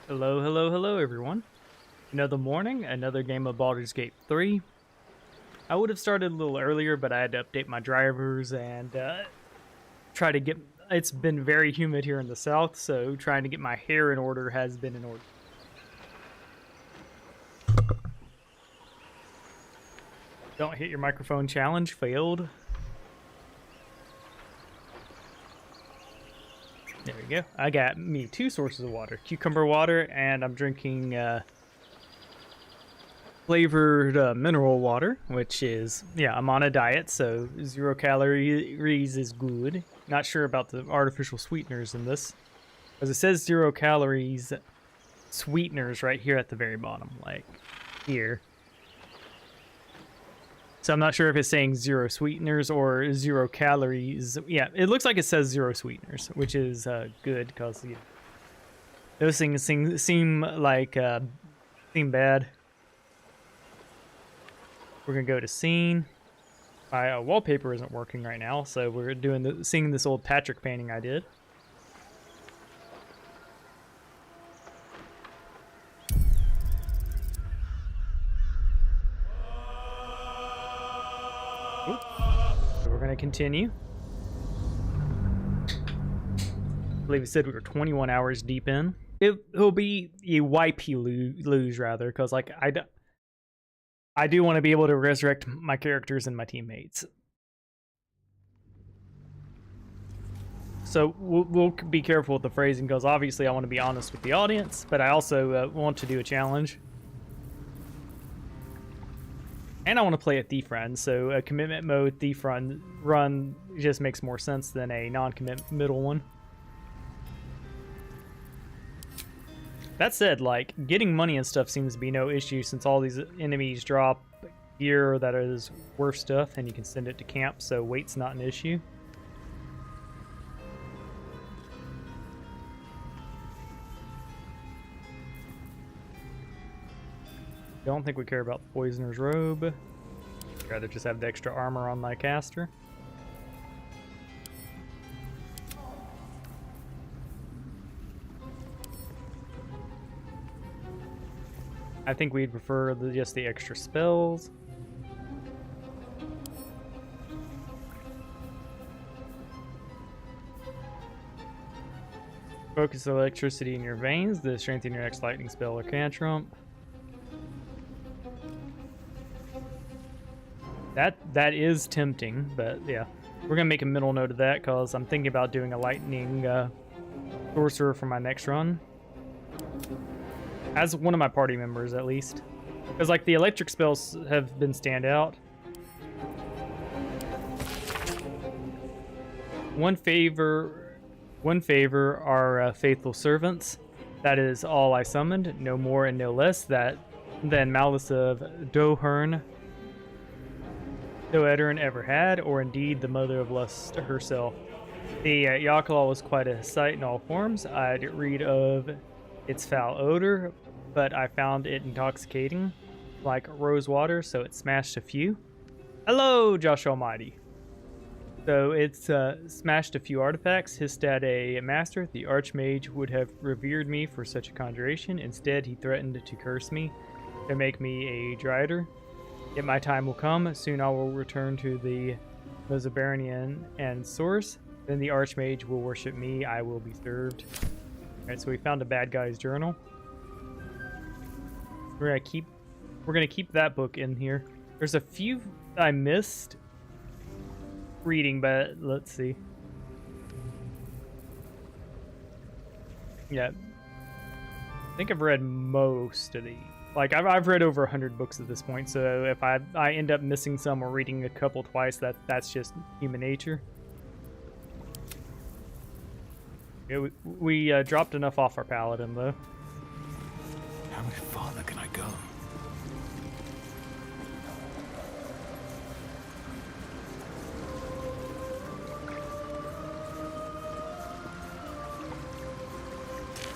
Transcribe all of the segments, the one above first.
Hello, hello, hello, everyone. Another morning, another game of Baldur's Gate 3. I would have started a little earlier, but I had to update my drivers and try to get... It's been very humid here in the south, so trying to get my hair in order has been in order. Don't hit your microphone challenge, failed. There we go. I got me 2 sources of water. Cucumber water, and I'm drinking flavored mineral water, which is, yeah, I'm on a diet, so 0 calories is good. Not sure about the artificial sweeteners in this, because it says 0 calories sweeteners right here at the very bottom, like here. So I'm not sure if it's saying 0 sweeteners or 0 calories. Yeah, it looks like it says 0 sweeteners, which is good, because those things seem like seem bad. We're gonna go to scene. My wallpaper isn't working right now, so we're seeing this old Patrick painting I did. So we're gonna continue. I believe he said we were 21 hours deep in. It'll be a wipe you lose rather, because like I do want to be able to resurrect my characters and my teammates. So we'll be careful with the phrasing, because obviously I want to be honest with the audience, but I also want to do a challenge. And I want to play a thief run, so a commitment mode thief run just makes more sense than a non-commit middle one. That said, like, getting money and stuff seems to be no issue, since all these enemies drop gear that is worth stuff, and you can send it to camp, so weight's not an issue. Don't think we care about the poisoner's robe. I'd rather just have the extra armor on my caster. I think we'd prefer just the extra spells. Focus electricity in your veins to strengthen your next lightning spell or cantrip. That is tempting, but yeah. We're gonna make a mental note of that, because I'm thinking about doing a lightning sorcerer for my next run. As one of my party members, at least. Because, like, the electric spells have been standout. One favor are faithful servants. That is all I summoned, no more and no less than Malice of Dohern, Doedarin ever had, or indeed the Mother of Lust herself. The Yakalaw was quite a sight in all forms. I'd read of its foul odor, but I found it intoxicating, like rose water, so it smashed a few. Hello, Josh Almighty. So it's smashed a few artifacts, hissed at a master. The Archmage would have revered me for such a conjuration. Instead, he threatened to curse me, to make me a Drider. Yet my time will come. Soon I will return to the Mozabarian and Source. Then the Archmage will worship me. I will be served. Alright, so we found a bad guy's journal. We're gonna keep that book in here. There's a few I missed reading, but let's see. Yeah, I think I've read most of these. Like, I've read over 100 books at this point, so if I end up missing some or reading a couple twice, that's just human nature. Yeah, we dropped enough off our paladin, though. How much farther can I go?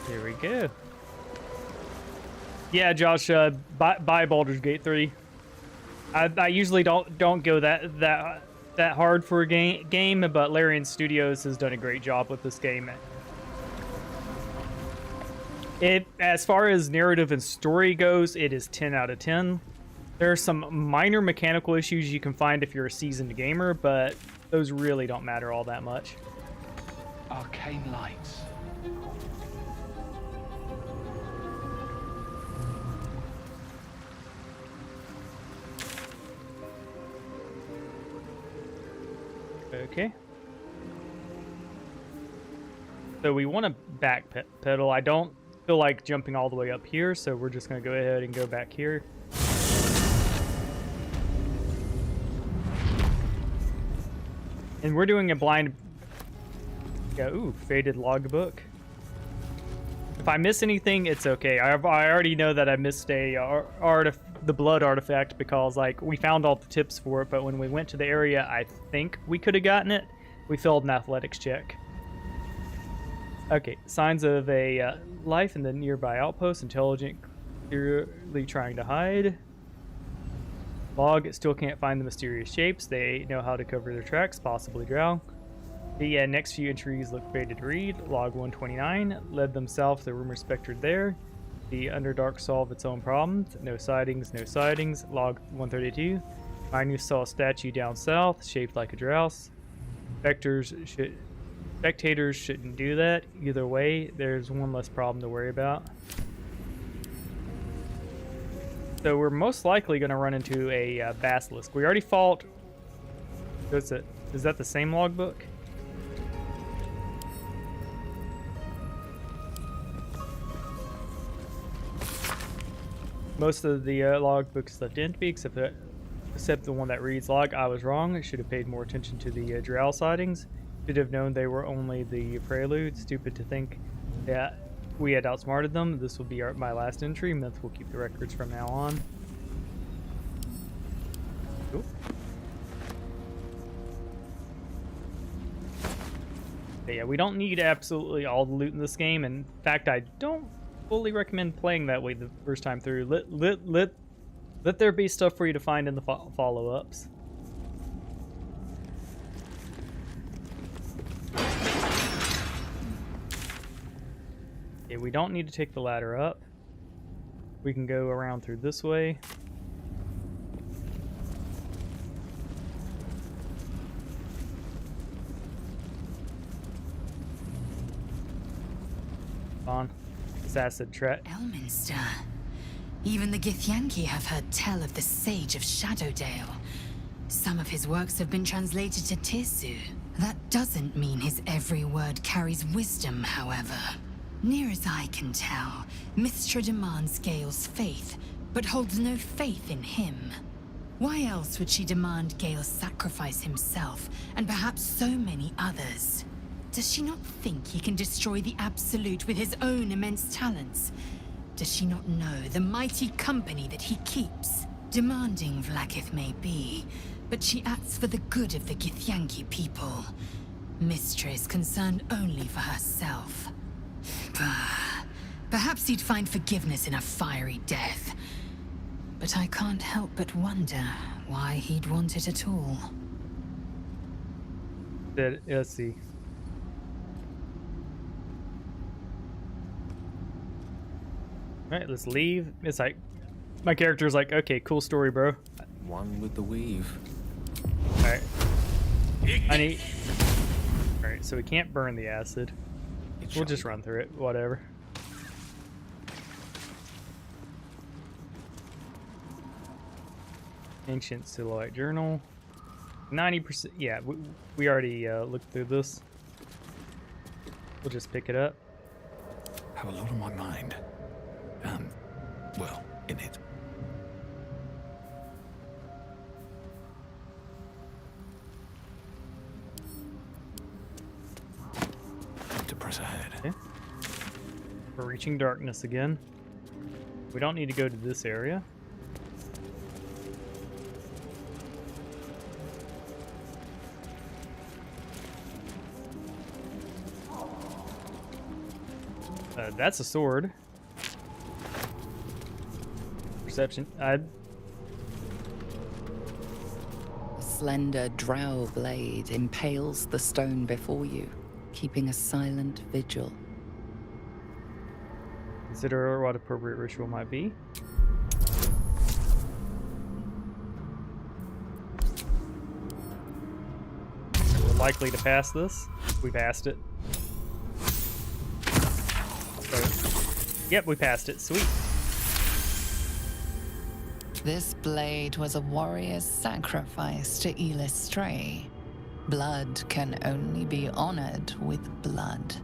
Here we go. Yeah, Josh, buy Baldur's Gate 3. I usually don't go that hard for a game, but Larian Studios has done a great job with this game. As far as narrative and story goes, it is 10 out of 10. There are some minor mechanical issues you can find if you're a seasoned gamer, but those really don't matter all that much. Arcane lights. Okay. So we want to backpedal. I don't feel like jumping all the way up here, so we're just going to go ahead and go back here. And we're doing a blind... Yeah, ooh, faded logbook. If I miss anything, it's okay. I already know that I missed the blood artifact because, like, we found all the tips for it, but when we went to the area I think we could have gotten it, we failed an athletics check. Okay, signs of a life in the nearby outpost, intelligent, clearly trying to hide. Log still can't find the mysterious shapes. They know how to cover their tracks, possibly drown. The next few entries look faded to read. Log 129 led them south. The rumor spectered there. The Underdark solved its own problems. No sightings, no sightings. Log 132. Minus saw a statue down south, shaped like a drouse. Spectators shouldn't do that. Either way, there's one less problem to worry about. So we're most likely going to run into a basilisk. We already fought... Is that the same logbook? Most of the logbooks left empty, except the one that reads log. I was wrong. I should have paid more attention to the drow sightings. Should have known they were only the prelude. Stupid to think that we had outsmarted them. This will be my last entry. Myth will keep the records from now on. Cool. But yeah, we don't need absolutely all the loot in this game. In fact, I don't fully recommend playing that way the first time through. Let there be stuff for you to find in the follow-ups. Okay, we don't need to take the ladder up. We can go around through this way. On. This acid trap. Elminster. Even the Githyanki have heard tell of the Sage of Shadowdale. Some of his works have been translated to Tirsu. That doesn't mean his every word carries wisdom, however. Near as I can tell, Mystra demands Gale's faith, but holds no faith in him. Why else would she demand Gale sacrifice himself, and perhaps so many others? Does she not think he can destroy the Absolute with his own immense talents? Does she not know the mighty company that he keeps? Demanding Vlaakith may be, but she acts for the good of the Githyanki people. Mystra is concerned only for herself. Perhaps he'd find forgiveness in a fiery death. But I can't help but wonder why he'd want it at all. Let's see. Alright, let's leave. It's like, my character's like, okay, cool story, bro. One with the weave. Alright. Alright, so we can't burn the acid. We'll just run through it, whatever. Ancient Silhouette Journal. 90%, yeah, we already looked through this. We'll just pick it up. Have a lot on my mind. And, well, in it. To press ahead. Okay. We're reaching darkness again. We don't need to go to this area. That's a sword. Perception. A slender drow blade impales the stone before you, keeping a silent vigil. Consider what appropriate ritual might be. We're likely to pass this. We passed it. So, yep, we passed it. Sweet. This blade was a warrior's sacrifice to Elis Stray. Blood can only be honored with blood.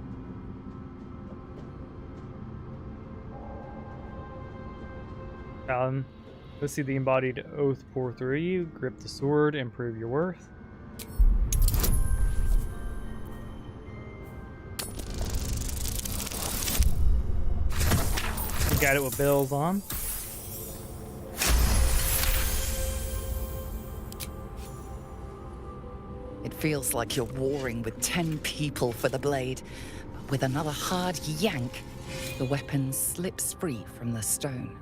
Go see the embodied oath pour through you. Grip the sword and prove your worth. You got it with bells on. It feels like you're warring with 10 people for the blade, but with another hard yank, the weapon slips free from the stone.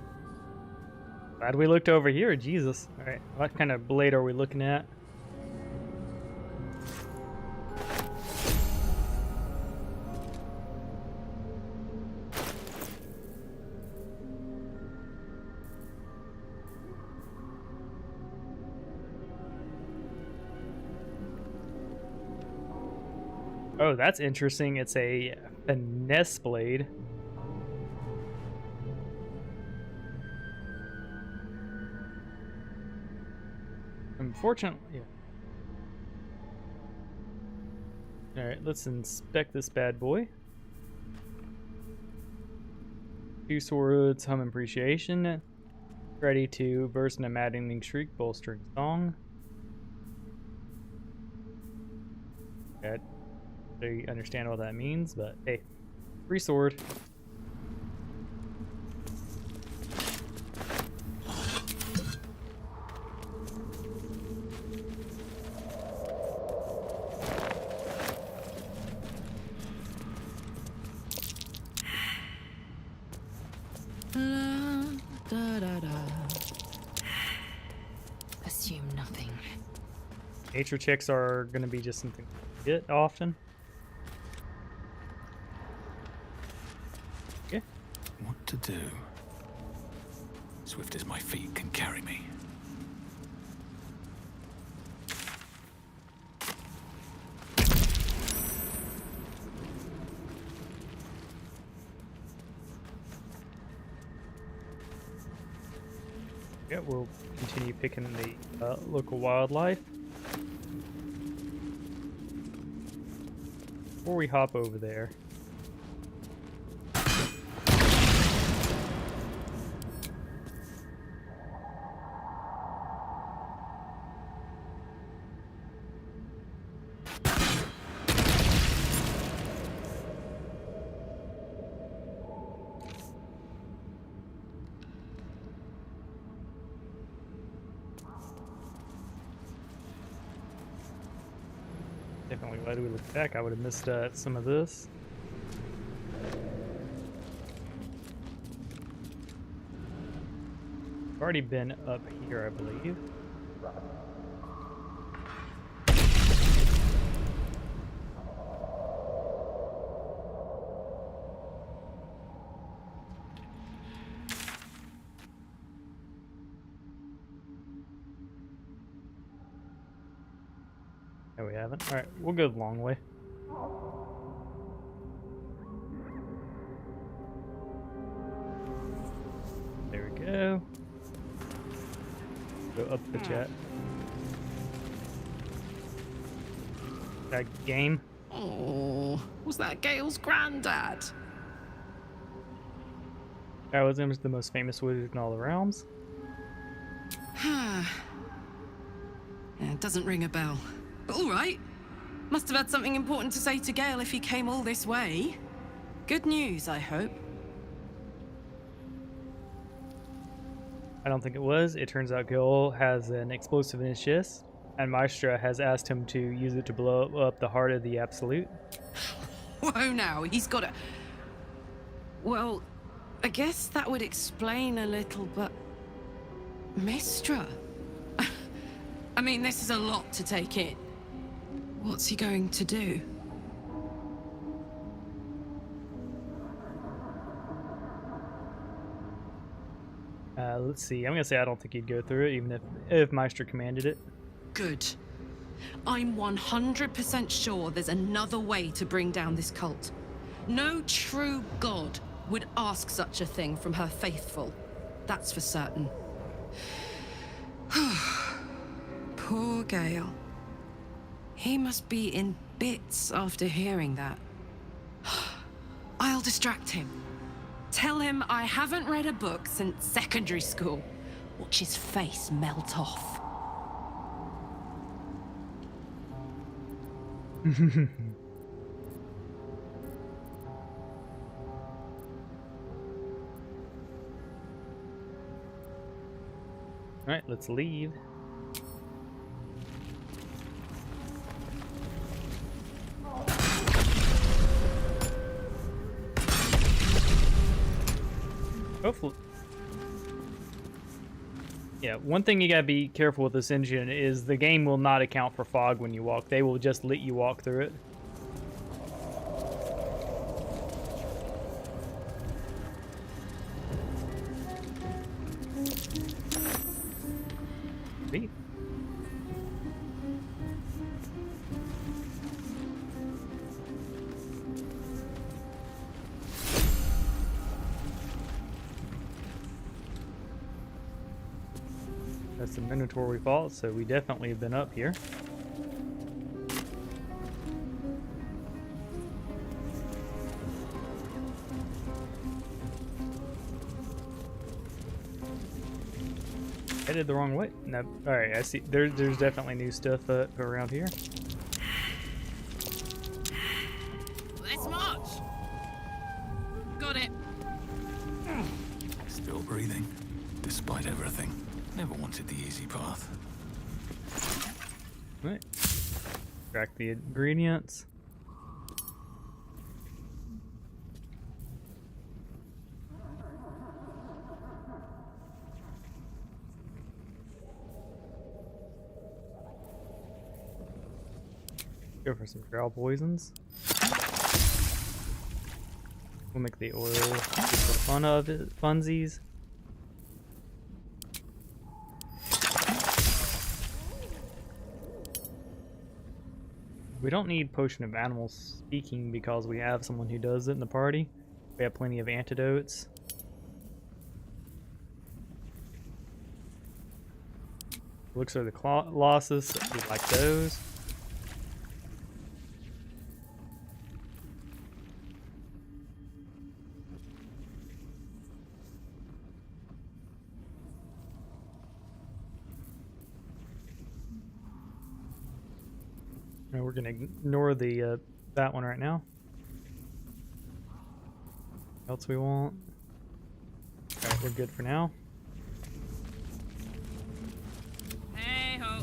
Glad we looked over here, Jesus. Alright, what kind of blade are we looking at? Oh, that's interesting. It's a finesse blade. Unfortunately, yeah. Alright, let's inspect this bad boy. 2 swords, hum appreciation. Ready to burst in a maddening shriek, bolstering song. I don't really understand what that means, but hey, free sword. Assume nothing. Nature checks are going to be just something we get often. Okay. What to do? Swift as my feet can carry me. Yeah, we'll continue picking the local wildlife. Before we hop over there. Definitely glad we looked back. I would have missed some of this. I've already been up here, I believe. No, we haven't. Alright, we'll go the long way. There we go. Go up the jet. That game. Oh, was that Gale's granddad? That was him, the most famous wizard in all the realms. Yeah, it doesn't ring a bell. But all right. Must have had something important to say to Gale if he came all this way. Good news, I hope. I don't think it was. It turns out Gil has an explosive in his chest, and Maestra has asked him to use it to blow up the heart of the Absolute. Whoa now, he's got a... Well, I guess that would explain a little, but... Maestra? I mean, this is a lot to take in. What's he going to do? Let's see. I'm gonna say I don't think you'd go through it, even if Meister commanded it. Good. I'm 100% sure there's another way to bring down this cult. No true god would ask such a thing from her faithful. That's for certain. Poor Gale. He must be in bits after hearing that. I'll distract him. Tell him I haven't read a book since secondary school. Watch his face melt off. Alright, let's leave. Hopefully. Yeah, one thing you gotta be careful with this engine is the game will not account for fog when you walk. They will just let you walk through it. See? That's the Minotaur we fought, so we definitely have been up here. Headed the wrong way. No. All right, I see. There's definitely new stuff around here. Let's march. Got it. Still breathing, despite everything. Never wanted the easy path. Right. Extract the ingredients. Go for some drow poisons. We'll make the oil just for fun of it, funsies. We don't need Potion of Animal Speaking because we have someone who does it in the party. We have plenty of antidotes. Looks are the Colossus. We like those. We're gonna ignore the that one right now. What else we want? Alright, we're good for now. Hey ho.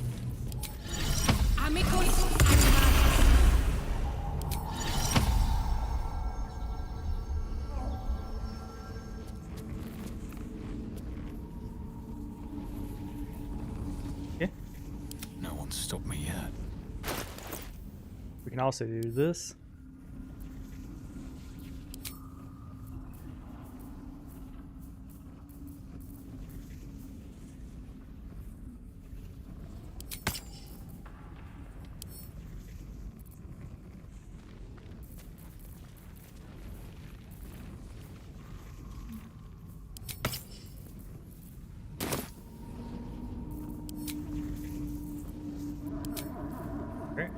Okay. No one's stopped me yet. We can also do this. Great.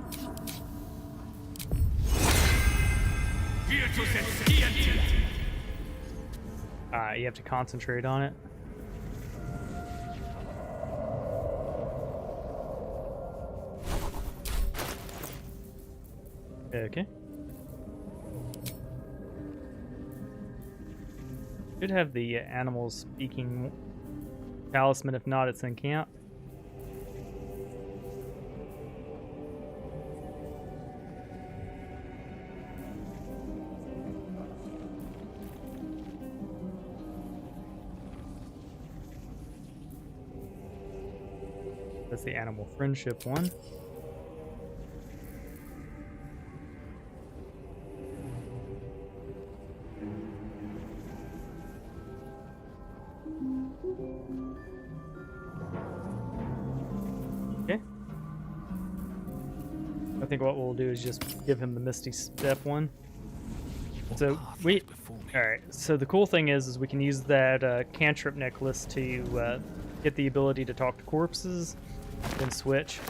You have to concentrate on it. Okay. Should have the animals speaking talisman. If not, it's in camp. That's the animal friendship one. I think what we'll do is just give him the Misty Step one. So we, all right. So the cool thing is we can use that cantrip necklace to get the ability to talk to corpses, then switch.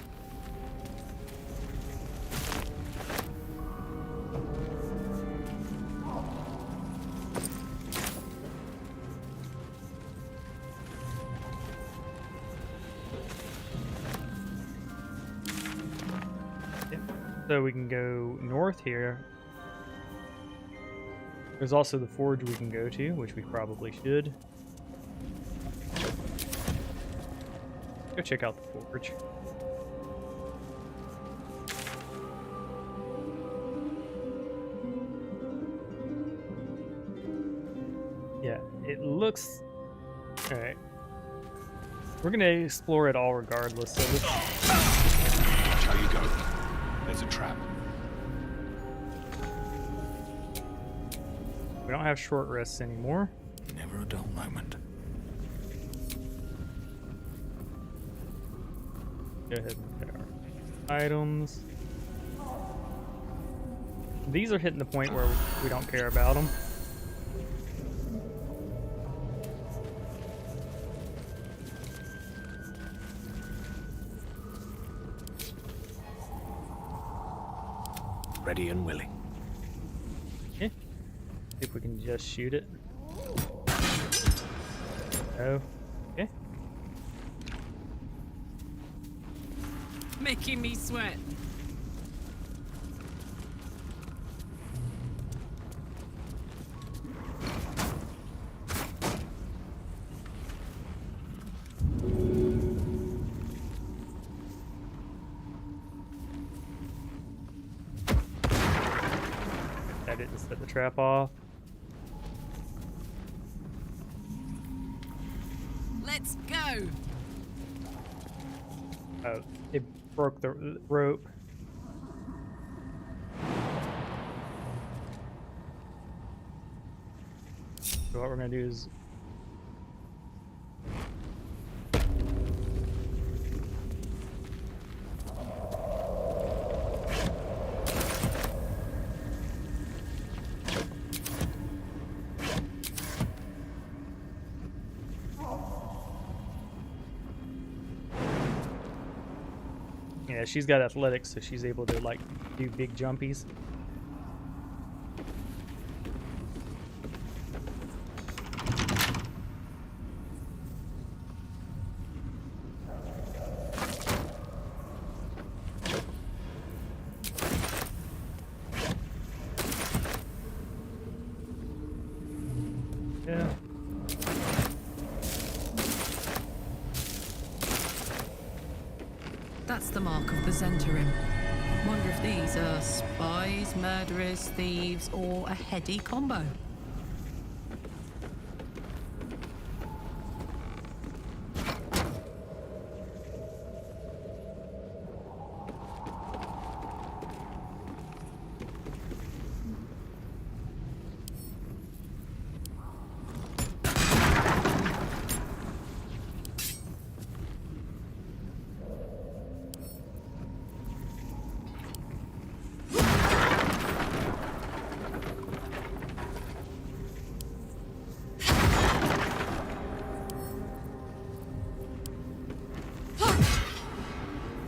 So we can go north here. There's also the forge we can go to, which we probably should. Go check out the forge. Yeah, it looks... Alright. We're gonna explore it all regardless, so let's... Watch how you go. There's a trap. We don't have short rests anymore. Never a dull moment. Go ahead and look at our items. These are hitting the point where we don't care about them. Ready and willing. Okay. See if we can just shoot it. Oh. Okay. Making me sweat. I didn't set the trap off. Let's go. Oh, it broke the rope. So what we're gonna do is yeah, she's got athletics, so she's able to like do big jumpies. Yeah. That's the mark of the Zentarim. Wonder if these are spies, murderers, thieves, or a heady combo.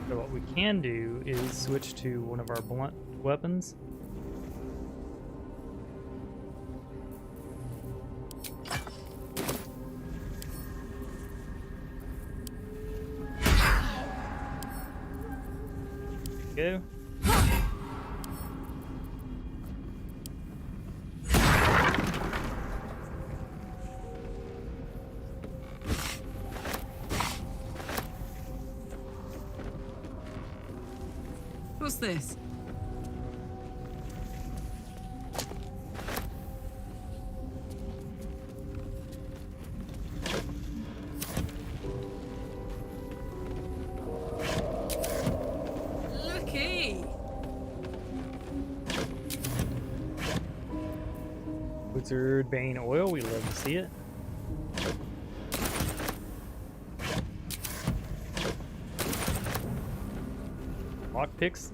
So what we can do is switch to one of our blunt weapons. Go. What's this? Looky! Wizard Bane oil, we love to see it. Lockpicks.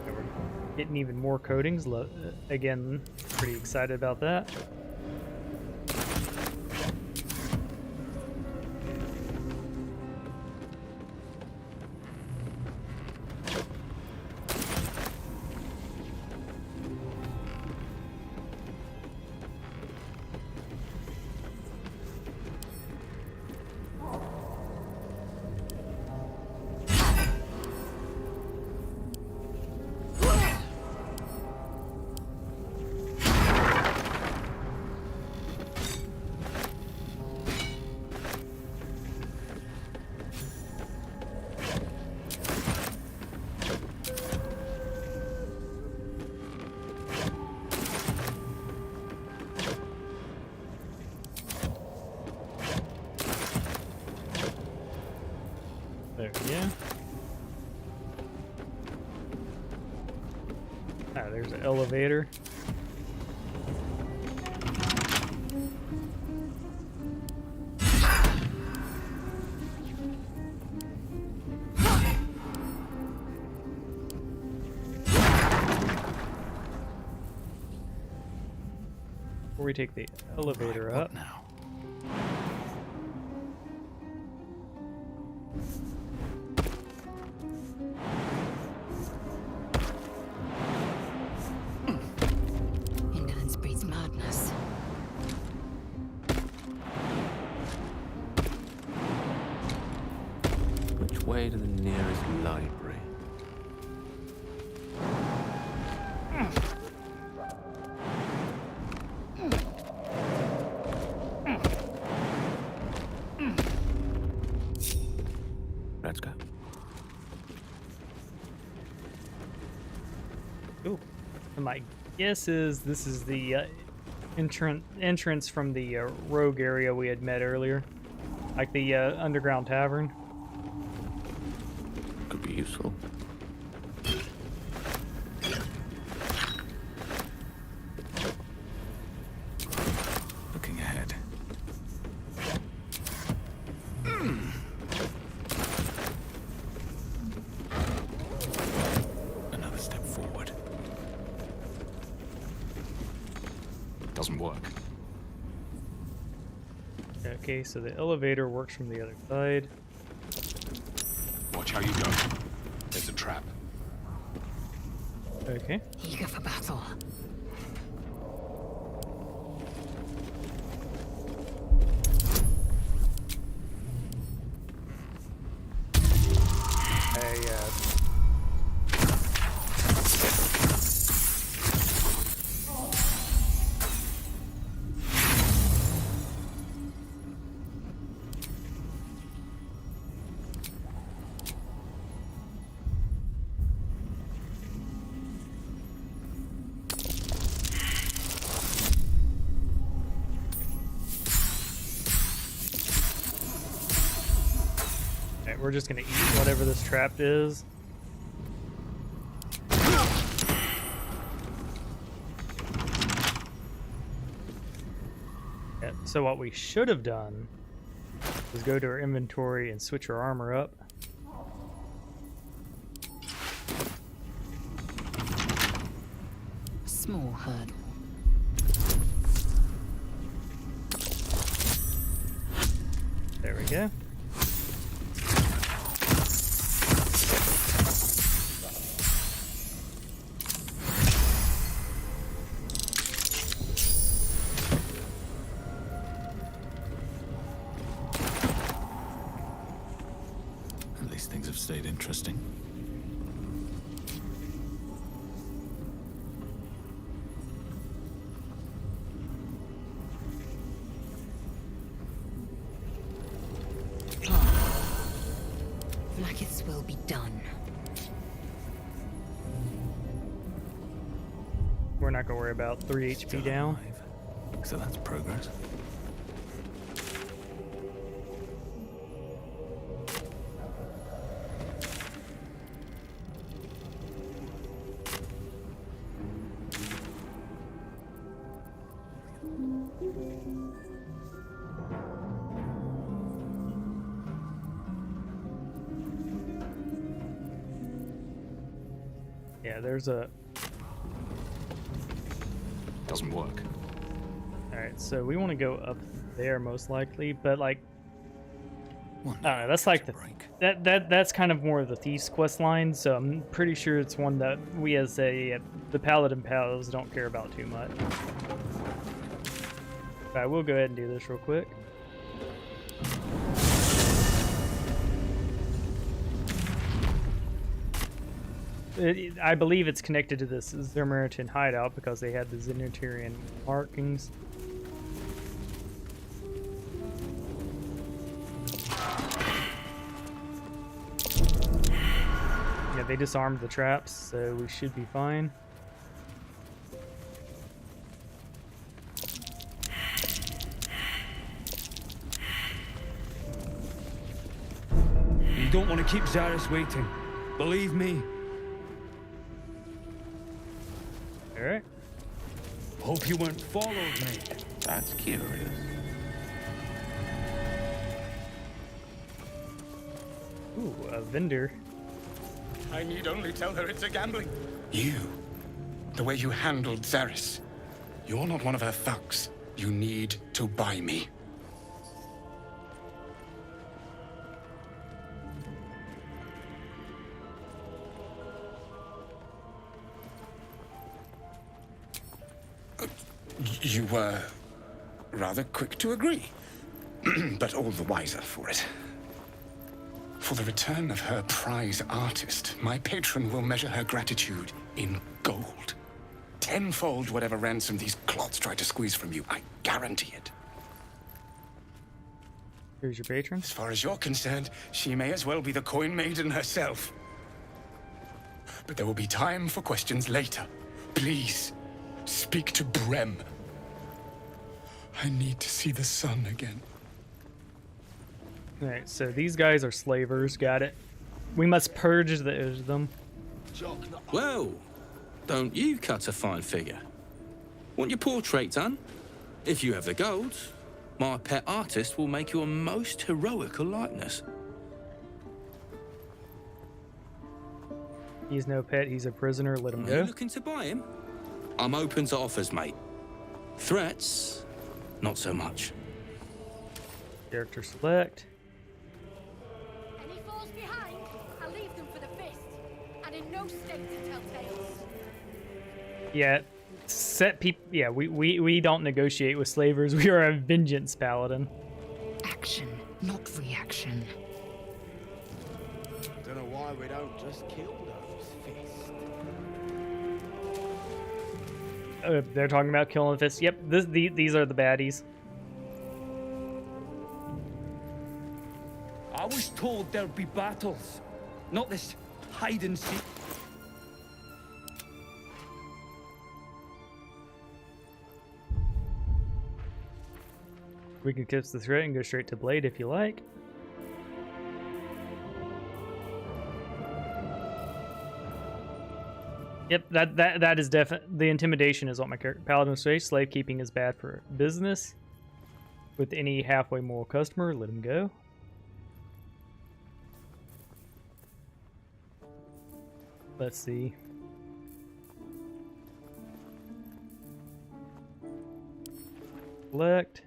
And we're getting even more coatings. Again, pretty excited about that. There we go. Ah, there's an elevator. Before we take the elevator Right, up. what now? Indolence breeds madness. Which way to the nearest library? Let's go. Ooh. And my guess is this is the entrance from the rogue area we had met earlier. Like the underground tavern. Could be useful. Looking ahead. Another step forward. Doesn't work. Okay, so the elevator works from the other side. Watch how you go. There's a trap. Okay. Eager for battle. Alright, we're just gonna eat whatever this trap is. Yeah, so what we should have done was go to our inventory and switch our armor up. Small hurdle. There we go. At least things have stayed interesting. Blackets will be done. We're not gonna worry about 3 HP Still down. alive. So that's progress. Yeah, there's a... Doesn't work. Alright, so we want to go up there most likely, but like... One I don't know, that's like the... break. That's kind of more of the Thief's quest line, so I'm pretty sure it's one that we as the Paladin Pals don't care about too much. But I will go ahead and do this real quick. I believe it's connected to this Zermeritan hideout because they had the Zenitarian markings. Yeah, they disarmed the traps, so we should be fine. You don't want to keep Zaris waiting. Believe me. Alright. Hope you weren't followed, mate. That's curious. Ooh, a vendor. I need only tell her it's a gambling. You, the way you handled Zaris. You're not one of her thugs. You need to buy me. You were rather quick to agree, but all the wiser for it. For the return of her prize artist, my patron will measure her gratitude in gold. Tenfold whatever ransom these clots try to squeeze from you, I guarantee it. Here's your patron. As far as you're concerned, she may as well be the coin maiden herself. But there will be time for questions later. Please, speak to Brem. I need to see the sun again. Alright, so these guys are slavers, got it. We must purge them. Well, don't you cut a fine figure? Want your portrait done? If you have the gold, my pet artist will make you a most heroical likeness. He's no pet, he's a prisoner, let him Are you go. looking to buy him? I'm open to offers, mate. Threats, not so much. Character select. Any falls behind, I leave them for the fist, and in no state to tell tales. Yeah, set people. Yeah, we don't negotiate with slavers. We are a vengeance paladin. Action, not reaction. Don't know why we don't just kill those fists. They're talking about killing fists. Yep, these are the baddies. I was told there'd be battles, not this hide and seek. We can kiss the threat and go straight to blade if you like. Yep, that is definitely the intimidation is what my character paladin will say. Slave keeping is bad for business. With any halfway moral customer, let him go. Let's see. Select.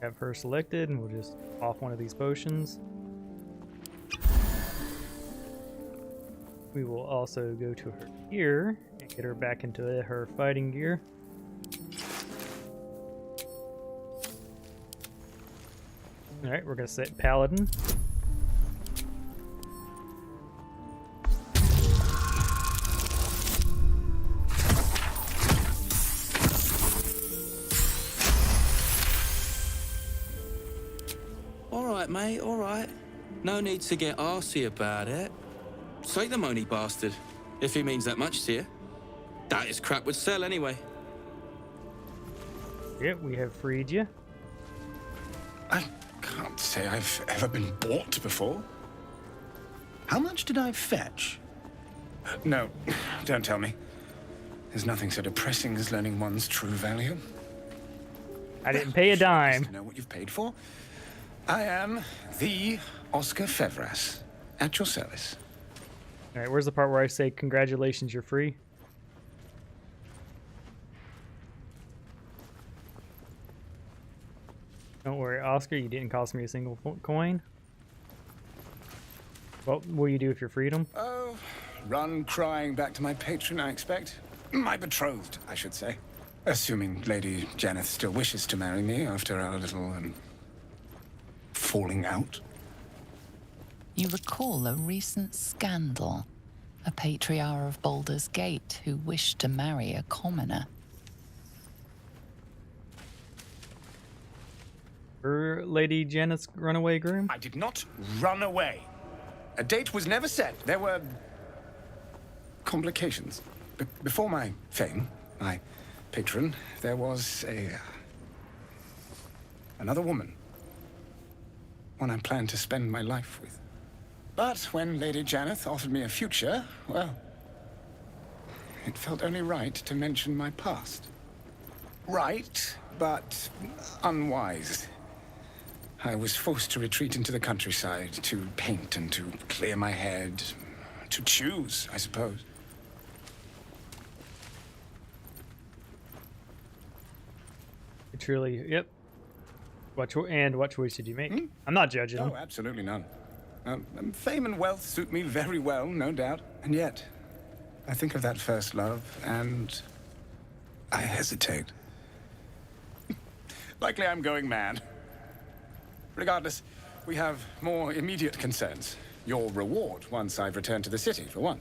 Have her selected, and we'll just off one of these potions. We will also go to her here and get her back into her fighting gear. Alright, we're gonna set Paladin. Alright, mate, alright. No need to get arsey about it. Say the money, bastard, if he means that much to you. That is crap would sell anyway. Yep, we have freed you. I can't say I've ever been bought before. How much did I fetch? No, don't tell me. There's nothing so depressing as learning one's true value. I didn't pay a dime. To know what you've paid for. I am the Oscar Fevras, at your service. All right, where's the part where I say congratulations, you're free? Don't worry, Oscar, you didn't cost me a single coin. What will you do if you're freedom? Oh, run crying back to my patron, I expect. My betrothed, I should say. Assuming Lady Janeth still wishes to marry me after our little, falling out. You recall a recent scandal. A patriarch of Baldur's Gate who wished to marry a commoner. Lady Janet's runaway groom? I did not run away. A date was never set. There were complications. Before my fame, my patron, there was another woman. One I planned to spend my life with. But when Lady Janeth offered me a future, well, it felt only right to mention my past. Right, but unwise. I was forced to retreat into the countryside, to paint and to clear my head, to choose, I suppose. Truly, yep. What choice did you make? I'm not judging him. Oh, absolutely none. Fame and wealth suit me very well, no doubt. And yet, I think of that first love, and I hesitate. Likely I'm going mad. Regardless, we have more immediate concerns. Your reward once I've returned to the city, for one.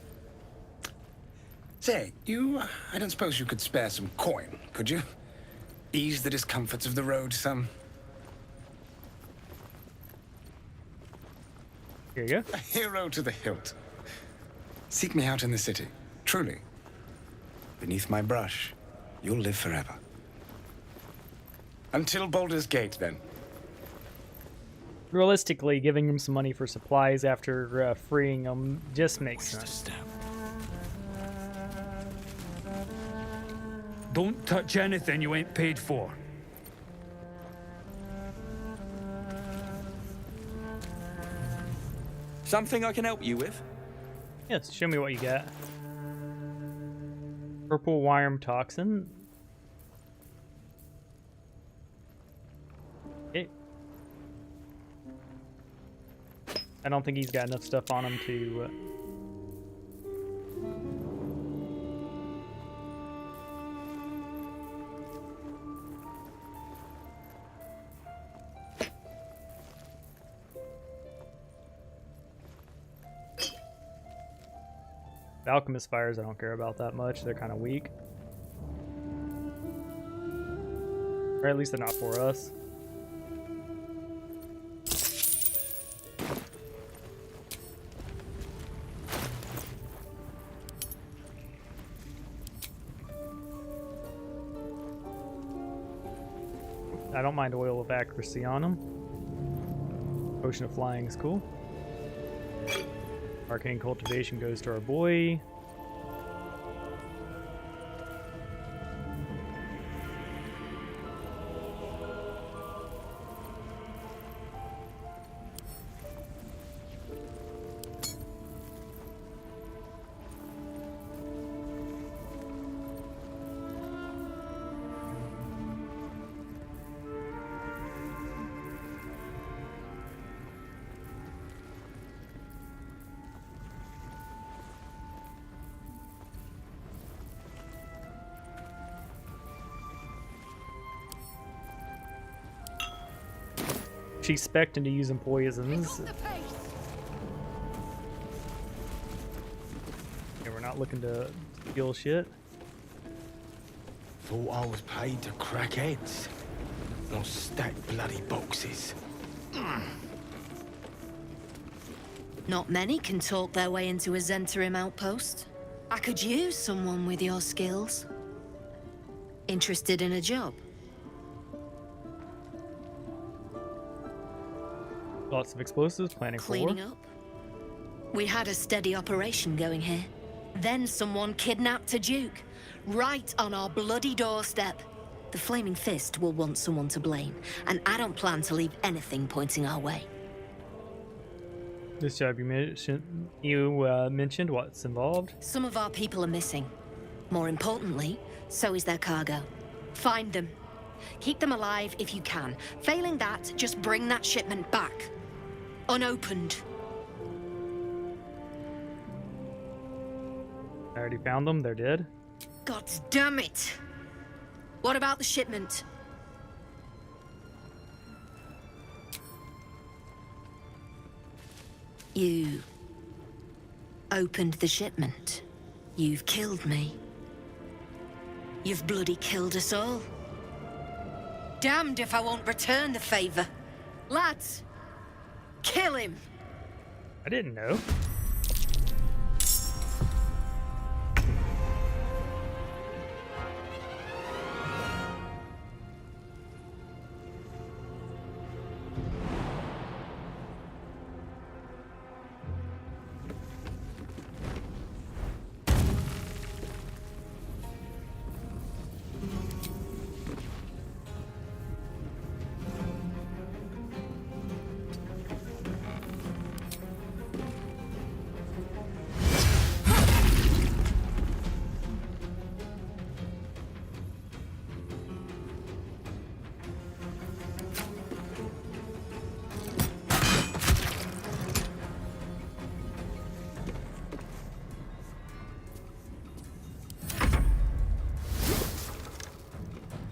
Say, I don't suppose you could spare some coin, could you? Ease the discomforts of the road some. Here you go. A hero to the hilt. Seek me out in the city. Truly. Beneath my brush, you'll live forever. Until Baldur's Gate, then. Realistically, giving him some money for supplies after freeing him just makes sense. Don't touch anything you ain't paid for. Something I can help you with? Yes, show me what you got. Purple worm toxin. Okay. I don't think he's got enough stuff on him to... The alchemist fires I don't care about that much. They're kind of weak. Or at least they're not for us. I don't mind oil of accuracy on them. Potion of flying is cool. Arcane cultivation goes to our boy. She's expecting to use poisons. Okay, we're not looking to steal shit. Thought I was paid to crack heads, not stack bloody boxes. Not many can talk their way into a Zentarim outpost. I could use someone with your skills. Interested in a job? Lots of explosives, planning for war. Cleaning up. We had a steady operation going here. Then someone kidnapped a duke. Right on our bloody doorstep. The Flaming Fist will want someone to blame, and I don't plan to leave anything pointing our way. This job you mentioned what's involved? Some of our people are missing. More importantly, so is their cargo. Find them. Keep them alive if you can. Failing that, just bring that shipment back. Unopened. I already found them. They're dead. God damn it! What about the shipment? You opened the shipment. You've killed me. You've bloody killed us all. Damned if I won't return the favor. Lads, kill him. I didn't know.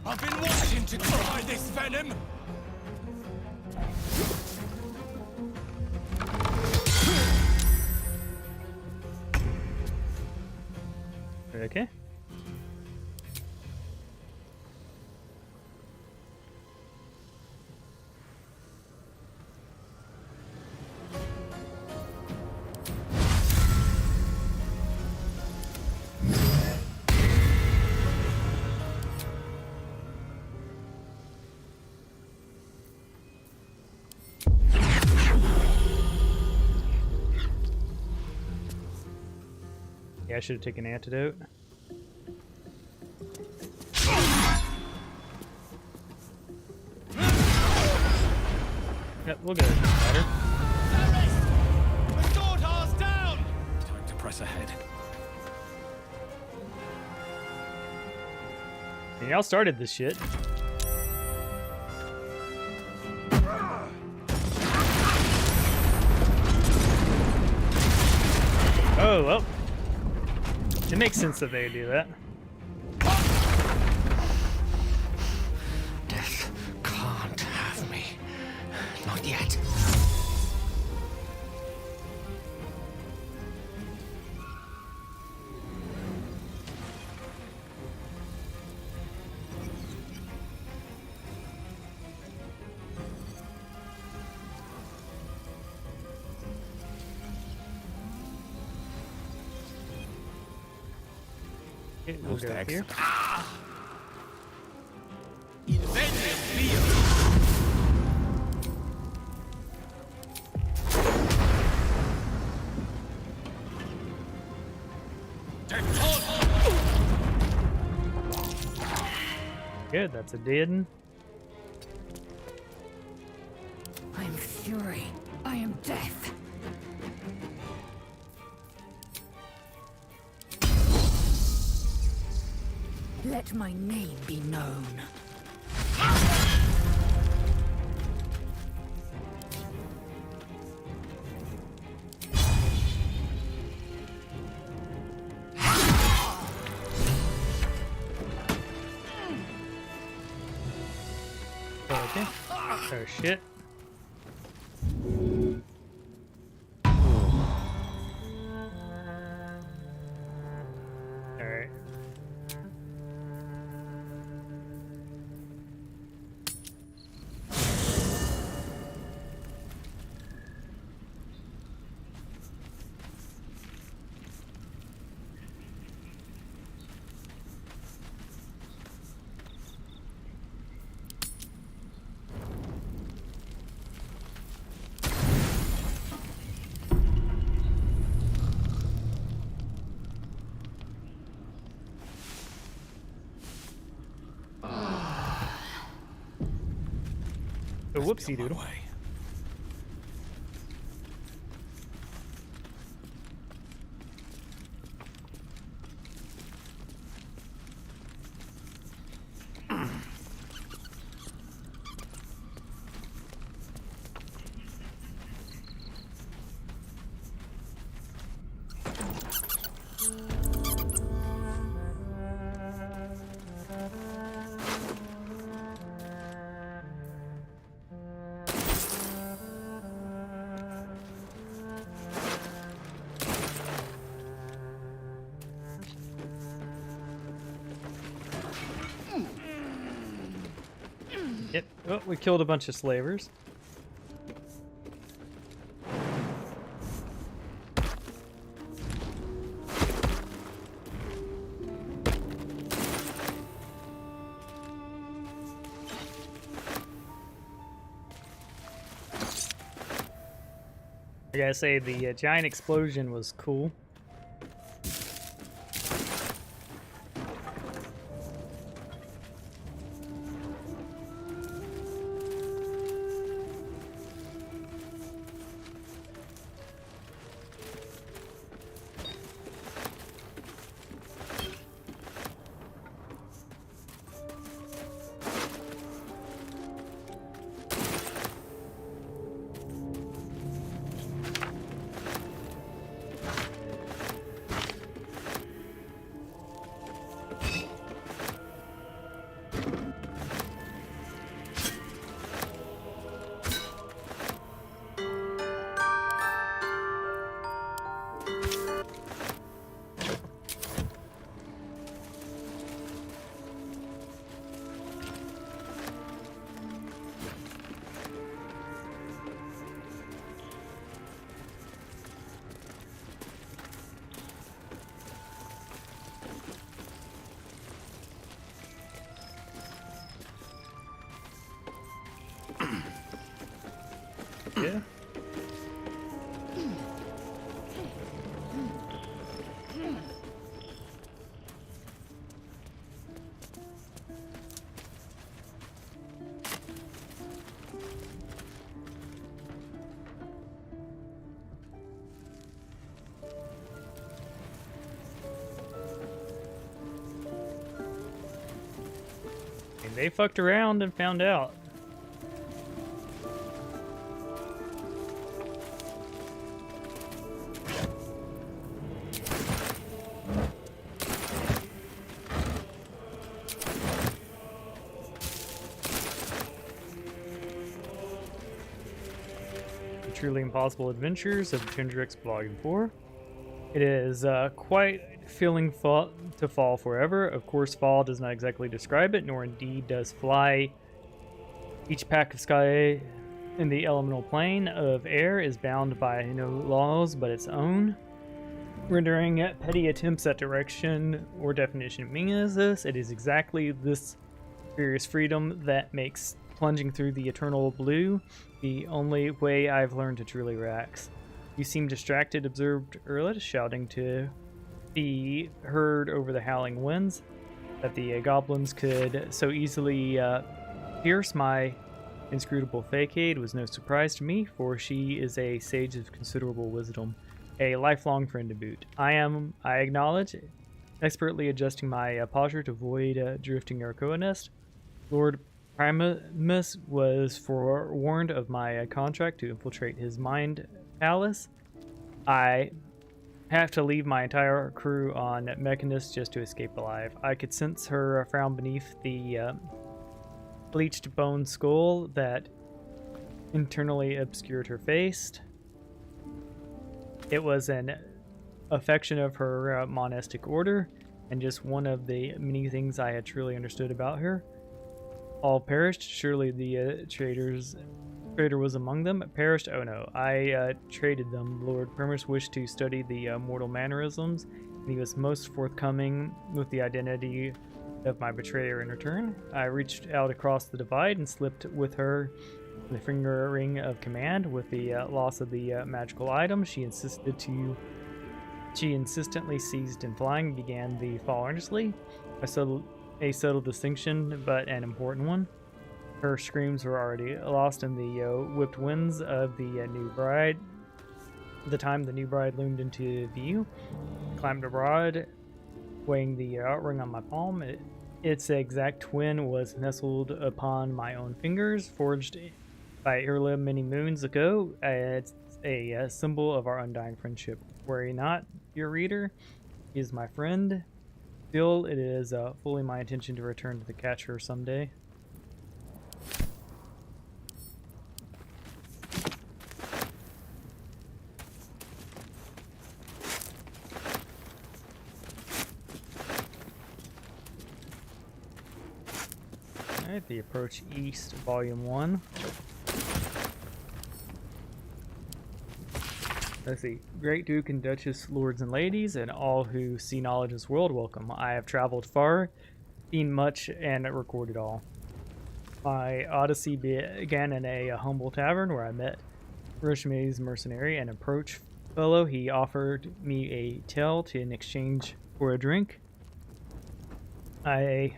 I've been wanting to try this venom. Okay. Yeah, I should have taken an antidote. Yep, we'll get it. Better. The sword hard's down! Time to press ahead. And y'all started this shit. Oh, well. It makes sense that they would do that. Death can't have me. Not yet. Okay, we'll go here. Good, that's a dead one. I am fury. I am death. Let my name be known. Okay. Oh shit. Alright. A whoopsie doodle. Yep. Oh, we killed a bunch of slavers. I gotta say, the giant explosion was cool. Yeah. And they fucked around and found out. Truly Impossible Adventures of Tundrix Volume 4. It is quite feeling to fall forever. Of course, fall does not exactly describe it, nor indeed does fly. Each pack of sky in the elemental plane of air is bound by no laws but its own, rendering petty attempts at direction or definition meaningless. It is exactly this furious freedom that makes plunging through the eternal blue the only way I've learned to truly relax. You seem distracted, observed Erlet, shouting to be heard over the howling winds. That the goblins could so easily pierce my inscrutable facade was no surprise to me, for she is a sage of considerable wisdom, a lifelong friend to boot. I acknowledge, expertly adjusting my posture to avoid drifting our nest. Lord Primus was forewarned of my contract to infiltrate his mind palace. I have to leave my entire crew on Mechanist just to escape alive. I could sense her frown beneath the bleached bone skull that internally obscured her face. It was an affection of her monastic order, and just one of the many things I had truly understood about her. All perished. Surely the traitor was among them. Perished? Oh no. I traded them. Lord Primus wished to study the mortal mannerisms, and he was most forthcoming with the identity of my betrayer in return. I reached out across the divide and slipped with her the finger ring of command. With the loss of the magical item, she insistently seized in flying and began the fall earnestly. A subtle distinction, but an important one. Her screams were already lost in the whipped winds of the new bride. The time the new bride loomed into view, climbed abroad, weighing the ring on my palm. Its exact twin was nestled upon my own fingers, forged by Irla many moons ago. It's a symbol of our undying friendship. Worry not, dear reader, he is my friend. Still, it is fully my intention to return to the catcher someday. Alright, The Approach East, Volume 1. Let's see. Great Duke and Duchess, lords and ladies, and all who see knowledge in this world, welcome. I have traveled far, seen much, and recorded all. My odyssey began in a humble tavern where I met Rishmi's mercenary and approach fellow. He offered me a tale in exchange for a drink. I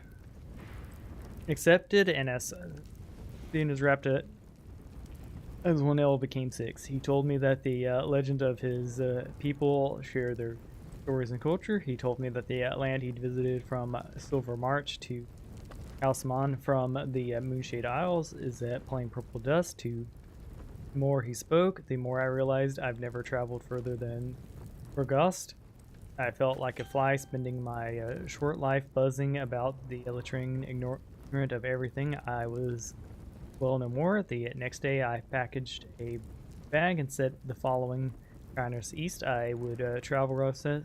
accepted, and as soon as wrapped it, as one L became six. He told me that the legend of his people share their stories and culture. He told me that the land he'd visited from Silver March to Alsamon from the Moonshade Isles is that plain purple dust. The more he spoke, the more I realized I've never traveled further than Ragost. I felt like a fly spending my short life buzzing about the latrine, ignorant of everything. I was well, no more. The next day, I packaged a bag and set the following kindness east. I would travel to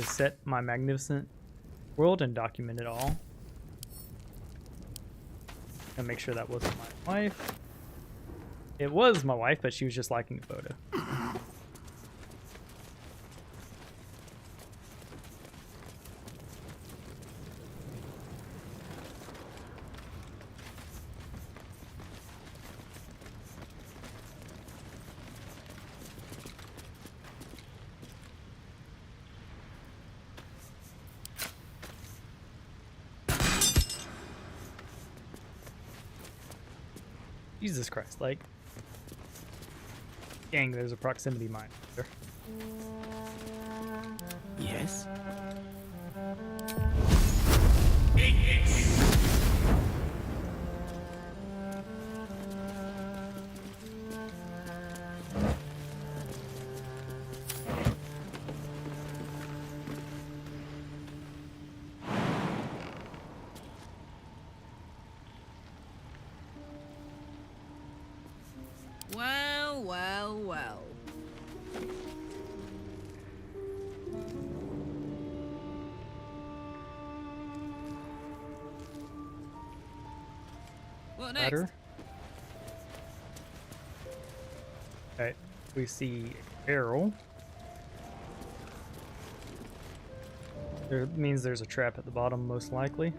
set my magnificent world and document it all. And make sure that wasn't my wife. It was my wife, but she was just liking a photo. Jesus Christ, like... Dang, there's a proximity mine there. Yes? Well, well, well. What next? Ladder. Okay, we see a barrel. There means there's a trap at the bottom, most likely.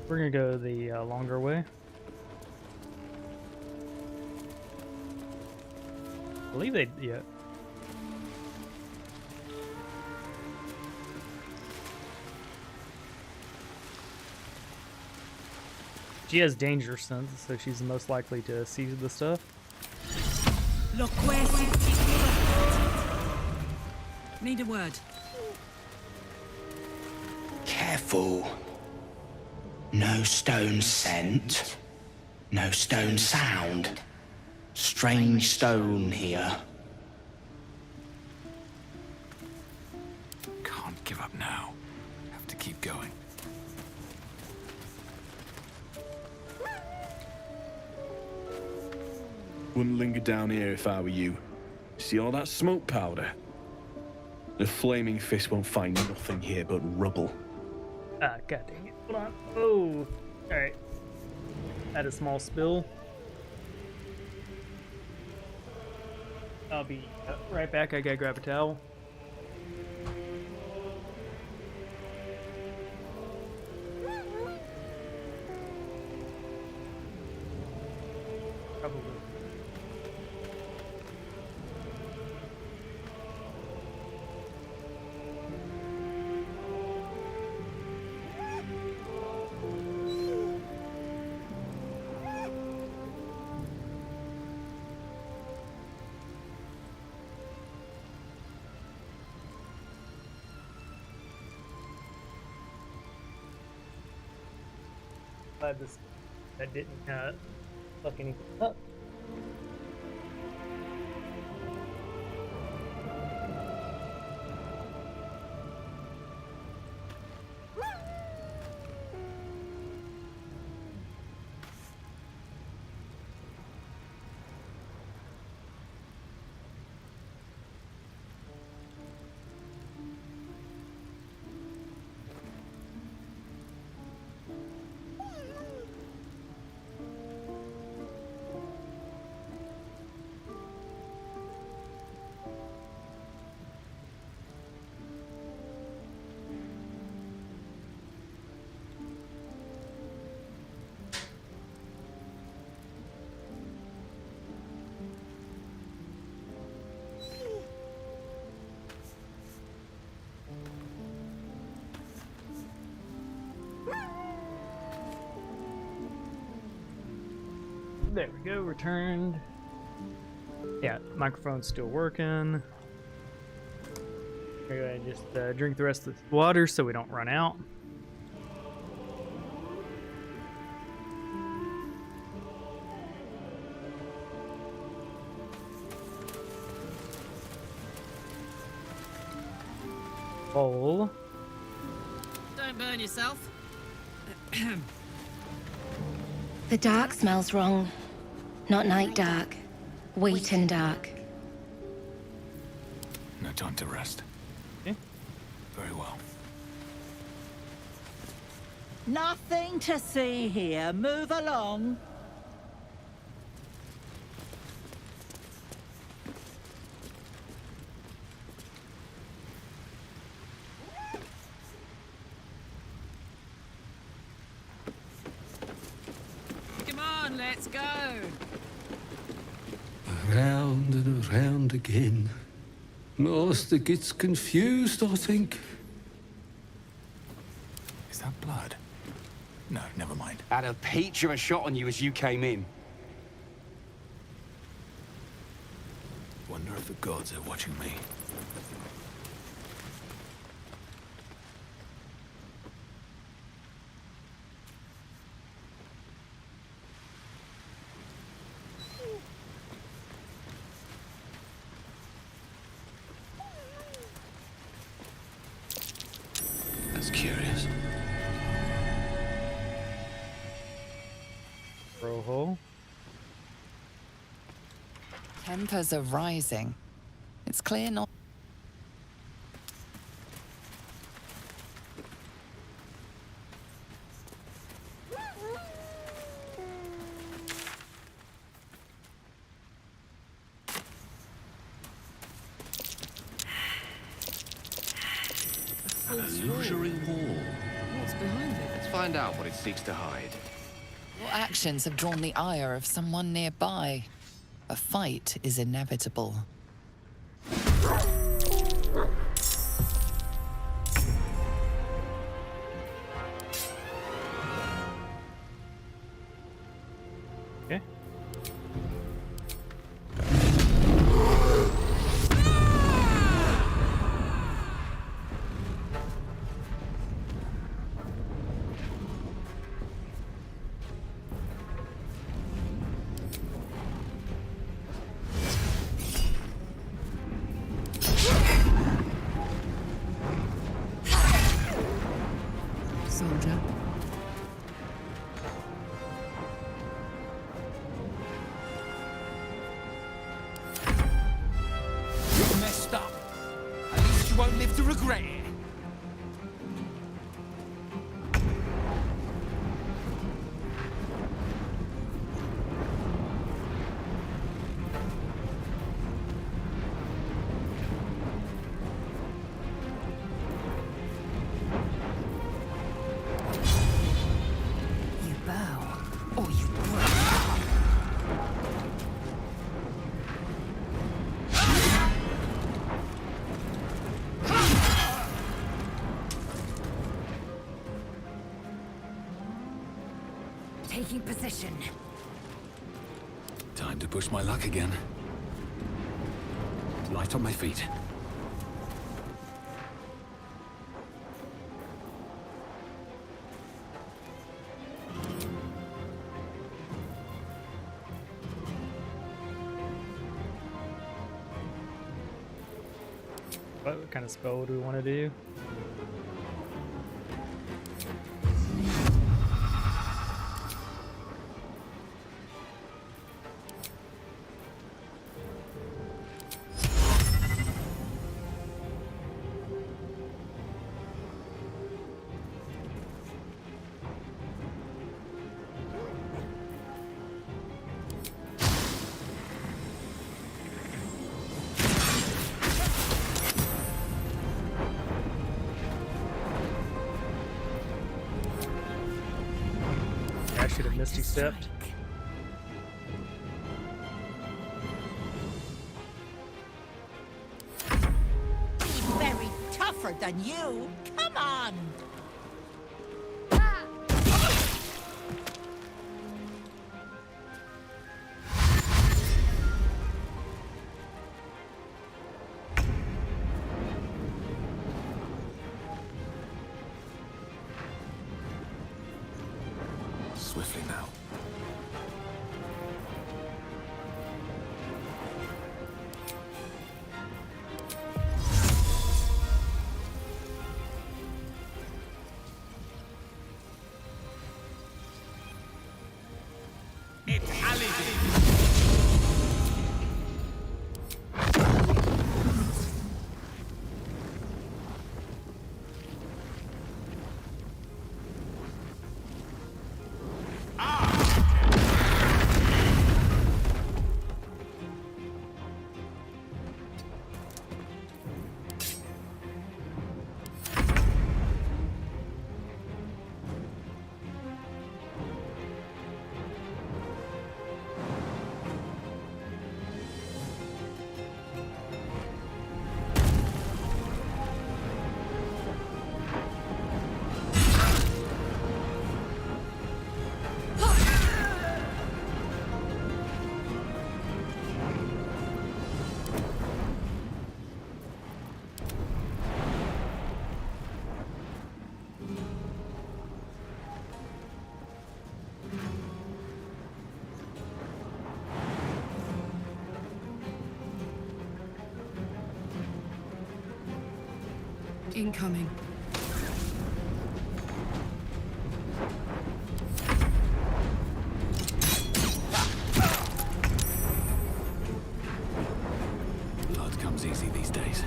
We're gonna go the longer way. I believe they, yeah. She has danger sense, so she's most likely to see the stuff. Need a word. Careful. No stone scent. No stone sound. Strange stone here. Can't give up now. Have to keep going. Wouldn't linger down here if I were you. See all that smoke powder? The flaming fist won't find nothing here but rubble. Ah, god dang it. Hold on. Oh, alright. Had a small spill. I'll be right back. I gotta grab a towel. Probably. Glad that didn't fuck anything up. There we go, returned. Yeah, microphone's still working. We're gonna just drink the rest of the water so we don't run out. Bowl. Don't burn yourself. The dark smells wrong. Not night dark. Wheaten dark. No time to rest. Okay. Very well. Nothing to see here. Move along. Come on, let's go. Around and around again. Master gets confused, I think. Is that blood? No, never mind. Had a peach of a shot on you as you came in. Wonder if the gods are watching me. That's curious. Rojo. Tempers are rising. It's clear not. An illusory wall. What's behind it? Let's find out what it seeks to hide. Your actions have drawn the ire of someone nearby. A fight is inevitable. Okay. Soldier. You messed up. At least you won't live to regret it. You bow, or you break. Taking position. Time to push my luck again. Light on my feet. What kind of spell do we want to do? I should have Misty stepped. He's very tougher than you. Come on. Swiftly now. It's Paladin. Incoming. Blood comes easy these days.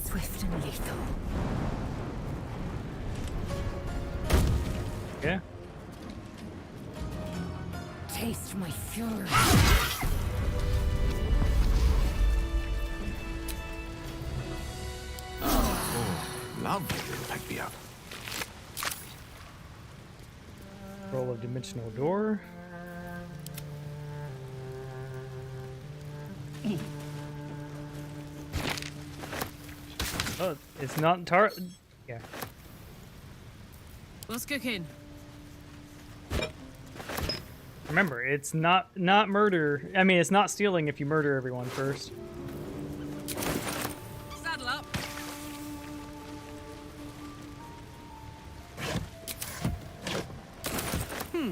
Swift and lethal. Yeah. Taste my fury. Lovely little pick me up. Roll of dimensional door. Oh, it's not yeah. What's cooking? Remember, it's not murder. I mean, it's not stealing if you murder everyone first. Saddle up. Yeah.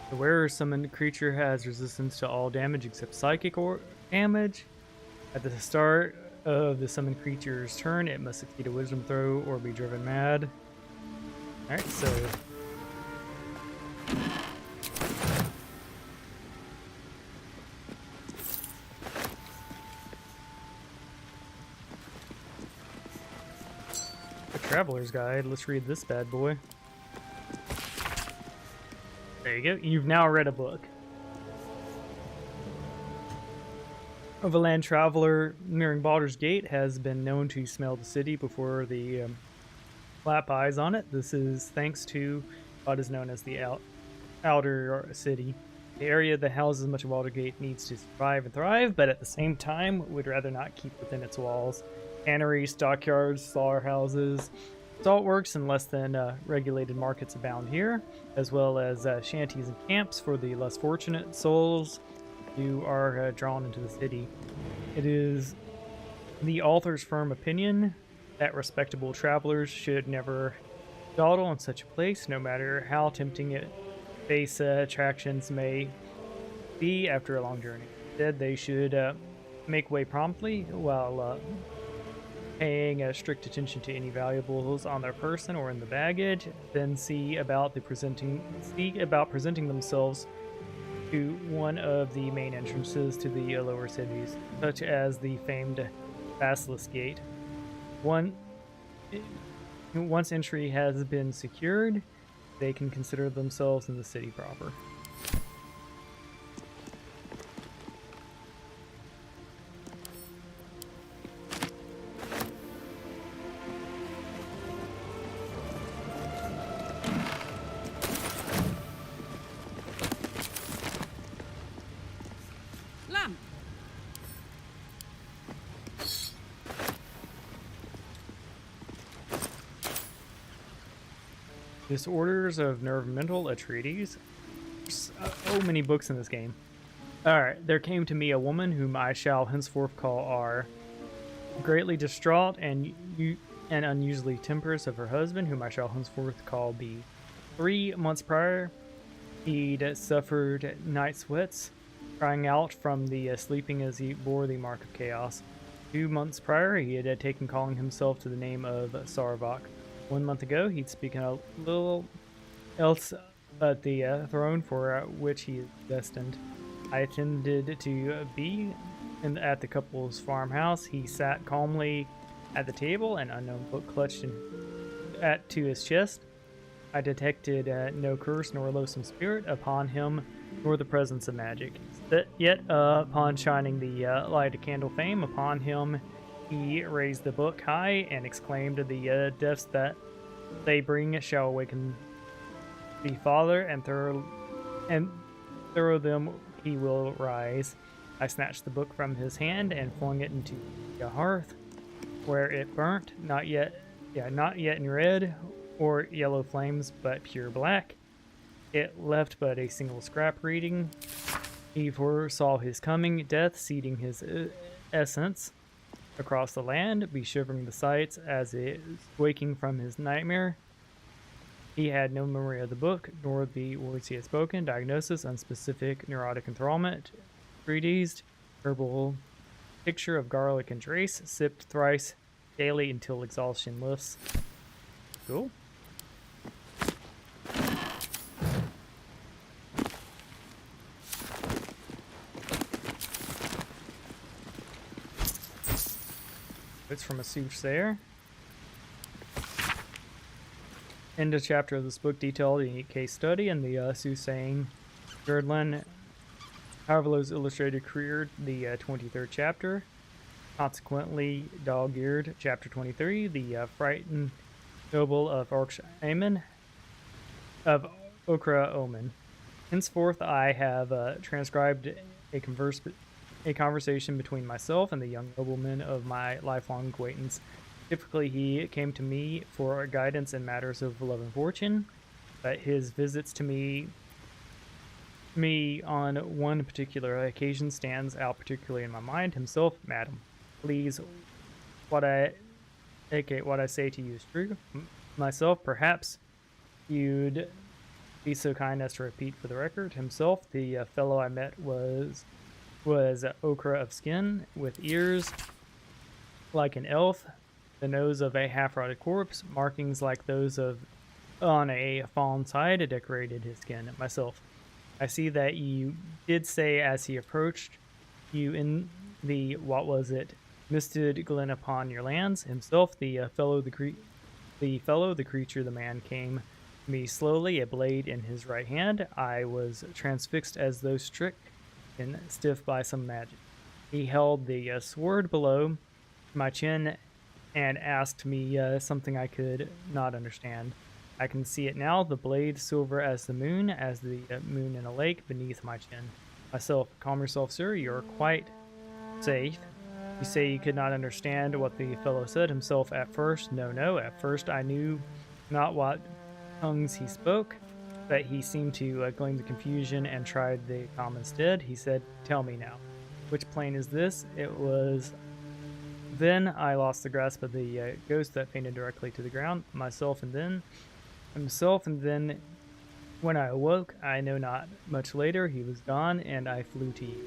The wearer summoned creature has resistance to all damage except psychic or damage. At the start of the summoned creature's turn, it must succeed a wisdom throw or be driven mad. Alright, so Traveler's Guide. Let's read this bad boy. There you go. You've now read a book. Of a land traveler nearing Baldur's Gate has been known to smell the city before the clap eyes on it. This is thanks to what is known as the Outer City. The area that houses much of Baldur's Gate needs to survive and thrive, but at the same time would rather not keep within its walls. Canneries, stockyards, slaughterhouses, saltworks, and less than regulated markets abound here, as well as shanties and camps for the less fortunate souls who are drawn into the city. It is the author's firm opinion that respectable travelers should never dawdle in such a place, no matter how tempting it base attractions may be after a long journey. Instead, they should make way promptly while paying strict attention to any valuables on their person or in the baggage, then see about presenting themselves to one of the main entrances to the lower cities, such as the famed Basilisk Gate. Once entry has been secured, they can consider themselves in the city proper. Disorders of Nerve Mental, a treatise. So many books in this game. Alright, there came to me a woman whom I shall henceforth call R. Greatly distraught and unusually temperous of her husband, whom I shall henceforth call B. 3 months prior, he'd suffered night sweats, crying out from the sleeping as he bore the mark of chaos. 2 months prior, he had taken calling himself to the name of Sarvok. 1 month ago, he'd spoken a little else at the throne for which he is destined. I attended to be at the couple's farmhouse. He sat calmly at the table, an unknown book clutched to his chest. I detected no curse nor loathsome spirit upon him, nor the presence of magic. Yet, upon shining the light of candle fame upon him, he raised the book high and exclaimed, "The deaths that they bring shall awaken the Father, and through them he will rise." I snatched the book from his hand and flung it into the hearth, where it burnt, not yet in red or yellow flames, but pure black. It left but a single scrap reading. He foresaw his coming, death seeding his essence across the land, be shivering the sights as it is waking from his nightmare. He had no memory of the book, nor the words he had spoken. Diagnosis: unspecific neurotic enthrallment. Treatise: herbal picture of garlic and trace, sipped thrice daily until exhaustion lifts. Cool. It's from a soothsayer. End of chapter of this book detailed a unique case study in the soothsaying Girdlin, Harvillow's illustrated career, the 23rd chapter. Consequently, dog-eared, chapter 23, the frightened noble of Okra Omen. Henceforth, I have transcribed a conversation between myself and the young nobleman of my lifelong acquaintance. Typically, he came to me for guidance in matters of love and fortune, but his visits to me on one particular occasion stands out particularly in my mind. Himself, madam, please, what I say to you is true. Myself, perhaps you'd be so kind as to repeat for the record. Himself, the fellow I met was ochre of skin, with ears like an elf, the nose of a half-rotted corpse, markings like those on a fallen side decorated his skin. Myself, I see that you did say as he approached you in the, what was it, misted glen upon your lands. Himself, the creature, the man came to me slowly, a blade in his right hand. I was transfixed as though stricken and stiff by some magic. He held the sword below my chin and asked me something I could not understand. I can see it now, the blade silver as the moon in a lake beneath my chin. Myself, calm yourself, sir, you're quite safe. You say you could not understand what the fellow said. Himself, at first, no, at first I knew not what tongues he spoke, but he seemed to glean the confusion and tried the calm instead. He said, tell me now, which plane is this? It was... Then I lost the grasp of the ghost that fainted directly to the ground. Myself, and then when I awoke, I know not much later, he was gone, and I flew to you.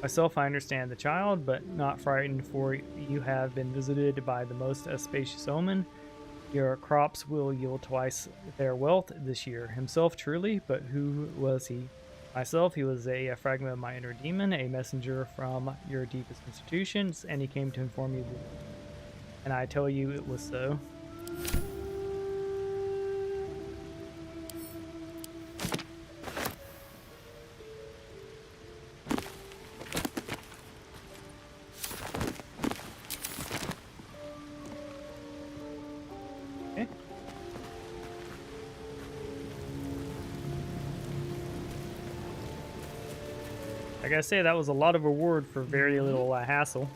Myself, I understand the child, but not frightened, for you have been visited by the most auspicious omen. Your crops will yield twice their wealth this year. Himself, truly, but who was he? Myself, he was a fragment of my inner demon, a messenger from your deepest institutions, and he came to inform you, and I tell you it was so. I gotta say, that was a lot of reward for very little hassle.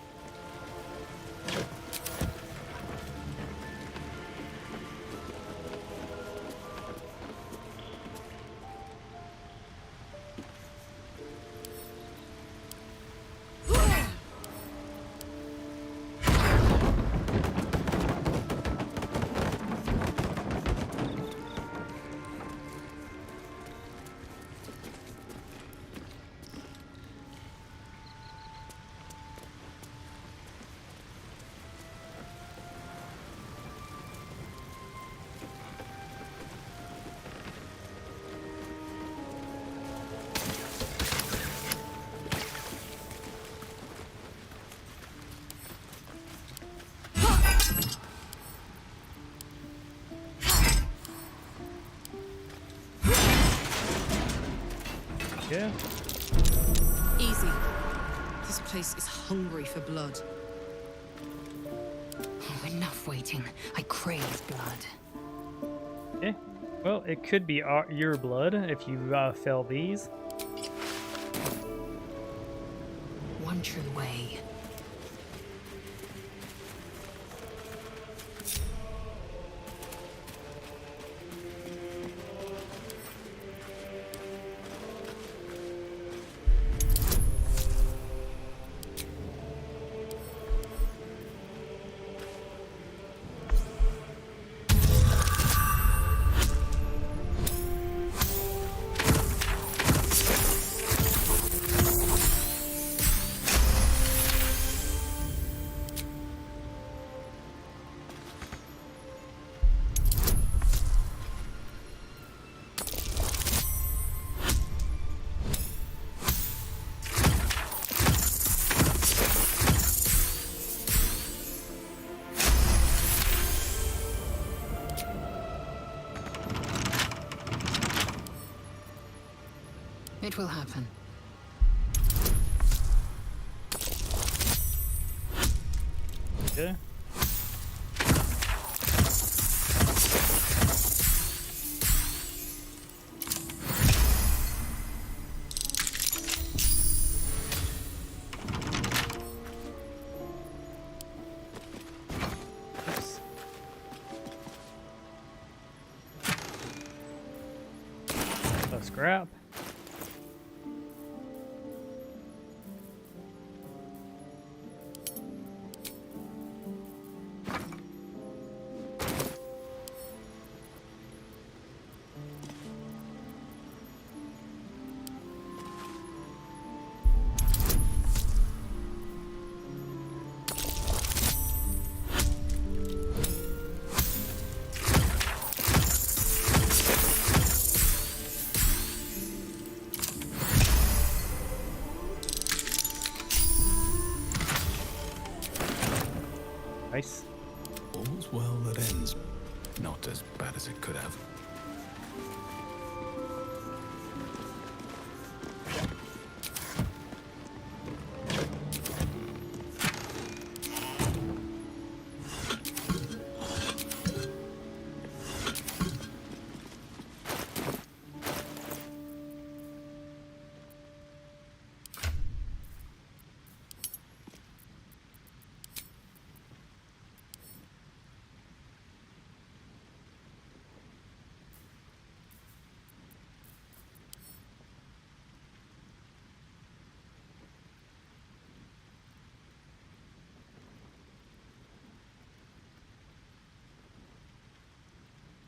Yeah. Easy. This place is hungry for blood. Oh, enough waiting. I crave blood. Okay. Well, it could be your blood if you fell these. One true way. It will happen. Okay. Oops. A scrap. Nice. All's well that ends. Not as bad as it could have.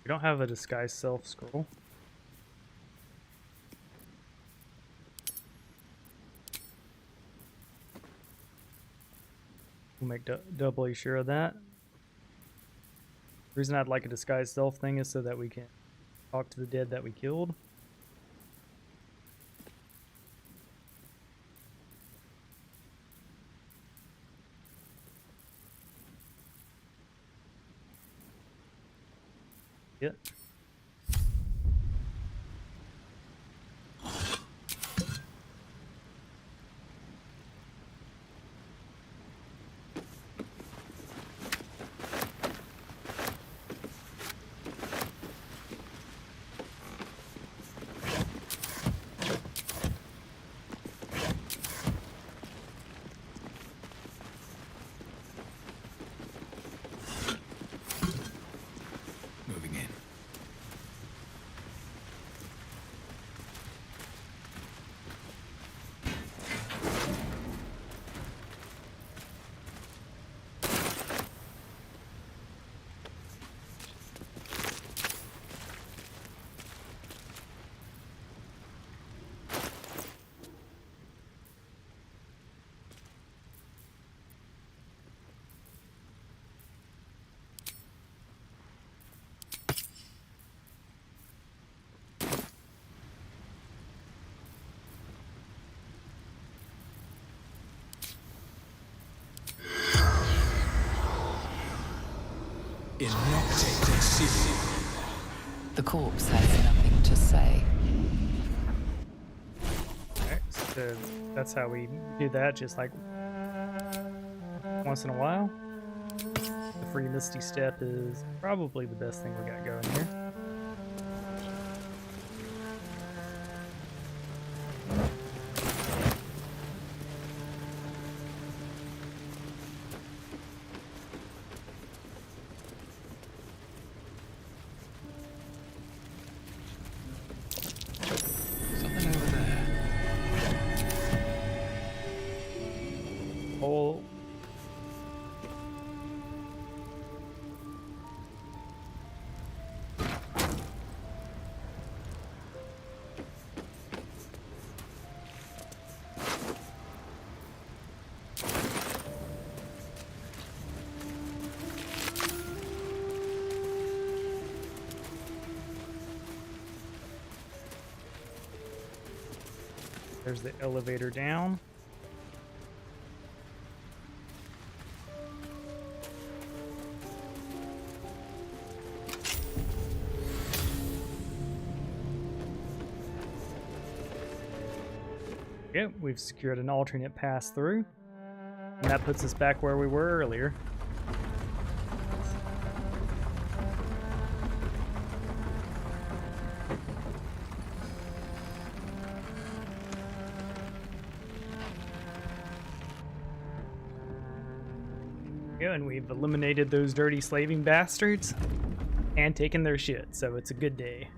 We don't have a disguise self scroll. We'll make doubly sure of that. The reason I'd like a disguise self thing is so that we can talk to the dead that we killed. Yep. Moving in. The corpse has nothing to say. Alright, so that's how we do that, just like once in a while. The free Misty Step is probably the best thing we got going here. Something over there. Hole. There's the elevator down. Yep, we've secured an alternate pass through. And that puts us back where we were earlier. Yeah, and we've eliminated those dirty slaving bastards and taken their shit, so it's a good day.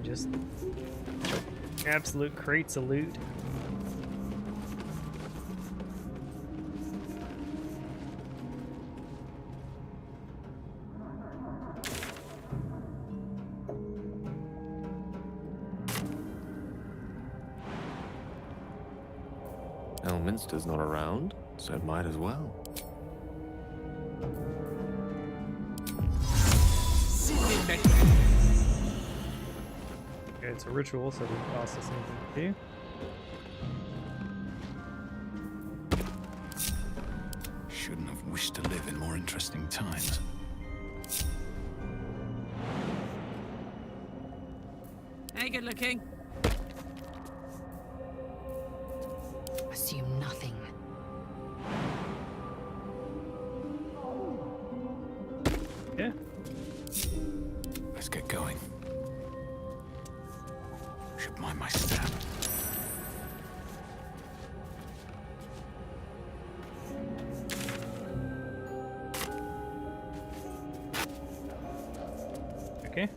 Just absolute crates of loot. Elminster's not around, so might as well. Okay, it's a ritual, so it doesn't cost us anything to do. Shouldn't have wished to live in more interesting times. Hey, good looking. Assume nothing. Yeah. Let's get going. Should mind my step. Okay.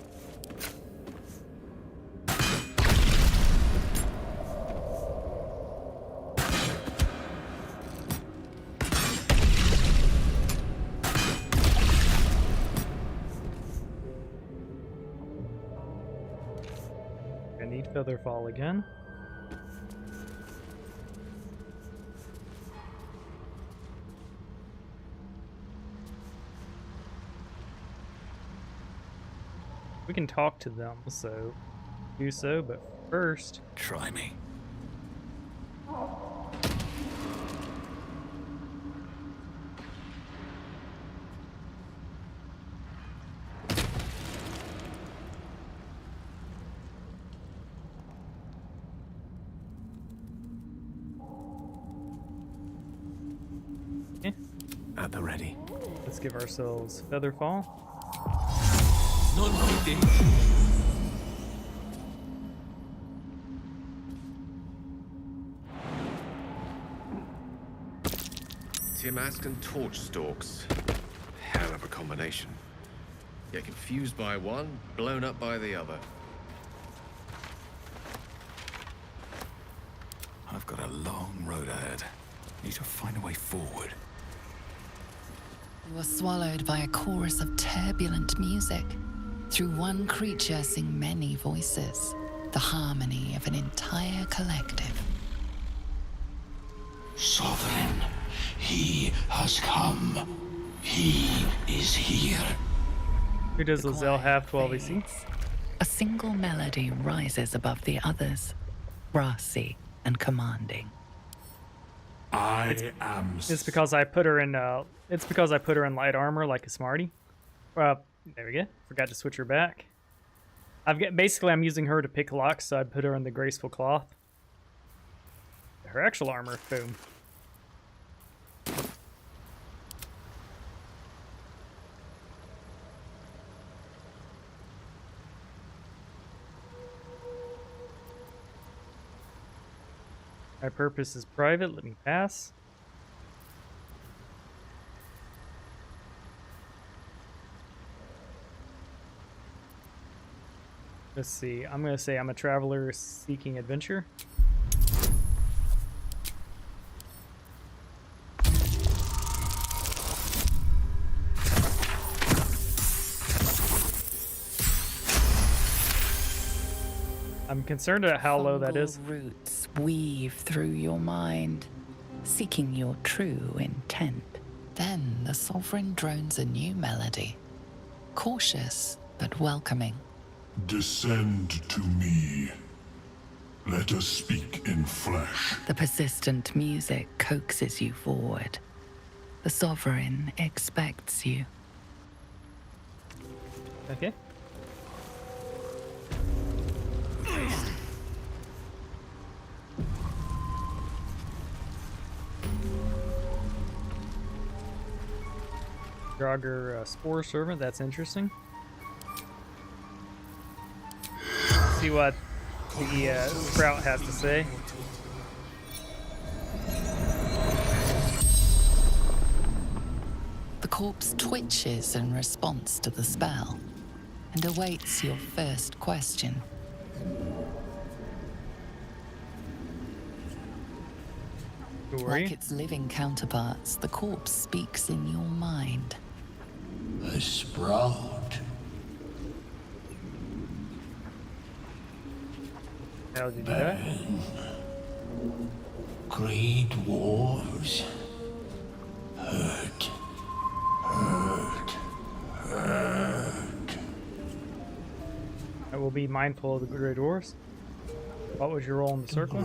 I need Featherfall again. We can talk to them, so do so, but first... Try me. At the ready. Let's give ourselves Featherfall. Timask and torch stalks. Hell of a combination. Get confused by one, blown up by the other. I've got a long road ahead. Need to find a way forward. You were swallowed by a chorus of turbulent music. Through one creature sing many voices, the harmony of an entire collective. Sovereign, he has come. He is here. Who does Lizelle have 12 AC? A single melody rises above the others, brassy and commanding. It's because I put her in light armor like a smarty. There we go. Forgot to switch her back. Basically I'm using her to pick locks, so I put her in the graceful cloth. Her actual armor, boom. My purpose is private, let me pass. Let's see. I'm gonna say I'm a traveler seeking adventure. I'm concerned at how low that is. Roots weave through your mind, seeking your true intent. Then the sovereign drones a new melody, cautious but welcoming. Descend to me. Let us speak in flesh. The persistent music coaxes you forward. The sovereign expects you. Okay. Draugr Spore Servant, that's interesting. See what the Sprout has to say. The corpse twitches in response to the spell and awaits your first question. Like its living counterparts, the corpse speaks in your mind. A sprout. How did you do that? Great wars. Hurt. I will be mindful of the Grey Dwarfs. What was your role in the circle?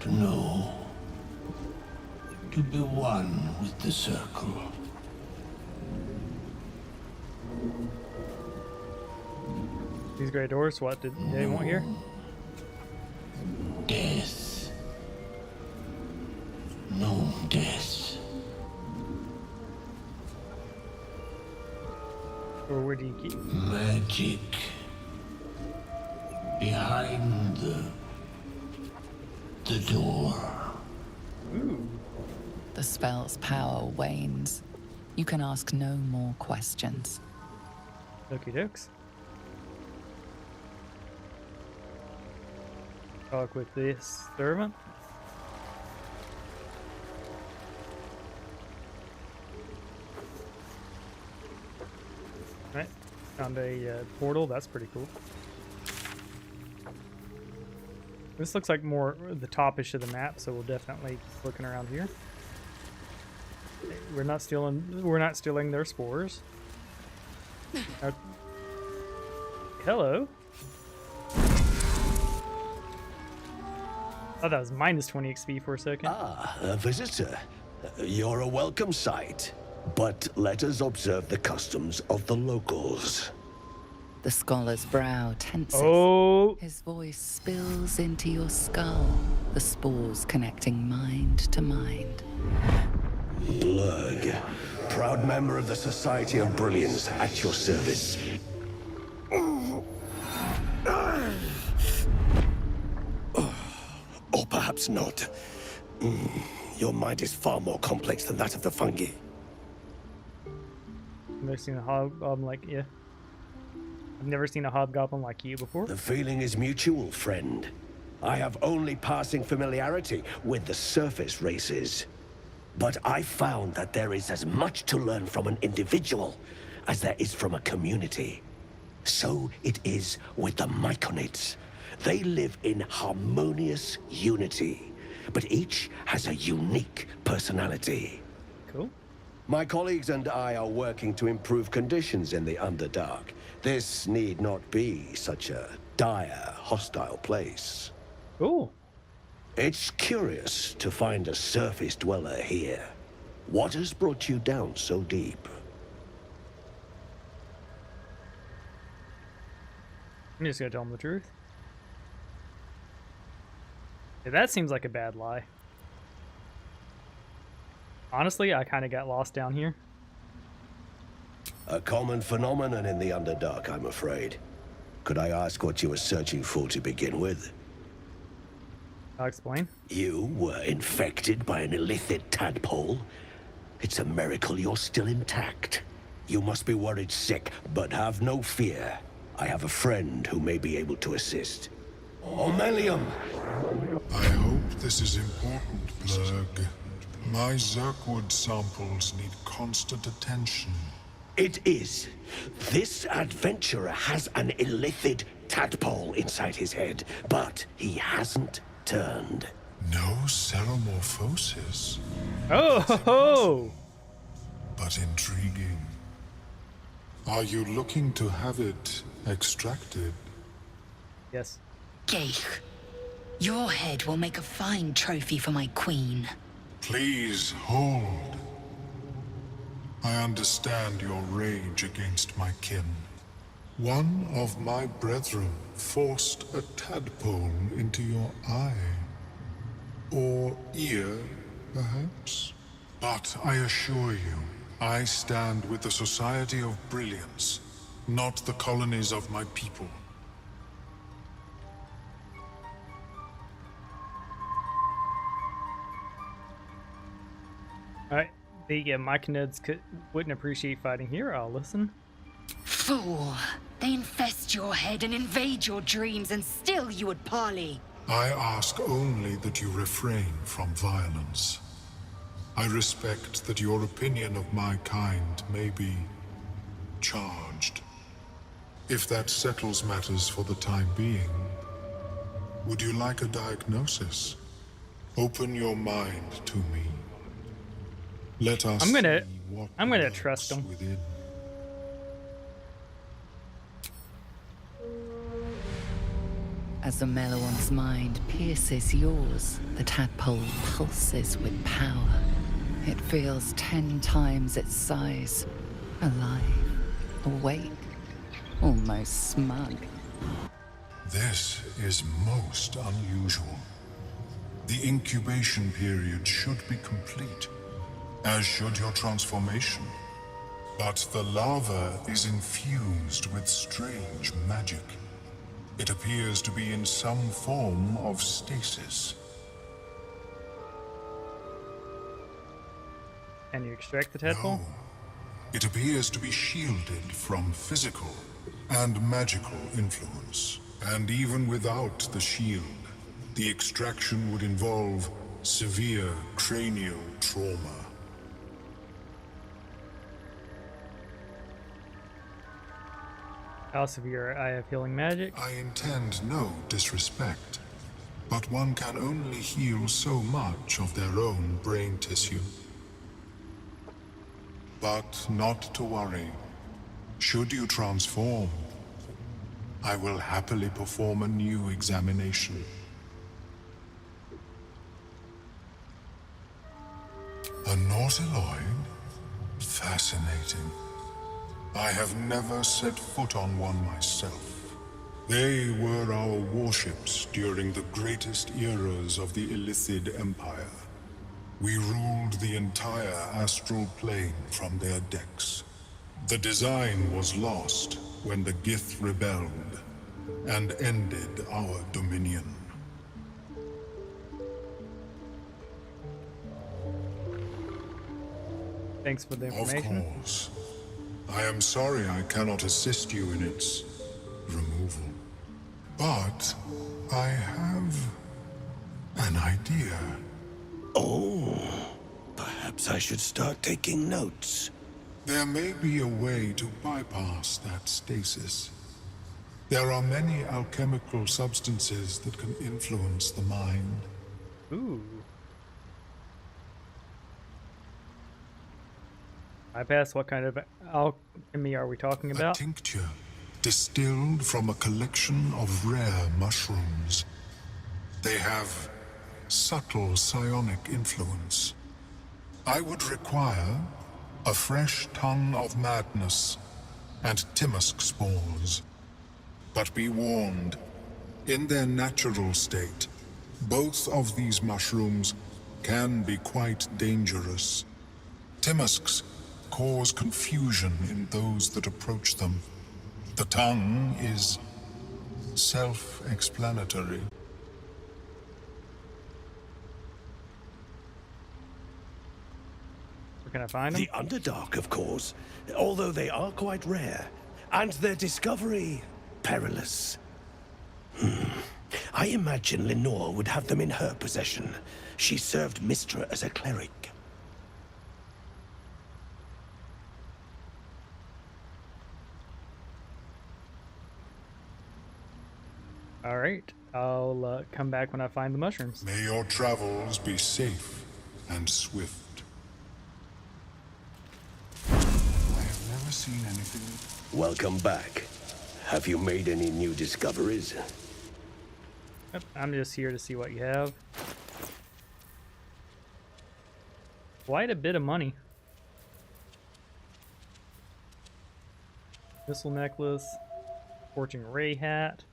To know. To be one with the circle. These Grey Dwarfs, what did they want here? Death. No death. Or where do you keep? Magic. Behind the door. Ooh. The spell's power wanes. You can ask no more questions. Okie dokes. Talk with this servant. Right, found a portal. That's pretty cool. This looks like more the topish of the map, so we'll definitely keep looking around here. We're not stealing their spores. Hello. Oh, that was minus 20 XP for a second. Ah, a visitor. You're a welcome sight. But let us observe the customs of the locals. The scholar's brow tenses. Oh. His voice spills into your skull, the spores connecting mind to mind. Blurg, proud member of the Society of Brilliance, at your service. Or perhaps not. Your mind is far more complex than that of the fungi. I've never seen a hobgoblin like you. I've never seen a hobgoblin like you before. The feeling is mutual, friend. I have only passing familiarity with the surface races. But I found that there is as much to learn from an individual as there is from a community. So it is with the Myconids. They live in harmonious unity, but each has a unique personality. Cool. My colleagues and I are working to improve conditions in the Underdark. This need not be such a dire, hostile place. Cool. It's curious to find a surface dweller here. What has brought you down so deep? I'm just gonna tell him the truth. Yeah, that seems like a bad lie. Honestly, I kind of got lost down here. A common phenomenon in the Underdark, I'm afraid. Could I ask what you were searching for to begin with? I'll explain. You were infected by an illithid tadpole? It's a miracle you're still intact. You must be worried sick, but have no fear. I have a friend who may be able to assist. Omelium! I hope this is important, Blurg. My Zerkwood samples need constant attention. It is. This adventurer has an illithid tadpole inside his head, but he hasn't turned. No ceremorphosis. Oh, ho, ho. But intriguing. Are you looking to have it extracted? Yes. Geich, your head will make a fine trophy for my queen. Please hold. I understand your rage against my kin. One of my brethren forced a tadpole into your eye. Or ear, perhaps? But I assure you, I stand with the Society of Brilliance, not the colonies of my people. Alright, the Myconids wouldn't appreciate fighting here. I'll listen. Fool! They infest your head and invade your dreams, and still you would parley. I ask only that you refrain from violence. I respect that your opinion of my kind may be charged. If that settles matters for the time being, would you like a diagnosis? Open your mind to me. Let us I'm gonna lurks trust him. Within. As the Meloan's mind pierces yours, the tadpole pulses with power. It feels 10 times its size. Alive, awake, almost smug. This is most unusual. The incubation period should be complete, as should your transformation. But the larva is infused with strange magic. It appears to be in some form of stasis. Can you extract the tadpole? No. It appears to be shielded from physical and magical influence. And even without the shield, the extraction would involve severe cranial trauma. How severe? I have healing magic. I intend no disrespect, but one can only heal so much of their own brain tissue. But not to worry. Should you transform, I will happily perform a new examination. A nautiloid? Fascinating. I have never set foot on one myself. They were our warships during the greatest eras of the Illithid Empire. We ruled the entire astral plane from their decks. The design was lost when the Gith rebelled and ended our dominion. Thanks for the information. Of course. I am sorry I cannot assist you in its removal. But I have an idea. Oh, perhaps I should start taking notes. There may be a way to bypass that stasis. There are many alchemical substances that can influence the mind. Ooh. Bypass? What kind of alchemy are we talking about? A tincture distilled from a collection of rare mushrooms. They have subtle psionic influence. I would require a fresh ton of madness and Timusk spores. But be warned, in their natural state, both of these mushrooms can be quite dangerous. Timusks cause confusion in those that approach them. The tongue is self-explanatory. Where can I find them? The Underdark, of course, although they are quite rare. And their discovery perilous. I imagine Lenore would have them in her possession. She served Mystra as a cleric. All right, I'll come back when I find the mushrooms. May your travels be safe and swift. I have never seen anything. Welcome back. Have you made any new discoveries? Yep, I'm just here to see what you have. Quite a bit of money. Missile necklace, scorching ray hat.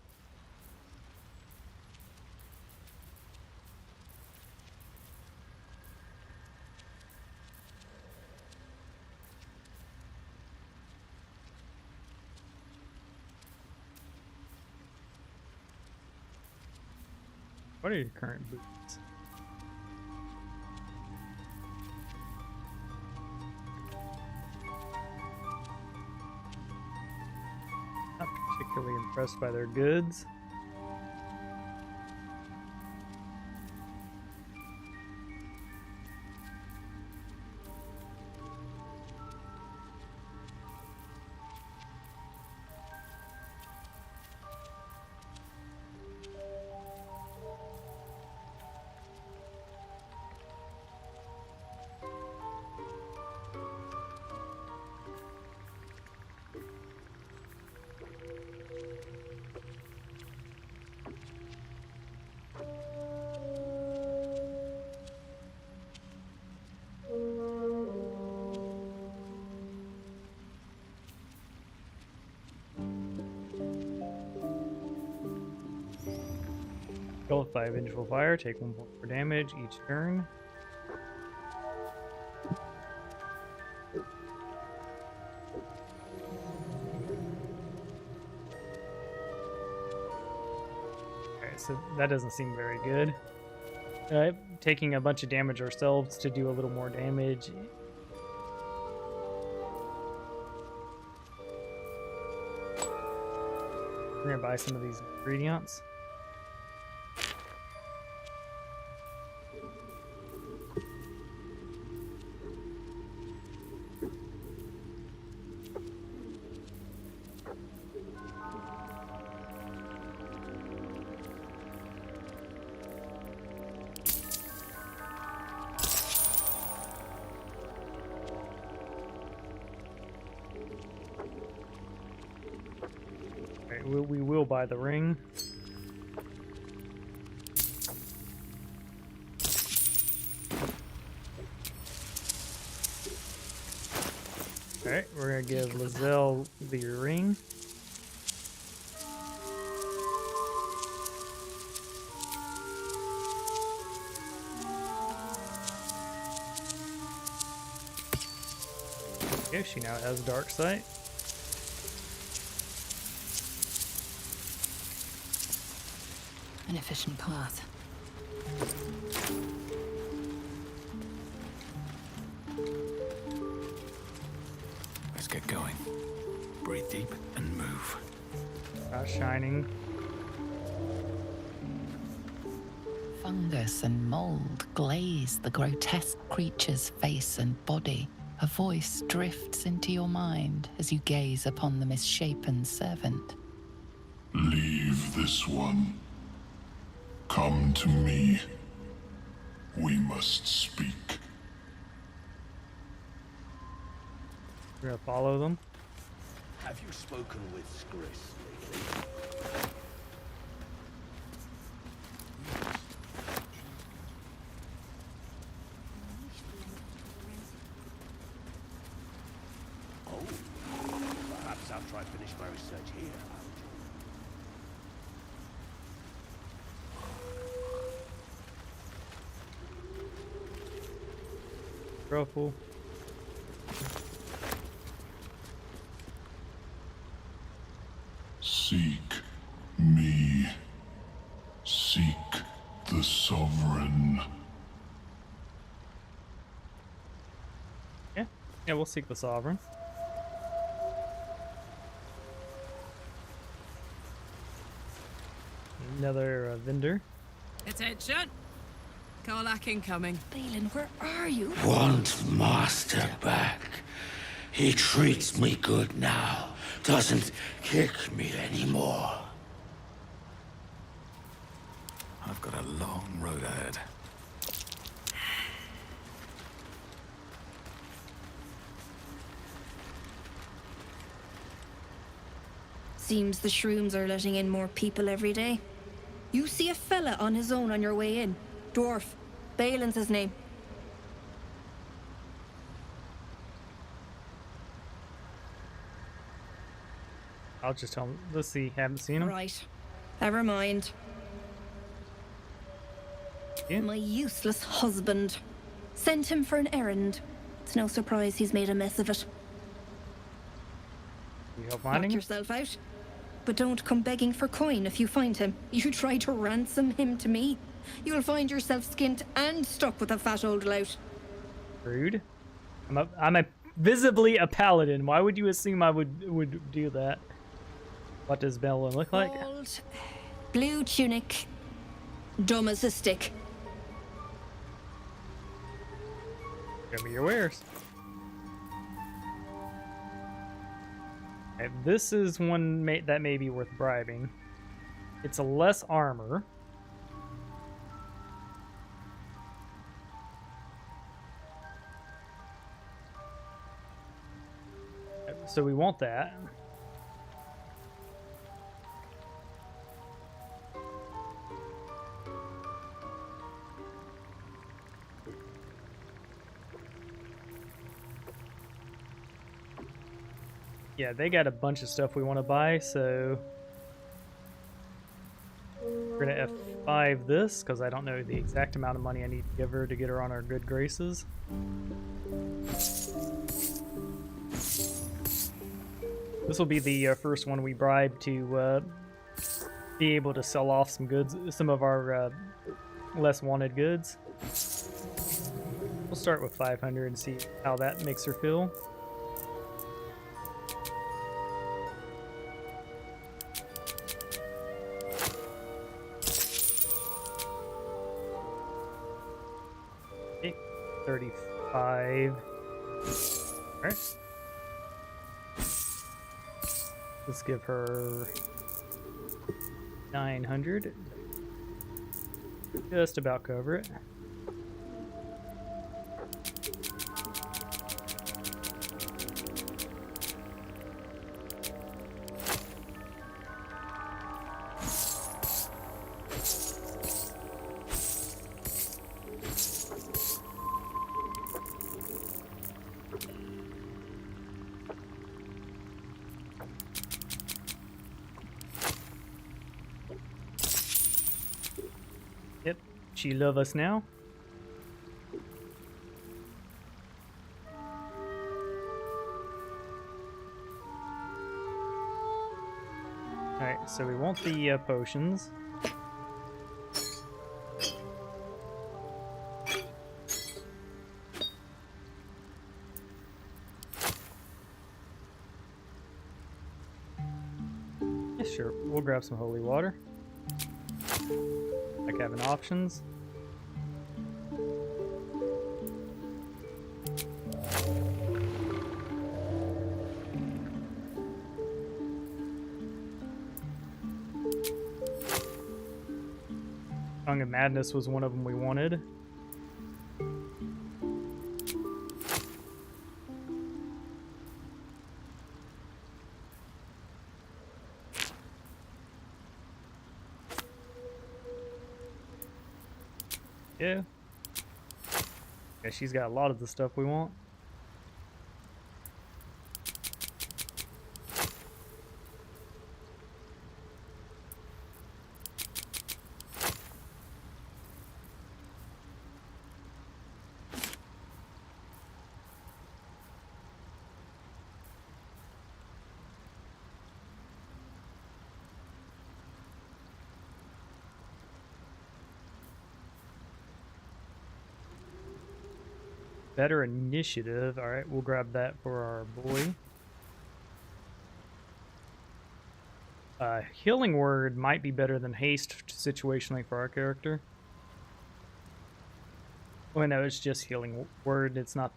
What are your current boots? Not particularly impressed by their goods. Engulfed by a vengeful fire, take 1 point for damage each turn. Okay, so that doesn't seem very good. Taking a bunch of damage ourselves to do a little more damage. We're gonna buy some of these ingredients. We will buy the ring. Alright, we're gonna give Lizelle the ring. Okay, she now has dark sight. An efficient path. Let's get going. Breathe deep and move. Shining. Fungus and mold glaze the grotesque creature's face and body. A voice drifts into your mind as you gaze upon the misshapen servant. Leave this one. Come to me. We must speak. We're gonna follow them. Have you spoken with Skris lately? Oh, perhaps after I finish my research here. Ruffle. Seek me. Seek the Sovereign. Yeah, we'll seek the Sovereign. Another vendor. Attention! Karlach incoming. Balin, where are you? Want master back. He treats me good now. Doesn't kick me anymore. I've got a long road ahead. Seems the shrooms are letting in more people every day. You see a fella on his own on your way in. Dwarf. Balin's his name. I'll just tell him. Let's see. Haven't seen him. Right. Never mind. Yeah. My useless husband. Sent him for an errand. It's no surprise he's made a mess of it. You help Knock finding him? yourself out. But don't come begging for coin if you find him. You try to ransom him to me. You'll find yourself skint and stuck with a fat old lout. Rude. I'm a visibly a paladin. Why would you assume I would do that? What does Balin look like? Bald, blue tunic, dumb as a stick. Show me your wares. Okay, this is one that may be worth bribing. It's a less armor. So we want that. Yeah, they got a bunch of stuff we want to buy, so we're gonna F5 this because I don't know the exact amount of money I need to give her to get her on our good graces. This will be the first one we bribe to be able to sell off some goods, some of our less wanted goods. We'll start with 500 and see how that makes her feel. Okay, 35. All right. Let's give her 900. Just about cover it. Yep, she love us now. Alright, so we want the potions. Yeah, sure, we'll grab some holy water. Like having options. Tongue of Madness was one of them we wanted. Yeah. Yeah, she's got a lot of the stuff we want. Better initiative. Alright, we'll grab that for our boy. Healing word might be better than haste situationally for our character. Oh no, it's just healing word. It's not.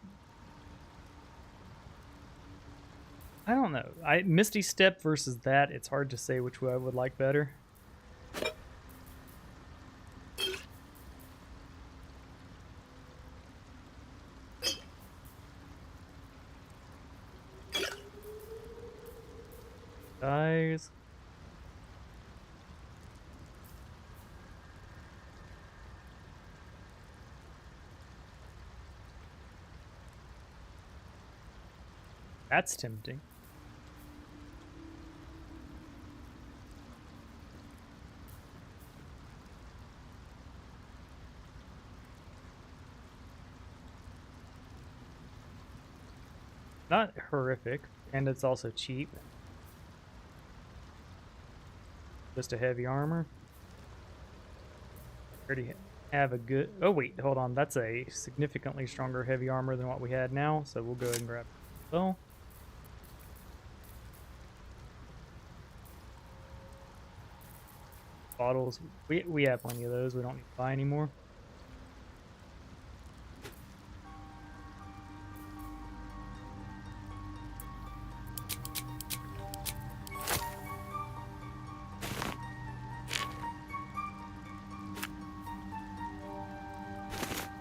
I don't know. Misty Step versus that. It's hard to say which way I would like better. Guys. That's tempting. Not horrific, and it's also cheap. Just a heavy armor. Already have a good... Oh wait, hold on. That's a significantly stronger heavy armor than what we had now, so we'll go ahead and grab it. Well, bottles. We have plenty of those. We don't need to buy anymore.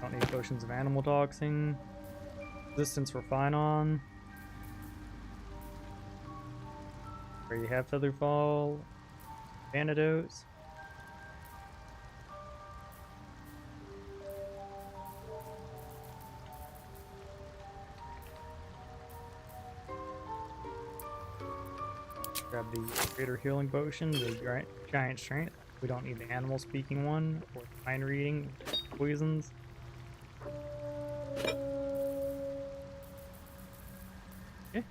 Don't need potions of animal toxin. Resistance we're fine on. Where you have Featherfall. Antidotes. Grab the greater healing potion, the giant strength. We don't need the animal speaking one or mind reading poisons. Okay.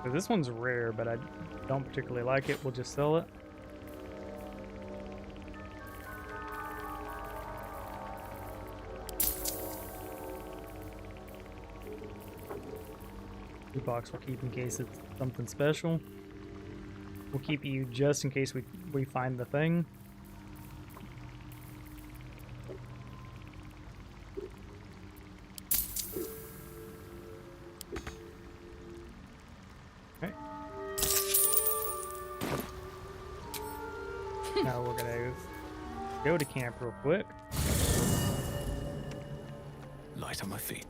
So this one's rare, but I don't particularly like it. We'll just sell it. Loot box we'll keep in case it's something special. We'll keep you just in case we find the thing. Okay. Now we're gonna go to camp real quick. Light on my feet.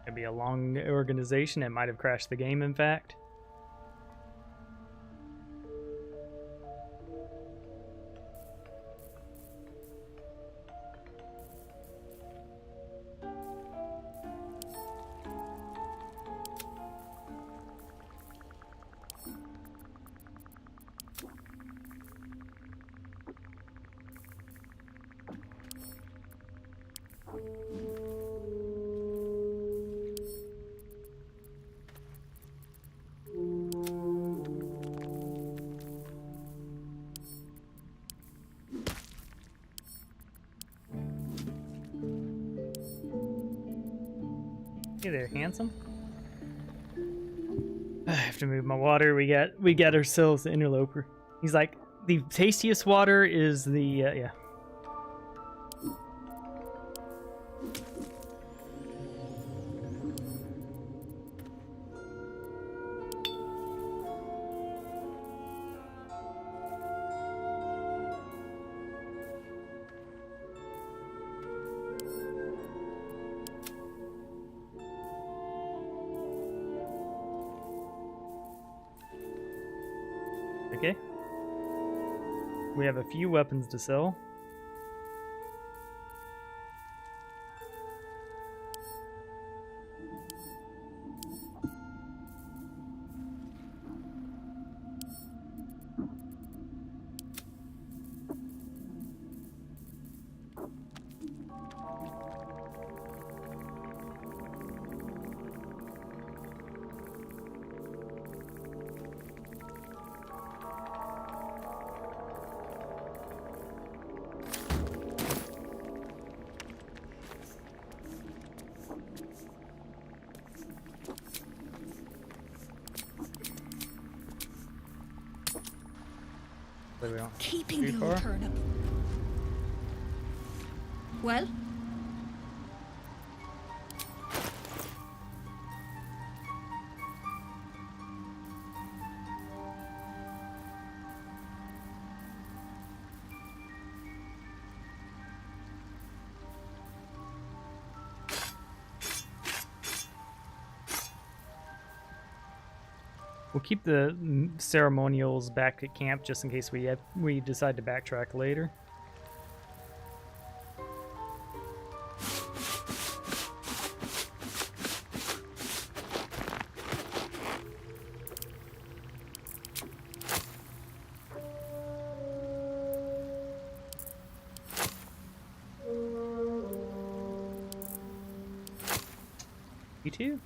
It'd be a long organization. It might have crashed the game, in fact. Hey there, handsome. I have to move my water. We got ourselves the interloper. He's like, the tastiest water is the yeah. Okay. We have a few weapons to sell. Keeping the old turnip. Well? We'll keep the ceremonials back at camp just in case we decide to backtrack later. You too?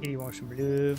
Kitty motion blue.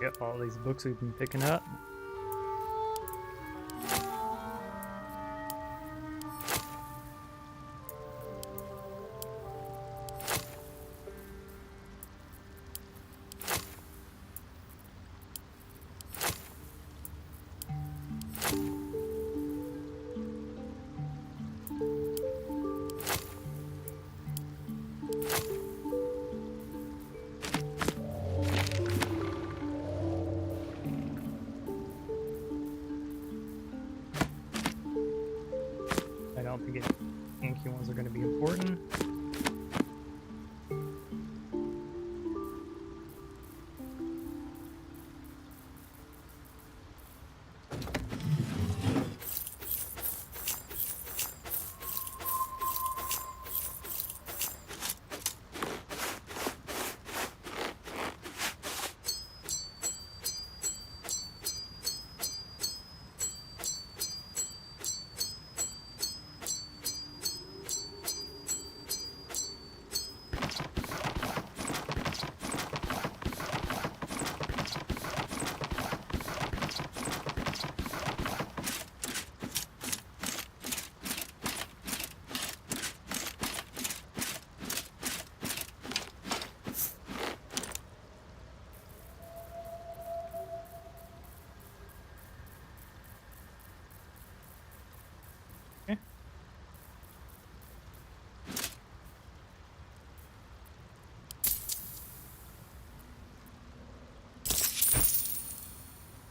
Yep, all these books we've been picking up.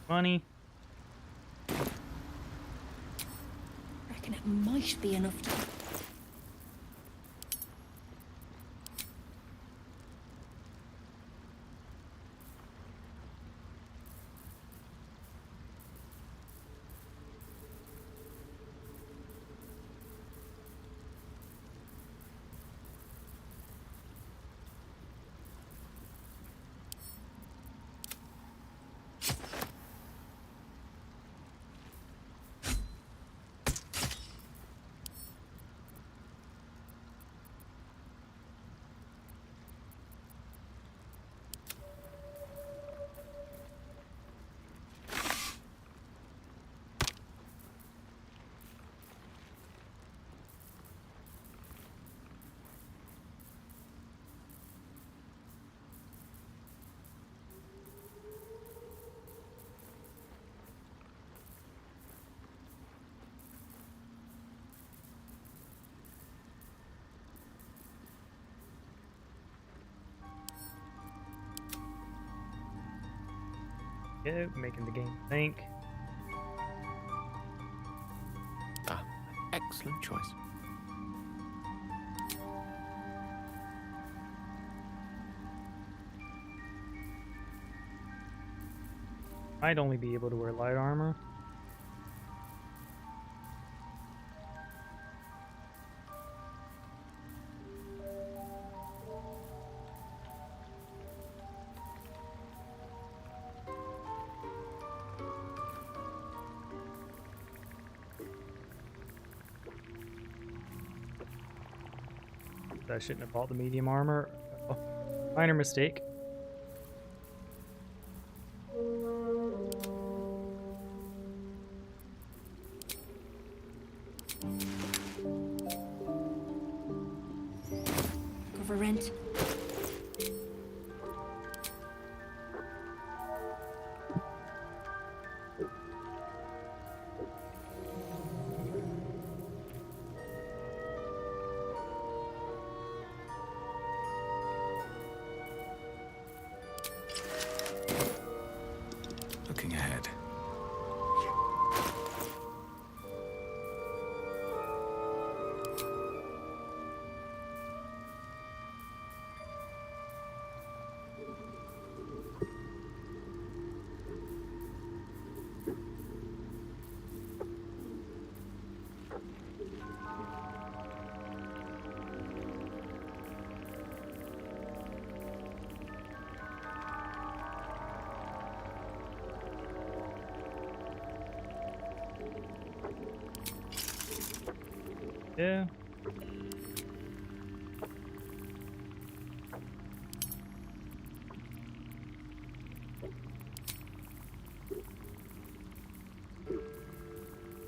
money. Reckon it might be enough to... Yeah, making the game think. Ah, excellent choice. I'd only be able to wear light armor. I shouldn't have bought the medium armor. Oh, minor mistake. Cover rent. Looking ahead. Yeah.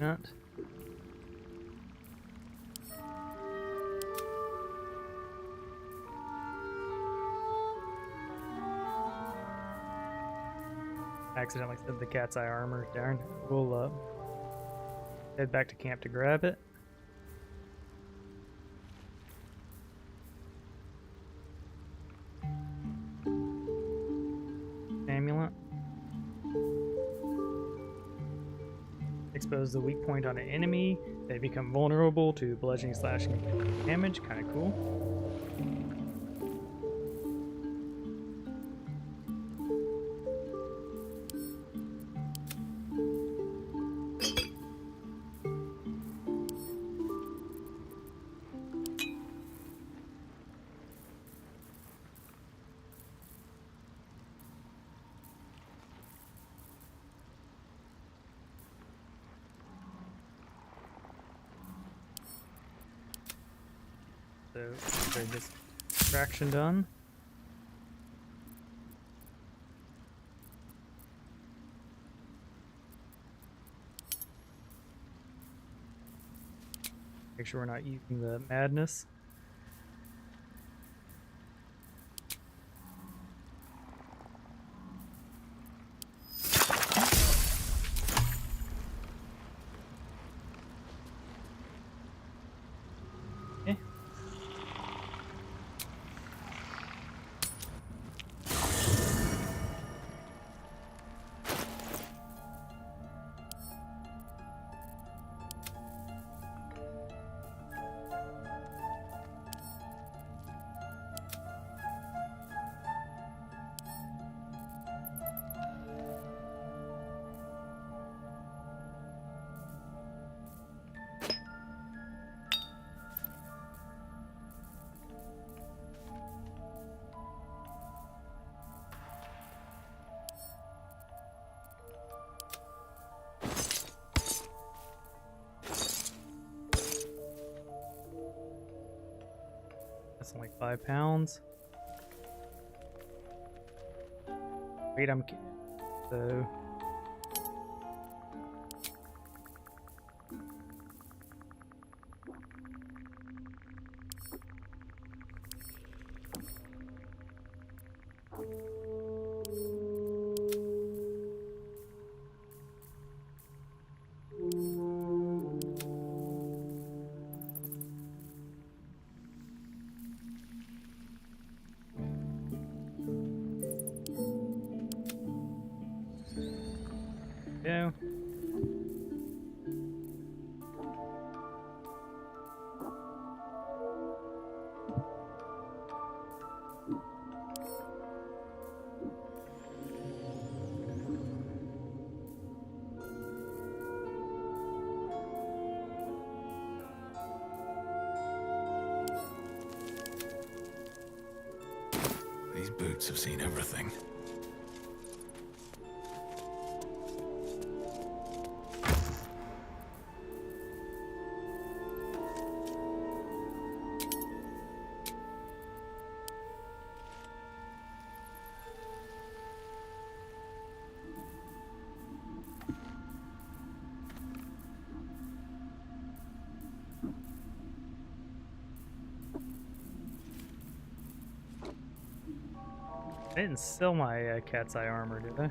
Not. Accidentally said the cat's eye armor. Darn. We'll head back to camp to grab it. Amulet. Expose the weak point on an enemy. They become vulnerable to bludgeoning, slashing damage. Kind of cool. So, this extraction done. Make sure we're not using the madness. 5 pounds. Wait, so. Go. These boots have seen everything. I didn't sell my cat's eye armor, did I?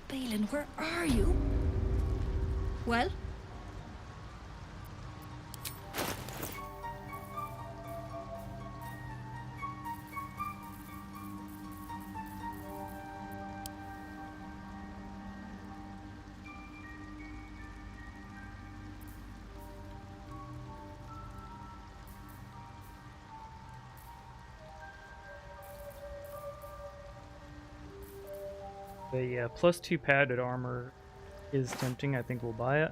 Balin, where are you? Well? The +2 padded armor is tempting. I think we'll buy it.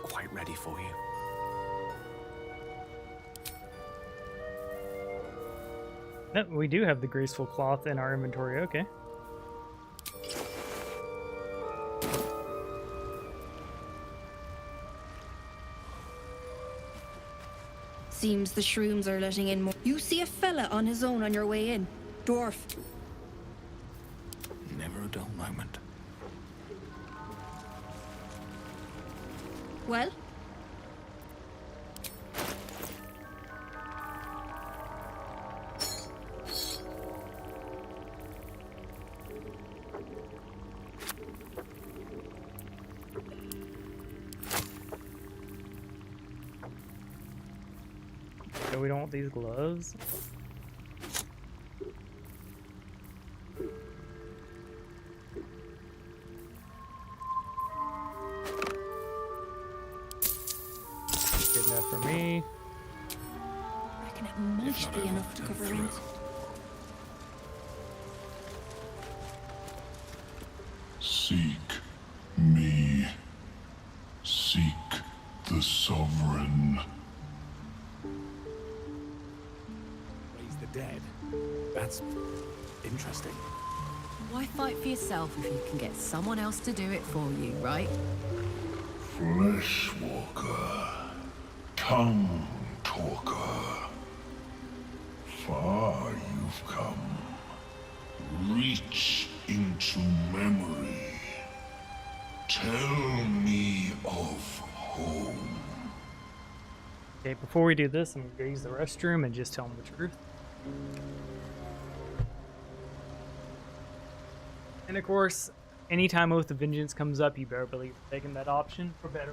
Quite ready for you. No, we do have the graceful cloth in our inventory. Okay. Seems the shrooms are letting in more. You see a fella on his own on your way in. Dwarf. Never a dull moment. Well? So we don't want these gloves. Good enough for me. Reckon it might be enough to cover rent. Seek me. Seek the Sovereign. Raise the dead. That's interesting. Why fight for yourself if you can get someone else to do it for you, right? Fleshwalker. Tongue talker. Far you've come. Reach into memory. Tell me of home. Okay, before we do this, I'm gonna use the restroom and just tell them the truth. And of course, anytime Oath of Vengeance comes up, you better believe taking that option for better.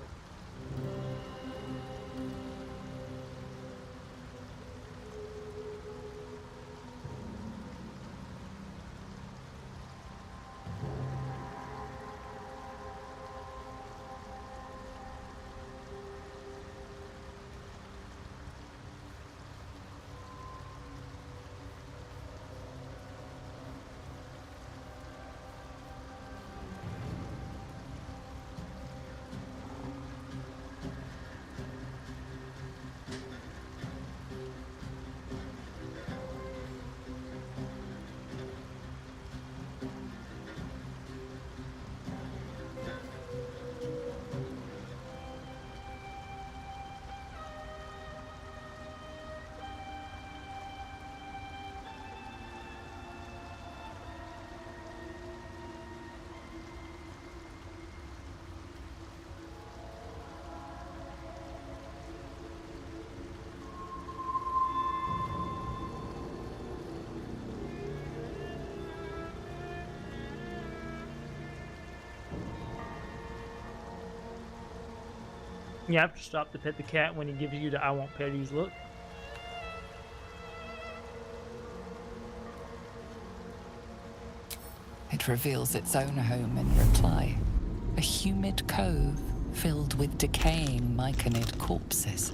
You have to stop to pet the cat when he gives you the "I want petties" look. It reveals its own home in reply. A humid cove filled with decaying myconid corpses.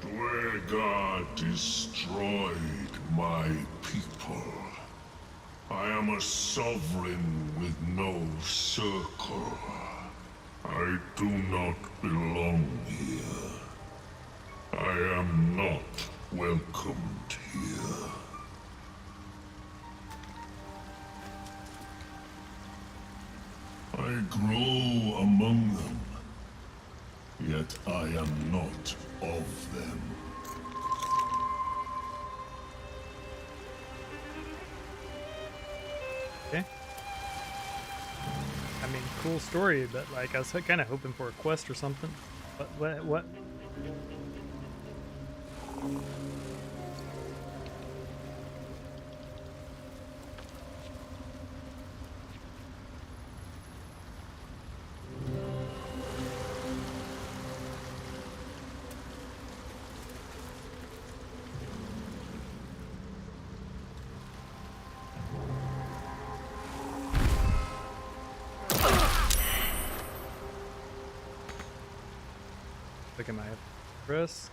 Dwegar destroyed my people. I am a sovereign with no circle. I do not belong here. I am not welcomed here. I grow among them, yet I am not of them. Okay. I mean, cool story, but like I was kind of hoping for a quest or something. What? Look at my press.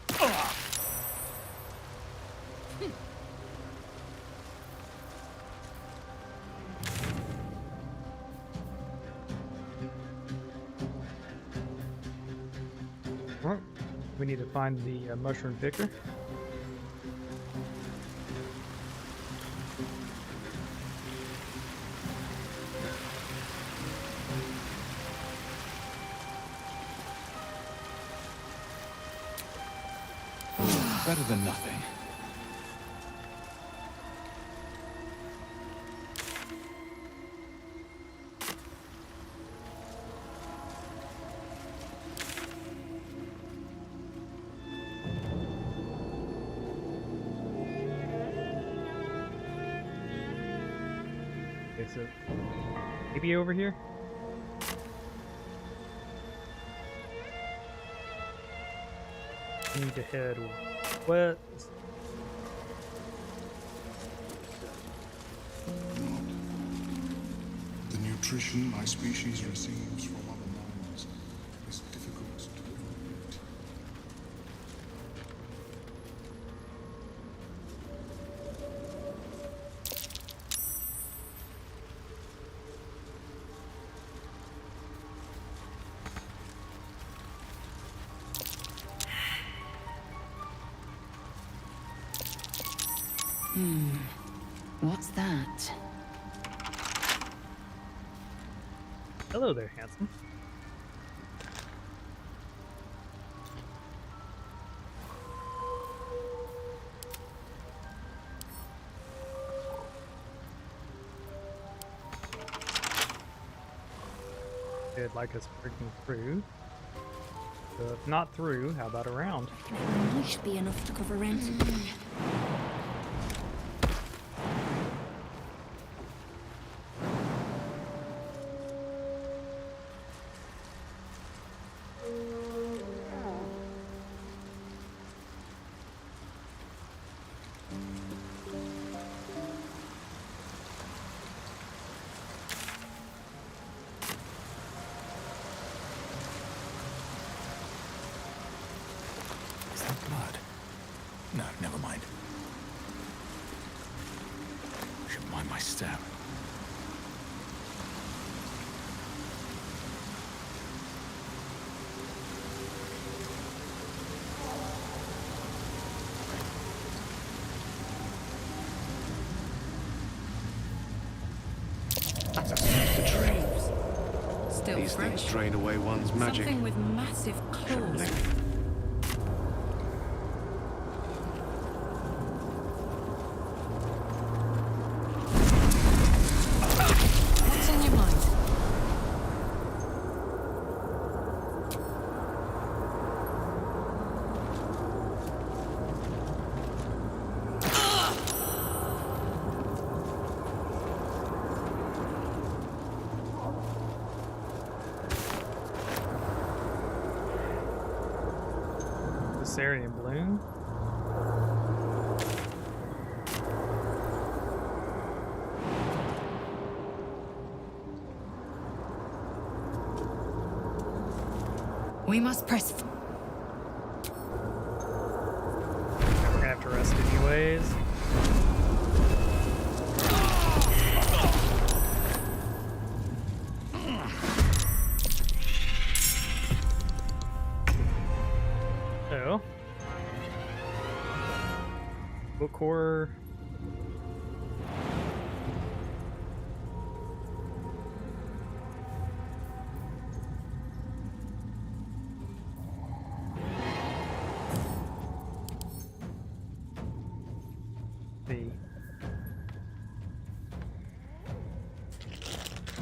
Well, we need to find the mushroom picker. Better than nothing. Okay, so maybe over here? I need to head west. The nutrition my species receives from other minds is difficult to evaluate. What's that? Hello there, handsome. They'd like us breaking through. So if not through, how about around? Might be enough to cover rent. my step. That's a the trees. Still These fresh. things drain away one's magic. Something with massive claws. What's on your mind? Syrian bloom. We must press. We're gonna have to rest anyways. So, book horror.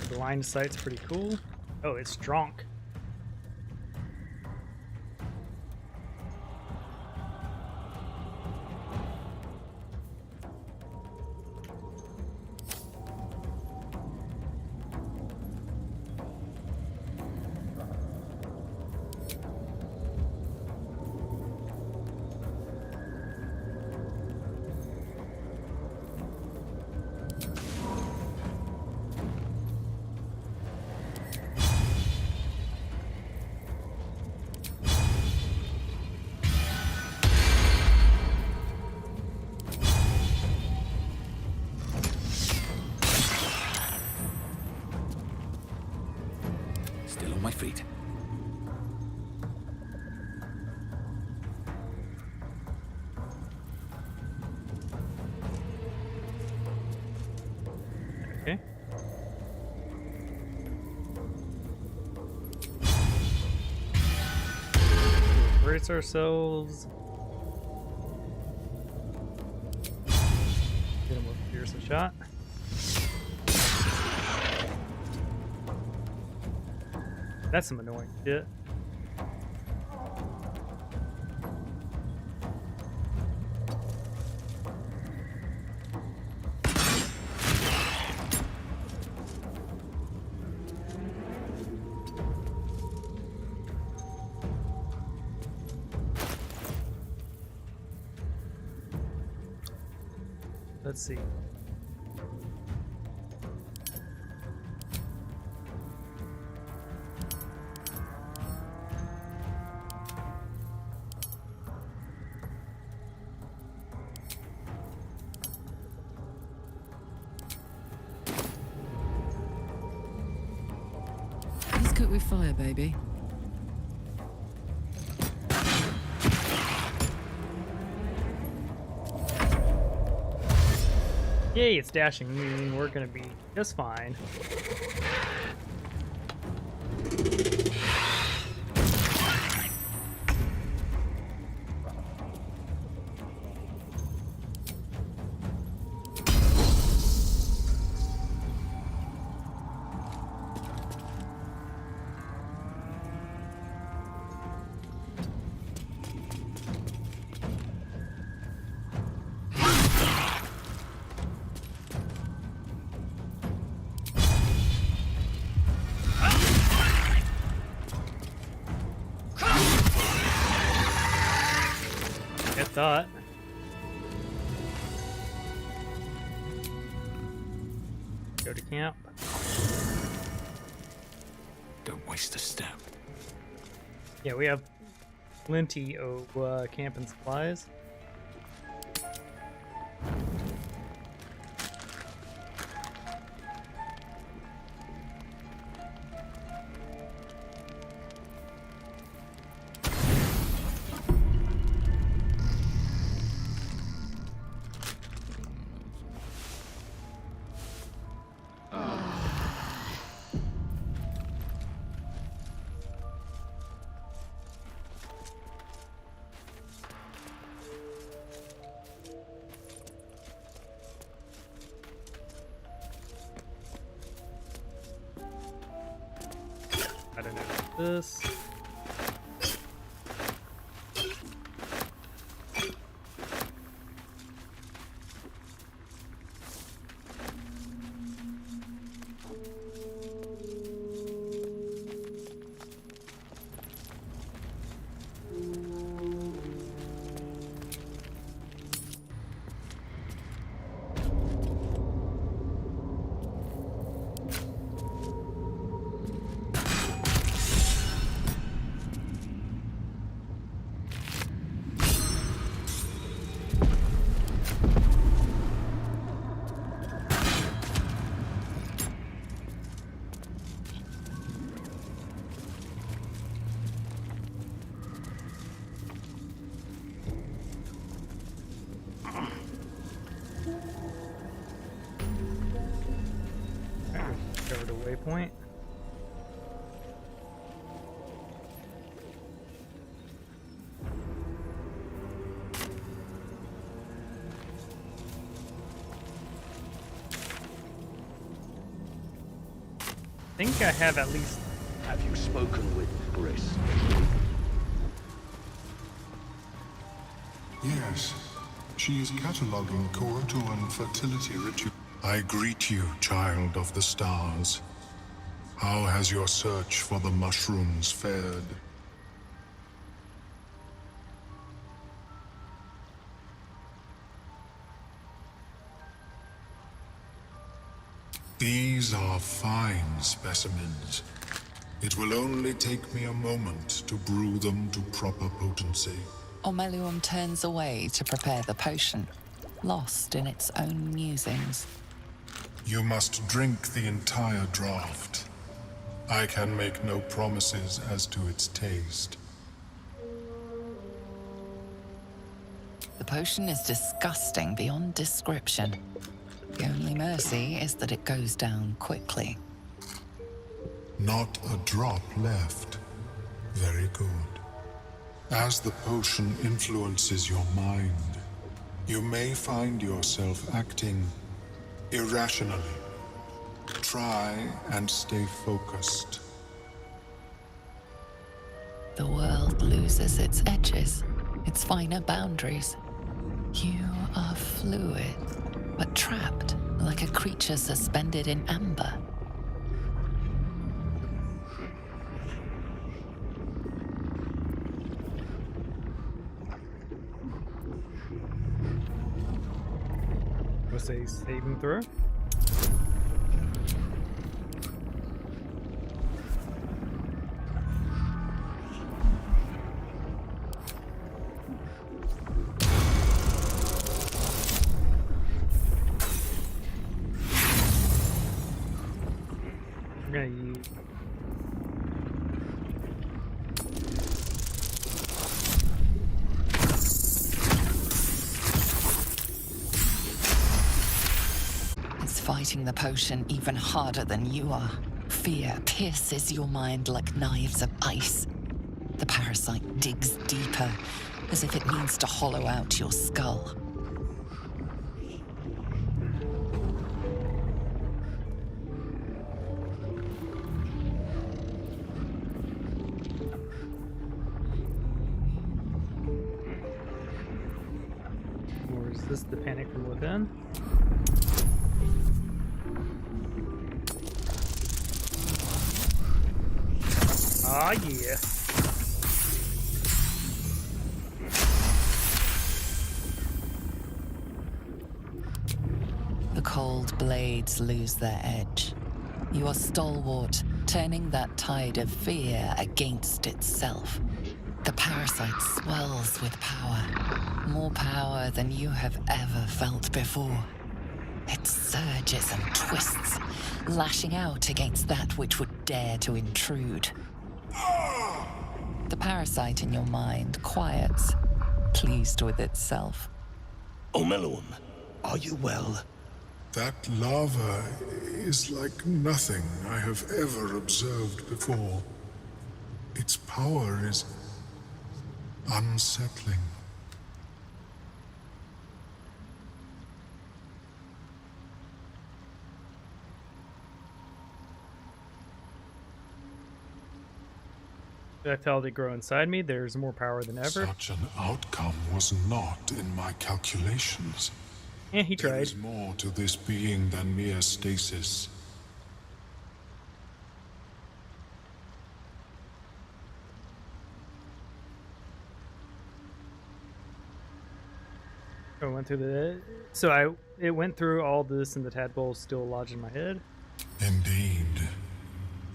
The line of sight's pretty cool. Oh, it's drunk. Still on my feet. Okay. Brace ourselves. Get him with a fearsome shot. That's some annoying shit. Let's see. Let's cook with fire, baby. Yay, it's dashing, meaning we're gonna be just fine. I thought. Go to camp. Don't waste a step. Yeah, we have plenty of camping supplies. this. Discovered a waypoint. I think I have at least. Have you spoken with Briss? Yes. She is cataloguing Koatoan fertility ritual. I greet you, child of the stars. How has your search for the mushrooms fared? These are fine specimens. It will only take me a moment to brew them to proper potency. Omeluum turns away to prepare the potion, lost in its own musings. You must drink the entire draught. I can make no promises as to its taste. The potion is disgusting beyond description. The only mercy is that it goes down quickly. Not a drop left. Very good. As the potion influences your mind, you may find yourself acting irrationally. Try and stay focused. The world loses its edges, its finer boundaries. You are fluid, but trapped like a creature suspended in amber. What's a saving throw? I'm gonna use. It's fighting the potion even harder than you are. Fear pierces your mind like knives of ice. The parasite digs deeper, as if it needs to hollow out your skull. Or is this the panic from within? Ah, yeah. The cold blades lose their edge. You are stalwart, turning that tide of fear against itself. The parasite swells with power, more power than you have ever felt before. It surges and twists, lashing out against that which would dare to intrude. The parasite in your mind quiets, pleased with itself. Omeluum, are you well? That lava is like nothing I have ever observed before. Its power is unsettling. I felt it grow inside me. There's more power than ever. Such an outcome was not in my calculations. Yeah, he tried. There is more to this being than mere stasis. I went through it went through all this and the tadpole's still lodged in my head. Indeed.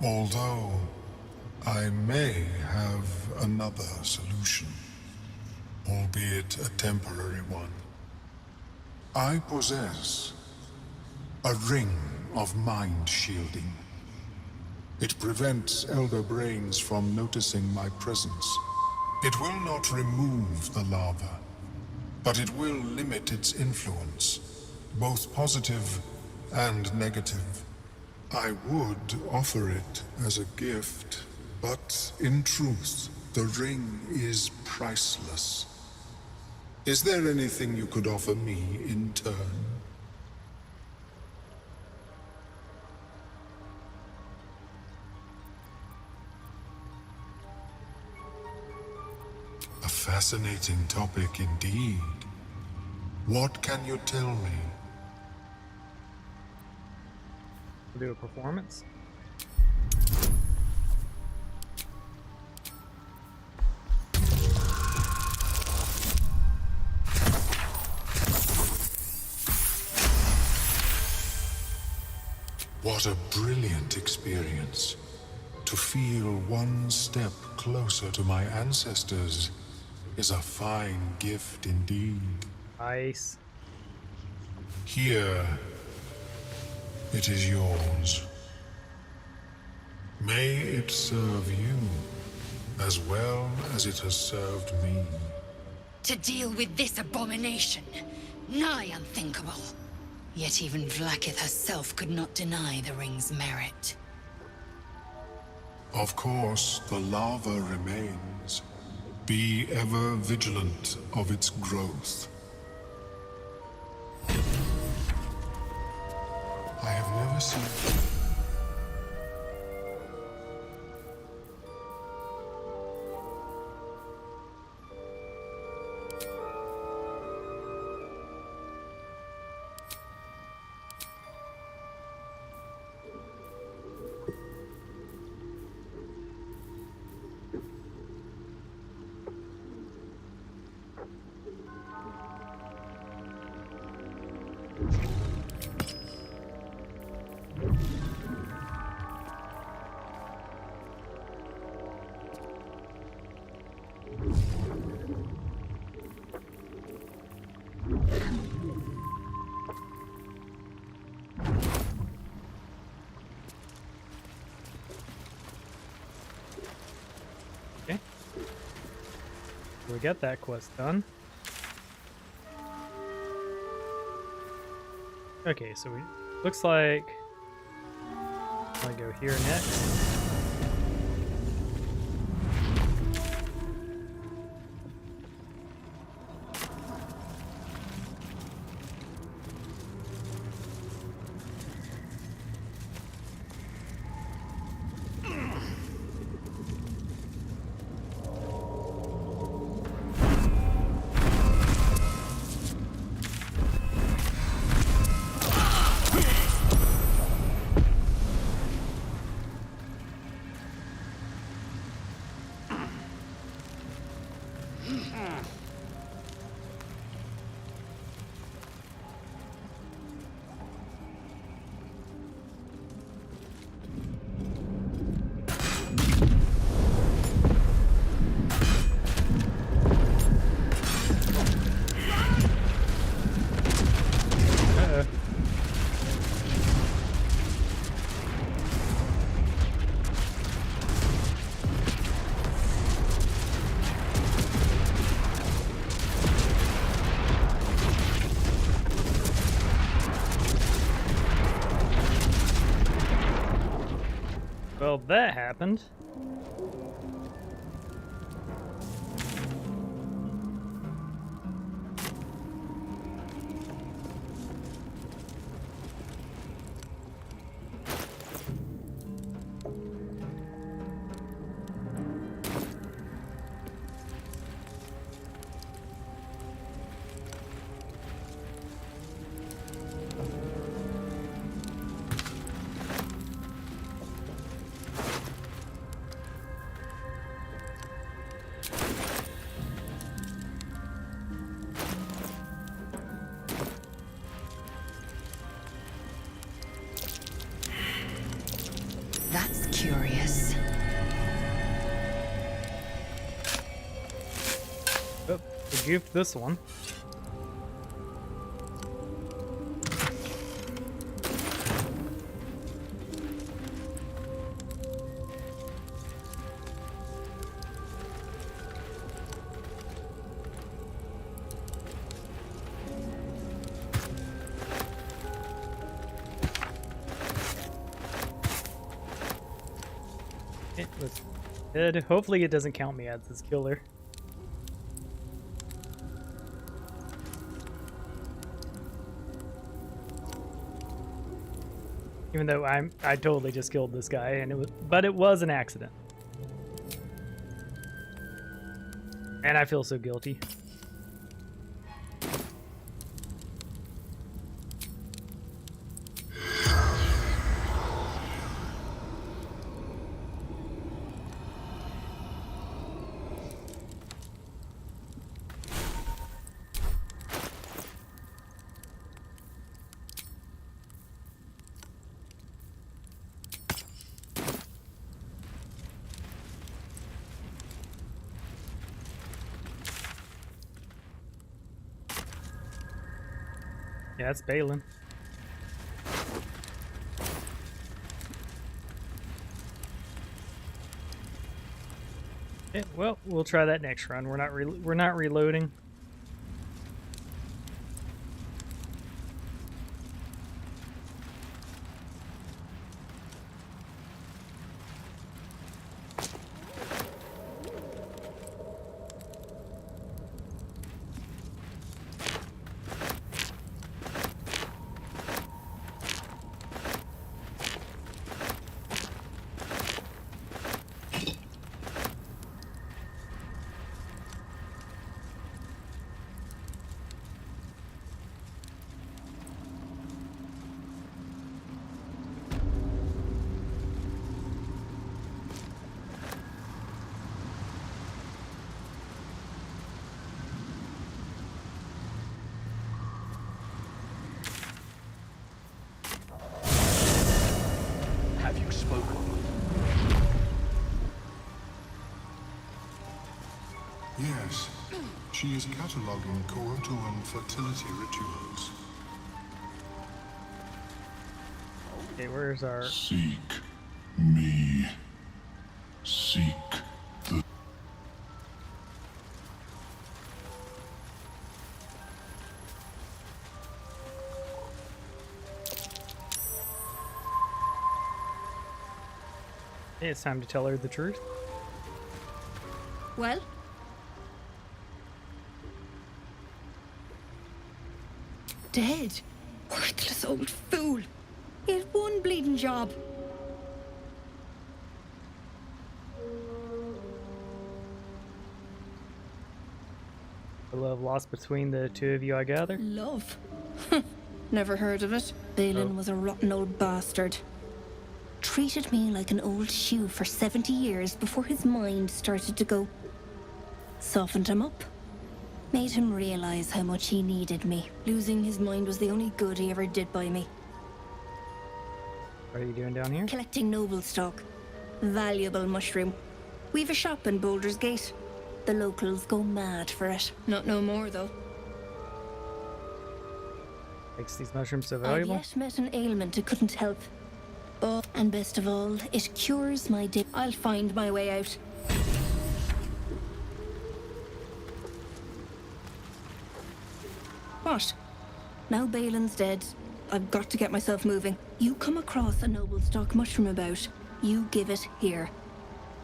Although I may have another solution, albeit a temporary one. I possess a ring of mind shielding. It prevents elder brains from noticing my presence. It will not remove the lava, but it will limit its influence, both positive and negative. I would offer it as a gift, but in truth, the ring is priceless. Is there anything you could offer me in turn? A fascinating topic indeed. What can you tell me? Do a performance. What a brilliant experience. To feel one step closer to my ancestors is a fine gift indeed. Nice. Here, it is yours. May it serve you as well as it has served me. To deal with this abomination, nigh unthinkable. Yet even Vlaakith herself could not deny the ring's merit. Of course, the lava remains. Be ever vigilant of its growth. I have never seen... Okay. We got that quest done. Okay, so we looks like I go here next. Well, that happened. That's curious. Oh, we goofed this one. It was dead. Hopefully it doesn't count me as this killer. Even though I totally just killed this guy, and it was an accident. And I feel so guilty. Yeah, it's Balin. Yeah, well, we'll try that next run. We're not reloading. Have you spoken? Yes. She is cataloging coital and fertility rituals. Okay, where's our... Seek me. Seek the... Hey, it's time to tell her the truth. Well? Dead. Worthless old fool. He had one bleeding job. The love lost between the two of you, I gather? Love? Never heard of it. Balin was a rotten old bastard. Treated me like an old shoe for 70 years before his mind started to go. Softened him up. Made him realize how much he needed me. Losing his mind was the only good he ever did by me. What are you doing down here? Collecting noble stock. Valuable mushroom. We've a shop in Baldur's Gate. The locals go mad for it. Not no more, though. Makes these mushrooms so I've valuable? yet met an ailment it couldn't help. Oh, and best of all, it cures my dip. I'll find my way out. What? Now Balin's dead. I've got to get myself moving. You come across a noble stock mushroom about, you give it here.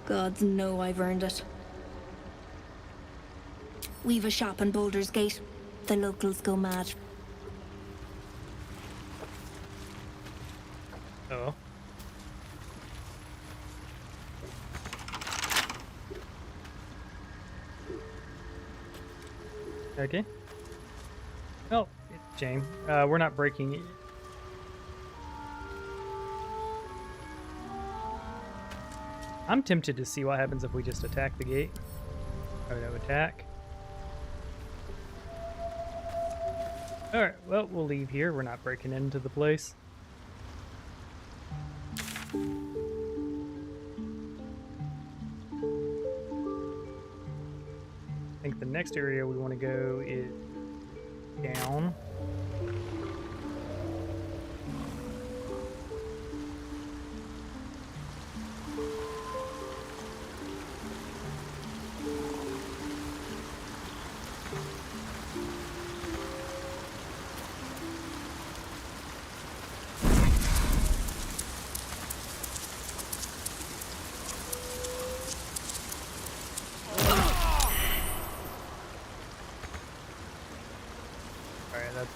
Gods know I've earned it. We've a shop in Baldur's Gate. The locals go mad. Oh. Okay. Oh, James. We're not breaking it. I'm tempted to see what happens if we just attack the gate. Oh, no attack. Alright, well, we'll leave here. We're not breaking into the place. think the next area we want to go is down.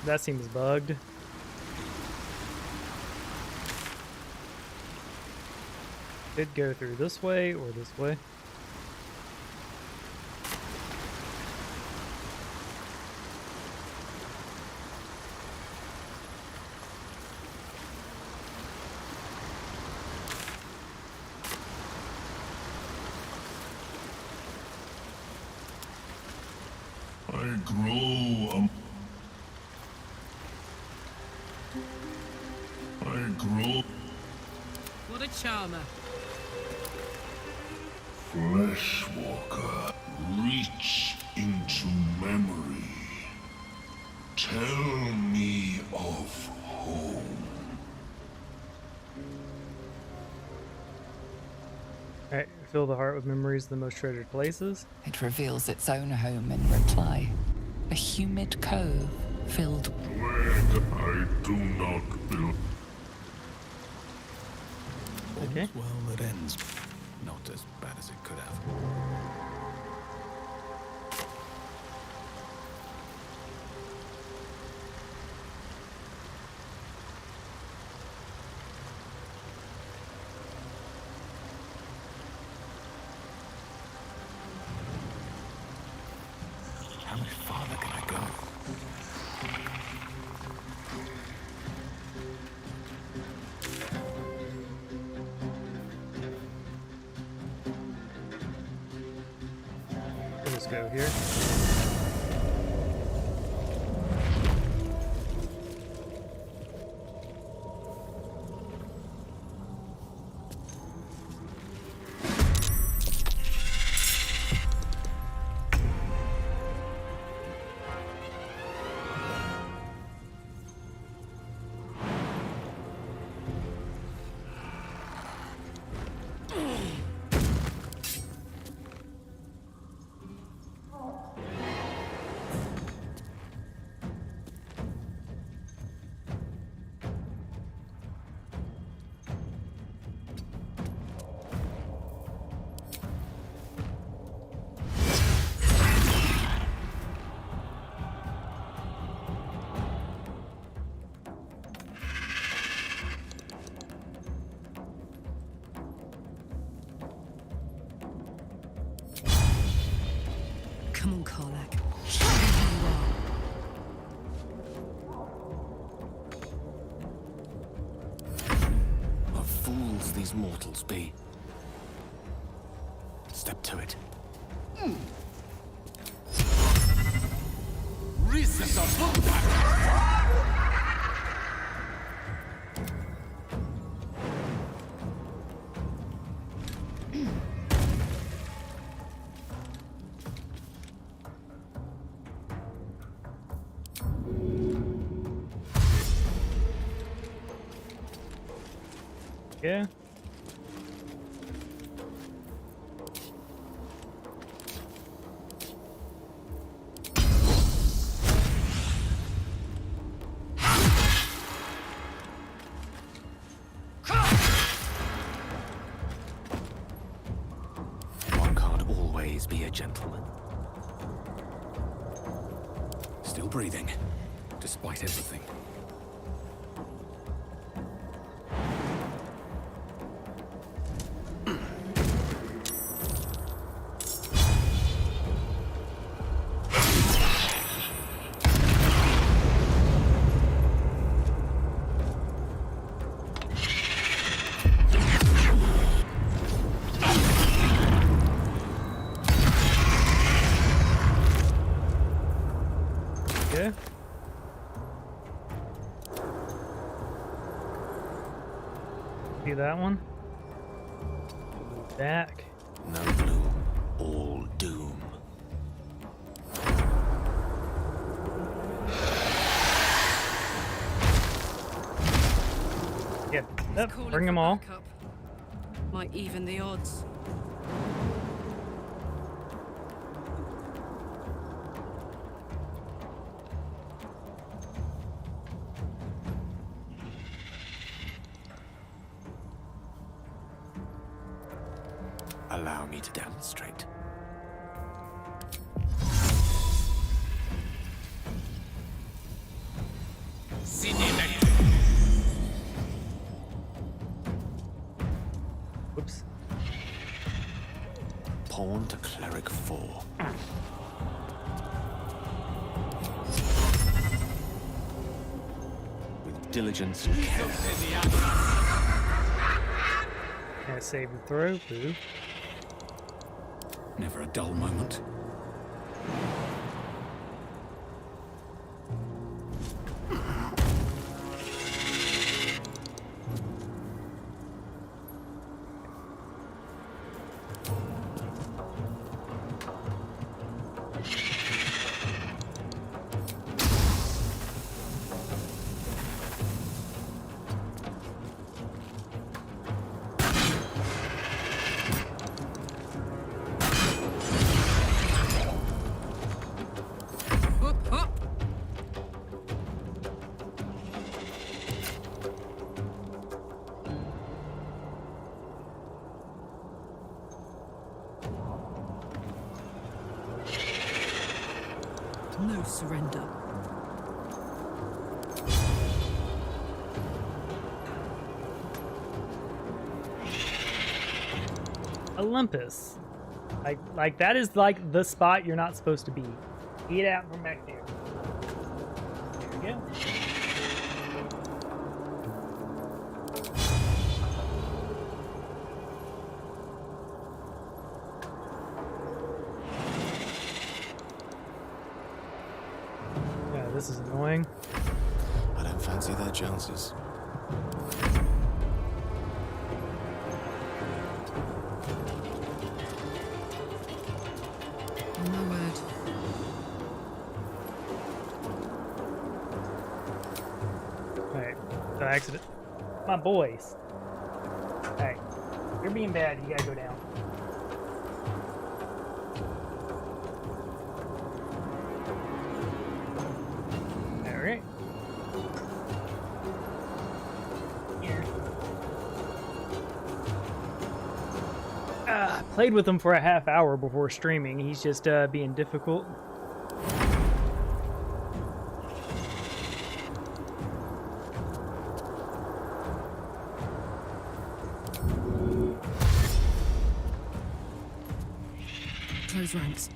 That seems bugged. Could go through this way or this way. I grow What a charmer. Fleshwalker, reach into memory. Tell me of home. Alright, fill the heart with memories of the most treasured places. It reveals its own home in reply. A humid cove filled. I do not build. Okay. Well, it ends not as bad as it could have. How much farther can I go? Let's go here. Come on, Karlak. Show me who you are. What fools these mortals be. Step to it. Yeah. One can't always be a gentleman. Still breathing, despite everything. Okay. See that one? Back. No bloom, all doom. Yeah, He's calling bring for them all. backup. Might even the odds. Allow me to demonstrate. Whoops. Pawn to cleric 4. With diligence and care. Can't save the throw, boo. Never a dull moment. No surrender. Olympus. Like that is like the spot you're not supposed to be. Get out from back there. There we go. Yeah, this is annoying. I don't fancy their chances. No word. Alright, so accident. My boys. Alright, you're being bad, you gotta go down. Alright. Here. Played with him for a half hour before streaming. He's just being difficult. Close ranks.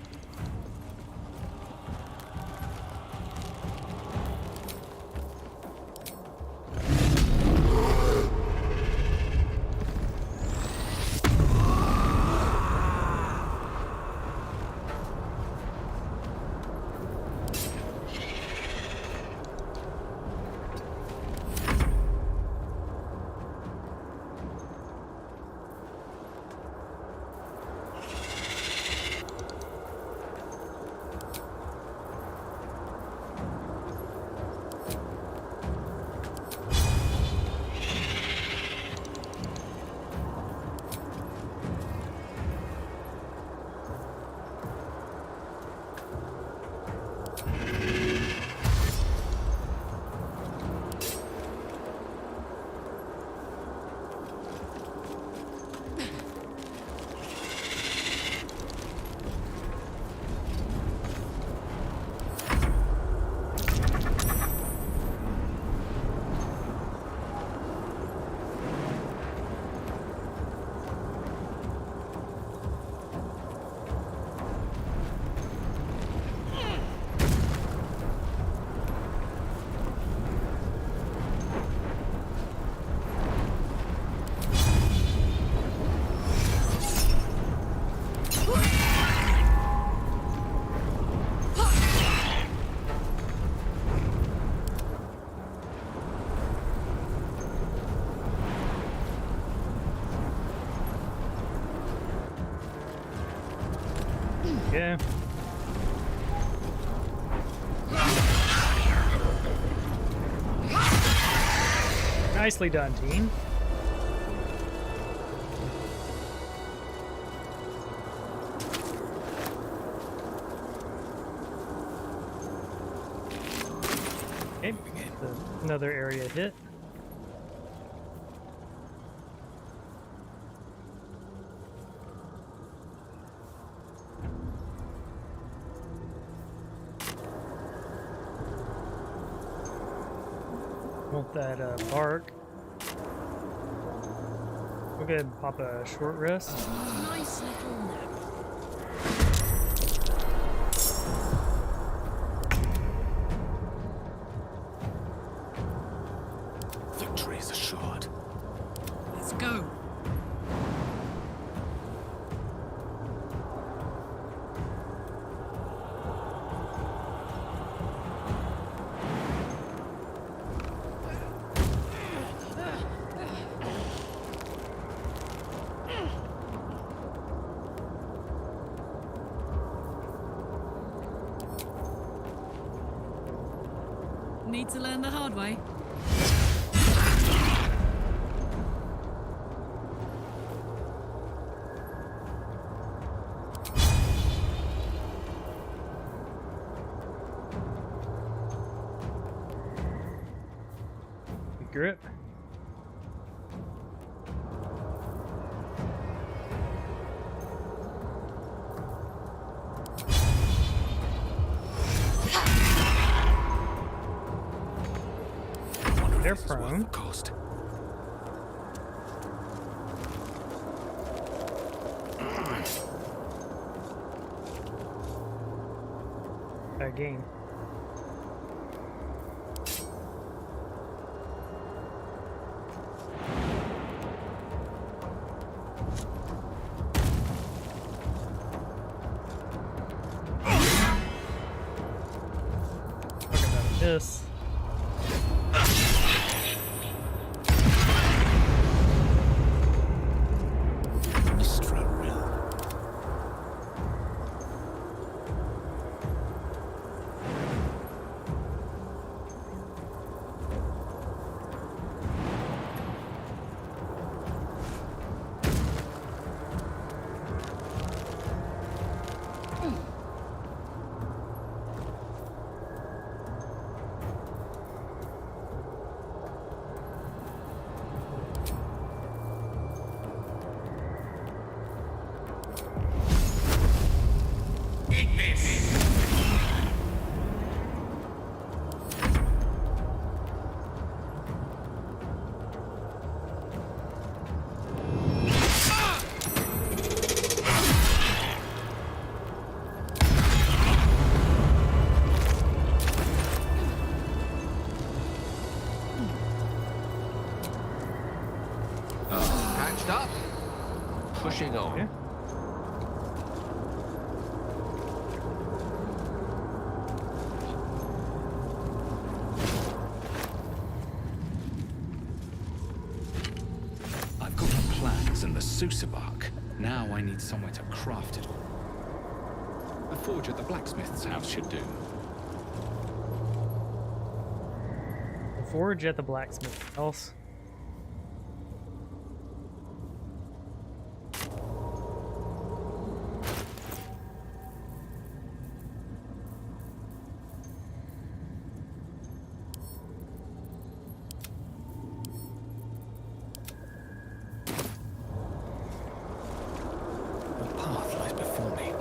Yeah. Nicely done, team. Okay, another area hit. Want that bark. We'll go ahead and pop a short rest. Nice little nap. Victory is assured. Let's go. Need to learn the hard way. Grip. They're prone. Cost. Game. Talk about this. Patched up. Pushing on. Yeah. I've got the plans and the Sousa bark. Now I need somewhere to craft it all. A forge at the blacksmith's house should do. Forge at the blacksmith house. What path lies before me?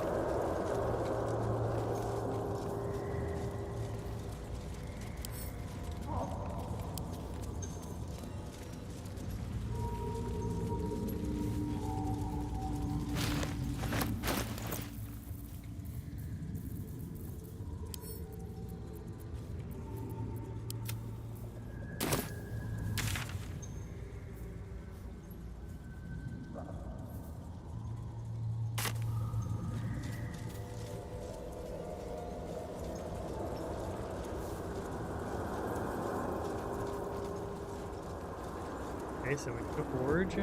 Okay, so we took forge.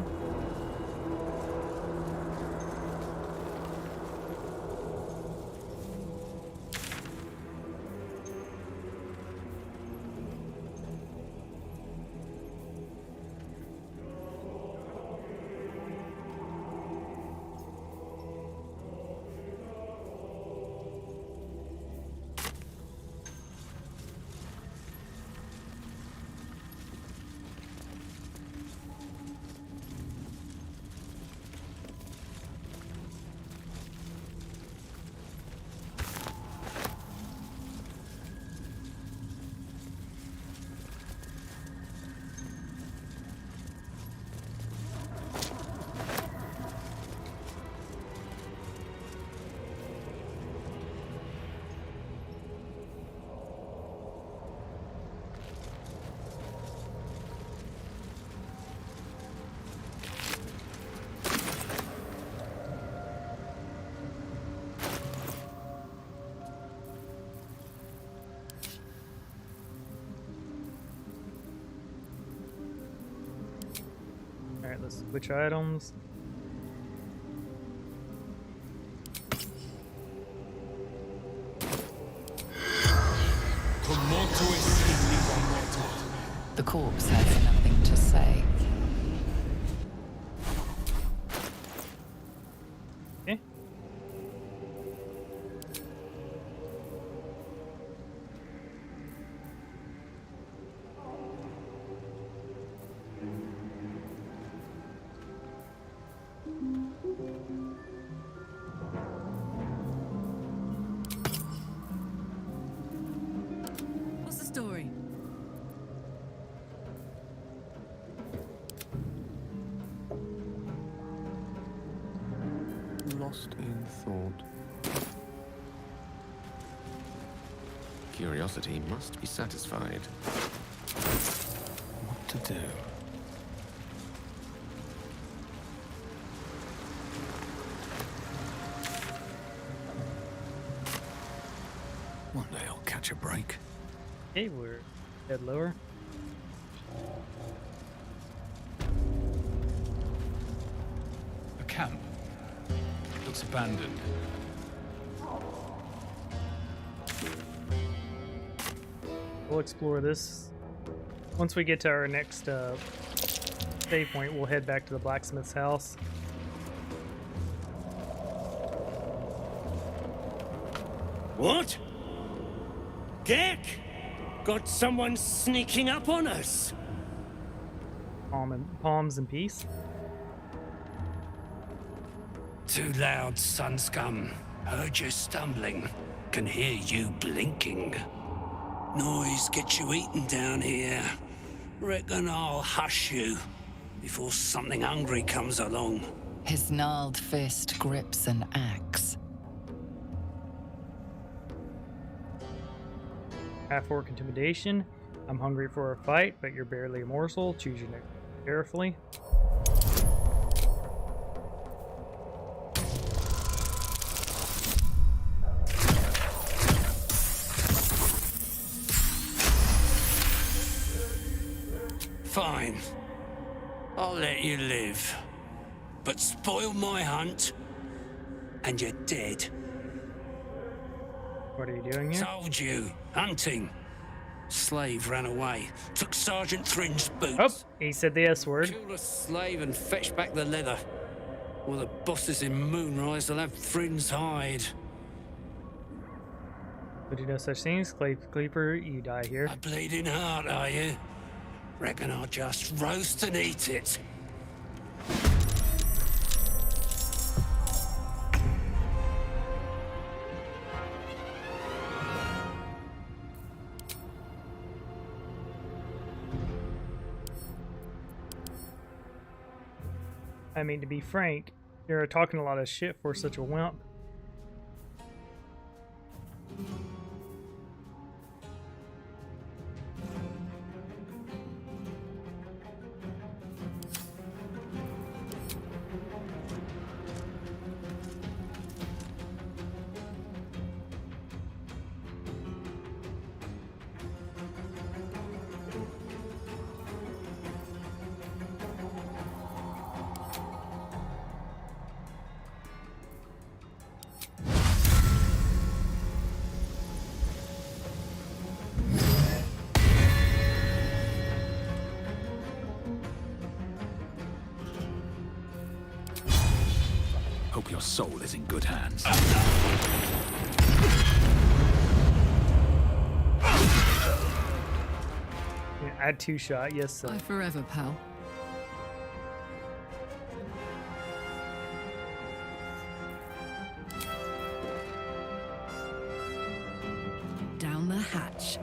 Which items? The corpse has nothing to say. Okay. What's the story? Lost in thought. Curiosity must be satisfied. What to do? One day I'll catch a break. Okay, we're dead lower. A camp. Looks abandoned. We'll explore this. Once we get to our next save point, we'll head back to the blacksmith's house. What? Gek! Got someone sneaking up on us? Palms and peace. Too loud, sun scum. Heard you stumbling. Can hear you blinking. Noise gets you eaten down here. Reckon I'll hush you before something hungry comes along. His gnarled fist grips an axe. Half-orc intimidation. I'm hungry for a fight, but you're barely a morsel. Choose your next carefully. Fine. I'll let you live. But spoil my hunt, and you're dead. What are you doing here? Told you. Hunting. Slave ran away. Took Sergeant Thringe's boots. Oh, he said the S word. Killed a slave and fetched back the leather. Well, the bosses in Moonrise will have Thringe's hide. But you know such things, Cleaver, you die here. A bleeding heart, are you? Reckon I'll just roast and eat it. I mean, to be frank, you're talking a lot of shit for such a wimp. Hope your soul is in good hands. Yeah, add 2-shot, yes sir. Bye forever, pal. Down the hatch.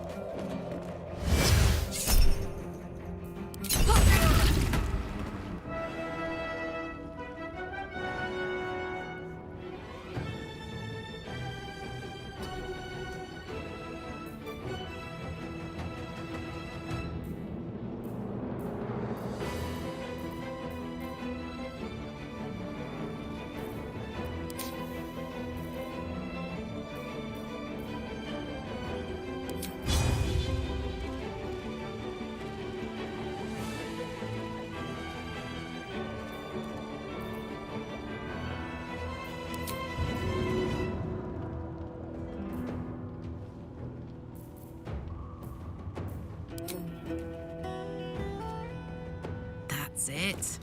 That's it.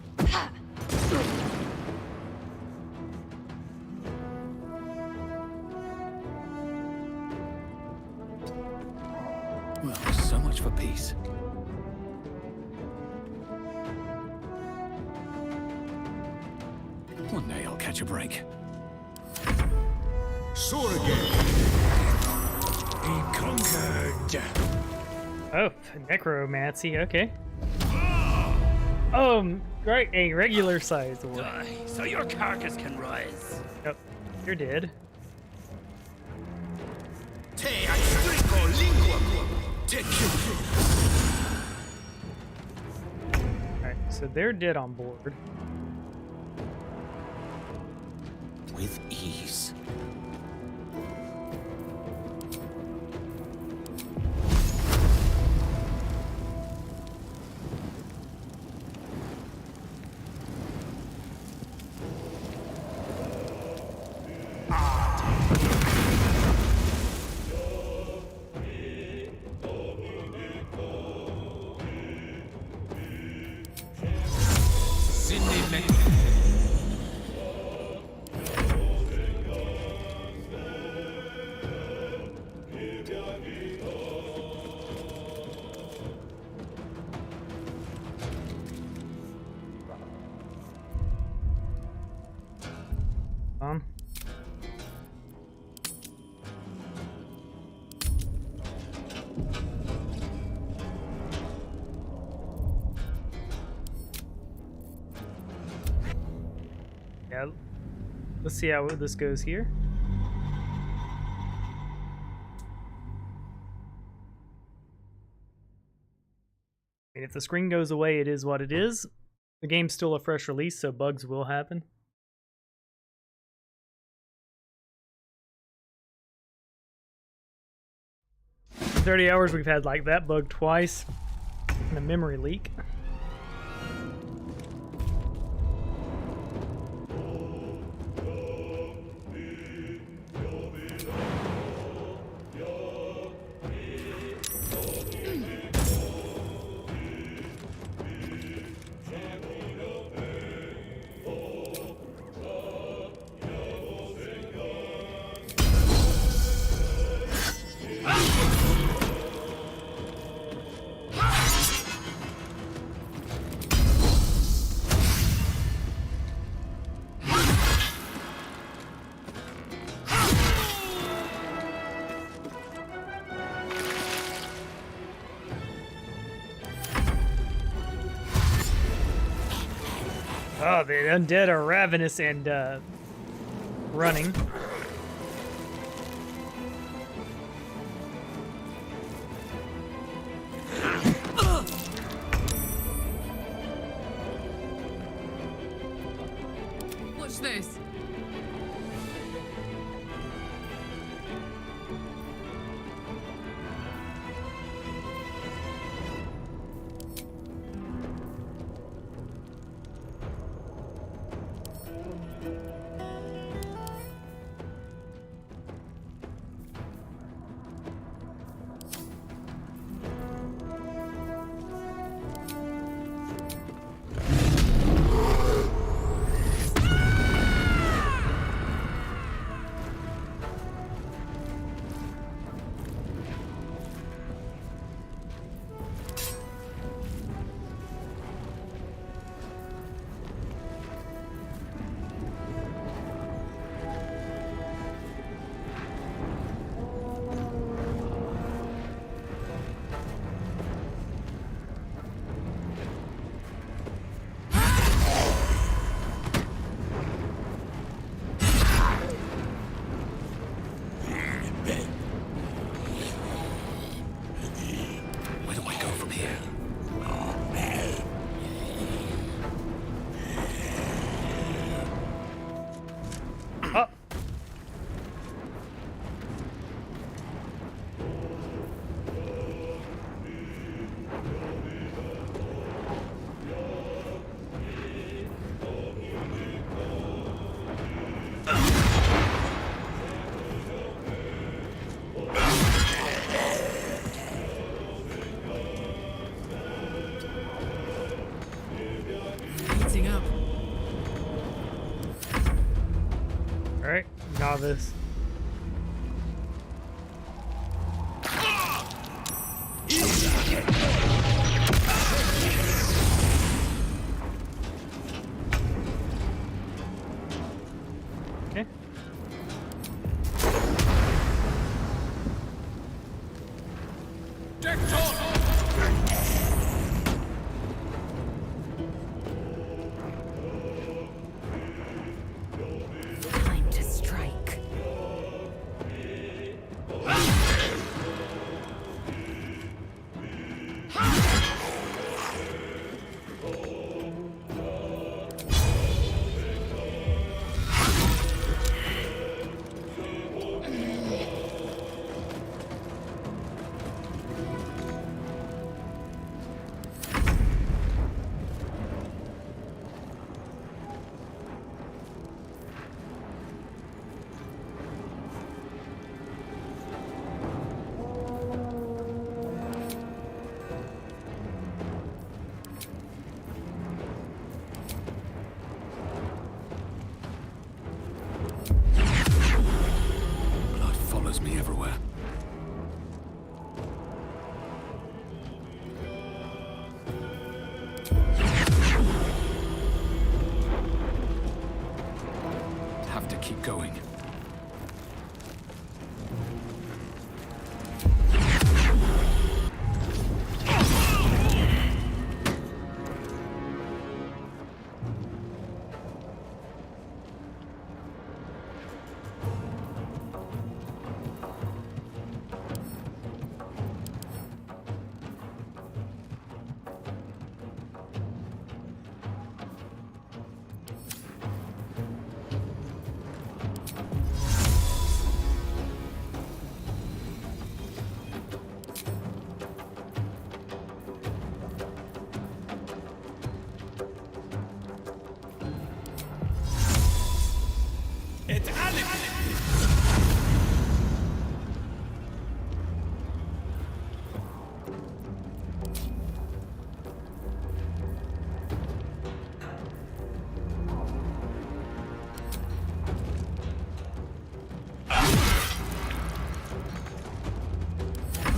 Well, so much for peace. One day I'll catch a break. Soar again. He conquered. Oh, necromancy. Okay. Oh, right, a regular sized orc. So your carcass can rise. Yep, you're dead. Te astrico lingua. Alright, so they're dead on board. With ease. Yeah, let's see how this goes here. And if the screen goes away, it is what it is. The game's still a fresh release, so bugs will happen. In 30 hours, we've had like that bug twice and a memory leak. Oh, the undead are ravenous and running. Watch this. Alright, novice. Okay. Time to strike. Blood follows me everywhere. Have to keep going.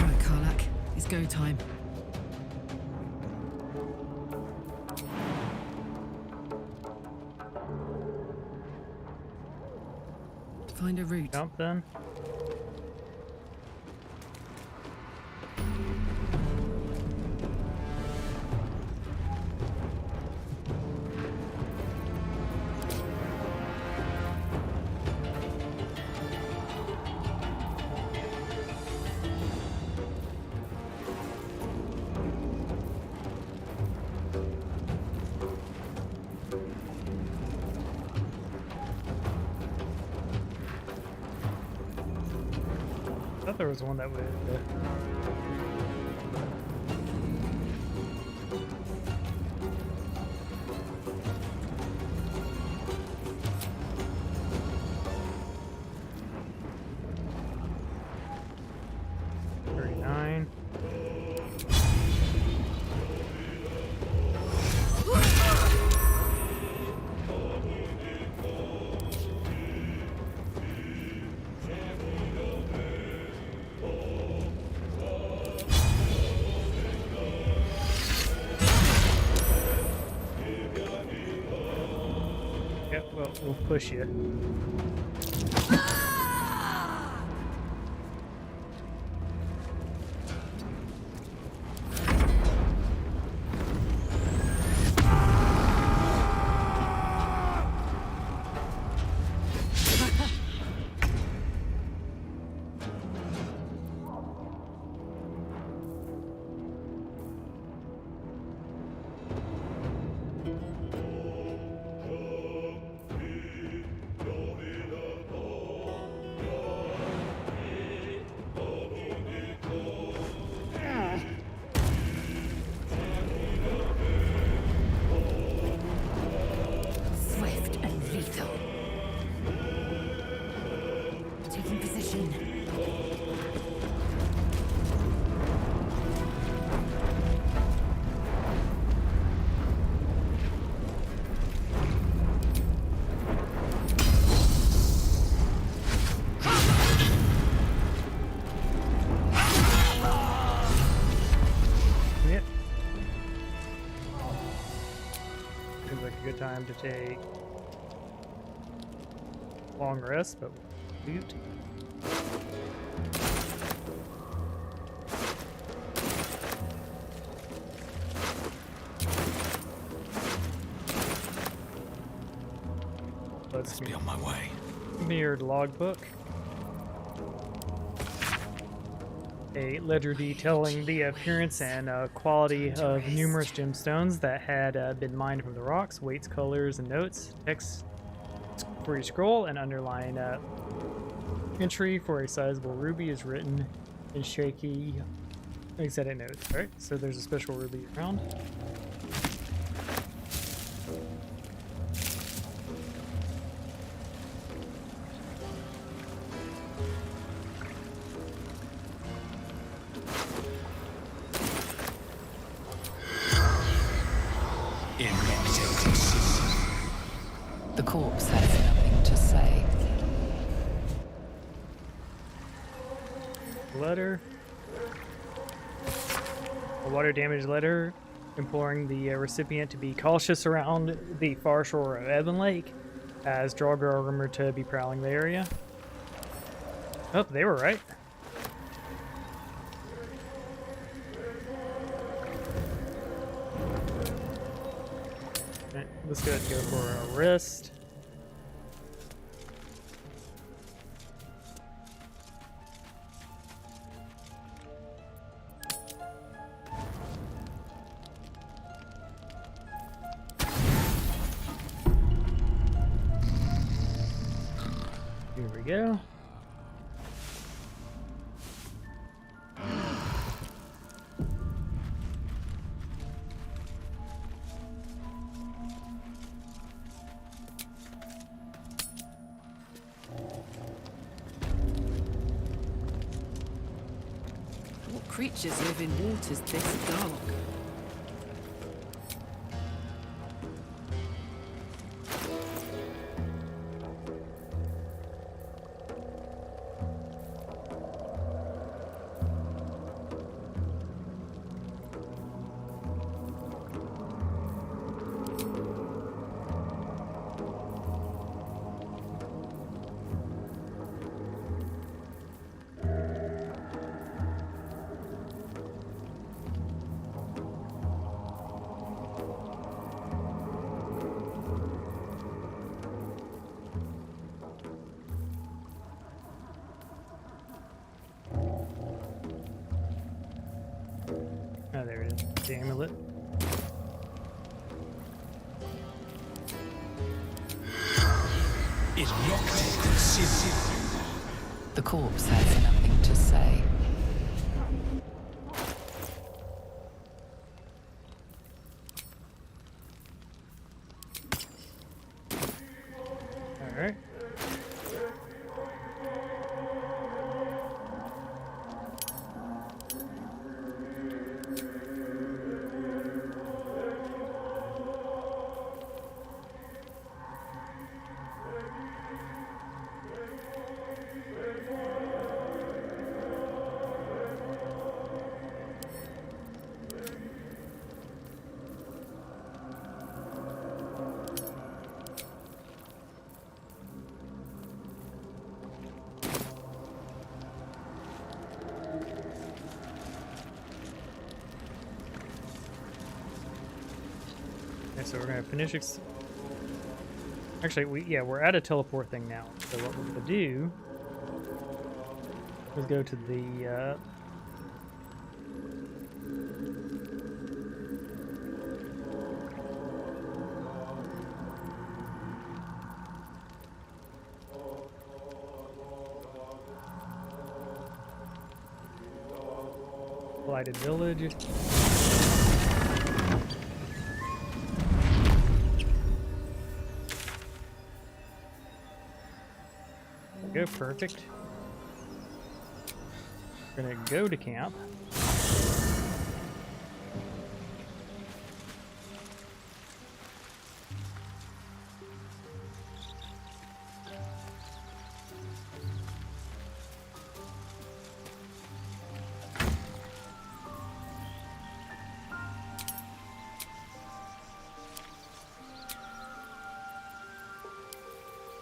Right, Karlak, it's go time. Find a route. Jump then. I thought there was one that would. Yep, well, we'll push you. time to take long rest, but loot. Let's be on my way. Mirrored logbook. A ledger detailing the appearance and quality of numerous gemstones that had been mined from the rocks, weights, colors, and notes. Text for each scroll and underline entry for a sizable ruby is written in shaky exedit notes. Alright, so there's a special ruby around. The corpse has nothing to say. Letter. A water damaged letter imploring the recipient to be cautious around the far shore of Ebon Lake, as Draugr are rumored to be prowling the area. Oh, they were right. Alright, let's go for a rest. Here we go. What creatures live in waters this dark? Oh, there it is. The amulet. The corpse has nothing to say. All right. Okay, so we're gonna finish. Actually, we're at a teleport thing now. So what we're gonna do is go to the Blighted Village. Go, perfect. We're gonna go to camp.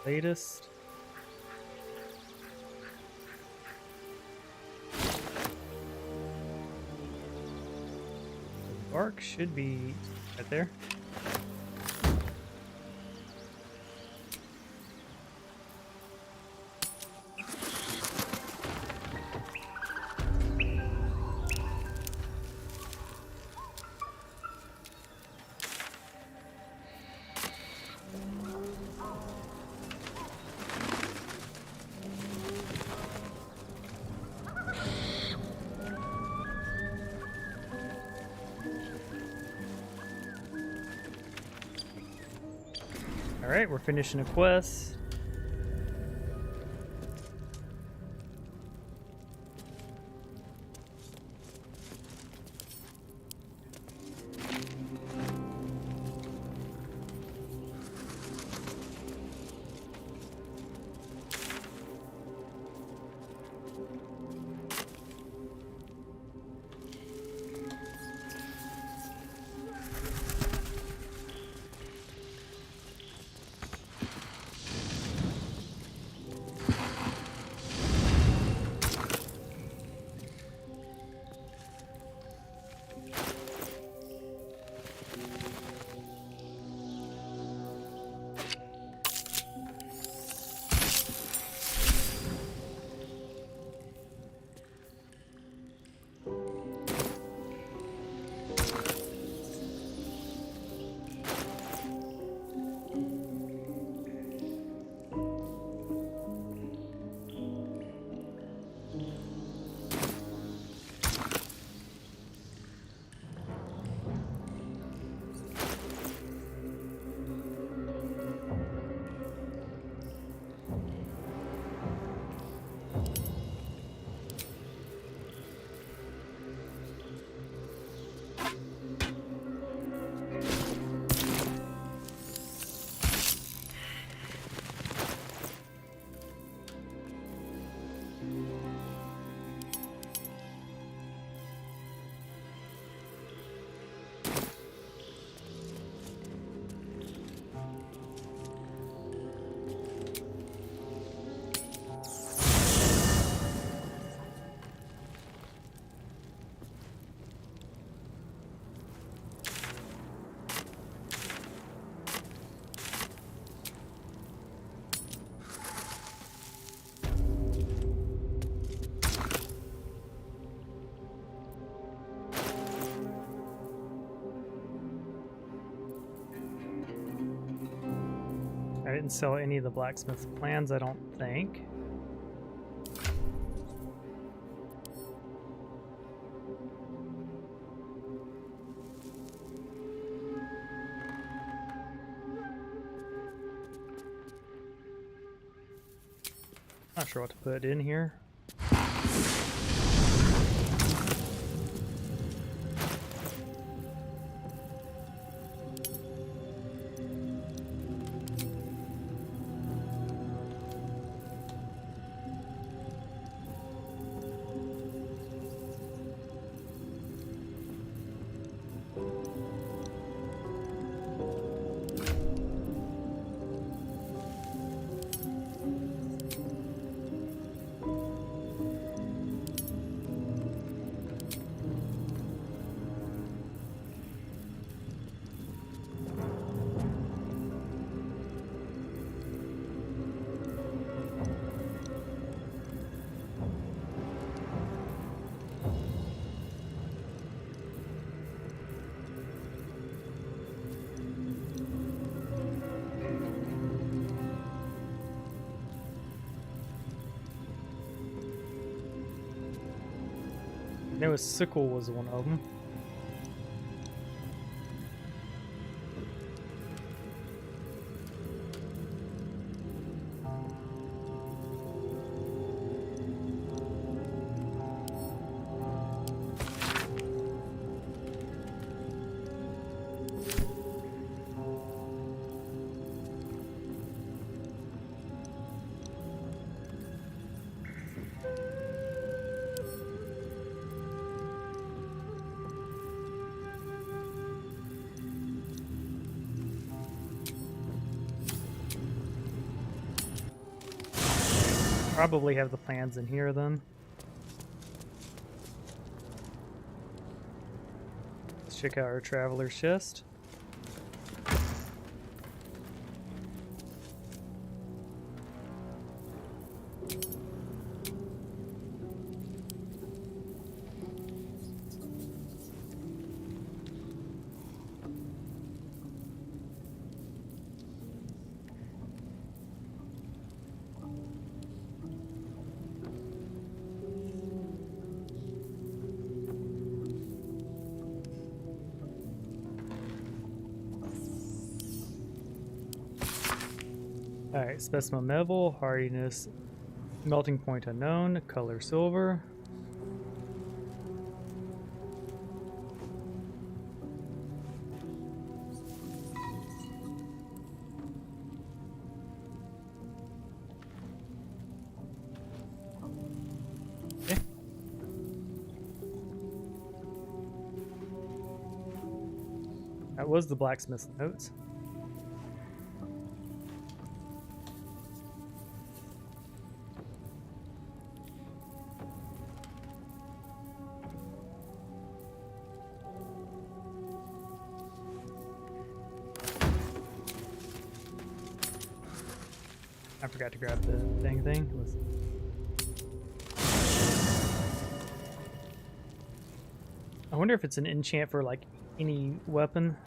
Latest. Embark should be right there. Alright, we're finishing a quest. I didn't sell any of the blacksmith plans, I don't think. Not sure what to put in here. I know a sickle was one of them. Probably have the plans in here then. Let's check out our traveler's chest. Alright, specimen level, hardiness, melting point unknown, color silver. Okay. That was the blacksmith's notes. I forgot to grab the dang thing. I wonder if it's an enchant for like any weapon.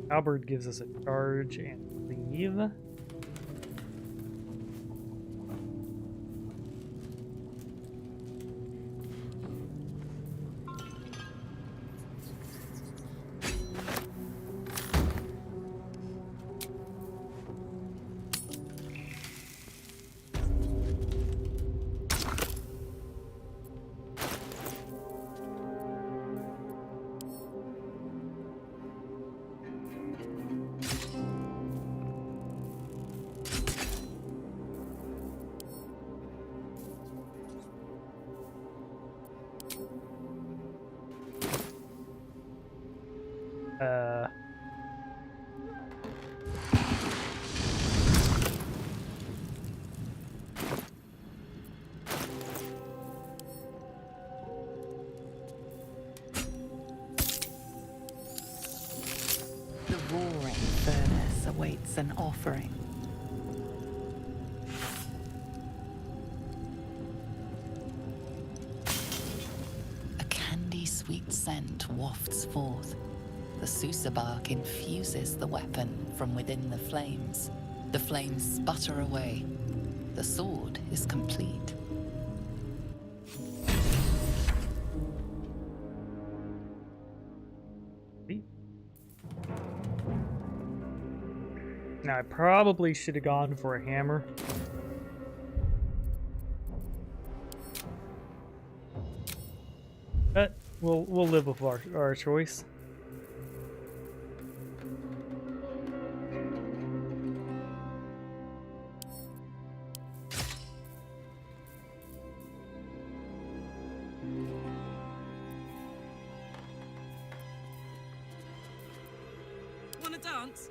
Albert gives us a charge and leave. The roaring furnace awaits an offering. A candy-sweet scent wafts forth. The Susa bark infuses the weapon from within the flames. The flames sputter away. The sword is complete. Now I probably should have gone for a hammer. But we'll live with our choice. Wanna dance?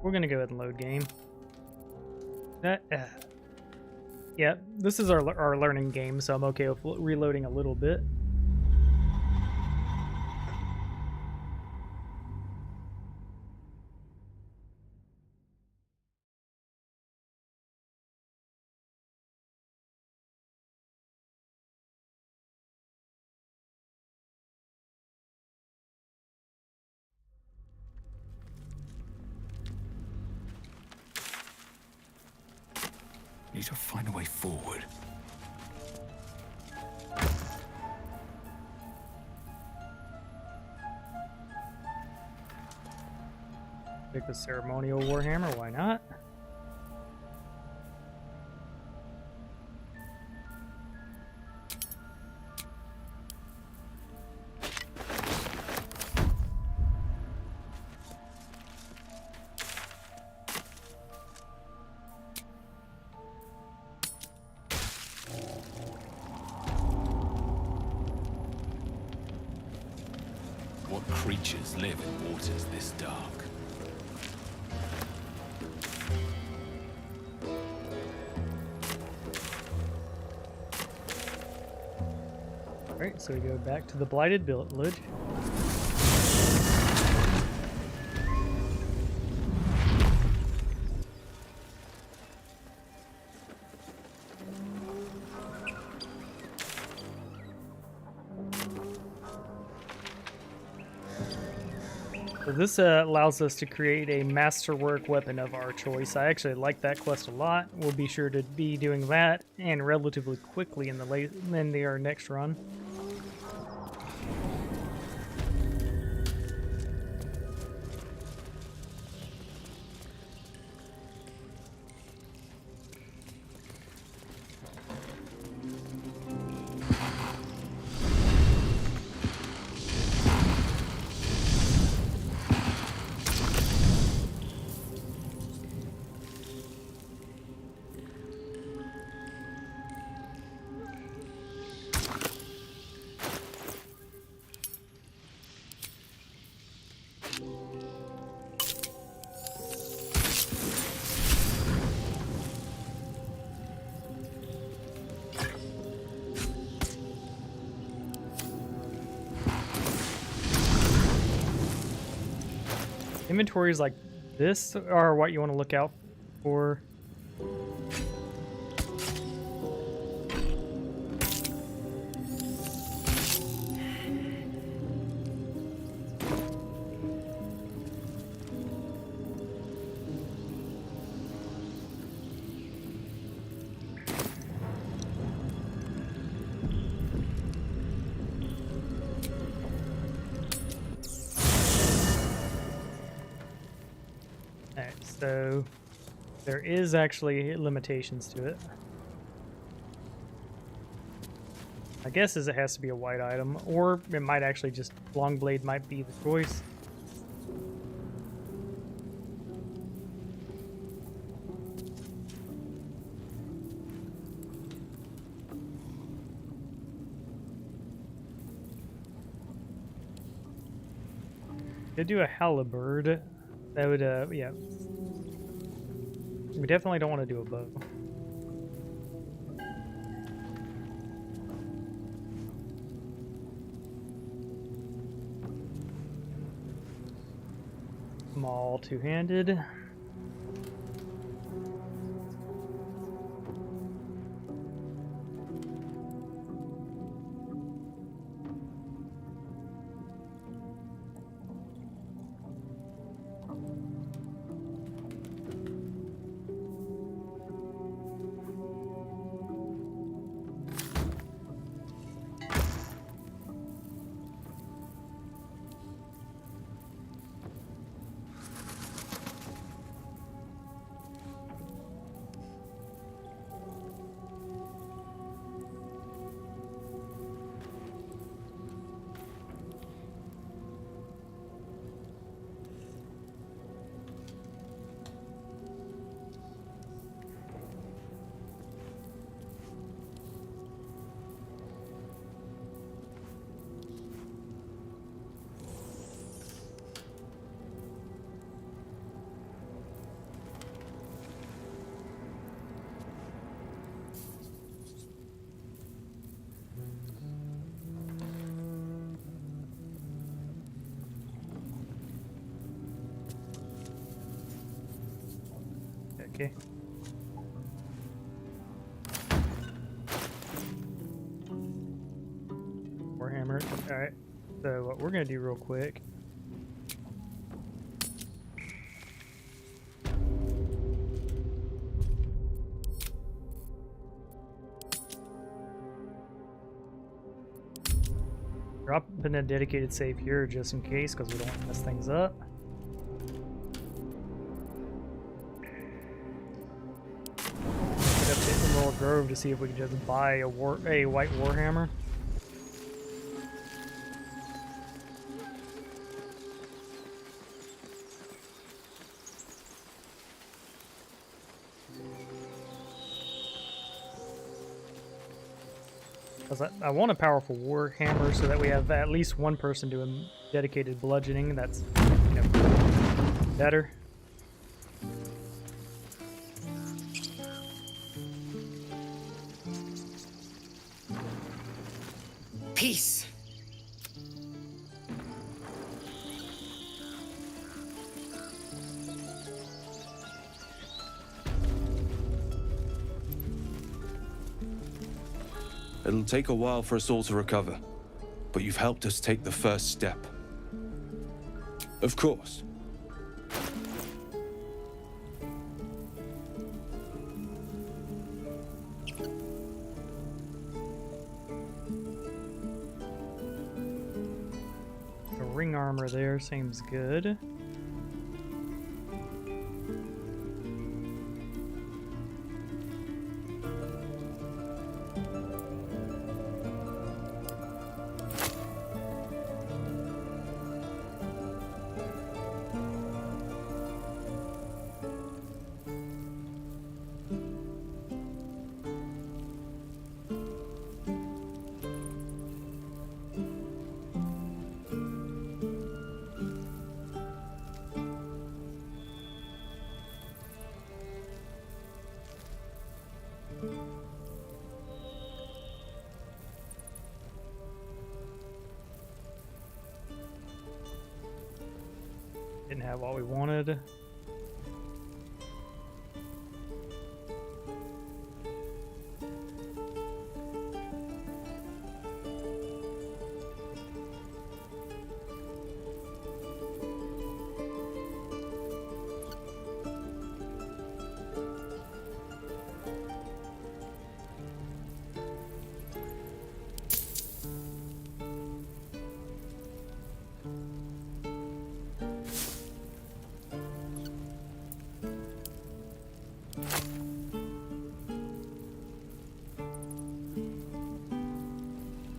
We're gonna go ahead and load game. Yeah, this is our learning game, so I'm okay with reloading a little bit. Need to find a way forward. Pick the ceremonial warhammer, why not? What creatures live in waters this dark? Alright, so we go back to the blighted village. So this allows us to create a masterwork weapon of our choice. I actually like that quest a lot. We'll be sure to be doing that and relatively quickly in our next run. Inventories like this are what you want to look out for. So there is actually limitations to it. My guess is it has to be a white item, or it might actually just Longblade might be the choice. Could do a halberd. That would yeah. We definitely don't want to do a bow. Small two-handed. Okay. Warhammer. Alright. So what we're gonna do real quick. Drop in a dedicated save here just in case, because we don't want to mess things up. grove to see if we can just buy a white warhammer. I want a powerful warhammer so that we have at least one person doing dedicated bludgeoning. That's, you know, better. Peace. It'll take a while for us all to recover, but you've helped us take the first step. Of course. The ring armor there seems good. Didn't have what we wanted.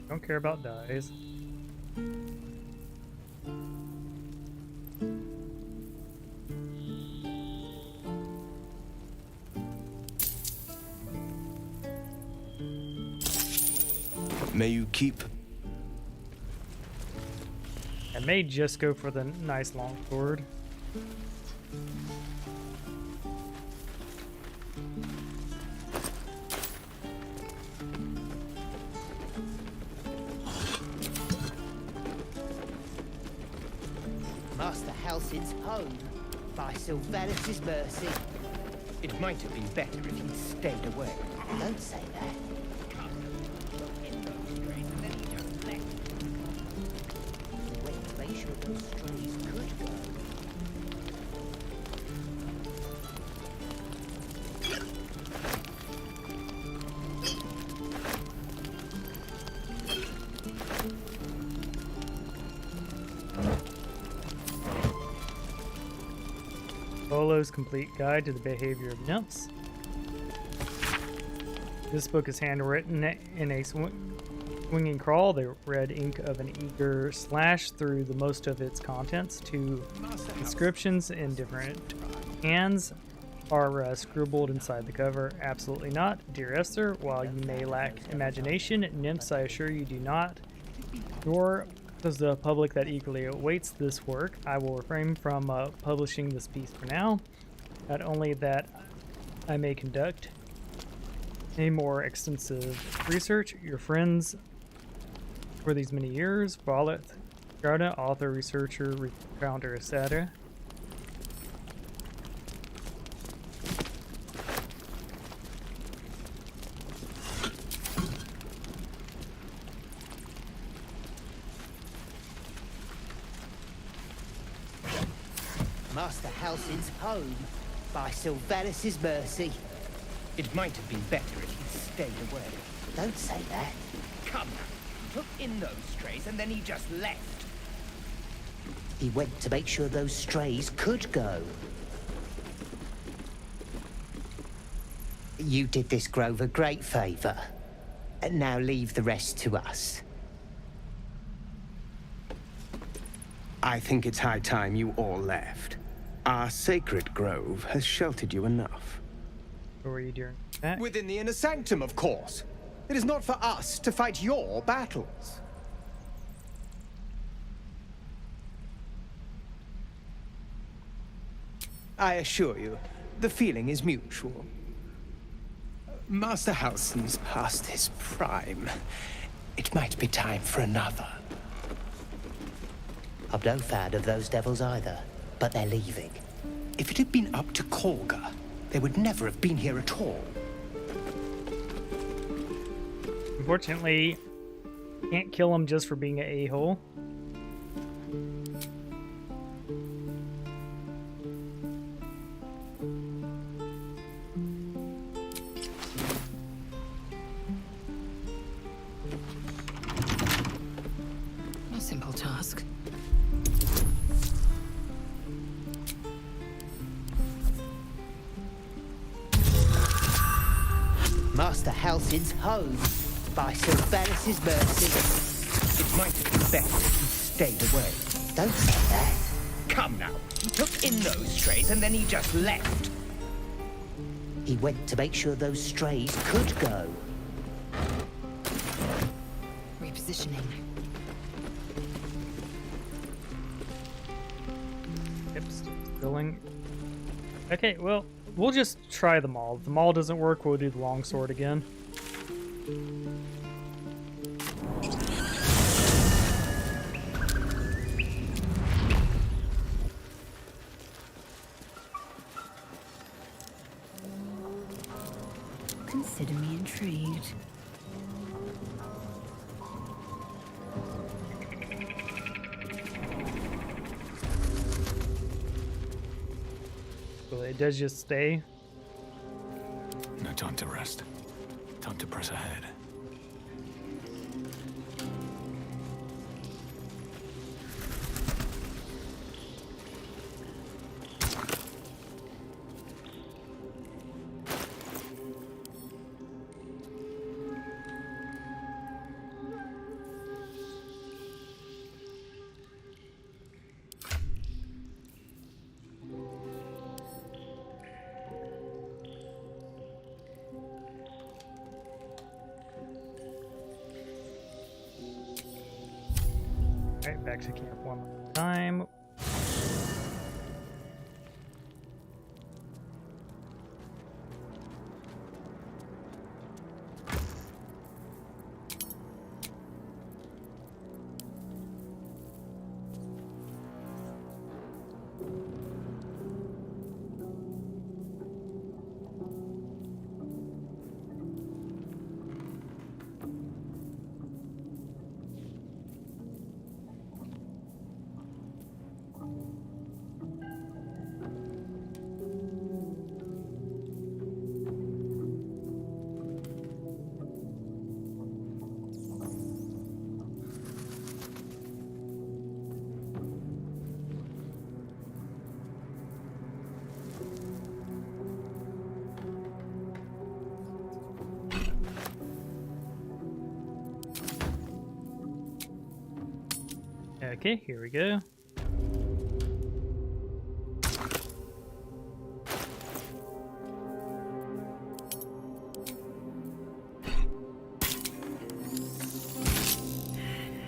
Don't care about dyes. May you keep. I may just go for the nice long sword. Master Halsid's home by Sylvanas' mercy. It might have been better if he'd stayed away. Don't say that. Bolo's Complete Guide to the Behavior of Nymphs. This book is handwritten in a swinging crawl, the red ink of an eager slash through the most of its contents. Two inscriptions in different hands are scribbled inside the cover. Absolutely not. Dear Esther, while you may lack imagination, nymphs, I assure you do not. Nor does the public that eagerly awaits this work. I will refrain from publishing this piece for now. Not only that I may conduct a more extensive research. Your friends for these many years, Violet, Garda, author, researcher, founder, etc. Master Halsid's home by Sylvanas' mercy. It might have been better if he'd stayed away. Don't say that. Come now. Took in those strays and then he just left. He went to make sure those strays could go. You did this grove a great favor. Now leave the rest to us. I think it's high time you all left. Our sacred grove has sheltered you enough. What were you doing? That? Within the inner sanctum, of course. It is not for us to fight your battles. I assure you, the feeling is mutual. Master Halsin's past his prime. It might be time for another. I'm no fan of those devils either, but they're leaving. If it had been up to Kolga, they would never have been here at all. Unfortunately, can't kill him just for being an a-hole. No simple task. Master Halsin's home, by Sylvanas' mercy. It might have been better if he stayed away. Don't say that. Come now. He took in those strays and then he just left. He went to make sure those strays could go. Repositioning. Yep, still filling. Okay, well, we'll just try them all. If the maul doesn't work, we'll do the longsword again. Consider me intrigued. So it does just stay. No time to rest. Time to press ahead. Alright, back to camp one more time. Okay, here we go.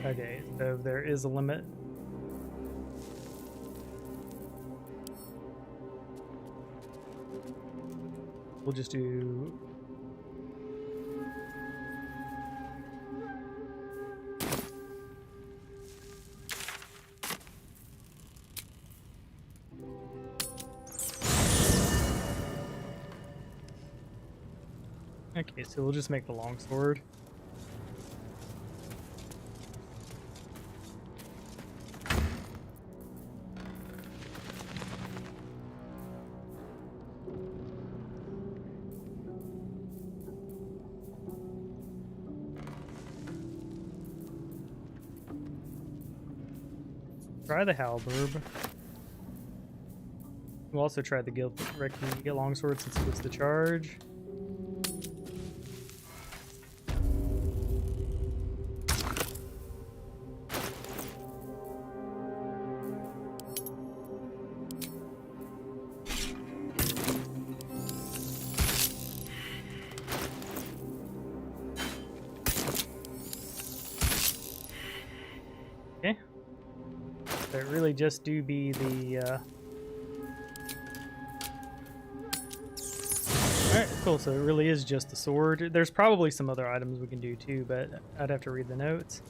Okay, so there is a limit. We'll just do... Okay, so we'll just make the longsword. Try the halberd. We'll also try the guild longsword since it gets the charge. really just do be the... Alright, cool, so it really is just the sword. There's probably some other items we can do too, but I'd have to read the notes.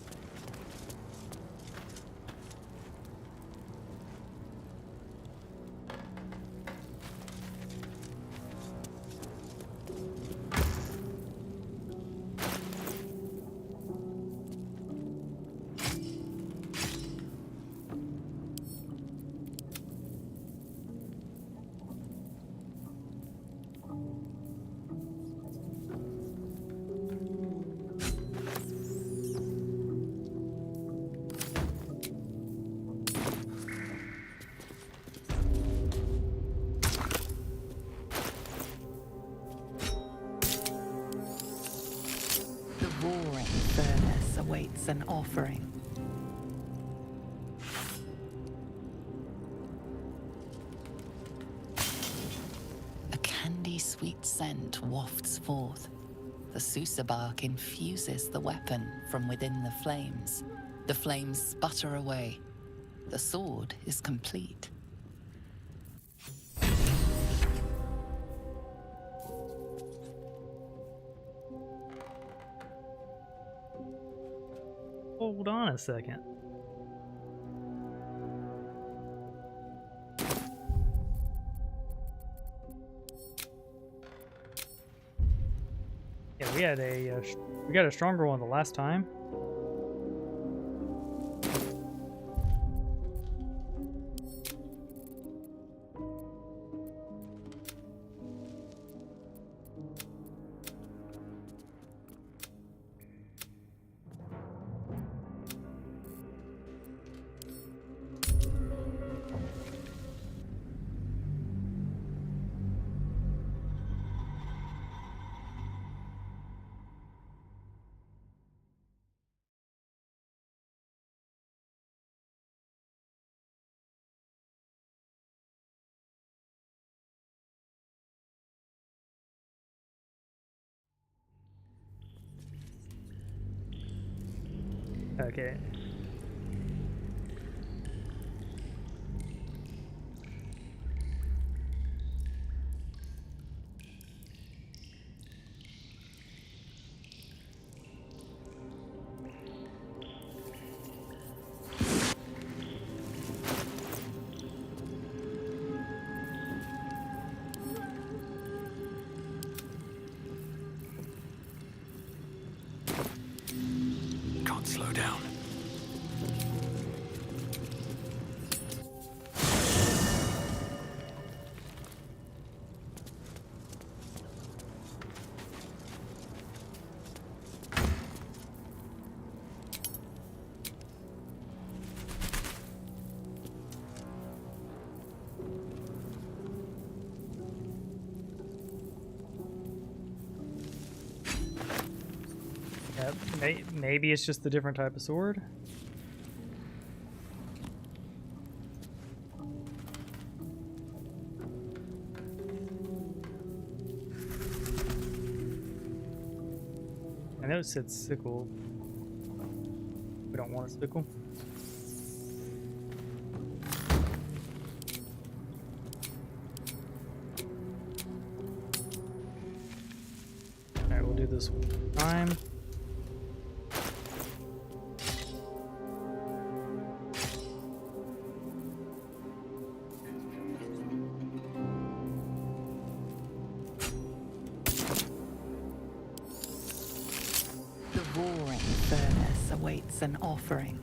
Roaring furnace awaits an offering. A candy-sweet scent wafts forth. The Susa bark infuses the weapon from within the flames. The flames sputter away. The sword is complete. Hold on a second. Yeah, we got a stronger one the last time. Okay. Can't slow down. Maybe it's just a different type of sword. I know it said sickle. We don't want a sickle. Alright, we'll do this one time. Roaring furnace awaits an offering.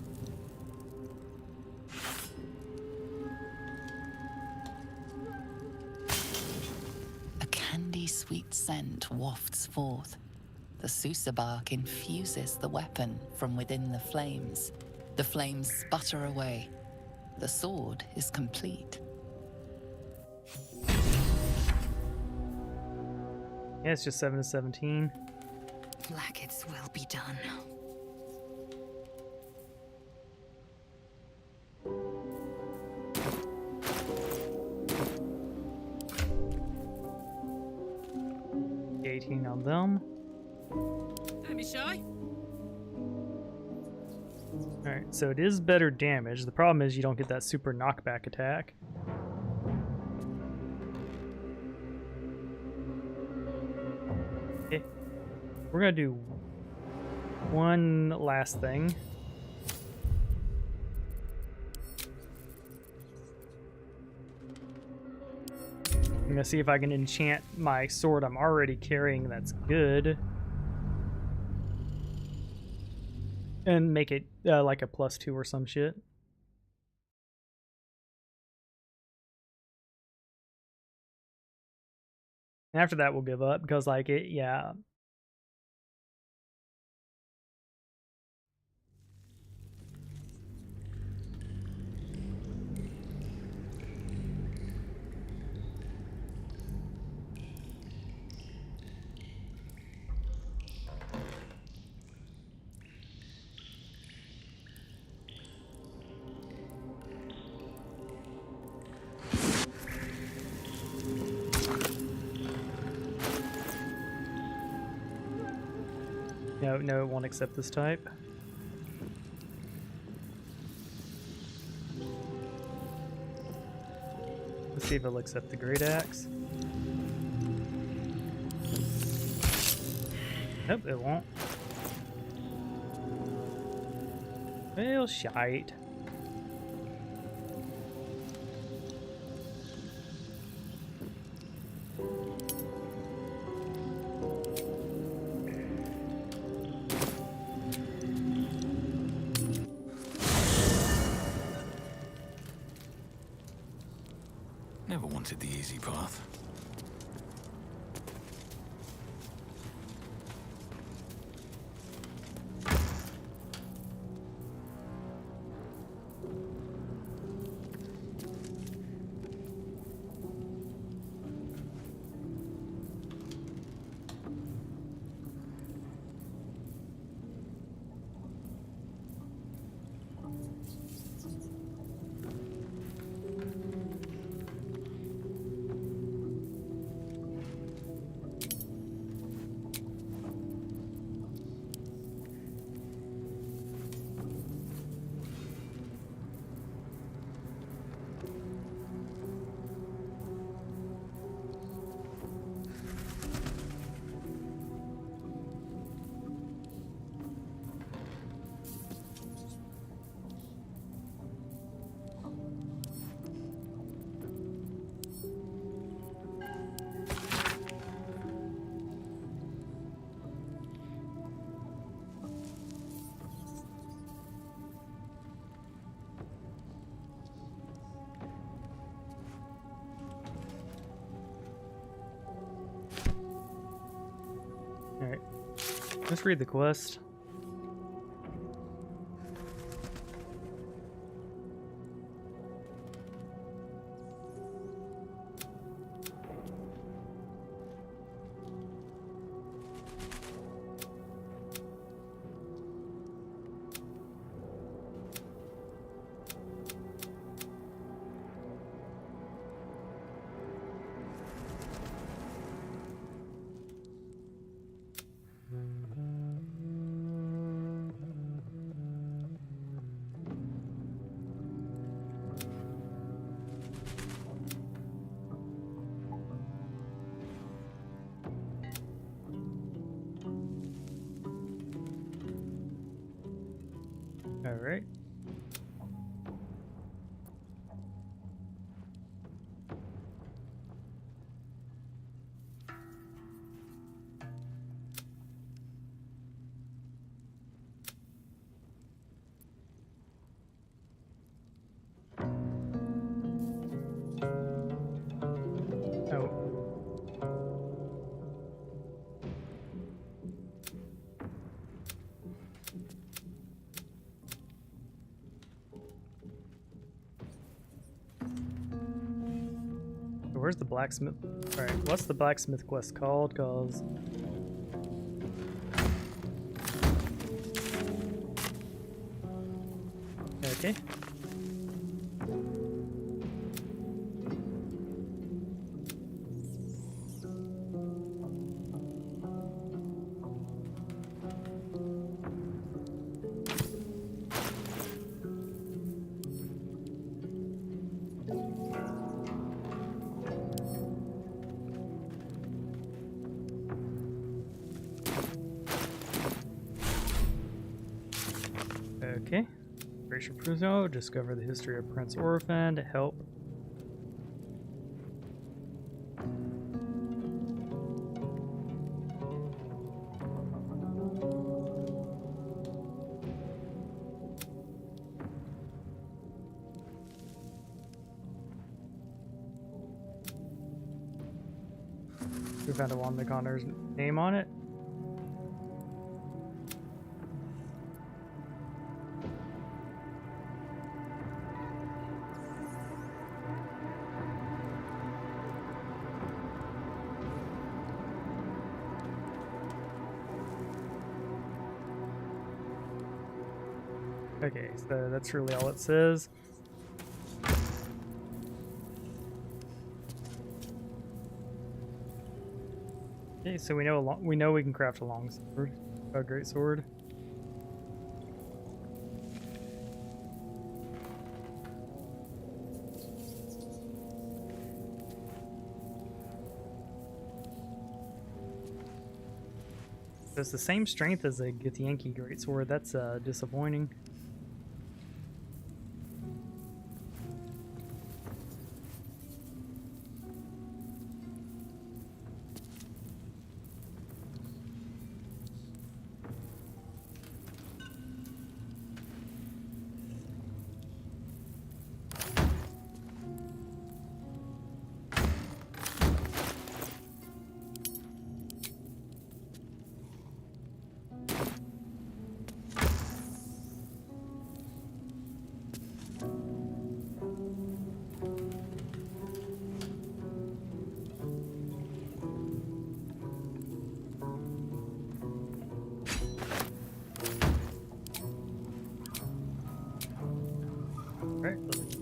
A candy-sweet scent wafts forth. The Susa bark infuses the weapon from within the flames. The flames sputter away. The sword is complete. Yeah, it's just 7 to 17. Like its will be done. $18 on them. Don't be shy. Alright, so it is better damage. The problem is you don't get that super knockback attack. Okay. We're gonna do one last thing. I'm gonna see if I can enchant my sword I'm already carrying that's good. And make it like a +2 or some shit. And after that we'll give up because like it, yeah. No, it won't accept this type. Let's see if it'll accept the great axe. Nope, it won't. Well, shite. Never wanted the easy path. Alright. Let's read the quest. Alright. Where's the blacksmith? Alright, what's the blacksmith quest called? Cause okay. Okay. Racial Pruno, discover the history of Prince Orphan, help. We found a one with Connor's name on it. Okay, so that's really all it says. Okay, so we know we can craft a long sword, a great sword. It's the same strength as a Githyanki greatsword. That's disappointing.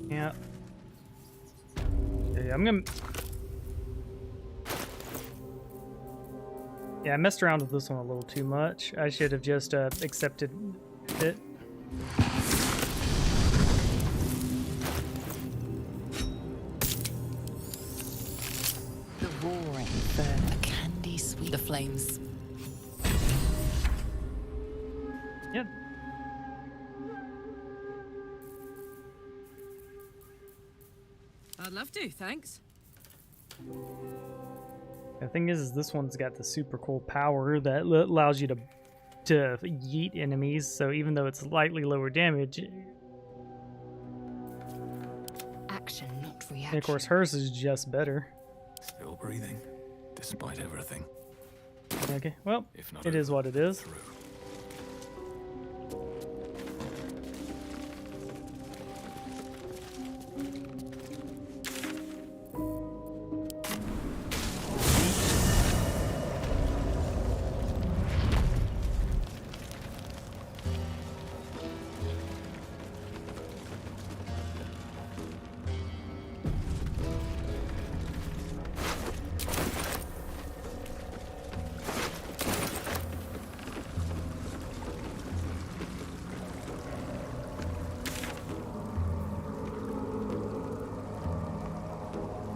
Yeah. Okay, I'm gonna... Yeah, I messed around with this one a little too much. I should have just accepted it. The roaring burn, a candy sweet. The flames. Yep. I'd love to, thanks. The thing is this one's got the super cool power that allows you to yeet enemies, so even though it's slightly lower damage... Action, not reaction. And of course hers is just better. Still breathing, despite everything. Okay, well, it is what it is.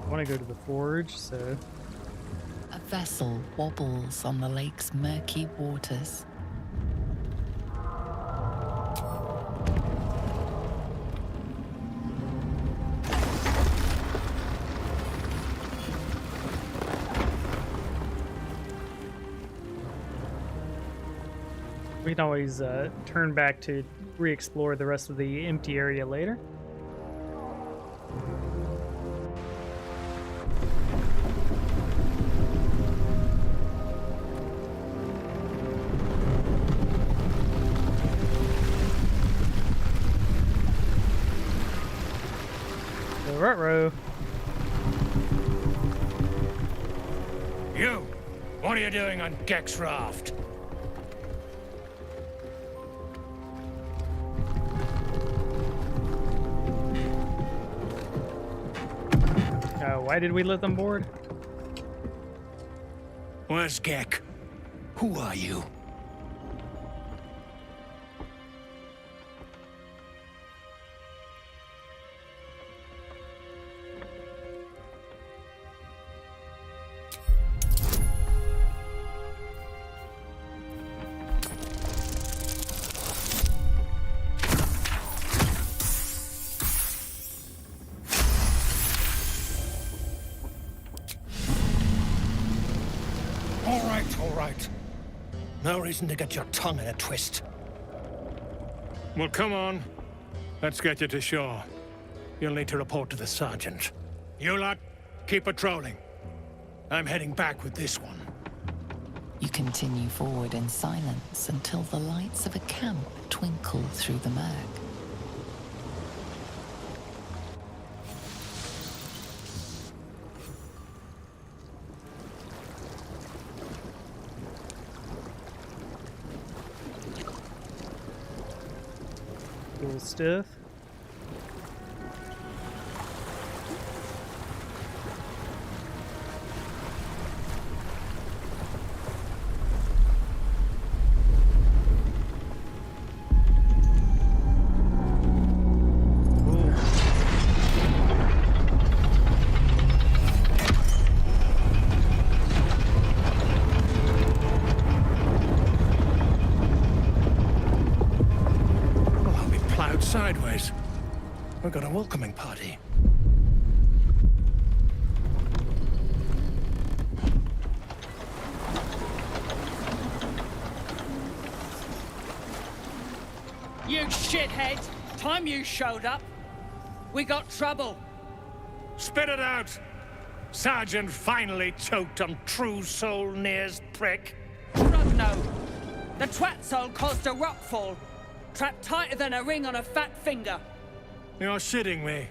I want to go to the forge, so... A vessel wobbles on the lake's murky waters. We can always turn back to re-explore the rest of the empty area later. Ruh-roh. You! What are you doing on Gek's raft? Why did we let them board? Where's Gek? Who are you? All right. No reason to get your tongue in a twist. Well, come on. Let's get you to shore. You'll need to report to the sergeant. You lot, keep patrolling. I'm heading back with this one. You continue forward in silence until the lights of a camp twinkle through the murk. Cool stuff. Sideways. We've got a welcoming party. You shithead! Time you showed up, we got trouble. Spit it out! Sergeant finally choked on true soul Near's prick. Rugno! The twat soul caused a rockfall. Trapped tighter than a ring on a fat finger. You're shitting me.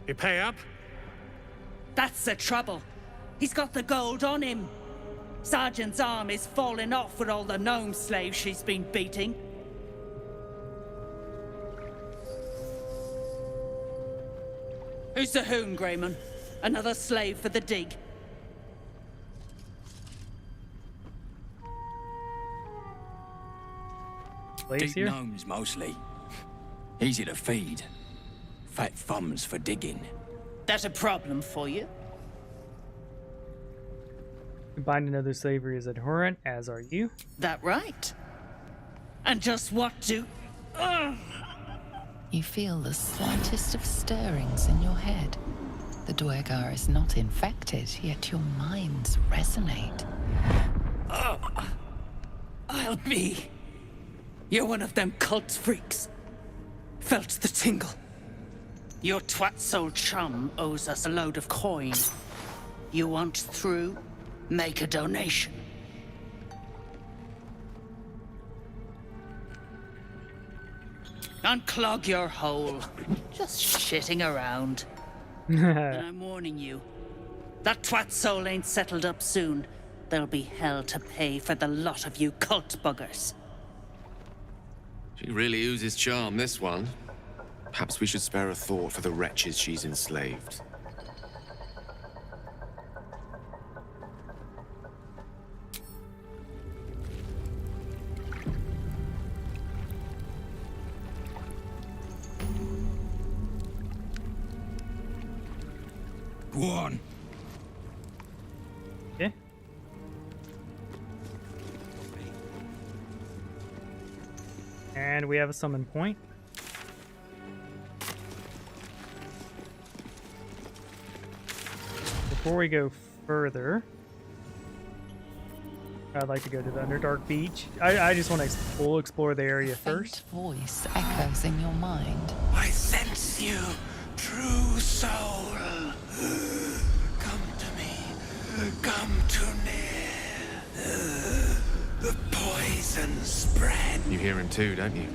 You pay up? That's the trouble. He's got the gold on him. Sergeant's arm is falling off with all the gnome slaves she's been beating. Who's the hoon, Greyman? Another slave for the dig. Slaves here? Gnomes mostly. Easy to feed. Fat thumbs for digging. That's a problem for you. Combined another slavery is abhorrent, as are you. That right? And just what do... You feel the slightest of stirrings in your head. The Dwergar is not infected, yet your minds resonate. I'll be... You're one of them cult freaks. Felt the tingle. Your twat-soul chum owes us a load of coin. You want through? Make a donation. Unclog your hole. Just shitting around. And I'm warning you. That twat-soul ain't settled up soon. There'll be hell to pay for the lot of you cult buggers. She really oozes charm, this one. Perhaps we should spare a thought for the wretches she's enslaved. Go on. Okay. And we have a summon point. Before we go further, I'd like to go to the Underdark Beach. I just want to explore the area first. Voice echoes in your mind. I sense you, true soul. Come to me. Come too near. The poison spread. You hear him too, don't you?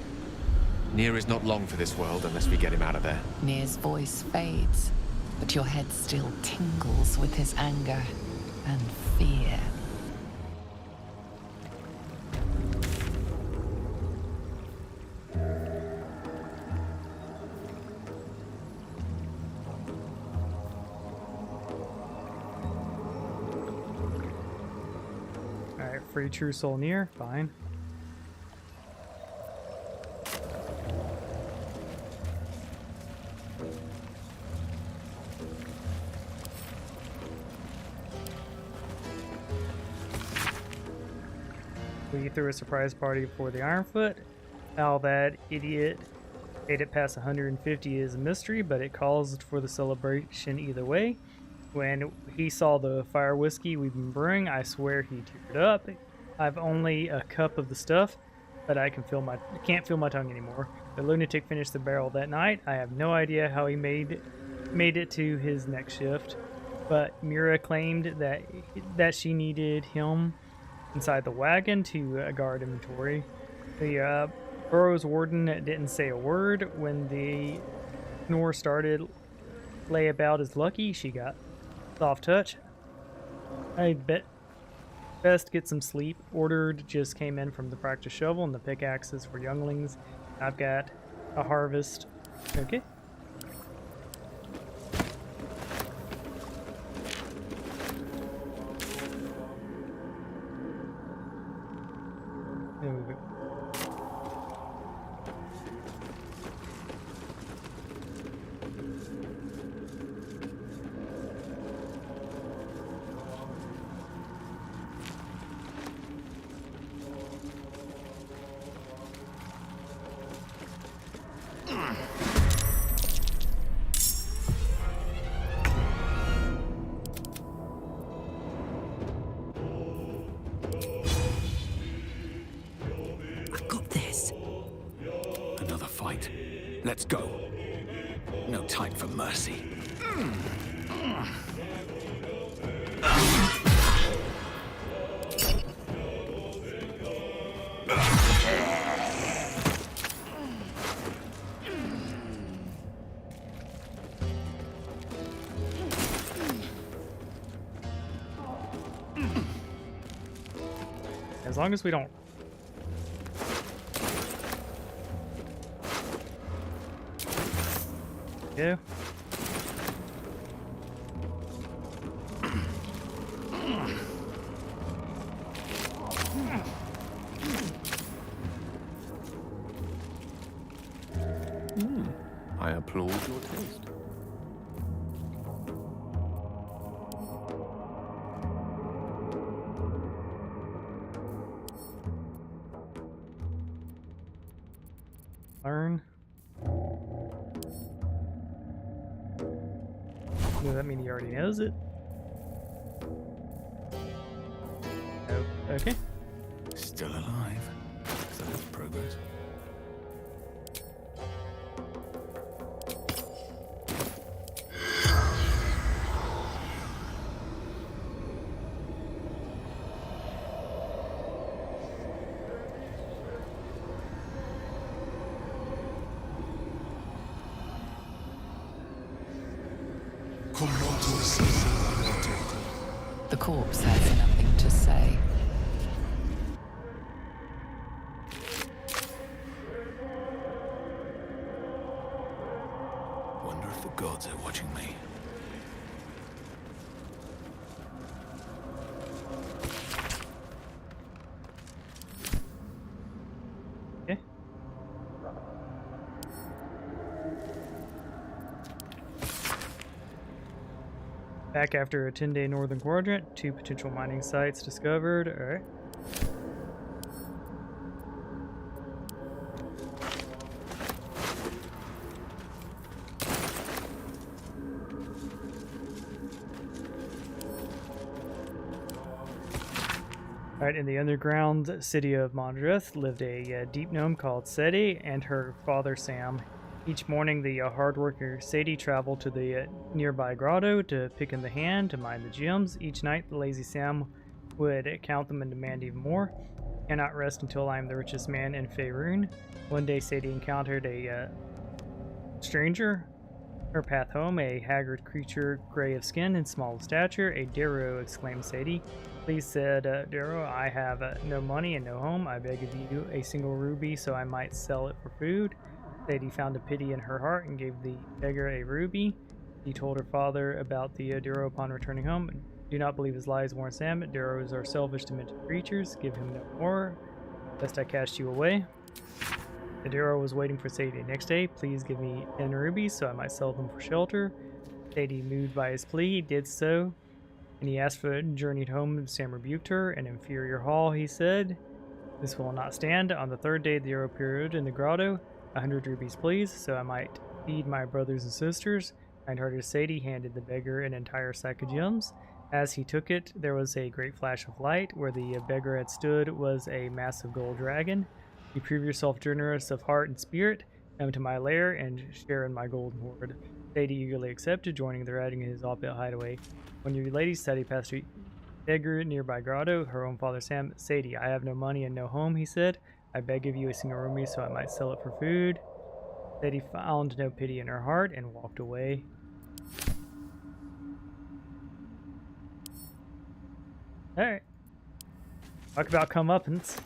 Nier is not long for this world unless we get him out of there. Nier's voice fades, but your head still tingles with his anger and fear. Alright, free true soul Nier, fine. We threw a surprise party for the Ironfoot. How that idiot made it past 150 is a mystery, but it calls for the celebration either way. When he saw the fire whiskey we've been brewing, I swear he teared up. I've only a cup of the stuff, but I can't feel my tongue anymore. The lunatic finished the barrel that night. I have no idea how he made it to his next shift, but Mira claimed that she needed him inside the wagon to guard inventory. The burrow's warden didn't say a word. When the snore started, layabout is lucky. She got soft touch. I bet best get some sleep. Ordered just came in from the practice shovel and the pickaxes for younglings. I've got a harvest. Okay. There we go. Let's go. No time for mercy. As long as we don't. Yeah. I applaud your taste. Learn. Does that mean he already knows it? Oh, okay. Still alive. So that's progress. The corpse has nothing to say. Wonder if the gods are watching me. Okay. Back after a 10-day northern quadrant, 2 potential mining sites discovered. All right. Alright, in the underground city of Mondreth lived a deep gnome called Sadie and her father Sam. Each morning, the hard worker Sadie traveled to the nearby grotto to pick in the hand to mine the gems. Each night, the lazy Sam would count them and demand even more. Cannot rest until I am the richest man in Faerun. One day, Sadie encountered a stranger. Her path home, a haggard creature, gray of skin and small of stature. A Darrow, exclaimed Sadie. Please, said Darrow, I have no money and no home. I beg of you a single ruby so I might sell it for food. Sadie found a pity in her heart and gave the beggar a ruby. He told her father about the Darrow upon returning home. Do not believe his lies, warned Sam. Darrows are selfish, demented creatures. Give him no more, lest I cast you away. The Darrow was waiting for Sadie next day. Please give me 10 rubies so I might sell them for shelter. Sadie, moved by his plea, did so, and he asked for it, journeyed home. Sam rebuked her. An inferior haul, he said. This will not stand. On the 3rd day, the Darrow appeared in the grotto. 100 rubies, please, so I might feed my brothers and sisters. Kind-hearted Sadie handed the beggar an entire sack of gems. As he took it, there was a great flash of light. Where the beggar had stood was a massive gold dragon. You prove yourself generous of heart and spirit. Come to my lair and share in my golden hoard. Sadie eagerly accepted, joining the riding in his off-pit hideaway. When your lady Sadie passed a beggar nearby grotto, her own father Sam, Sadie, I have no money and no home, he said. I beg of you a single ruby so I might sell it for food. Sadie found no pity in her heart and walked away. Alright. Talk about comeuppance.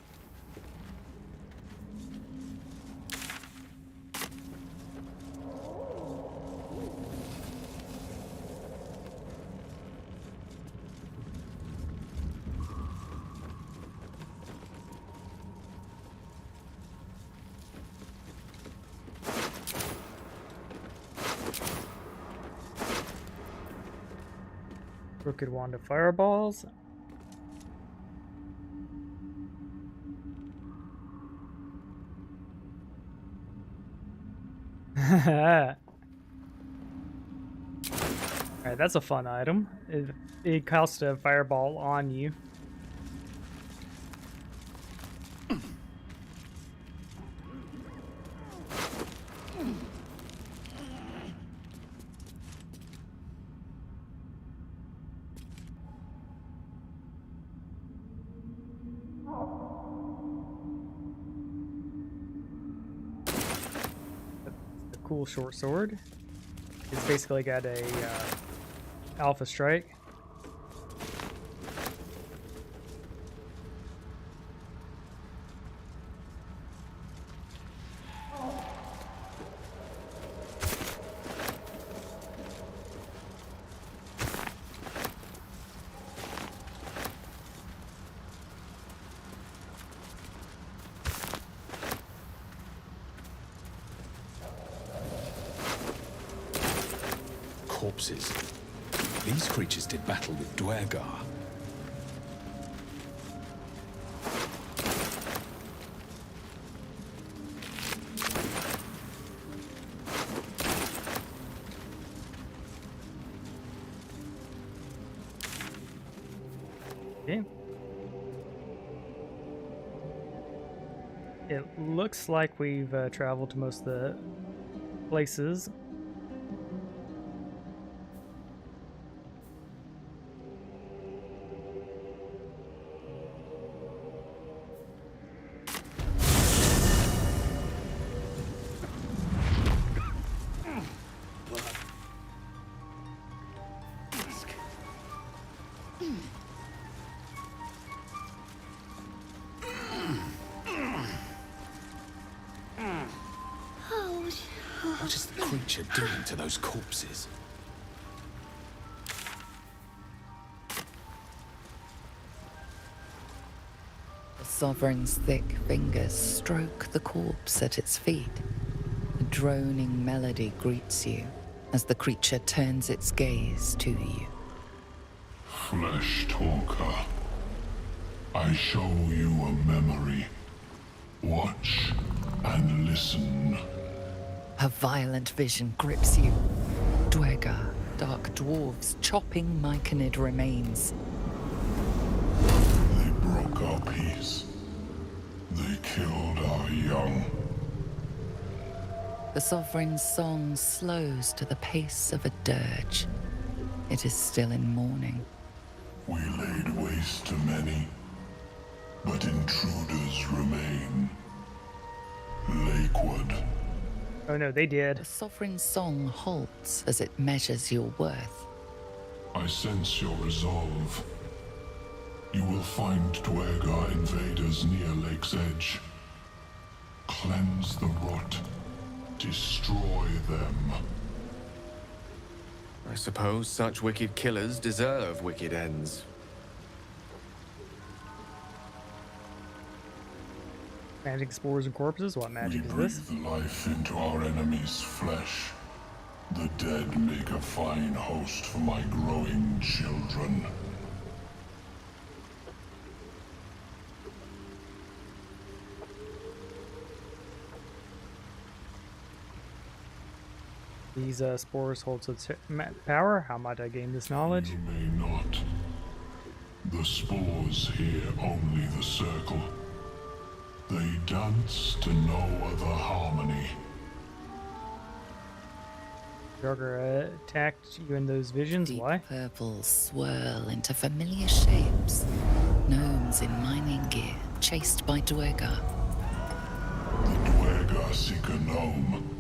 Crooked wand of fireballs. Alright, that's a fun item. It casts a fireball on you. Cool short sword. It's basically got a alpha strike. Corpses. These creatures did battle with Dwergar. Okay. It looks like we've traveled to most of the places. What is the creature doing to those corpses? The Sovereign's thick fingers stroke the corpse at its feet. A droning melody greets you as the creature turns its gaze to you. Flesh talker, I show you a memory. Watch and listen. A violent vision grips you. Dwergar, dark dwarves chopping myconid remains. They broke our peace. They killed our young. The Sovereign's song slows to the pace of a dirge. It is still in mourning. We laid waste to many, but intruders remain. Lakewood. Oh no, they did. The Sovereign's song halts as it measures your worth. I sense your resolve. You will find Dwergar invaders near Lake's Edge. Cleanse the rot. Destroy them. I suppose such wicked killers deserve wicked ends. Magic spores and corpses? What magic is this? Breathe life into our enemy's flesh. The dead make a fine host for my growing children. These spores hold such power. How might I gain this knowledge? You may not. The spores hear only the circle. They dance to no other harmony. Jogger attacked you in those visions. Deep Why? purples swirl into familiar shapes. Gnomes in mining gear, chased by Dwergar. The Dwergar seek a gnome.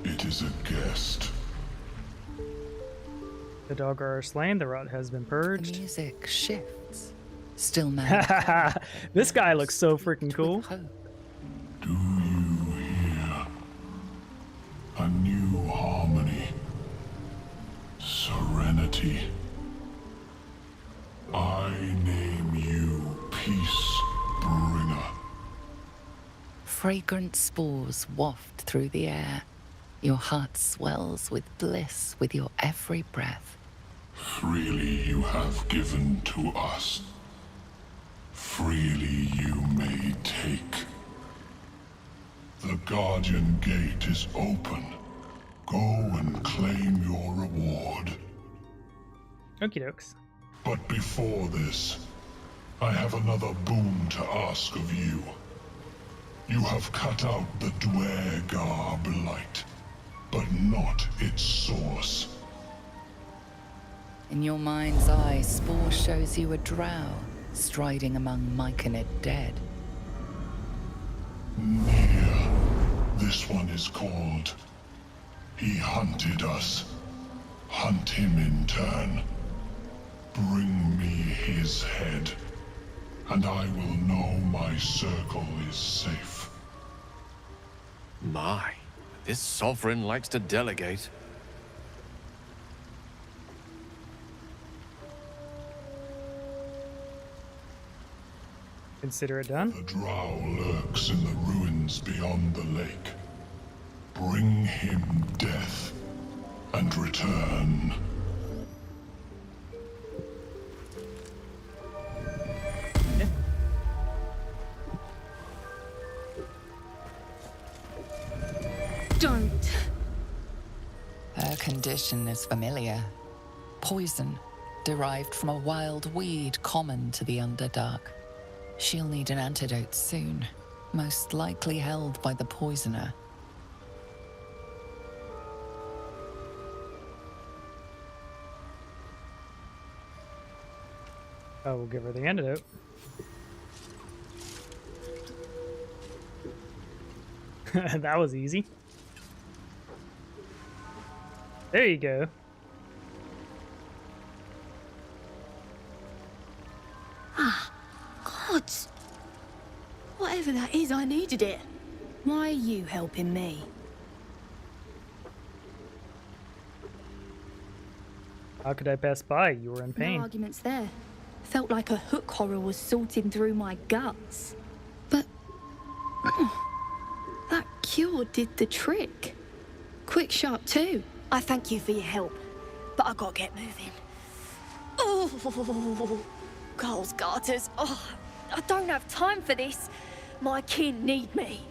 It is a guest. The Dogger are slain. The rot has been purged. The music shifts. Still mad. This guy looks so freaking cool. Do you hear? A new harmony. Serenity. I name you Peace Bringer. Fragrant spores waft through the air. Your heart swells with bliss with your every breath. Freely you have given to us. Freely you may take. The Guardian Gate is open. Go and claim your reward. Okie dokes. But before this, I have another boon to ask of you. You have cut out the Dwergar blight, but not its source. In your mind's eye, Spore shows you a drow, striding among Myconid dead. Near. This one is called. He hunted us. Hunt him in turn. Bring me his head, and I will know my circle is safe. My, this sovereign likes to delegate. Consider it done. The drow lurks in the ruins beyond the lake. Bring him death and return. Don't. Her condition is familiar. Poison, derived from a wild weed common to the Underdark. She'll need an antidote soon, most likely held by the poisoner. I will give her the antidote. That was easy. There you go. Ah, gods. Whatever that is, I needed it. Why are you helping me? How could I pass by? You were in pain. No arguments there. Felt like a hook horror was sorting through my guts. But that cure did the trick. Quick, sharp too. I thank you for your help, but I gotta get moving. Oh, Carl's garters. Oh, I don't have time for this. My kin need me.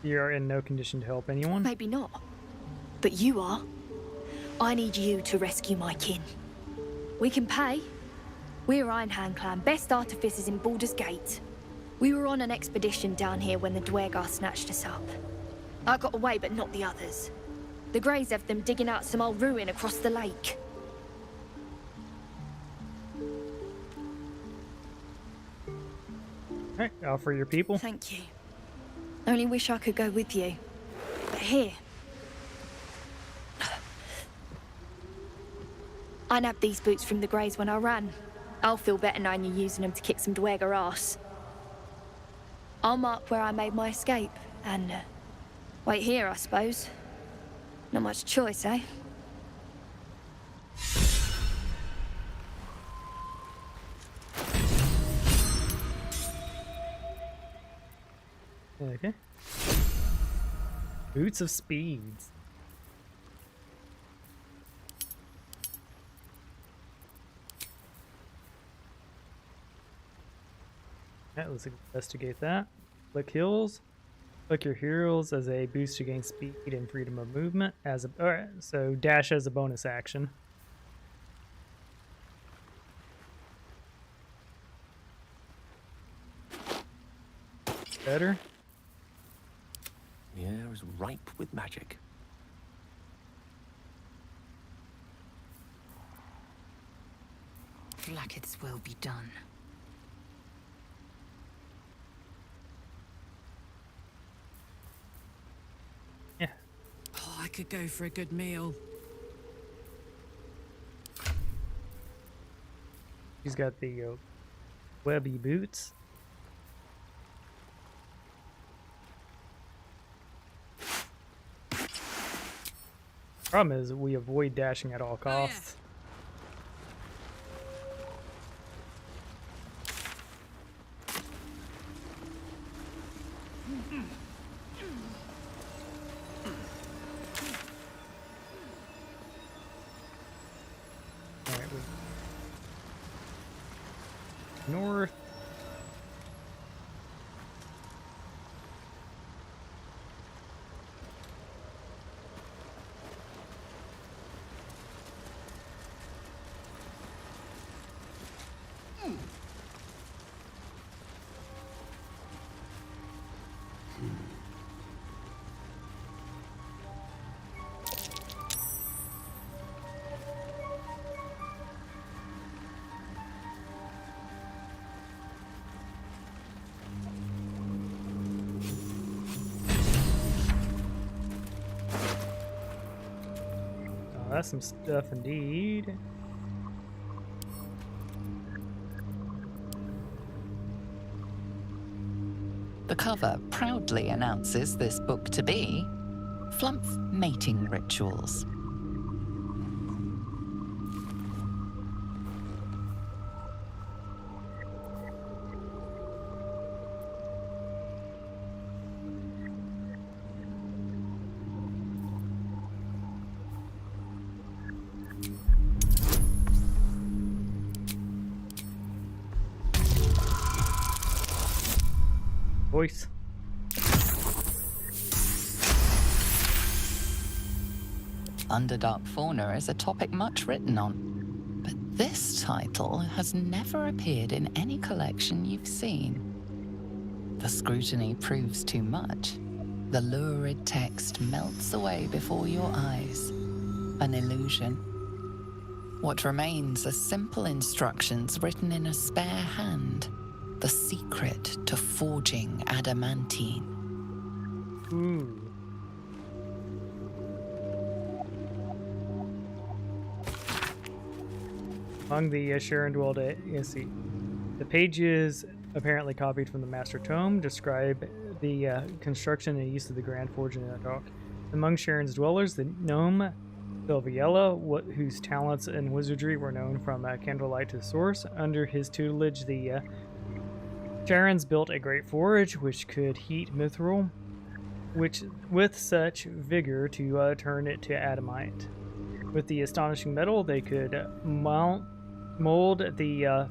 You're in no condition to help anyone? Maybe not. But you are. I need you to rescue my kin. We can pay. We're Ironhand Clan, best artificers in Baldur's Gate. We were on an expedition down here when the Dwergar snatched us up. I got away, but not the others. The Greys have them digging out some old ruin across the lake. Alright, offer your people. Thank you. Only wish I could go with you. But here. I nabbed these boots from the Greys when I ran. I'll feel better knowing you're using them to kick some Dwergar ass. I'll mark where I made my escape, and wait here, I suppose. Not much choice, eh? Okay. Boots of Speeds. Yeah, let's investigate that. Flick heals. Flick your heals as a boost to gain speed and freedom of movement. Alright, so dash as a bonus action. Better. The air is ripe with magic. Blacketh's will be done. Yeah. Oh, I could go for a good meal. He's got the webby boots. Problem is, we avoid dashing at all costs. Alright, north. That's some stuff indeed. The cover proudly announces this book to be Flumph Mating Rituals. Voice. Underdark fauna is a topic much written on, but this title has never appeared in any collection you've seen. The scrutiny proves too much. The lurid text melts away before your eyes. An illusion. What remains are simple instructions written in a spare hand. The secret to forging adamantine. Ooh. Among the Sharon dwelled see. The pages, apparently copied from the Master Tome, describe the construction and use of the Grand Forge in Underdark. Among Sharon's dwellers, the gnome Silviella, whose talents in wizardry were known from candlelight to source. Under his tutelage, the Sharons built a great forge which could heat mithril, which with such vigor to turn it to adamant. With the astonishing metal, they could mold the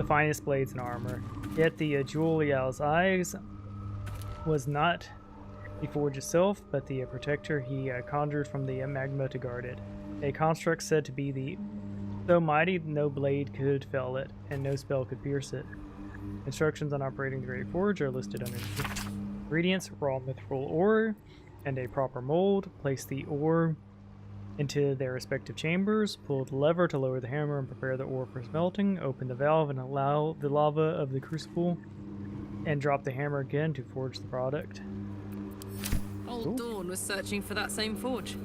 finest blades and armor. Yet the Julial's eyes was not the forge itself, but the protector he conjured from the magma to guard it. A construct said to be so mighty no blade could fell it, and no spell could pierce it. Instructions on operating the Great Forge are listed underneath. Ingredients: raw mithril ore and a proper mold. Place the ore into their respective chambers. Pull the lever to lower the hammer and prepare the ore for smelting. Open the valve and allow the lava of the crucible, and drop the hammer again to forge the product. Old Dawn was searching for that same forge.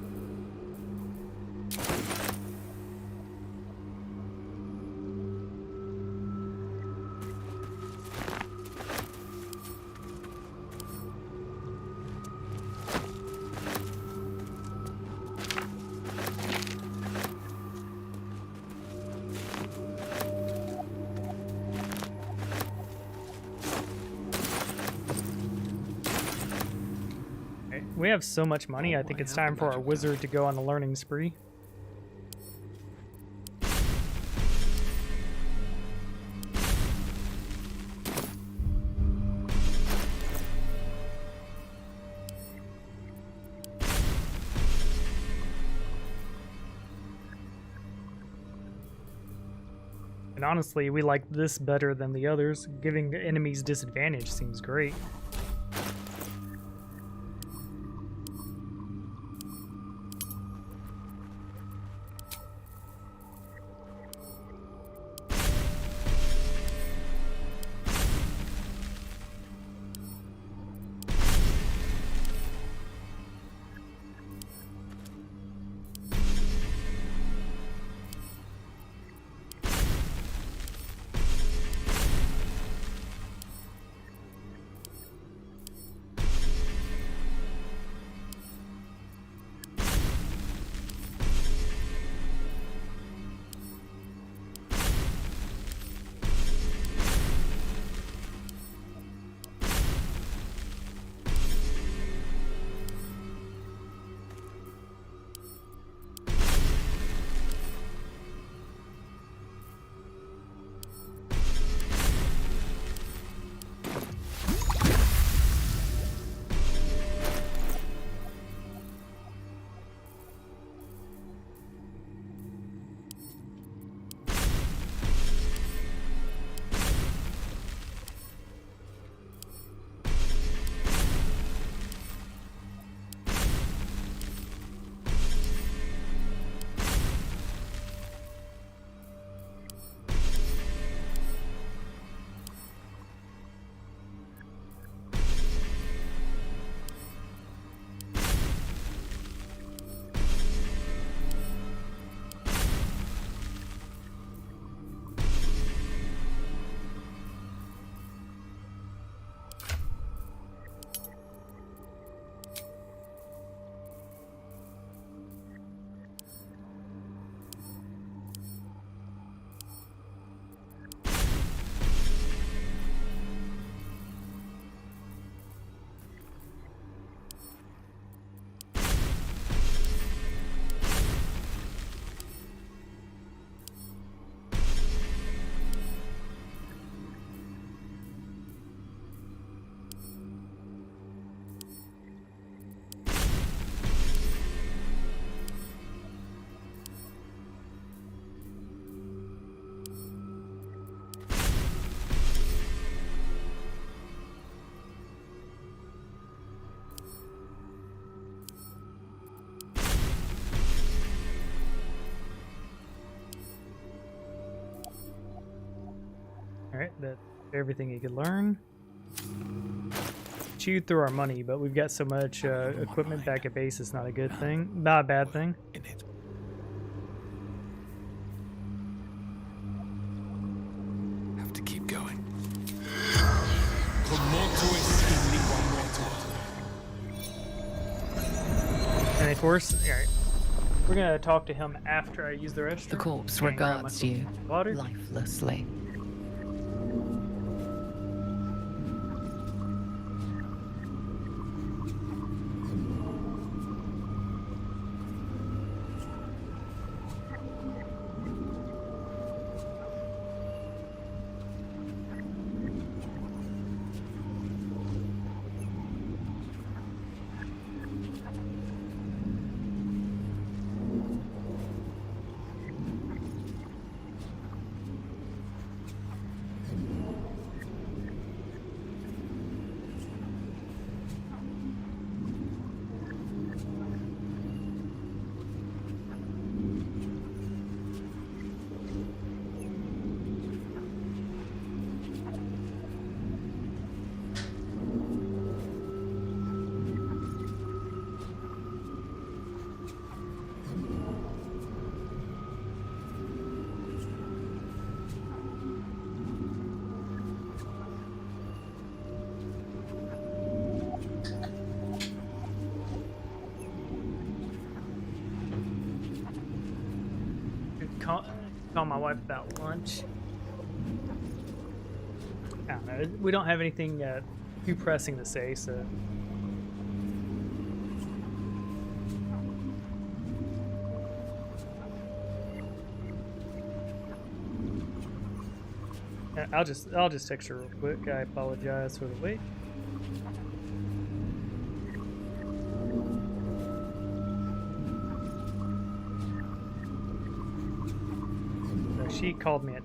We have so much money, I think it's time for our wizard to go on a learning spree. And honestly, we like this better than the others. Giving enemies disadvantage seems great. Alright, that's everything you could learn. Chewed through our money, but we've got so much equipment back at base, it's not a good thing. Not a bad thing. Have to keep going. And of course, alright. We're gonna talk to him after I use the restroom. The corpse Grab regards myself you some water. lifelessly. Call my wife about lunch. I don't know. We don't have anything too pressing to say, so. I'll just text her real quick. I apologize for the wait. She called me at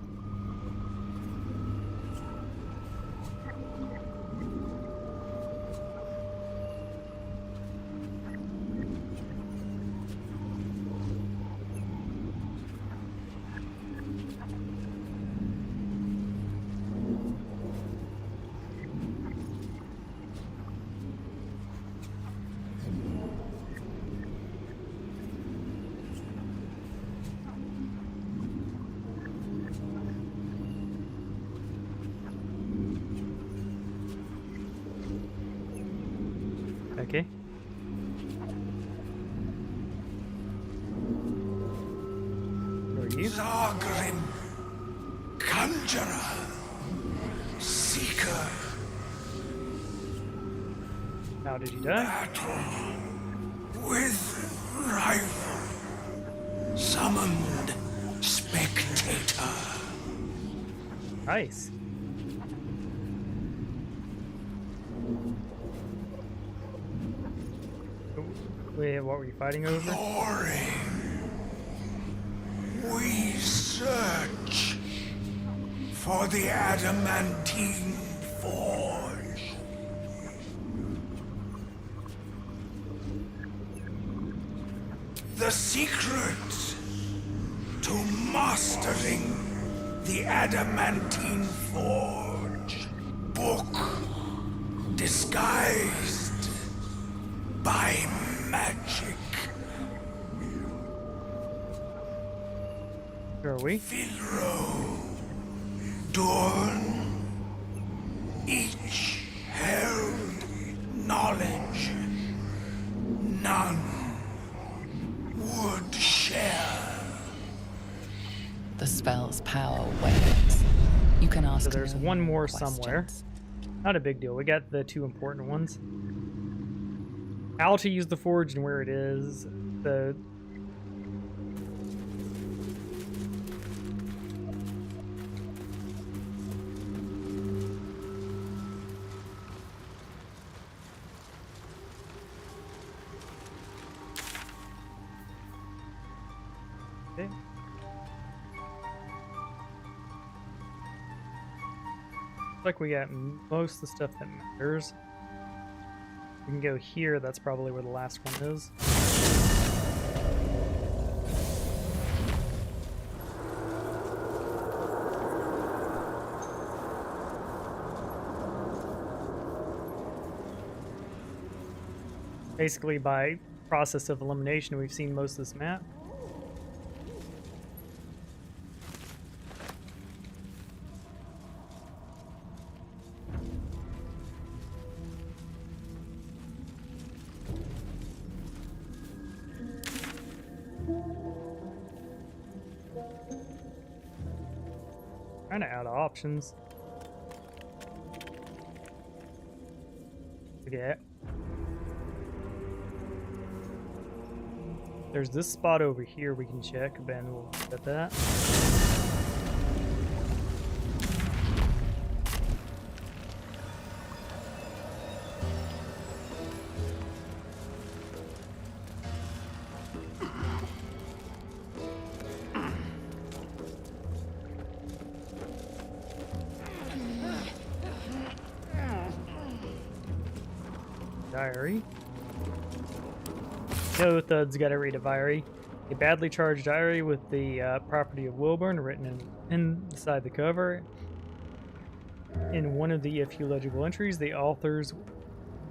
Okay. Who are you? Zargrim, conjurer, seeker. How did you die? Battle with rival. Summoned spectator. Nice. Wait, what were you fighting over? Glory. We search for the adamantine forge. The secret to mastering the adamantine forge. Book disguised by magic. Where are we? Finro, Dorn, each held knowledge none would share. The spell's power wanes. You can ask. So there's no one more questions. somewhere. Not a big deal. We got the two important ones. How to use the forge and where it is. The okay. Looks like we got most of the stuff that matters. We can go here. That's probably where the last one is. Basically, by process of elimination, we've seen most of this map. Kind of out of options. Okay. There's this spot over here we can check. Ben will set that. Diary. No thuds gotta read a diary. A badly charged diary with the property of Wilburn written inside the cover. In one of the few legible entries, the author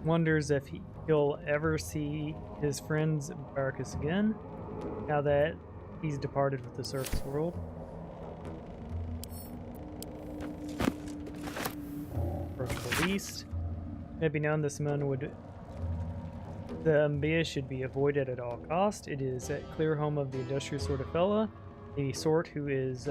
wonders if he'll ever see his friends Baracus again, now that he's departed with the surface world. For the least, it may be known this man would. The Mbia should be avoided at all cost. It is a clear home of the industrious sort of fella, the sort who is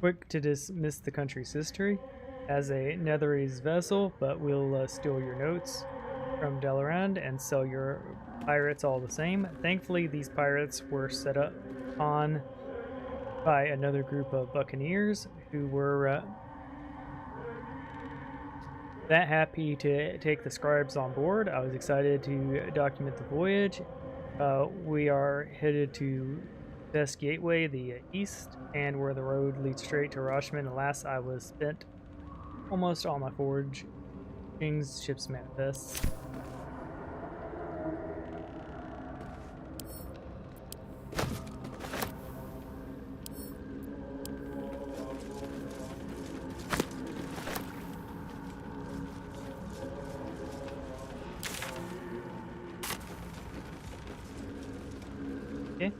quick to dismiss the country's history as a Netherese vessel, but will steal your notes from Delaran and sell your pirates all the same. Thankfully, these pirates were set up on by another group of buccaneers who were that happy to take the scribes on board. I was excited to document the voyage. We are headed to Best Gateway, the east, and where the road leads straight to Rashman. Alas, I was spent almost all my forge things, ship's manifests. Okay.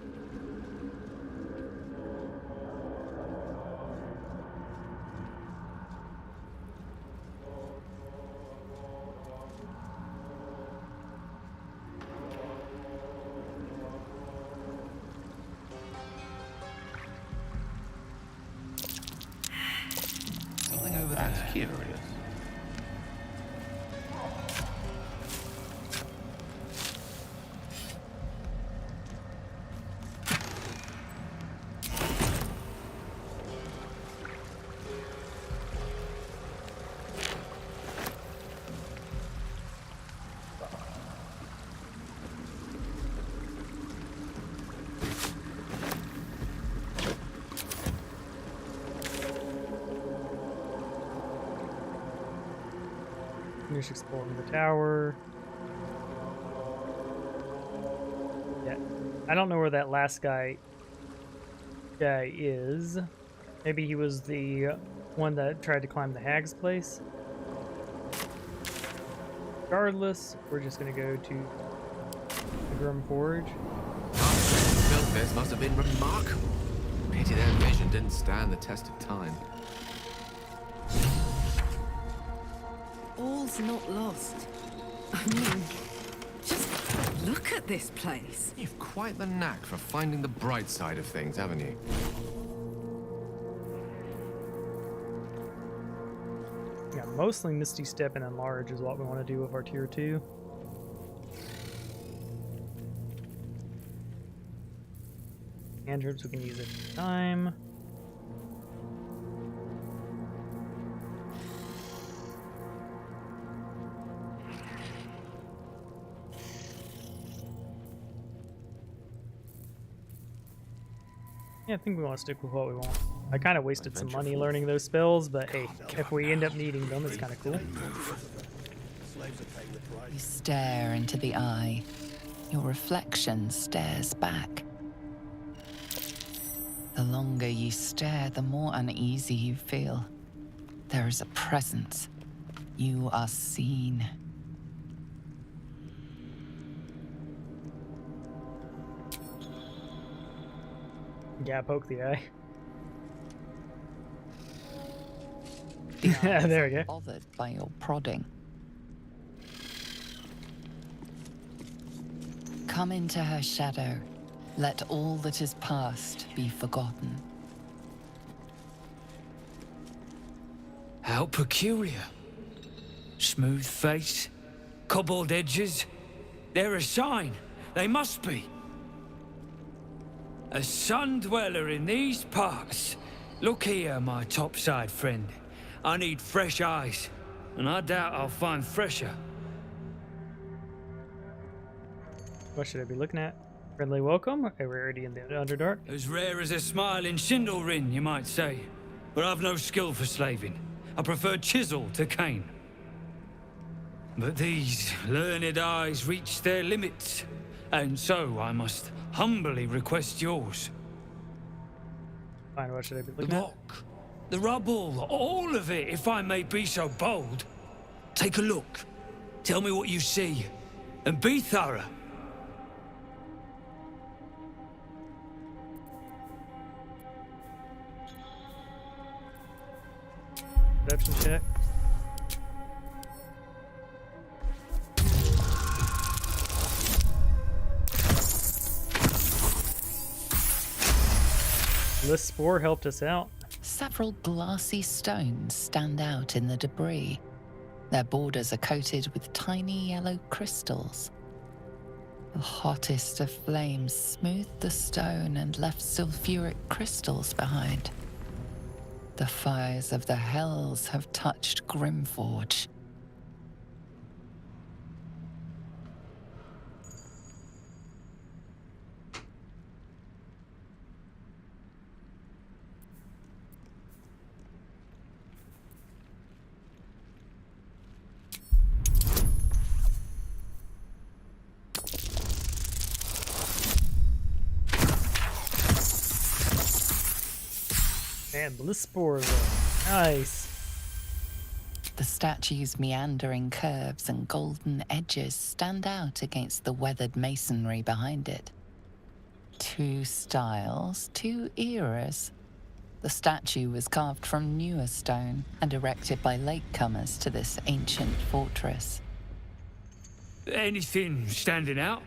Curious. Finish exploring the tower. Yeah, I don't know where that last guy is. Maybe he was the one that tried to climb the hag's place. Regardless, we're just gonna go to the Grim Forge. Built this must have been remarkable. Pity their vision didn't stand the test of time. All's not lost. I mean, just look at this place. You've quite the knack for finding the bright side of things, haven't you? Yeah, mostly Misty Step and Enlarge is what we want to do with our tier 2. Cantrips we can use at any time. Yeah, I think we want to stick with what we want. I kind of wasted some money learning those spells, but hey, if we end up needing them, it's kind of cool. You stare into the eye. Your reflection stares back. The longer you stare, the more uneasy you feel. There is a presence. You are seen. Yeah, poke the eye. There we go. Bothered by your prodding. Come into her shadow. Let all that is past be forgotten. How peculiar. Smooth face, cobbled edges. They're a sign. They must be. A sun dweller in these parts. Look here, my topside friend. I need fresh eyes, and I doubt I'll find fresher. What should I be looking at? Friendly welcome, a rarity in the Underdark. As rare as a smile in Sindlerin, you might say. But I've no skill for slaving. I prefer chisel to cane. But these learned eyes reach their limits, and so I must humbly request yours. Fine, what should I be looking The at? rock, the rubble, all of it, if I may be so bold. Take a look. Tell me what you see, and be thorough. Perception check. This spore helped us out. Several glassy stones stand out in the debris. Their borders are coated with tiny yellow crystals. The hottest of flames smoothed the stone and left sulfuric crystals behind. The fires of the hells have touched Grimforge. Man, bliss spores are nice. The statue's meandering curves and golden edges stand out against the weathered masonry behind it. Two styles, two eras. The statue was carved from newer stone and erected by latecomers to this ancient fortress. Anything standing out?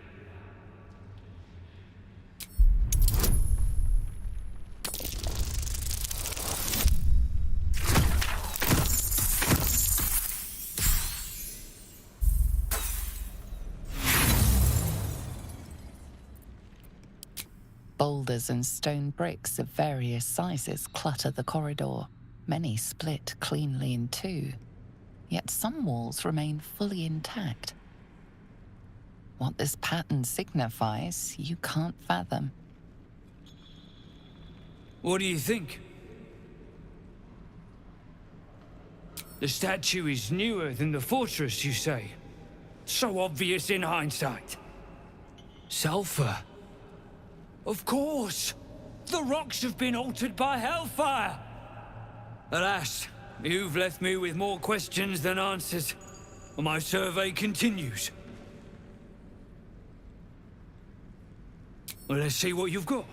Boulders and stone bricks of various sizes clutter the corridor, many split cleanly in two, yet some walls remain fully intact. What this pattern signifies, you can't fathom. What do you think? The statue is newer than the fortress, you say? So obvious in hindsight. Sulfur. Of course! The rocks have been altered by hellfire! Alas, you've left me with more questions than answers. My survey continues. Well, let's see what you've got.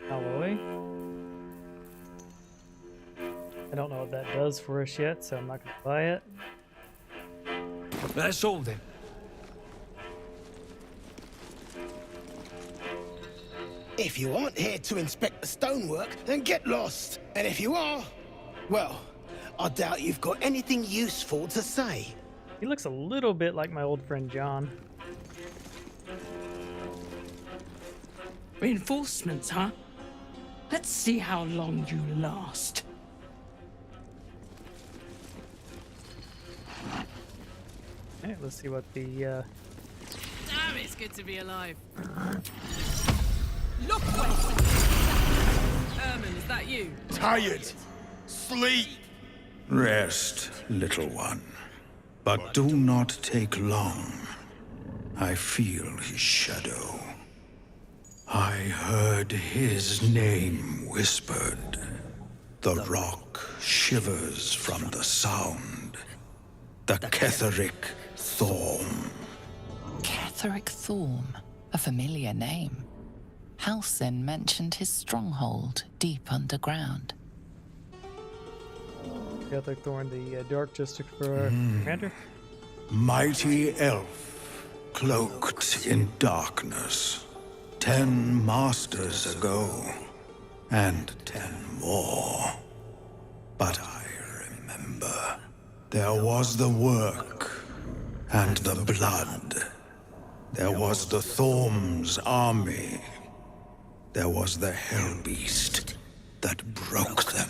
Alloy. I don't know what that does for us yet, so I'm not going to buy it. That's all then. If you aren't here to inspect the stonework, then get lost. And if you are, well, I doubt you've got anything useful to say. He looks a little bit like my old friend John. Reinforcements, huh? Let's see how long you last. Okay, let's see what the Damn, it's good to be alive. Look where Herman, is that you? Tired. Sleep. Rest, little one. But do not take long. I feel his shadow. I heard his name whispered. The rock shivers from the sound. The Ketheric Thorm. Ketheric Thorm, a familiar name. Halsin mentioned his stronghold deep underground. other thorn, the dark justice for commander. Mighty elf, cloaked in darkness. 10 masters ago, and 10 more. But I remember, there was the work, and the blood. There was the Thorm's army. There was the Hellbeast that broke them.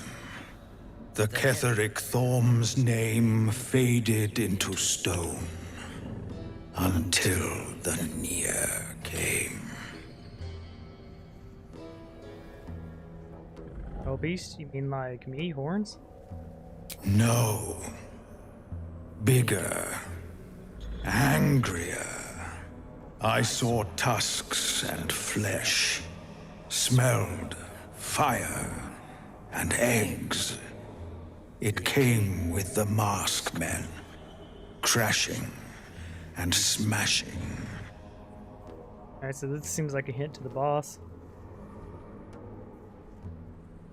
The Ketheric Thorm's name faded into stone, until the Near came. Oh, beast? You mean like me, horns? No. Bigger. Angrier. I saw tusks and flesh. Smelled fire and eggs. It came with the masked men. Crashing and smashing. Alright, so this seems like a hint to the boss.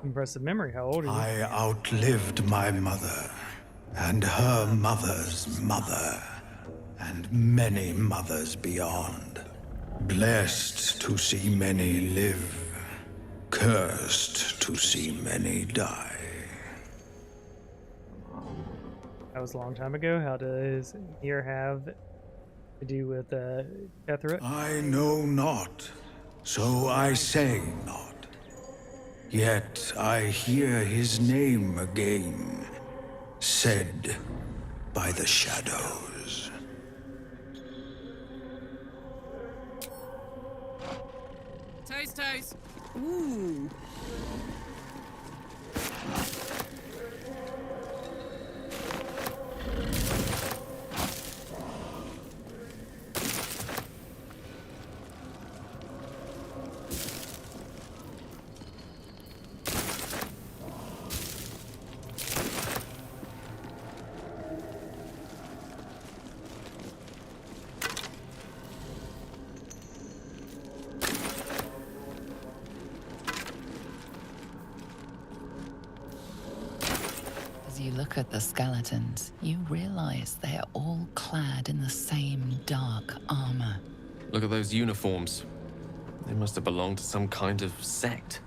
Impressive memory. How old are you? I outlived my mother, and her mother's mother, and many mothers beyond. Blessed to see many live, cursed to see many die. That was a long time ago. How does Nier have to do with Ketheric? I know not, so I say not. Yet I hear his name again, said by the shadows. Toast, toast. Ooh. As you look at the skeletons, you realize they are all clad in the same dark armor. Look at those uniforms. They must have belonged to some kind of sect.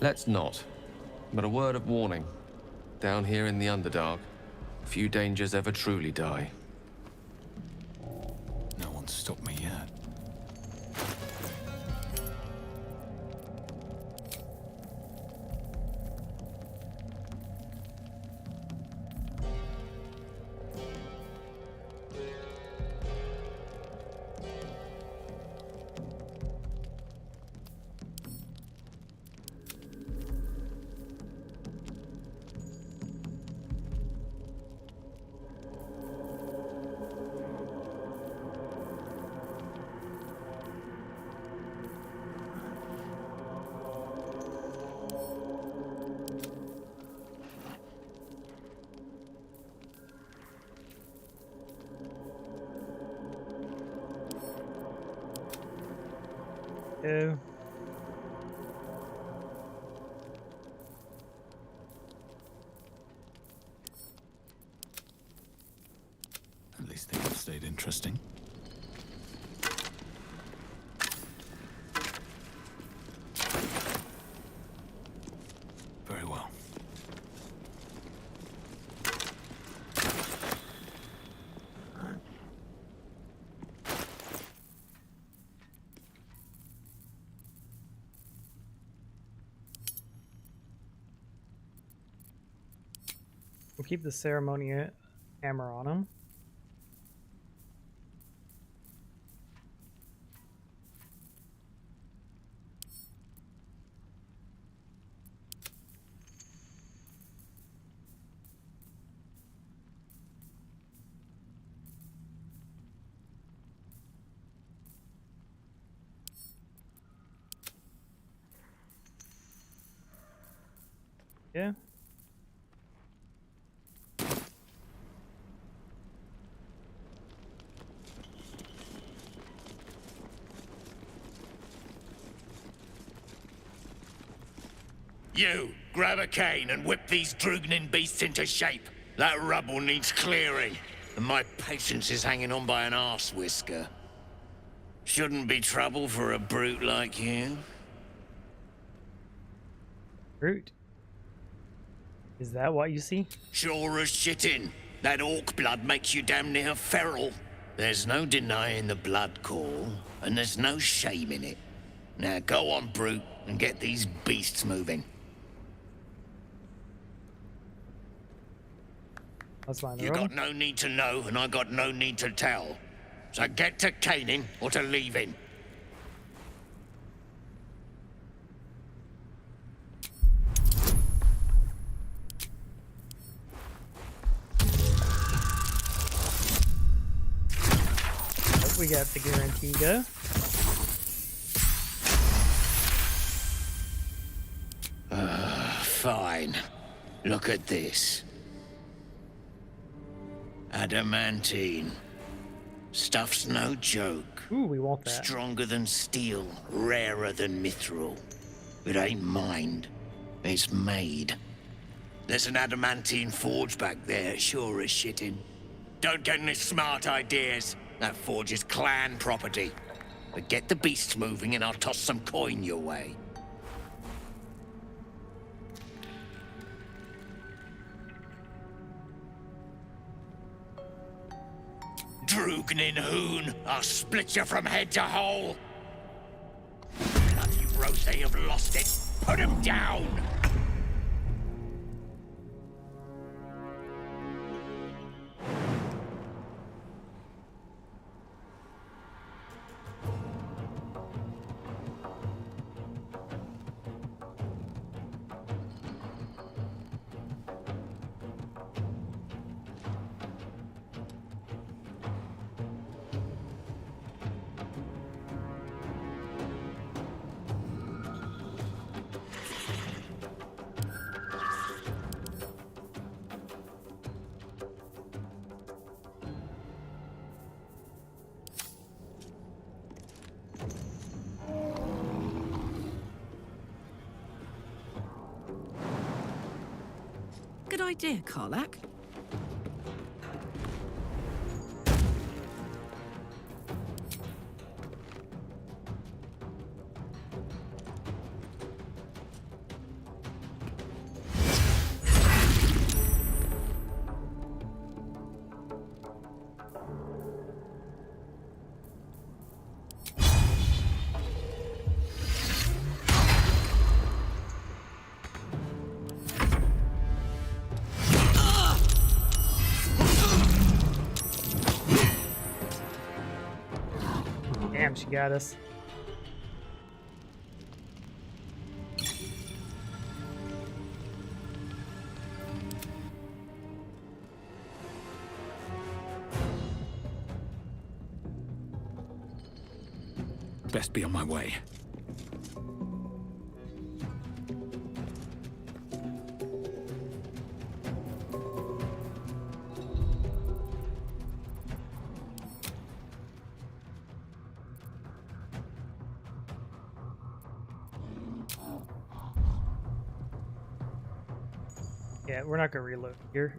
Let's not. But a word of warning. Down here in the Underdark, few dangers ever truly die. No one's stopped me yet. Go. At least things have stayed interesting. Very well. We'll keep the ceremony hammer on him. Yeah. You, grab a cane and whip these Drugnin beasts into shape. That rubble needs clearing, and my patience is hanging on by an arse whisker. Shouldn't be trouble for a brute like you. Brute? Is that what you see? Sure as shitting. That orc blood makes you damn near feral. There's no denying the blood call, and there's no shame in it. Now go on, brute, and get these beasts moving. That's fine. You got no need to know, and I got no need to tell. So get to caning or to leaving. We got the guarantee go. Fine. Look at this. Adamantine. Stuff's no joke. Ooh, we want that. Stronger than steel, rarer than mithril. It ain't mined. It's made. There's an adamantine forge back there, sure as shitting. Don't get any smart ideas. That forge is clan property. But get the beasts moving and I'll toss some coin your way. Drugnin Hoon, I'll split you from head to hole. Bloody Rose have lost it. Put him down! Good idea, Karlak. Damn, she got us. Best be on my way. Yeah, we're not gonna reload here.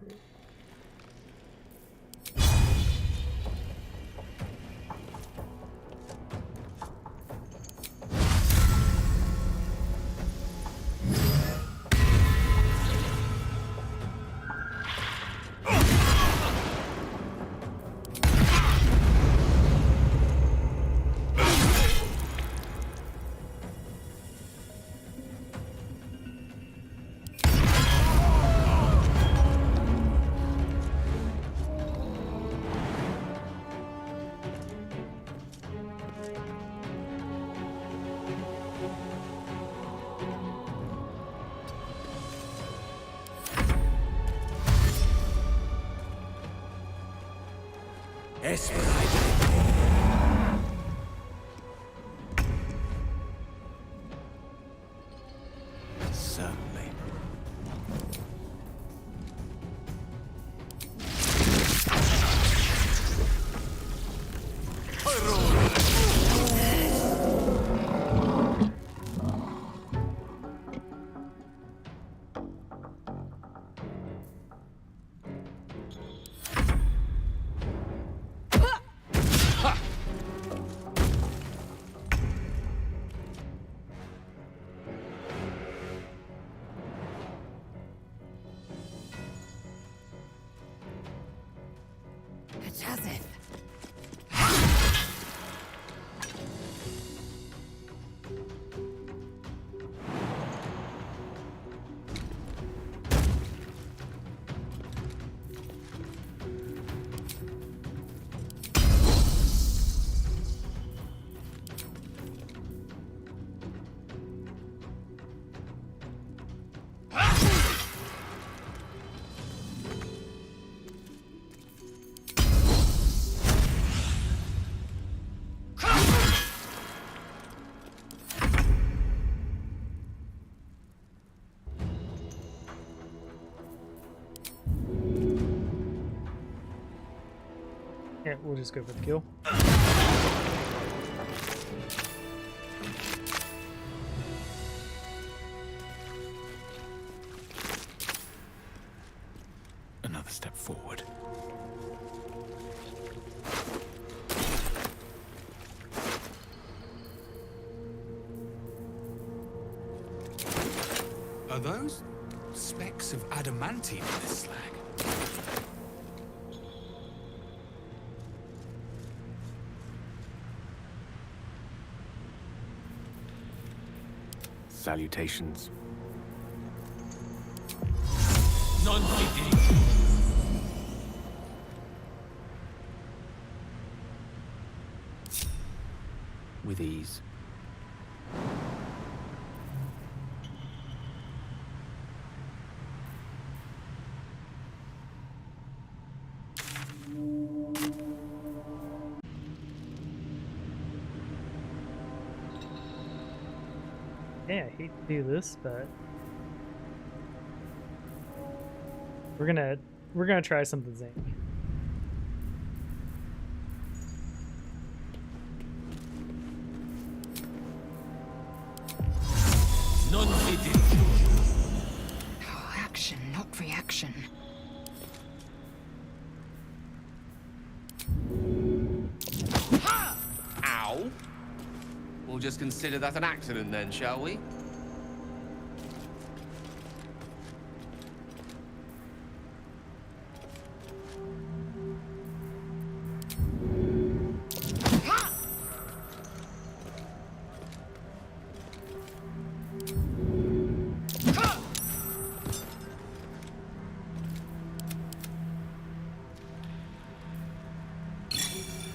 Certainly. Joseph. Yeah, we'll just go for the kill. Another step forward. Are those specks of adamantine in this slag? Salutations. With ease. Yeah, I hate to do this, but we're gonna try something zany. Oh, action, not reaction. Ow! We'll just consider that an accident then, shall we?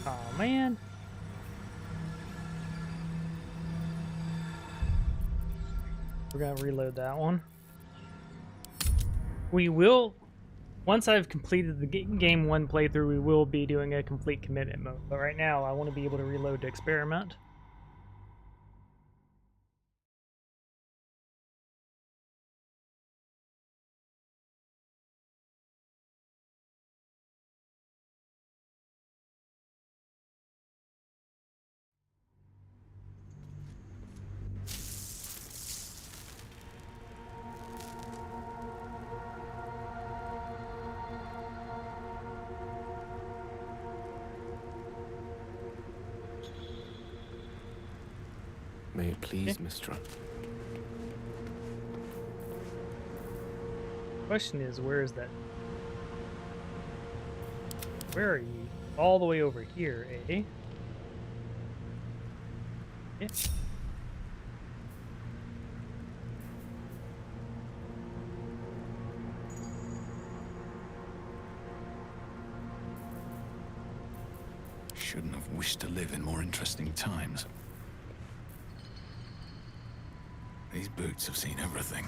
Oh man. We're gonna reload that one. We will, once I've completed the game 1 playthrough, we will be doing a complete commitment mode. But right now, I want to be able to reload to experiment. May it please, Mistra. Question is, where is that? Where are you? All the way over here, eh? Yeah. Shouldn't have wished to live in more interesting times. These boots have seen everything.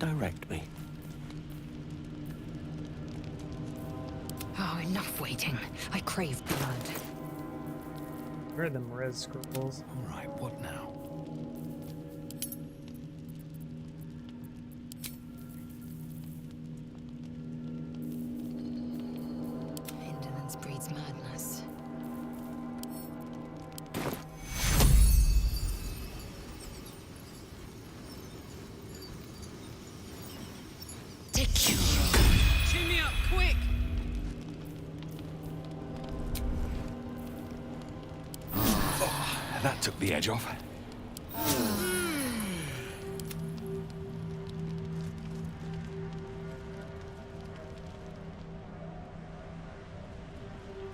Direct me. Oh, enough waiting. I crave blood. Where are them res scrolls? All right, what now? Indolence breeds madness. Chin me up, quick! That took the edge off.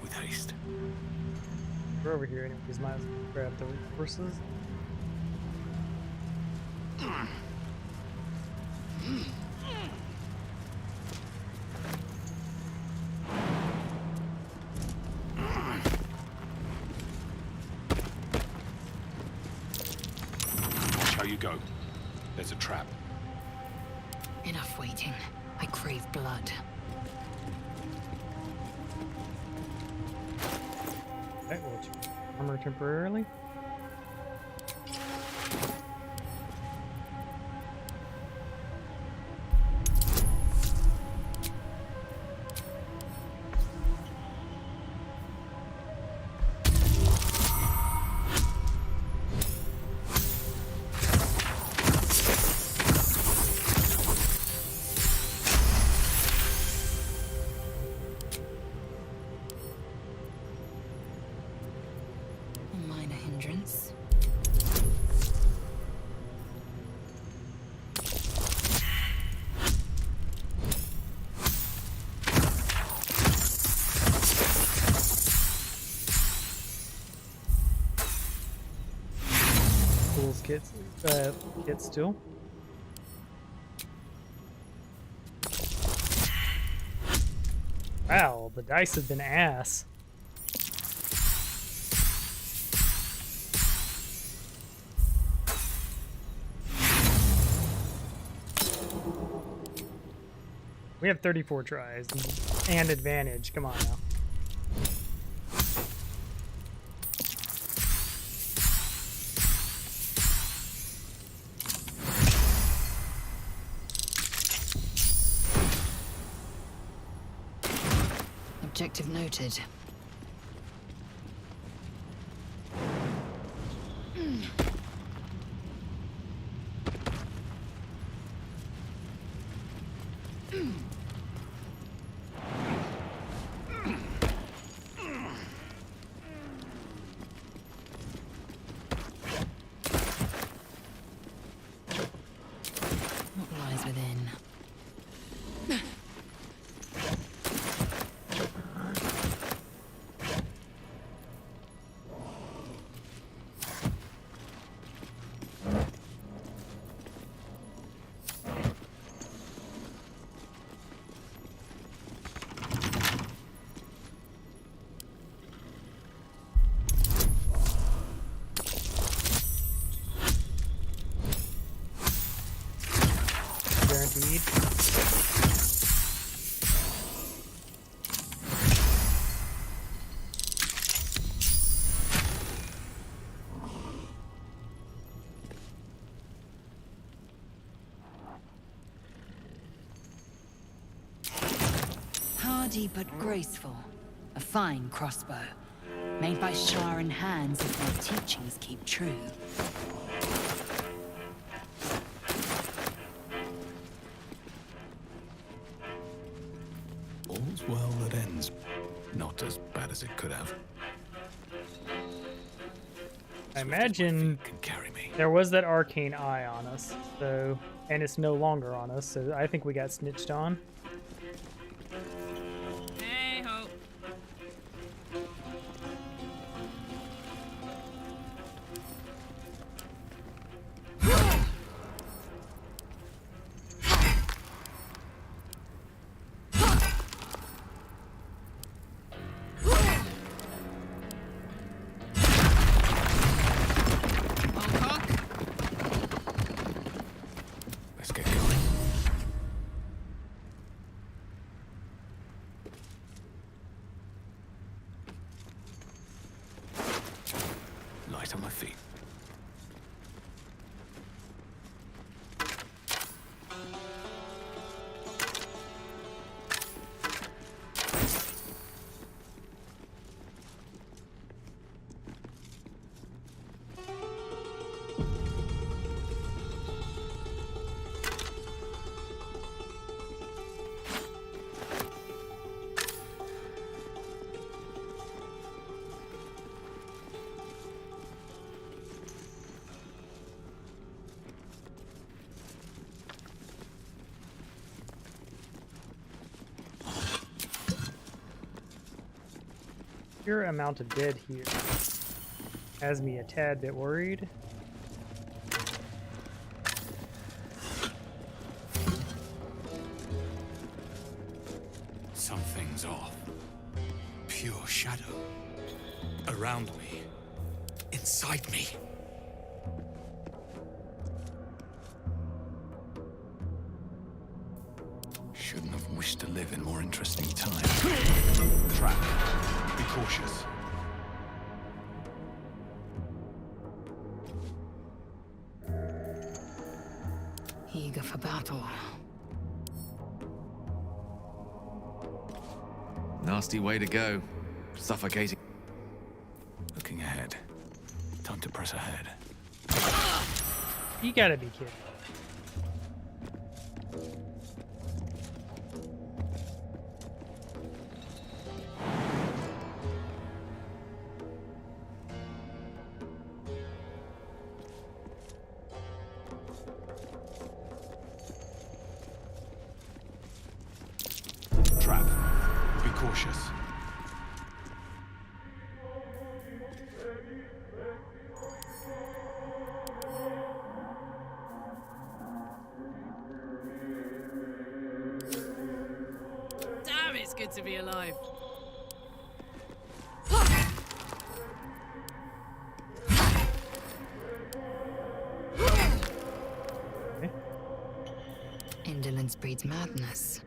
With haste. We're over here anyways, might as well grab the resources. How you go? There's a trap. Enough waiting. I crave blood. That will armor temporarily. A minor hindrance. Tools kits still. Wow, the dice have been ass. We have 34 tries and advantage. Come on now. Objective noted. What lies within? sturdy but graceful. A fine crossbow. Made by Sharan hands if their teachings keep true. All's well that ends. Not as bad as it could have. I imagine there was that arcane eye on us, so, and it's no longer on us, so I think we got snitched on. Hey ho. Let's get going. Light on my feet. Pure amount of dead here has me a tad bit worried. Something's off. Pure shadow. Around me. Inside me. Shouldn't have wished to live in more interesting times. Trap. Be cautious. Eager for battle. Nasty way to go. Suffocating. Looking ahead. Time to press ahead. You gotta be kidding. Trap. Be cautious. Damn, it's good to be alive. Indolence breeds madness.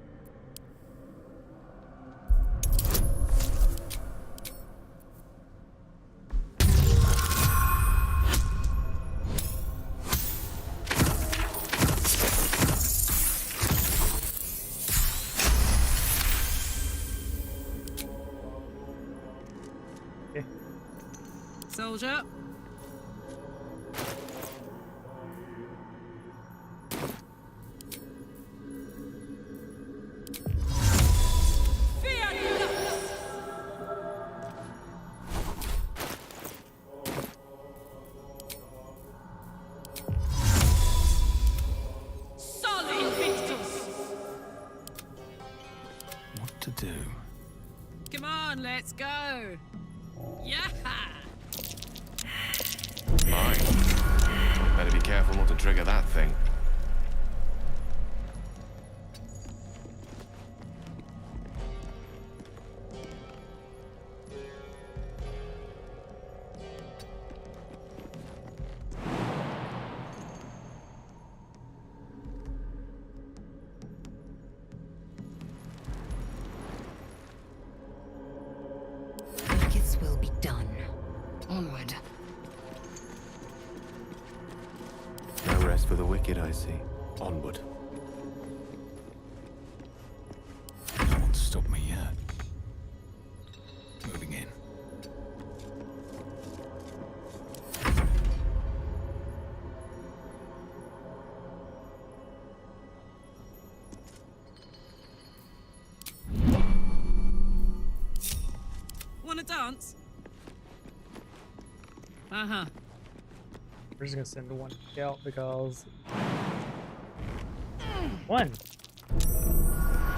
Soldier. Solid victors. What to do? Come on, let's go. Yeah. Mine. Better be careful not to trigger that thing. Its will be done. Onward. No rest for the wicked, I see. Onward. No one's stopped me yet. want to dance? Uh-huh. We're just gonna send one out because... One!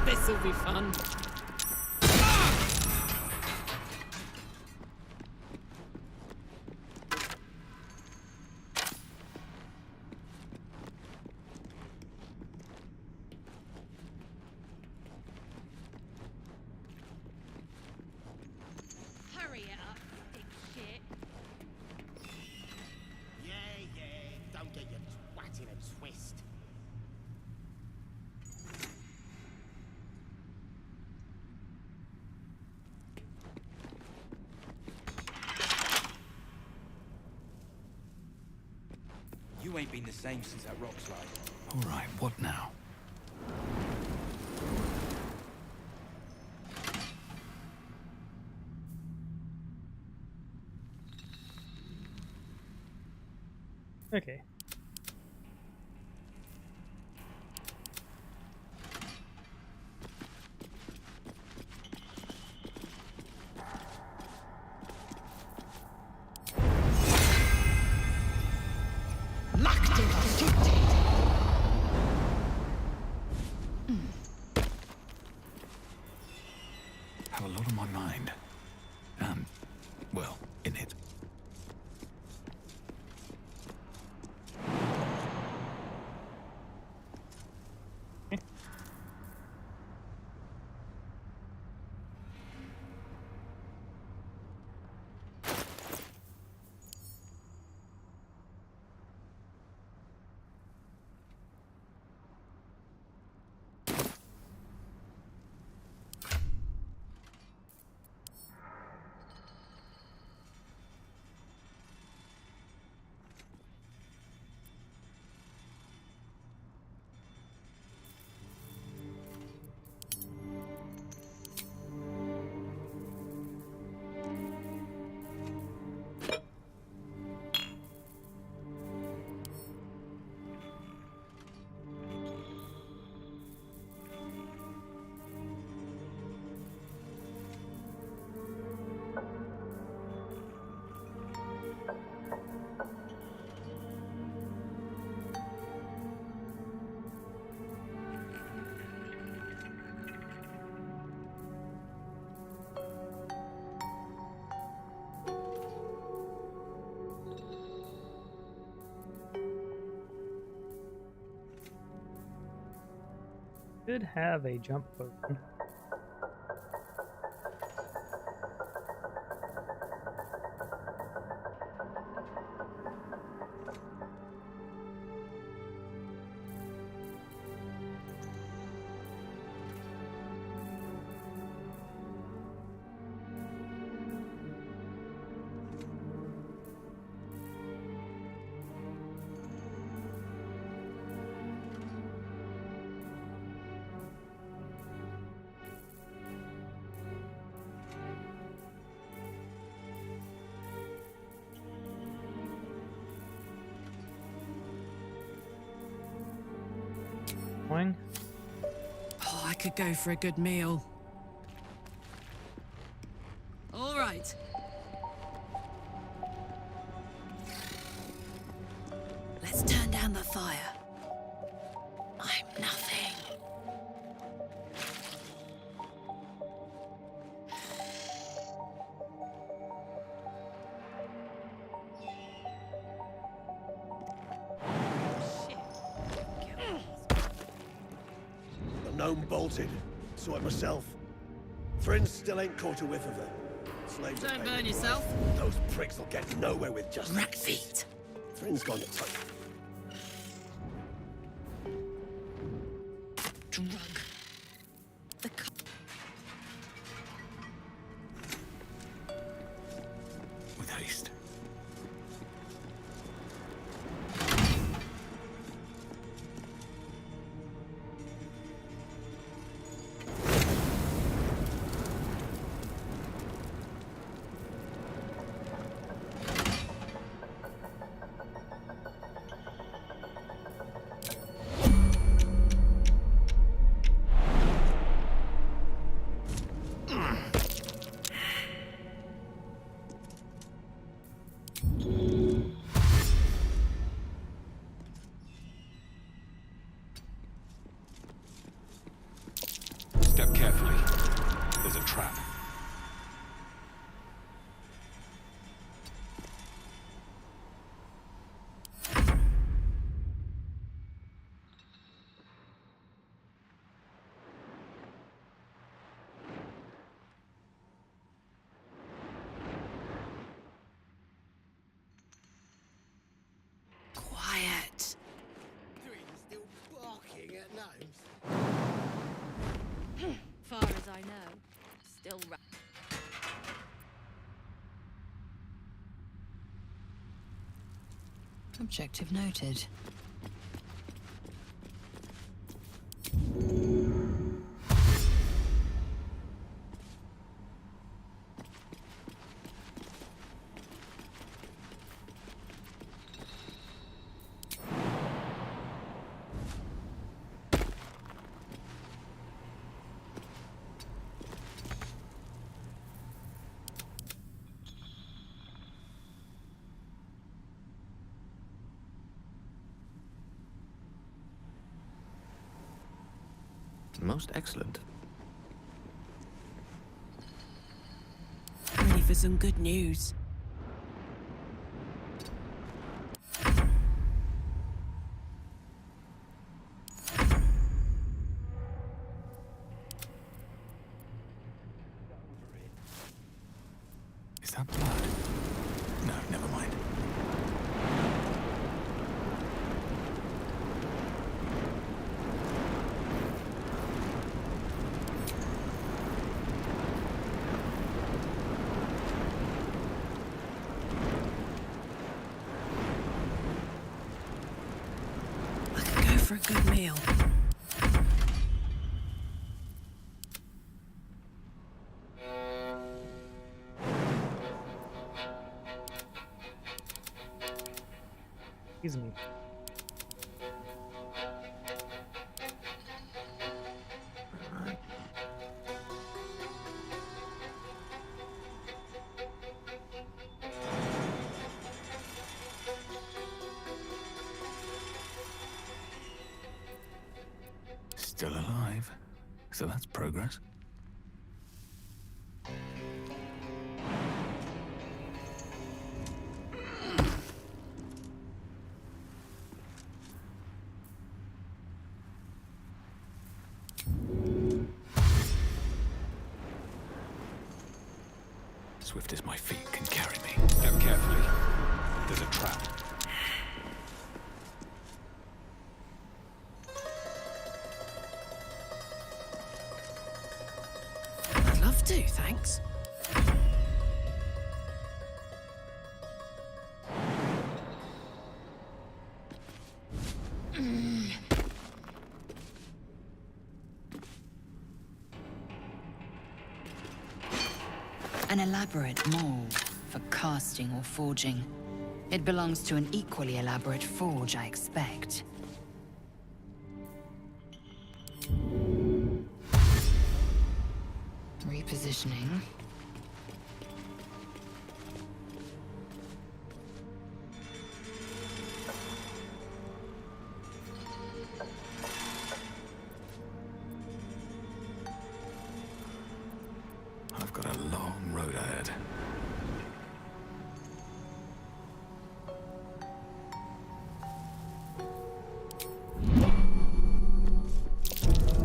This'll be fun. Hurry it up, big shit. Yeah, don't get your twat in a twist. You ain't been the same since that rock slide. All right, what now? Okay. Have a lot on my mind. And, well, in it. Should have a jump potion. Oh, I could go for a good meal. All right. Let's turn down the fire. I'm nothing. The gnome bolted. Saw it myself. Friends still ain't caught a whiff of her. Slaves are Don't paying burn the yourself. price. Those pricks will get nowhere with justice. Rat feet. Friends gone to touch. Drug. With haste. There's a trap. Quiet. Still barking at gnomes. Far as I know, still Objective noted. Most excellent. Ready for some good news. Is that blood? No, never mind. For a good meal. Excuse me. Still alive. So that's progress. Swift as my feet can carry me. Step carefully. There's a trap. I'd love to, thanks. An elaborate mold for casting or forging. It belongs to an equally elaborate forge, I expect. Repositioning. I've got a long road ahead.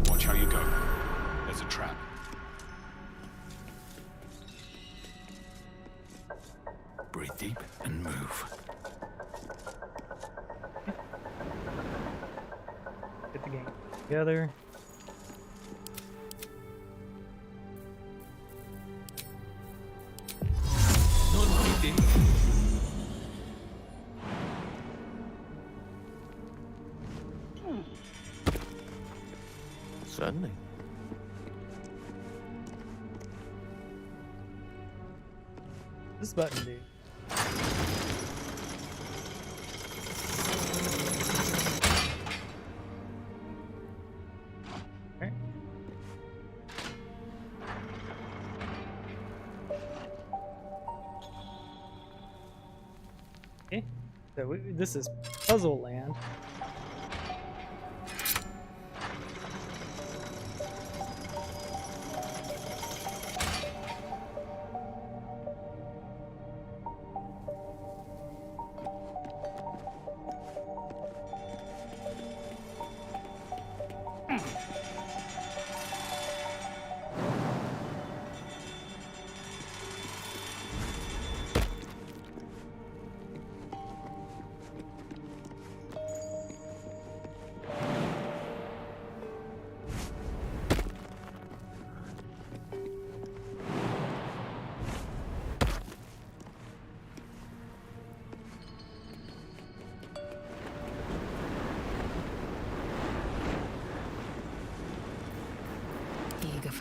Watch how you go. There's a trap. Breathe deep and move. Get the game together. Certainly. This button, dude. Okay. Okay. So this is Puzzle Land.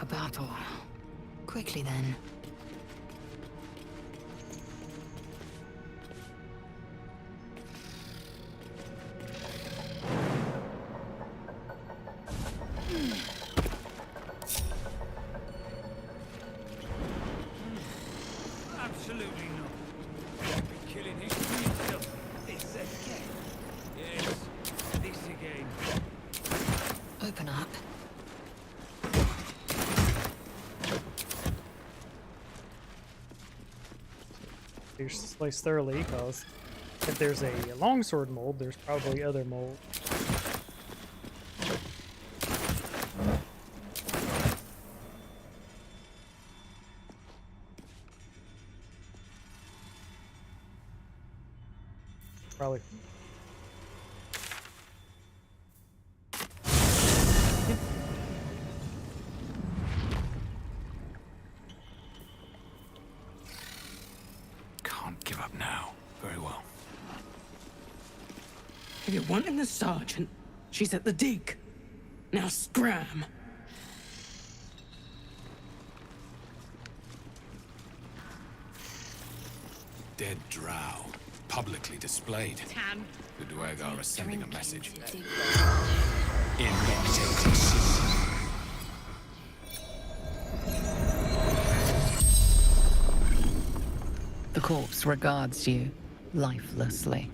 battle. Quickly then. Absolutely not. I've been killing him for himself. This again. Yes, this again. Open up. You should slice thoroughly, because if there's a longsword mold, there's probably other mold. Probably. Can't give up now. Very well. If you're wanting the sergeant, she's at the dig. Now scram. Dead drow. Publicly displayed. Tam. The Duergar are sending a message. The corpse regards you lifelessly.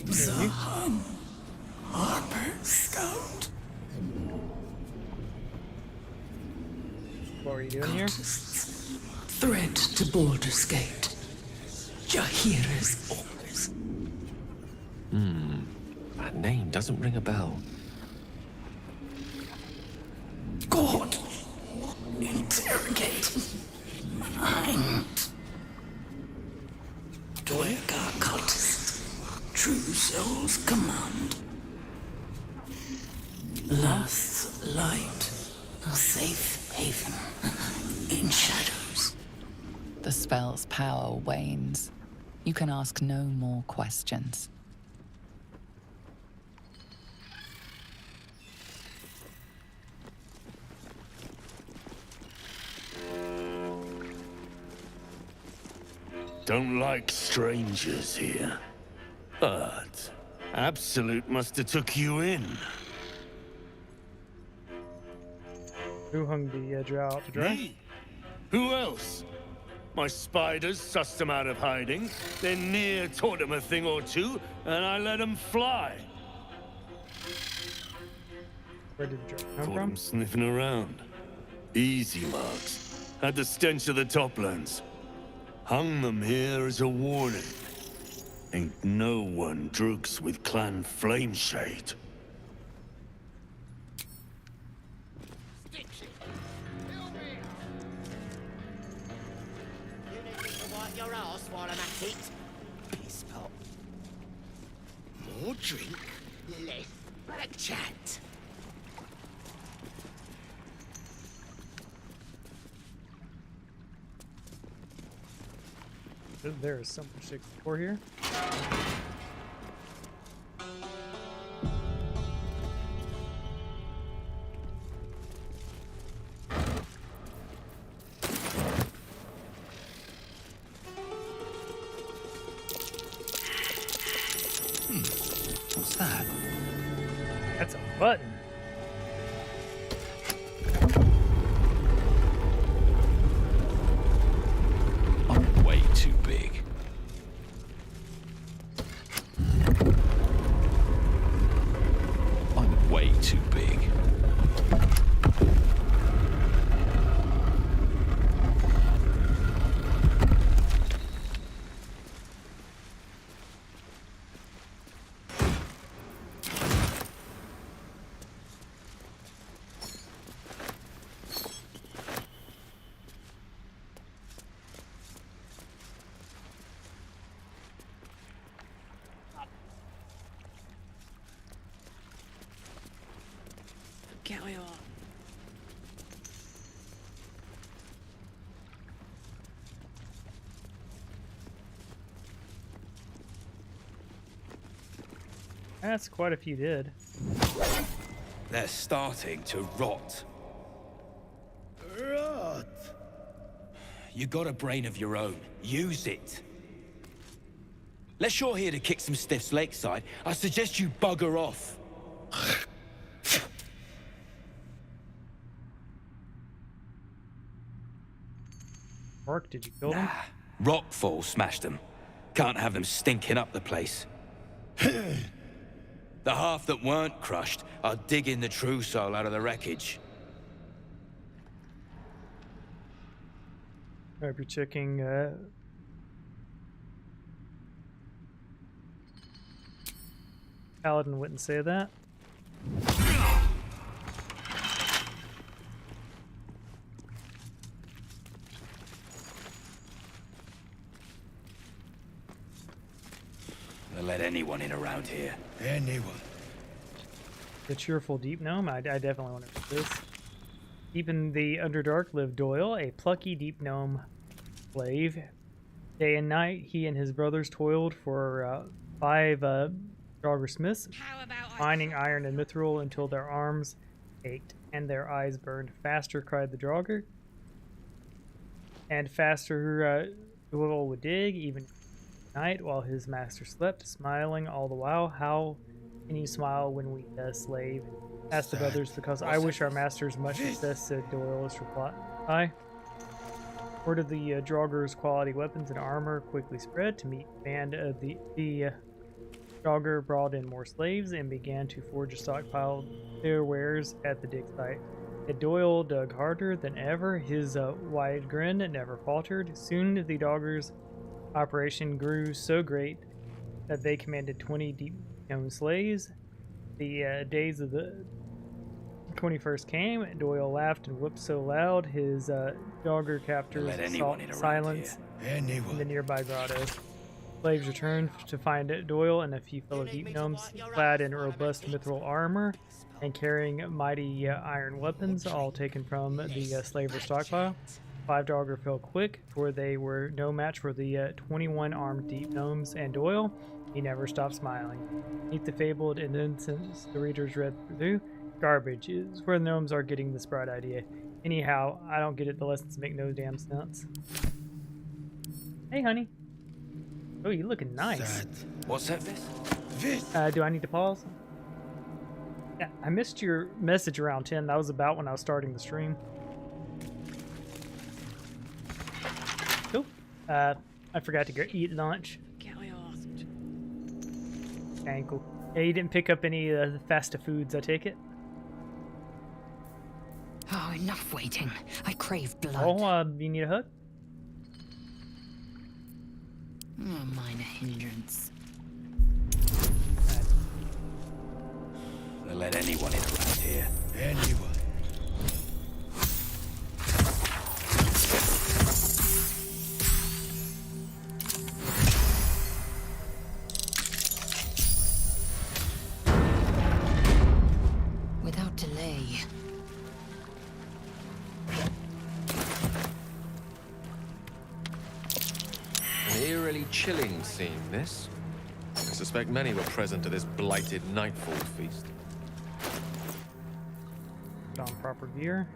Zahan, Harper Scout. What were you doing here? Threat to Baldur's Gate. Jahira's orders. That name doesn't ring a bell. God. Interrogate. Find. Duergar cultist. True Soul's command. Last light. A safe haven. In shadows. The spell's power wanes. You can ask no more questions. Don't like strangers here. But Absolute must have took you in. Who hung the drow out to dry? Me? Who else? My spiders sussed them out of hiding, then near taught them a thing or two, and I let them fly. Where did the drow come Caught from? them sniffing around. Easy marks. Had the stench of the toplands. Hung them here as a warning. Ain't no one drugs with Clan Flameshade. Your ass while I'm at it. Piss pot. More drink, less back chat. There is so much to explore here. What's that? That's a button. I'm way too big. I'm way too big. Get where you are. That's quite a few did. They're starting to rot. Rot? You got a brain of your own. Use it. Unless you're here to kick some stiffs lakeside, I suggest you bugger off. Mark, did you kill them? Rockfall smashed them. Can't have them stinking up the place. The half that weren't crushed are digging the true soul out of the wreckage. I'll be checking. Paladin wouldn't say that. They'll let anyone in around here. Anyone. The cheerful deep gnome. I definitely want to do this. Deep in the Underdark lived Doyle, a plucky deep gnome slave. Day and night, he and his brothers toiled for 5 Draugr smiths, mining iron and mithril until their arms ached and their eyes burned. Faster, cried the Draugr. And faster Doyle would dig, even at night, while his master slept, smiling all the while. How can you smile when we slave? Asked the brothers. Because I wish our masters much success, said Doyle's reply. Word of the Draugr's quality weapons and armor quickly spread to meet the band of the Draugr brought in more slaves and began to forge a stockpile of their wares at the dig site. Yet Doyle dug harder than ever. His wide grin never faltered. Soon the Draugr's operation grew so great that they commanded 20 deep gnome slaves. The days of the 21st came. Doyle laughed and whooped so loud his Draugr captors sought silence in the nearby grotto. Slaves returned to find Doyle and a few fellow deep gnomes clad in robust mithril armor and carrying mighty iron weapons, all taken from the slaver stockpile. 5 Draugr fell quick, for they were no match for the 21 armed deep gnomes, and Doyle, he never stopped smiling. Meet the fabled innocence the readers read through. Garbage is where the gnomes are getting this bright idea. Anyhow, I don't get it. The lessons make no damn sense. Hey, honey. Oh, you looking nice. What's that, Viz? Do I need to pause? Yeah, I missed your message around 10. That was about when I was starting the stream. Cool. I forgot to go eat lunch. Dang, cool. Yeah, you didn't pick up any of the fast foods, I take it? Oh, enough waiting. I crave blood. Oh, you need a hug? Oh, minor hindrance. They'll let anyone in around here. Anyone. Without delay. An eerily chilling scene, this. I suspect many were present to this blighted nightfall feast. Put on proper gear.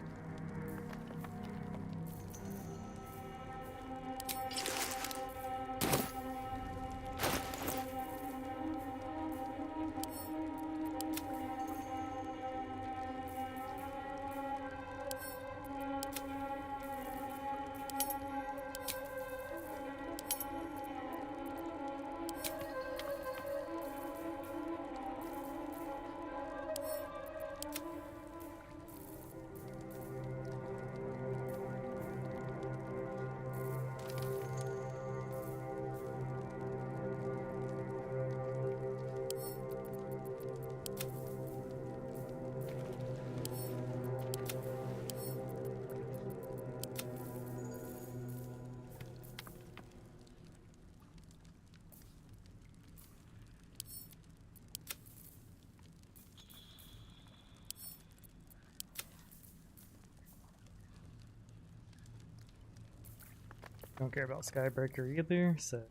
Don't care about Skybreaker either, so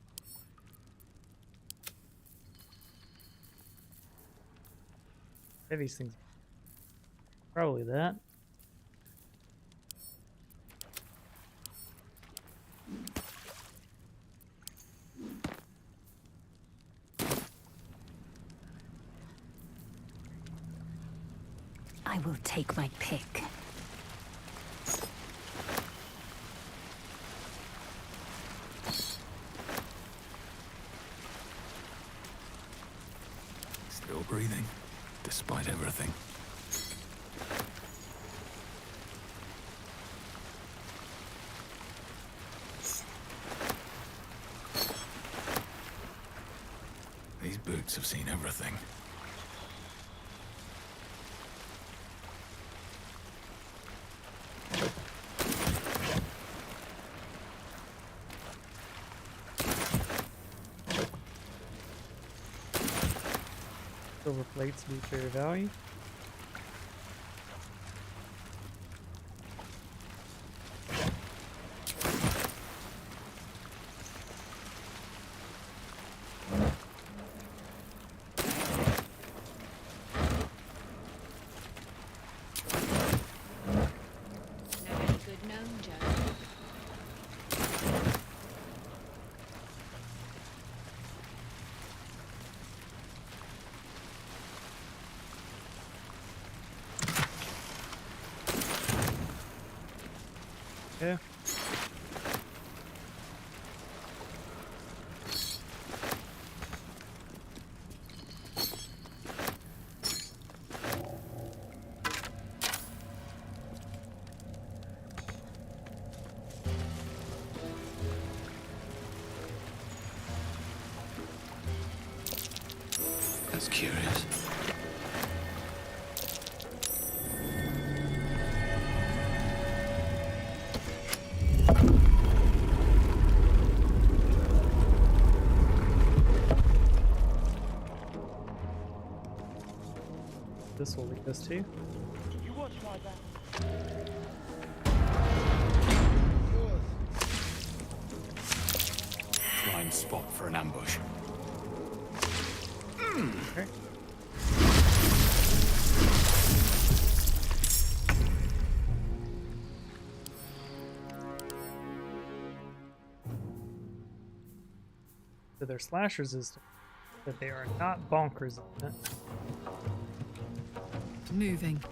Heaviest things. Probably that. I will take my pick. Still breathing, despite everything. These boots have seen everything. Silver plates do fair value. Yeah. That's curious. This will lead us to. You watch my back. Prime spot for an ambush. Okay. So their slash resistance, but they are not bonk resistant. Moving.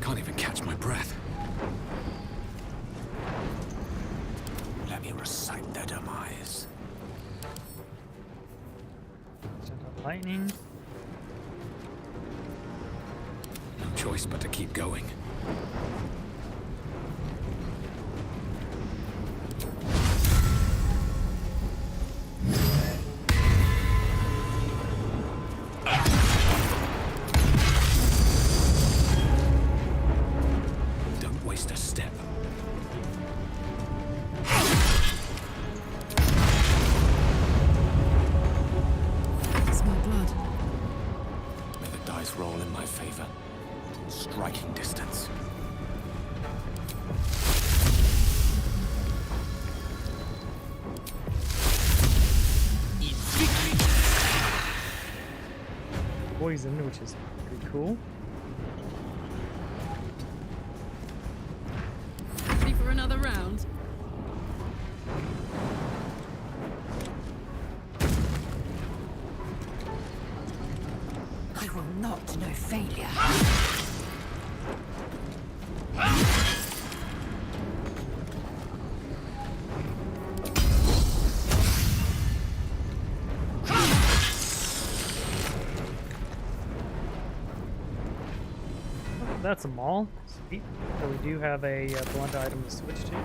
Can't even catch my breath. Let me recite their demise. Lightning. No choice but to keep going. Don't waste a step. It's my blood. May the dice roll in my favor. Striking distance. Poison, which is pretty cool. Ready for another round? I will not know failure. That's a mall. Sweet. So we do have a blunt item to switch to.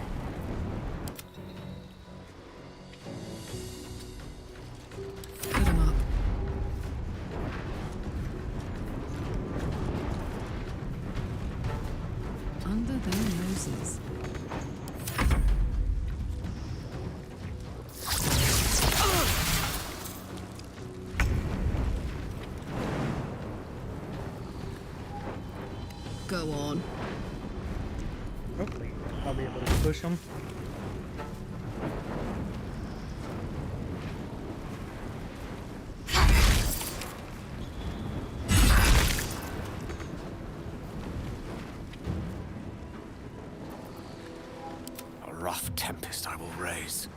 Put 'em up. Under their noses. fearsome. A rough tempest I will raise.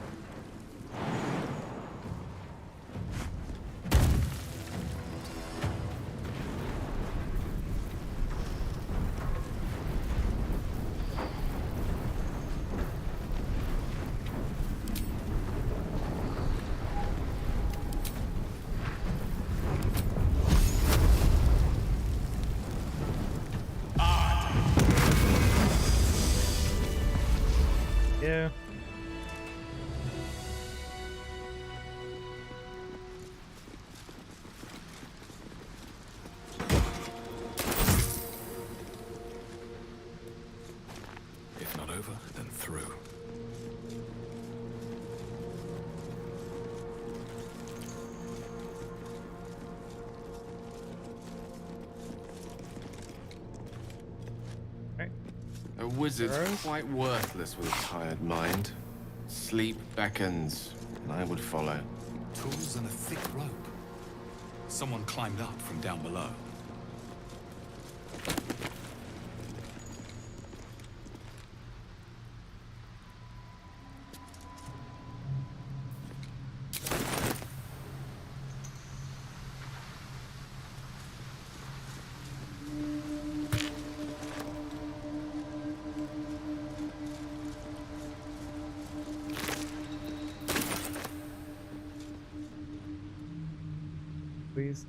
Yeah. If not over, then through. A wizard's quite worthless with a tired mind. Sleep beckons, and I would follow. Tools and a thick rope. Someone climbed up from down below. Please.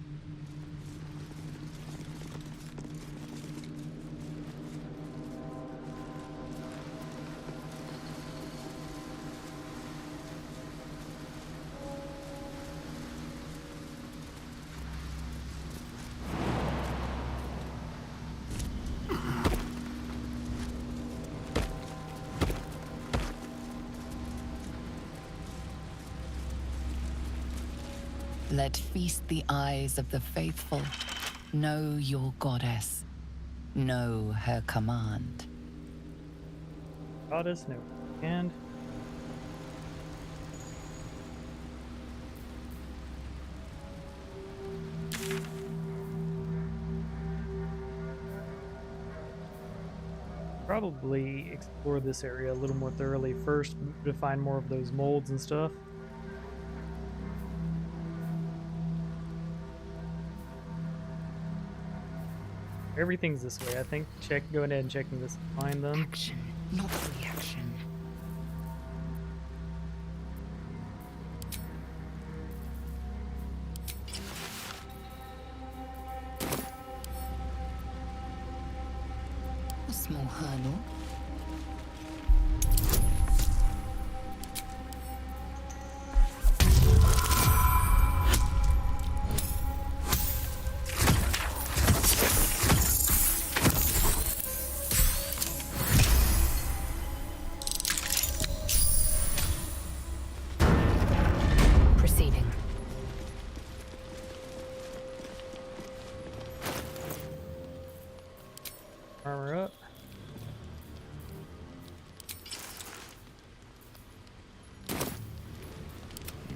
Let feast the eyes of the faithful. Know your goddess. Know her command. Goddess, no. And probably explore this area a little more thoroughly first to find more of those molds and stuff. Everything's this way, I think. Going ahead and checking this to find them. Action, not reaction. A small hurdle. Armor up.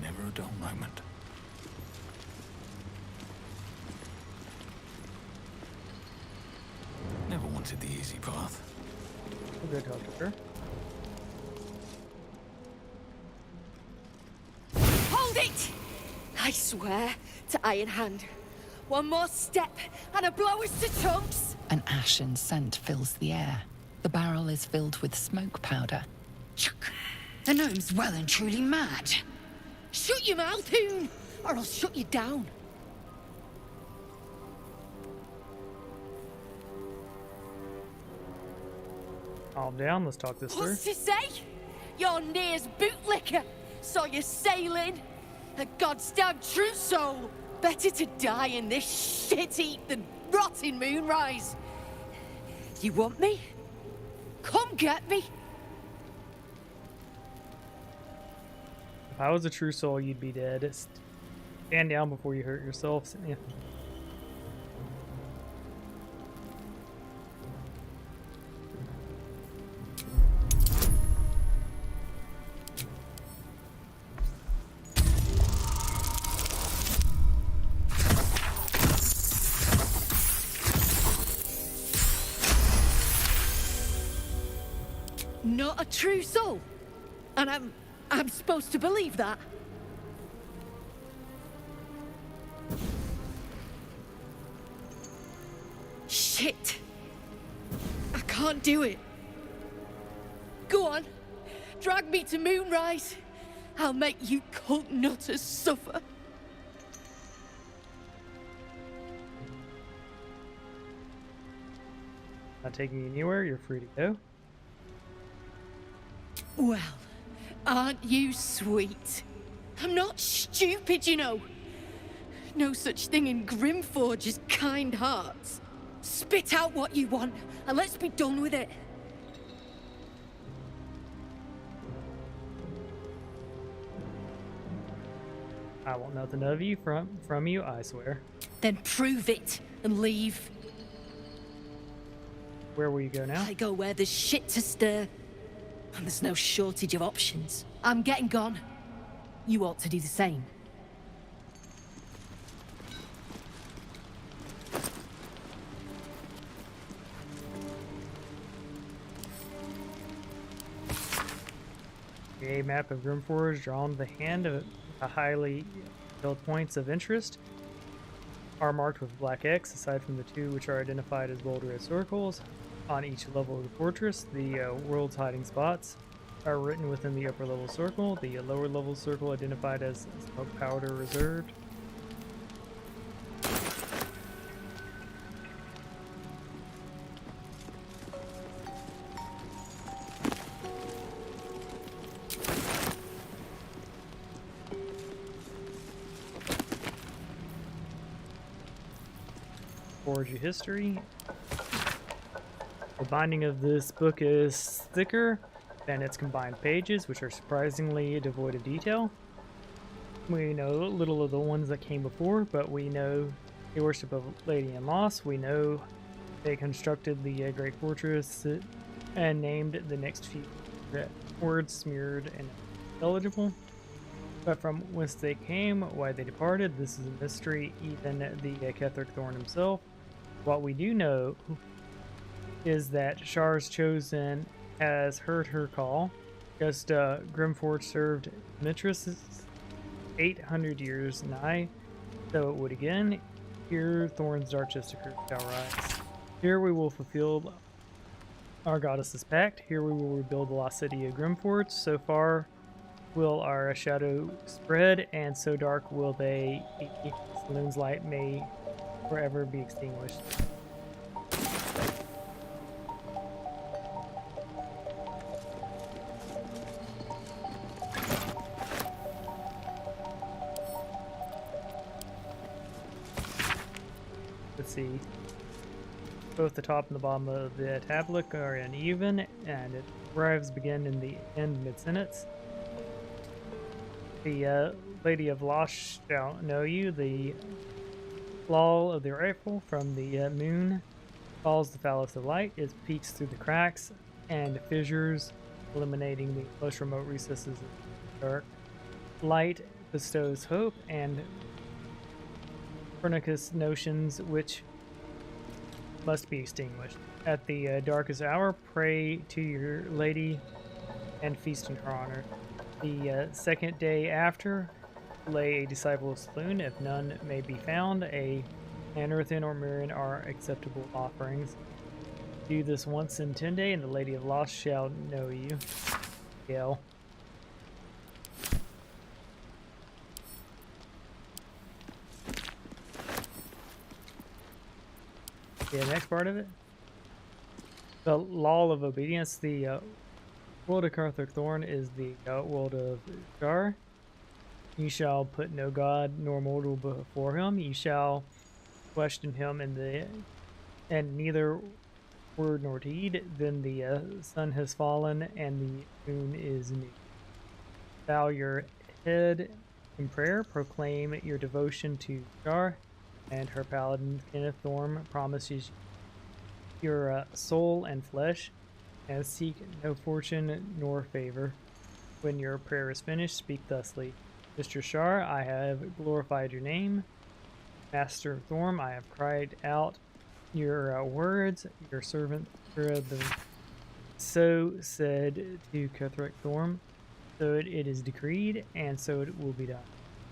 Never a dull moment. Never wanted the easy path. We'll go talk to her. Hold it! I swear to Iron Hand. One more step and a blow us to chunks. An ashen scent fills the air. The barrel is filled with smoke powder. The gnome's well and truly mad. Shut your mouth, Hoon, or I'll shut you down. Calm down, let's talk this through. What's to say? You're Near's bootlicker. Saw you sailing. A goddamn true soul. Better to die in this shit heap than rot in Moonrise. You want me? Come get me. If I was a true soul, you'd be dead. Stand down before you hurt yourself. Yeah. got a true soul. And I'm supposed to believe that. Shit. I can't do it. Go on. Drag me to Moonrise. I'll make you cult nutters suffer. Not taking you anywhere, you're free to go. Well, aren't you sweet? I'm not stupid, you know. No such thing in Grimforge as kind hearts. Spit out what you want, and let's be done with it. I want nothing of you from you, I swear. Then prove it and leave. Where will you go now? I go where there's shit to stir. And there's no shortage of options. I'm getting gone. You ought to do the same. A map of Grimforge drawn with the hand of a highly filled points of interest are marked with black X, aside from the two which are identified as bold red circles. On each level of the fortress, the world's hiding spots are written within the upper level circle, the lower level circle identified as smoke powder reserved. Forge history. The binding of this book is thicker than its combined pages, which are surprisingly devoid of detail. We know little of the ones that came before, but we know the worship of Lady in Loss. We know they constructed the great fortress and named the next few words smeared and illegible. But from whence they came, why they departed, this is a mystery, even the Ketheric Thorn himself. What we do know is that Shar's Chosen has heard her call. Just Grimforge served Mitris 800 years nigh, so it would again. Here Thorn's dark Justicar shall rise. Here we will fulfill our goddess's pact. Here we will rebuild the lost city of Grimforge. So far will our shadow spread, and so dark will they be. Saloon's light may forever be extinguished. Let's see. Both the top and the bottom of the tablet are uneven, and its rhymes begin in the end mid-sentence. The Lady of Losh shall know you. The flaw of the rifle from the moon follows the foulest of light. It peeks through the cracks and fissures, illuminating the most remote recesses of the dark. Light bestows hope and pernicious notions which must be extinguished. At the darkest hour, pray to your lady and feast in her honor. The second day after, lay a disciple of Saloon. If none may be found, an earthen or mirren are acceptable offerings. Do this once in 10 days, and the Lady of Lost shall know you. Gale. Yeah, next part of it. The law of obedience. The world of Ketheric Thorn is the world of Shar. You shall put no god nor mortal before him. You shall question him and neither word nor deed. Then the sun has fallen and the moon is new. Bow your head in prayer. Proclaim your devotion to Shar and her paladin. Kenneth Thorn promises your soul and flesh, and seek no fortune nor favor. When your prayer is finished, speak thusly. Mr. Shar, I have glorified your name. Master Thorm, I have cried out your words. Your servant heard them. So said to Cuthric Thorm, so it is decreed, and so it will be done.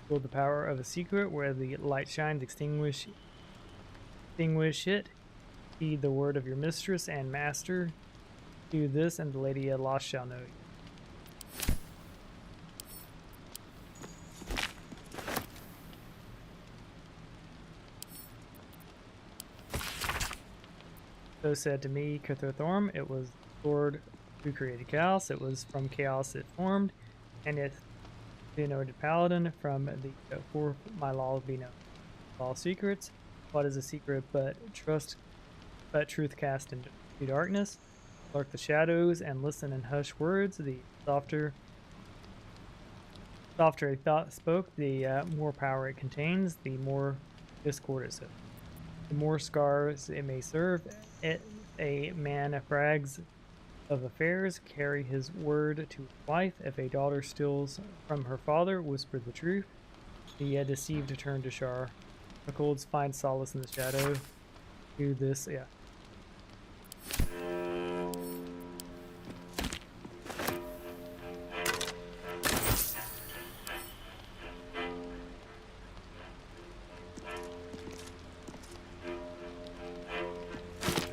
Build the power of a secret where the light shines, extinguish it. Heed the word of your mistress and master. Do this, and the Lady Lost shall know you. So said to me, Cuthric Thorm, it was Lord who created chaos. It was from chaos it formed, and it denoted paladin. From the forth my laws be known. All secrets. What is a secret but truth cast into darkness? Lurk the shadows and listen in hushed words. The softer a thought spoke, the more power it contains, the more discord it sows. The more scars it may serve. A man brags of affairs, carry his word to his wife. If a daughter steals from her father, whisper the truth. The deceived turn to Shar. The colds find solace in the shadow. Do this, yeah.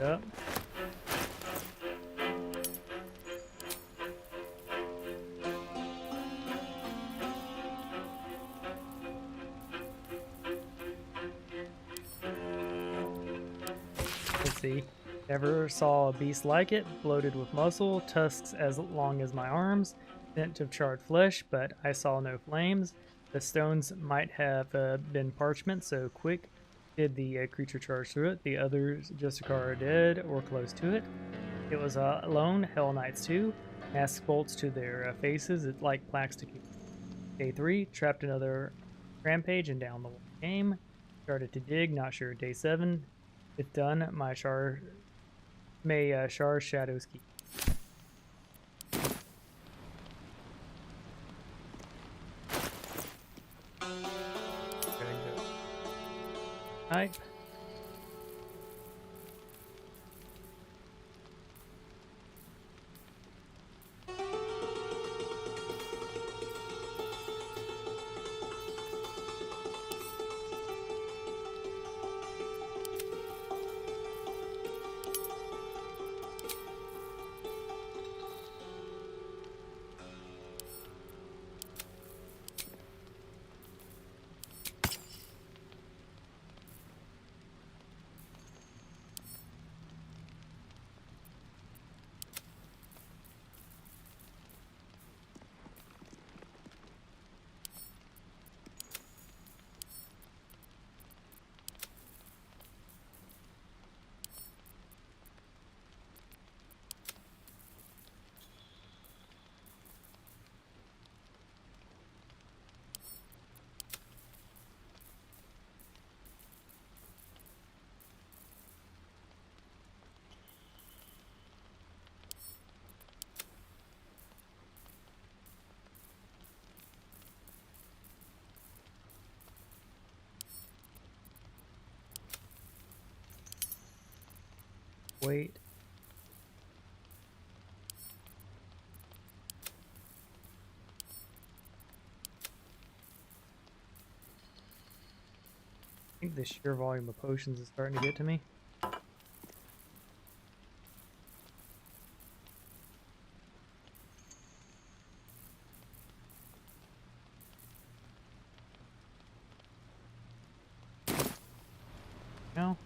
Yep. Let's see. Never saw a beast like it, bloated with muscle, tusks as long as my arms, scent of charred flesh, but I saw no flames. The stones might have been parchment, so quick did the creature charge through it. The others just are dead or close to it. It was alone, Hell Knights too. Mask bolts to their faces, it's like plaques to keep. Day 3, trapped another rampage and down the game. Started to dig, not sure. Day 7, it's done. My Shar may Shar's shadows keep. Type. Wait. I think the sheer volume of potions is starting to get to me. No.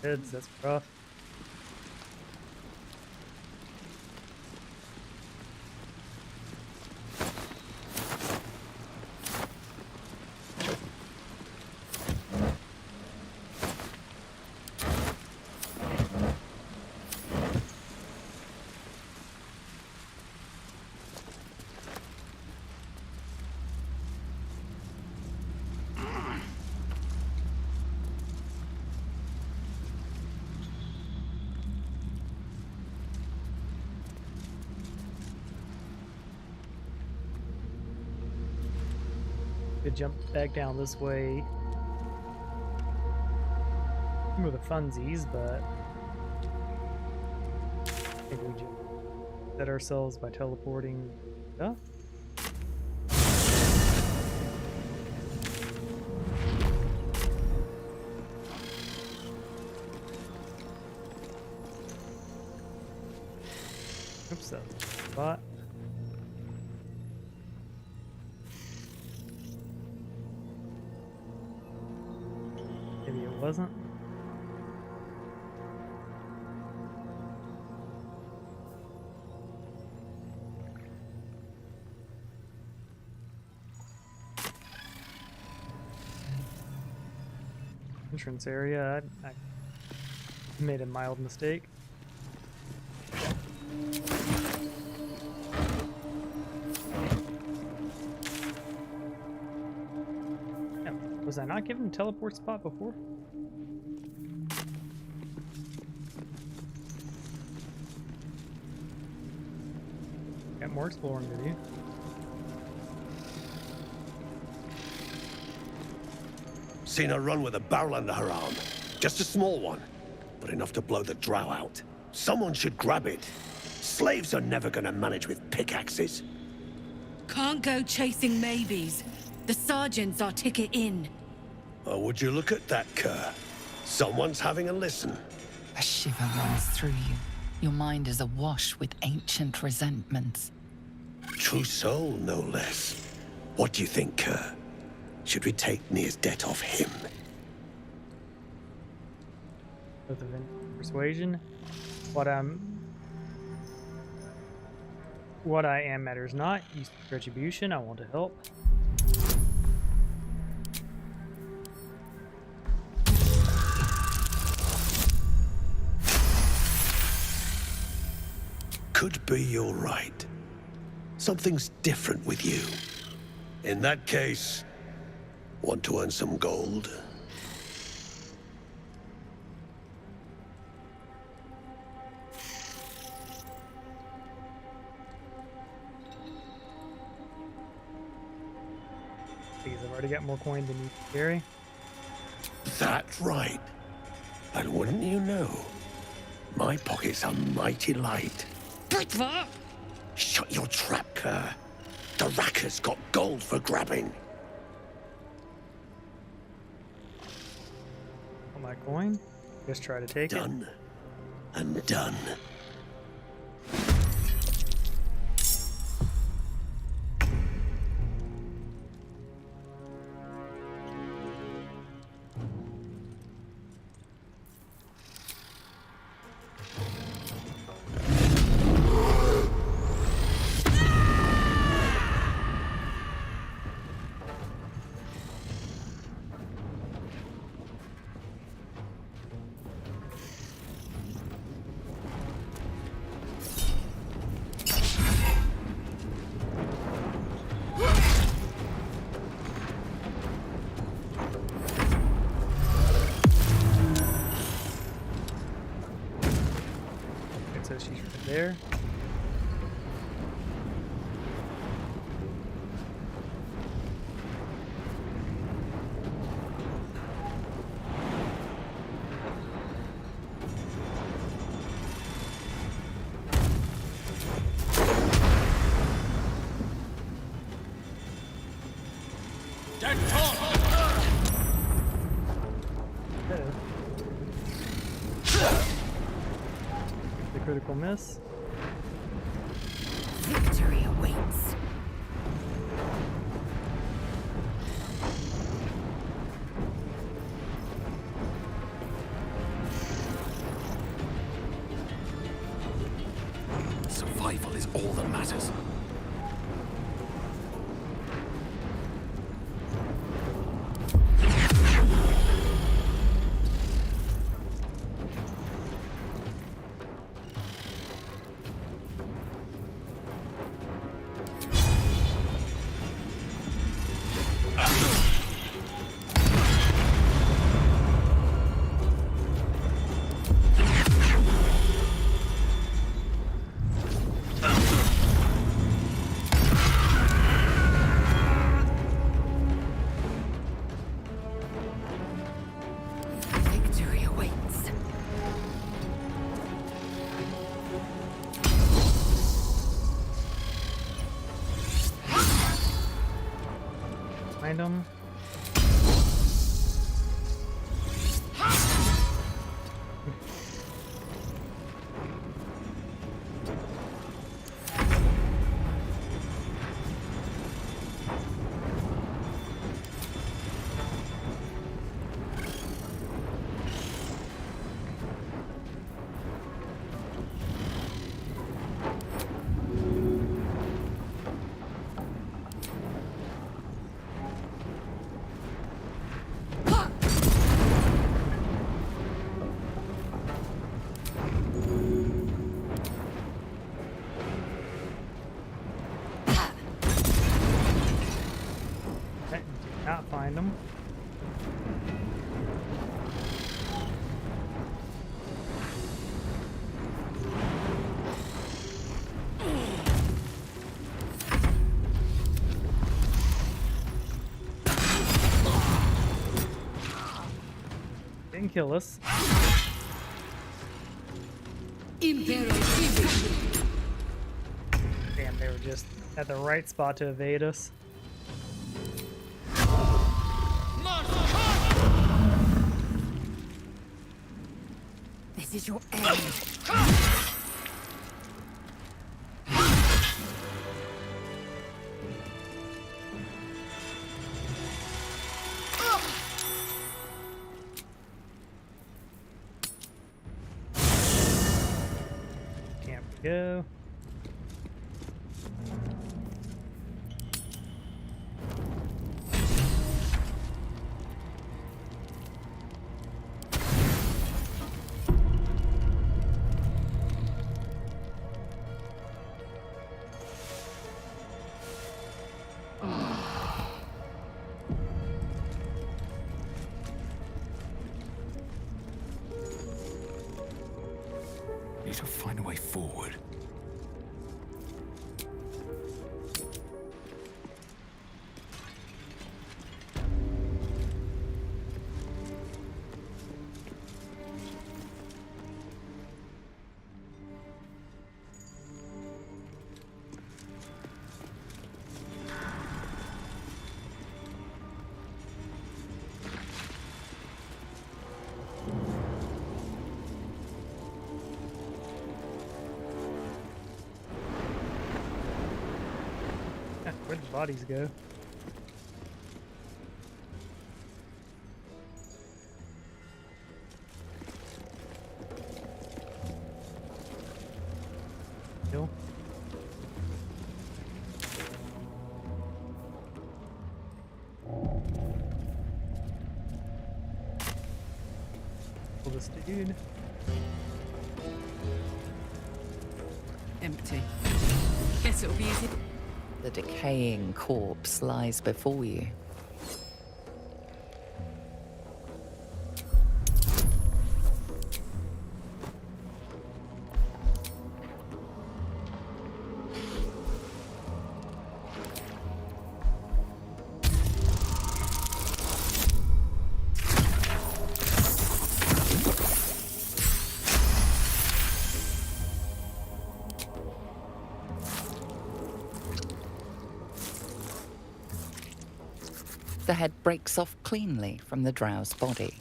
Kids, that's rough. could jump back down this way with the funsies, but I think we just set ourselves by teleporting stuff. Oops, that's a spot. Maybe it wasn't. Entrance area. I made a mild mistake. Was I not given a teleport spot before? Got more exploring to do. Seen her run with a barrel under her arm. Just a small one, but enough to blow the drow out. Someone should grab it. Slaves are never gonna manage with pickaxes. Can't go chasing maybes. The sergeants are ticket in. Oh, would you look at that, Kerr? Someone's having a listen. A shiver runs through you. Your mind is awash with ancient resentments. True soul, no less. What do you think, Kerr? Should we take Nir's debt off him? Both of persuasion. What I am matters not. Use retribution. I want to help. Could be you're right. Something's different with you. In that case, want to earn some gold? Because I've already got more coin than you can carry. That's right. And wouldn't you know, my pockets are mighty light. Shut your trap, Kerr. The Rakka's got gold for grabbing. On my coin. Just try to take it. Done and done. So she's right there. The critical miss. Victory awaits. Survival is all that matters. find them. Not find them. Didn't kill us. Damn, they were just at the right spot to evade us. This is your end. Can't go. Need to find a way forward. Where'd the bodies go? No. Pull this dude. Empty. Guess it'll be easy. The decaying corpse lies before you. The head breaks off cleanly from the drow's body.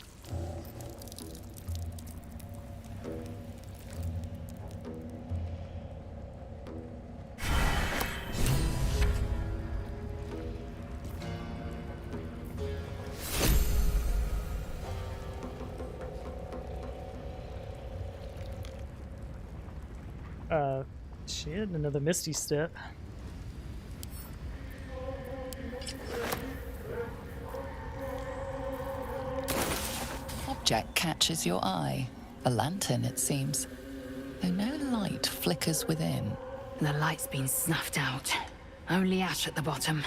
Shit, another misty step. Object catches your eye. A lantern, it seems. Though no light flickers within. The light's been snuffed out. Only ash at the bottom.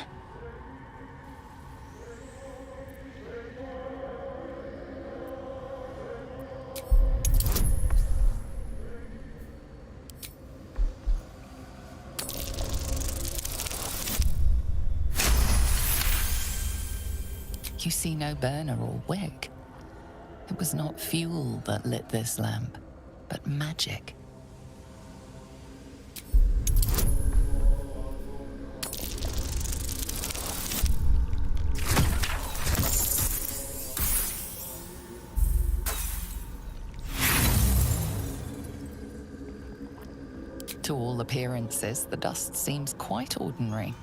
You see no burner or wick. It was not fuel that lit this lamp, but magic. To all appearances, the dust seems quite ordinary.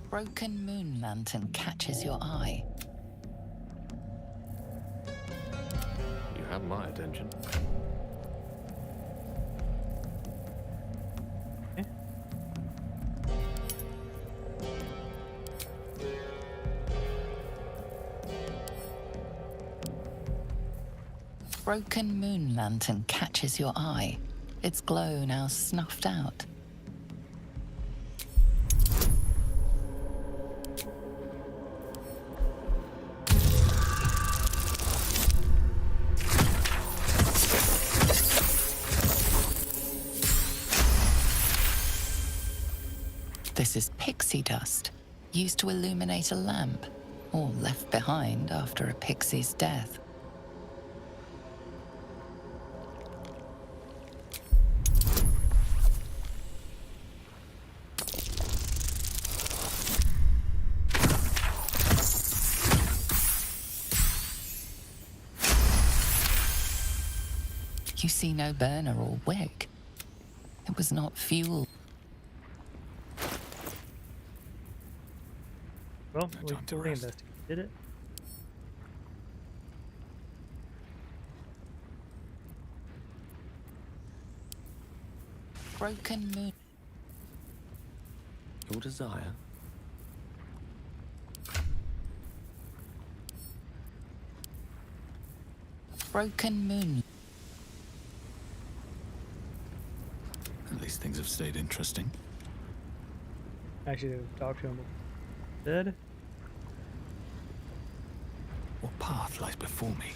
A broken moon lantern catches your eye. You have my attention. Broken moon lantern catches your eye. Its glow now snuffed out. This is pixie dust, used to illuminate a lamp, or left behind after a pixie's death. You see no burner or wick. It was not fuel. Well, we investigated it. Broken moon. Your desire? Broken moon. At least things have stayed interesting. Actually, talk to him. Dead. What path lies before me?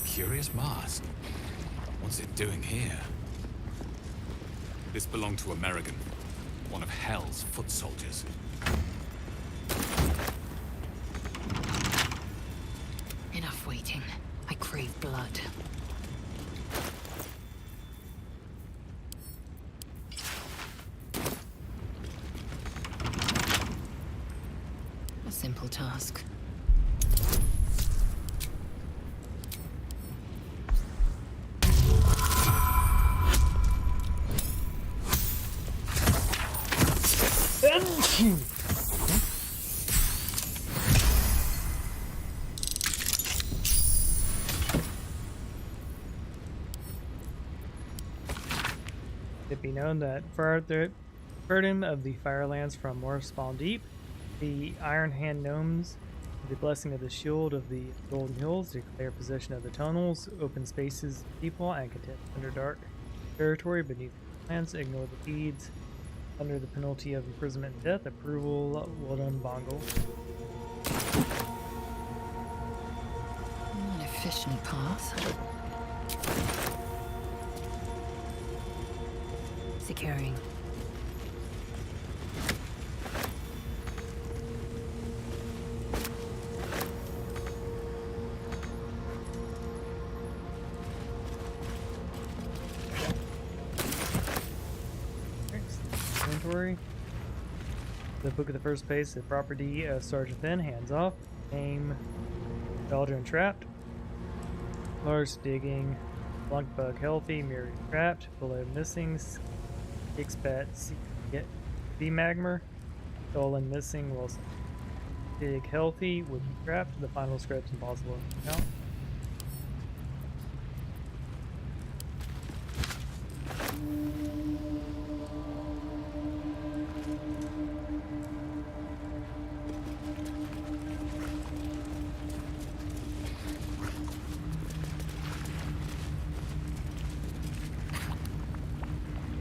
Curious mask. What's it doing here? This belonged to American, one of Hell's foot soldiers. Enough waiting. I crave blood. A simple task. It be known that Burden of the Firelands from Moorspawn Deep, the Iron Hand Gnomes, the blessing of the Shield of the Golden Hills, declare possession of the tunnels, open spaces, people, and contend under dark territory beneath the lands, ignore the deeds, under the penalty of imprisonment and death, approval, Wodan Bongo. An efficient path. Securing. Inventory. The book of the first page, the property of Sergeant Finn, hands off. Name, Baldur and trapped. Lars digging. Blunk bug healthy, mirrored trapped. Below missing. Expat get the magmer. Stolen missing. Wilson dig healthy. Would be trapped. The final script's impossible to count.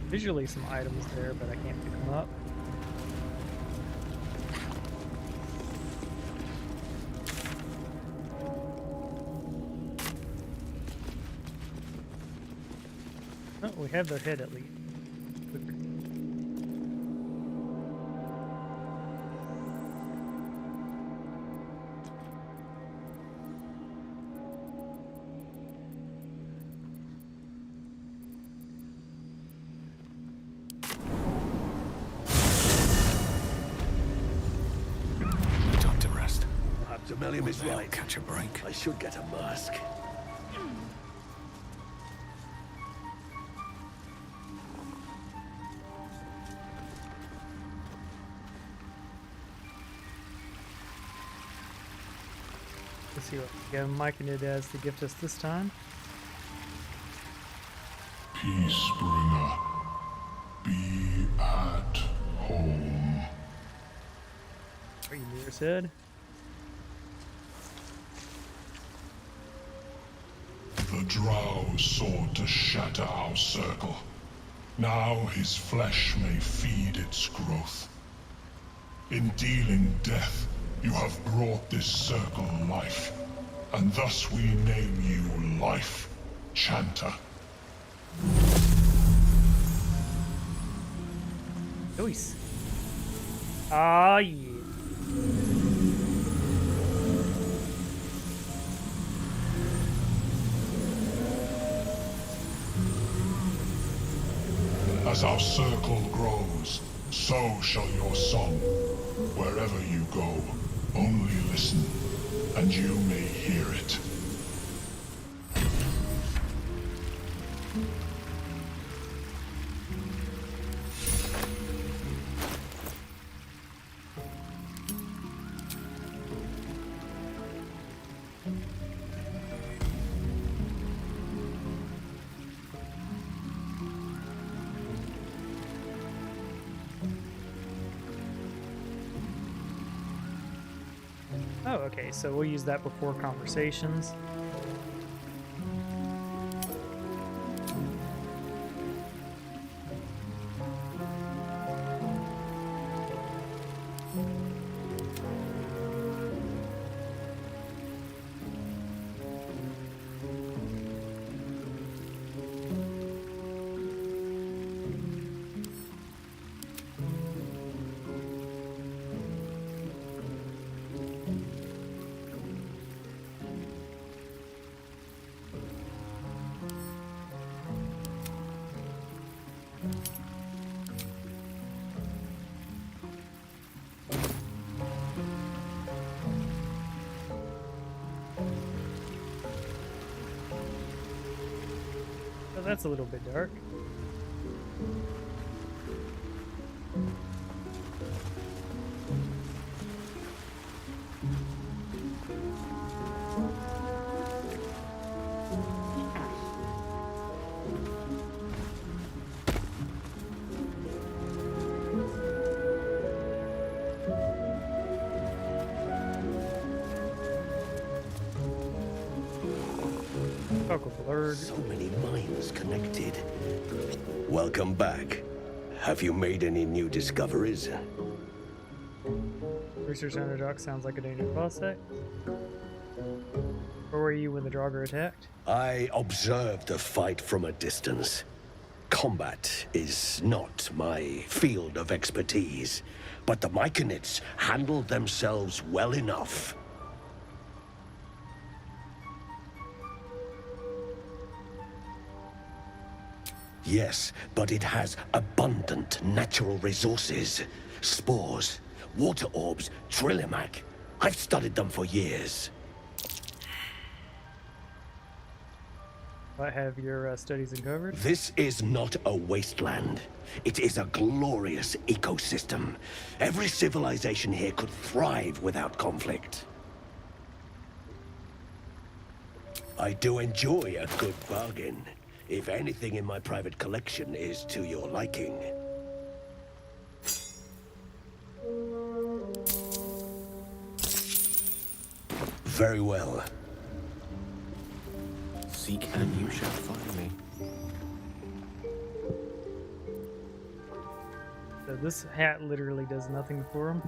Visually some items there, but I can't pick them up. Oh, we have their head at least. Demelium is They'll right. catch a break. I should get a mask. Let's see what Mike and it has to gift us this time. Peacebringer, be at home. Are you near his head? The drow sought to shatter our circle. Now his flesh may feed its growth. In dealing death, you have brought this circle life, and thus we name you Life Chanter. Nice. Ah, yeah. As our circle grows, so shall your song. Wherever you go, only listen, and you may hear it. Oh, okay, so we'll use that before conversations. Oh, that's a little bit dark. Blurred. So many minds connected. Welcome back. Have you made any new discoveries? Research Underdog sounds like a dangerous boss set. Where were you when the Draugr attacked? I observed the fight from a distance. Combat is not my field of expertise, but the Myconids handled themselves well enough. Yes, but it has abundant natural resources. Spores, water orbs, Trillimac. I've studied them for years. What have your studies uncovered? This is not a wasteland. It is a glorious ecosystem. Every civilization here could thrive without conflict. I do enjoy a good bargain. If anything in my private collection is to your liking. Very well. Seek and you shall find me. So this hat literally does nothing for him.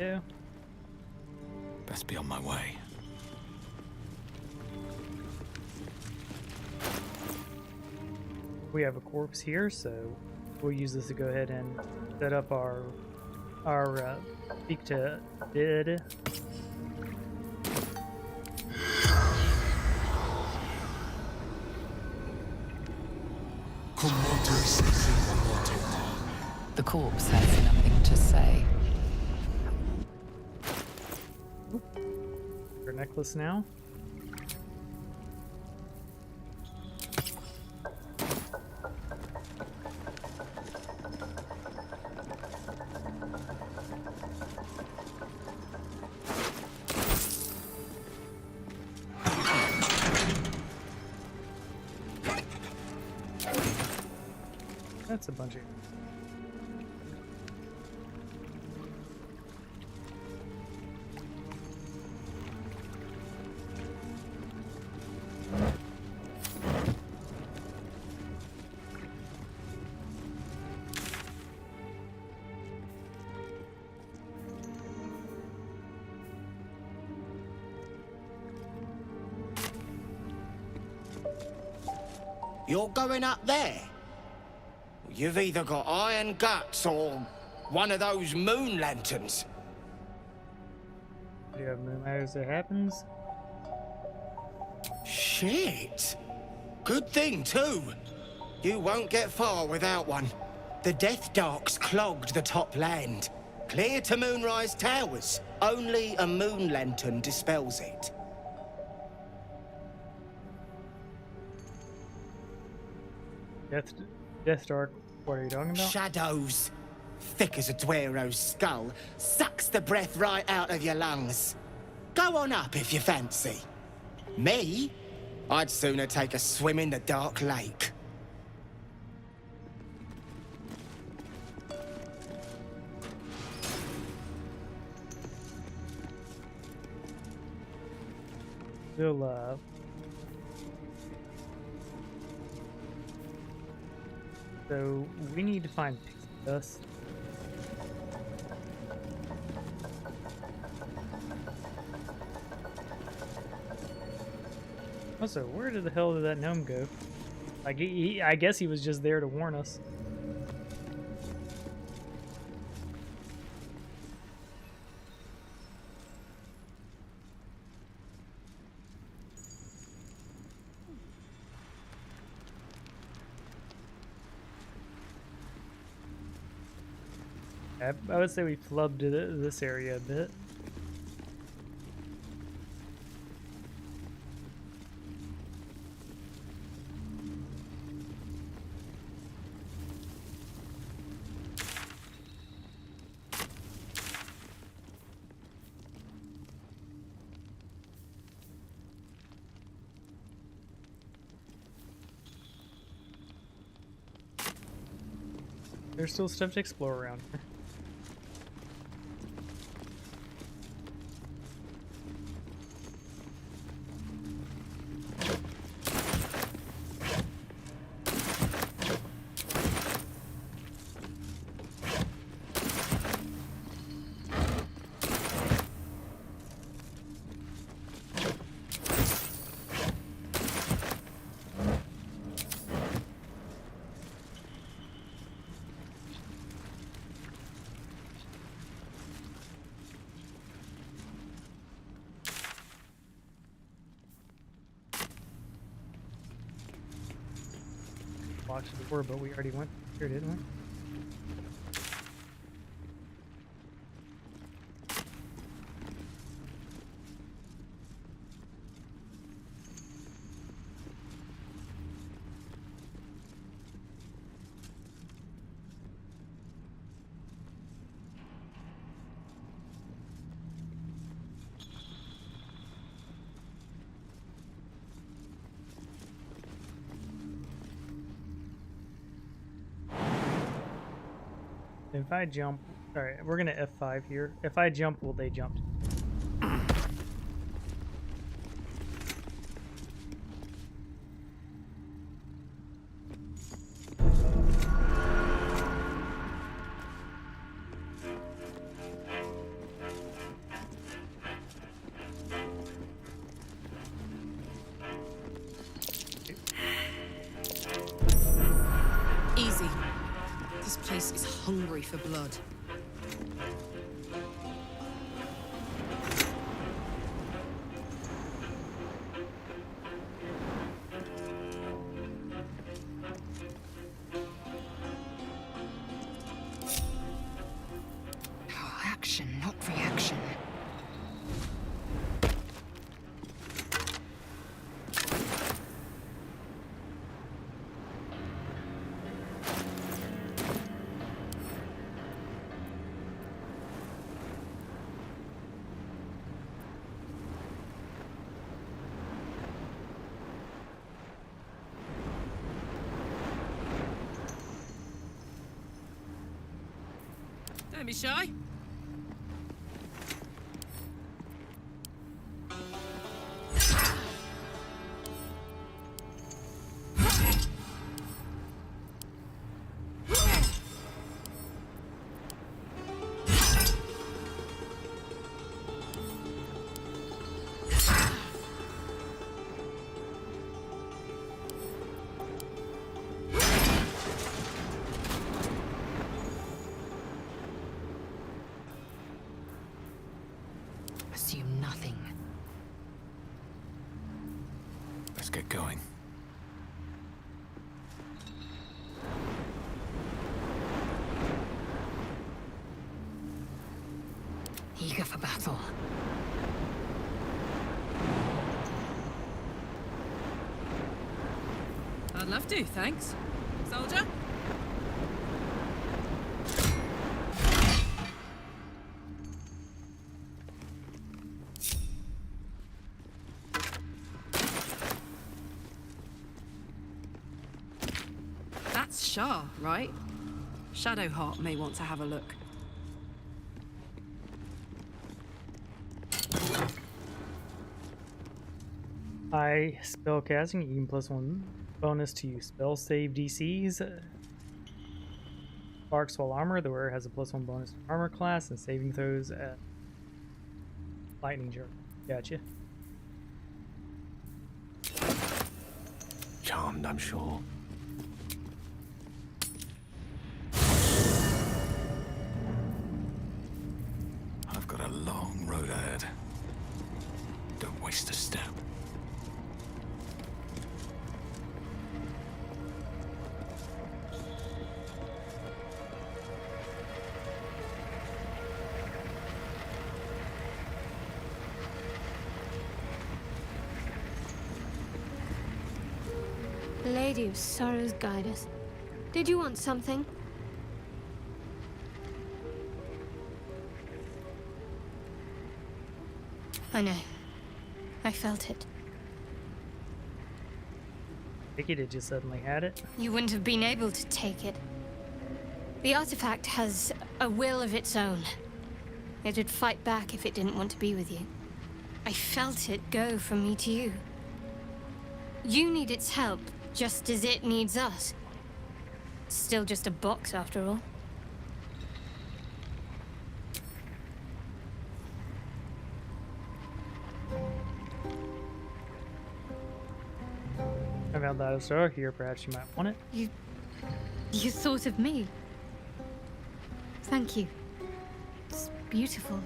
go. Best be on my way. We have a corpse here, so we'll use this to go ahead and set up our speak to dead. The corpse has nothing to say. Our necklace now. That's a bunch of... You're going up there? You've either got iron guts or one of those moon lanterns. Do you have moon matters that happens? Shit! Good thing, too. You won't get far without one. The Death Darks clogged the top land. Clear to Moonrise Towers. Only a moon lantern dispels it. Death Dark, what are you talking about? Shadows. Thick as a Dwero's skull. Sucks the breath right out of your lungs. Go on up if you fancy. Me? I'd sooner take a swim in the dark lake. Still love. So we need to find pixie dust. Also, where the hell did that gnome go? Like, I guess he was just there to warn us. I would say we flubbed this area a bit. There's still stuff to explore around here. Watch the door, but we already went here, didn't we? If I jump, alright, we're gonna F5 here. If I jump, will they jump? hungry for blood. Oh, action, not reaction. Don't be shy. Assume nothing. Let's get going. Eager for battle. I'd love to, thanks. Soldier? That's Shah, right? Shadowheart may want to have a look. High spell casting, you can +1 bonus to spell save DCs. Spark Swell Armor, the wearer has a +1 bonus to armor class and saving throws at lightning jerk. Gotcha. Charmed, I'm sure. I've got a long road ahead. Don't waste a step. Lady of Sorrows, guide us. Did you want something? I know. I felt it. I think it just suddenly had it. You wouldn't have been able to take it. The artifact has a will of its own. It'd fight back if it didn't want to be with you. I felt it go from me to you. You need its help, just as it needs us. It's still just a box, after all. I found that star here. Perhaps you might want it. You thought of me. Thank you. It's beautiful.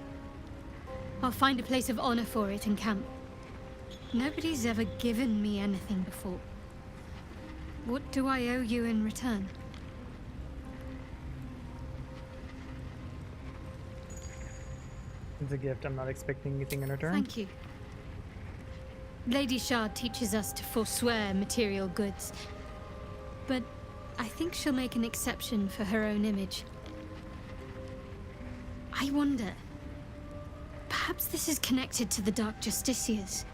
I'll find a place of honor for it in camp. Nobody's ever given me anything before. What do I owe you in return? It's a gift. I'm not expecting anything in return. Thank you. Lady Shard teaches us to forswear material goods. But I think she'll make an exception for her own image. I wonder... perhaps this is connected to the Dark Justiciars.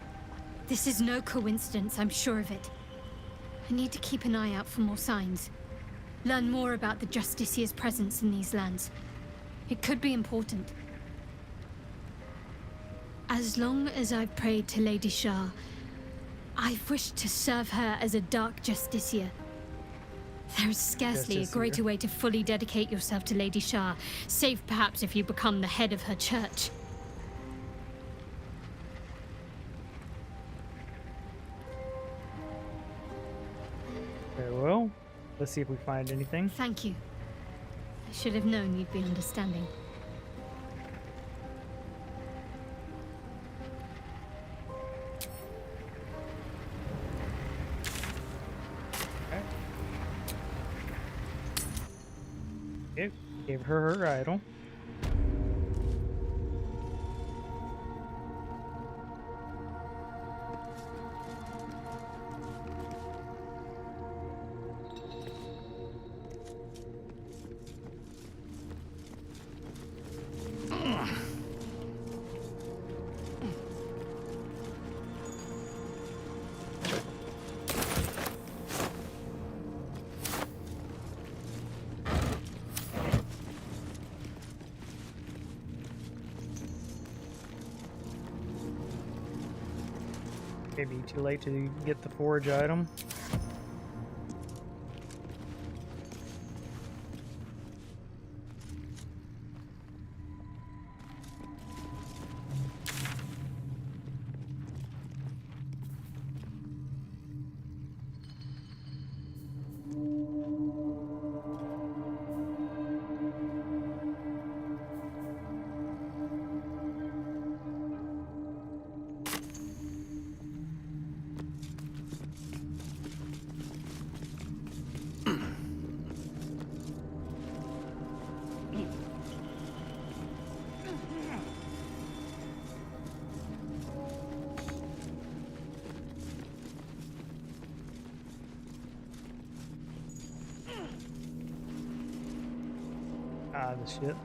This is no coincidence, I'm sure of it. I need to keep an eye out for more signs. Learn more about the Justiciars' presence in these lands. It could be important. As long as I've prayed to Lady Shah, I've wished to serve her as a Dark Justiciar. There is scarcely a greater way to fully dedicate yourself to Lady Shah, save perhaps if you become the head of her church. Very well. Let's see if we find anything. Thank you. should have known you'd be understanding. Okay, gave her her idol. Maybe too late to get the forge item. Ah, the shit.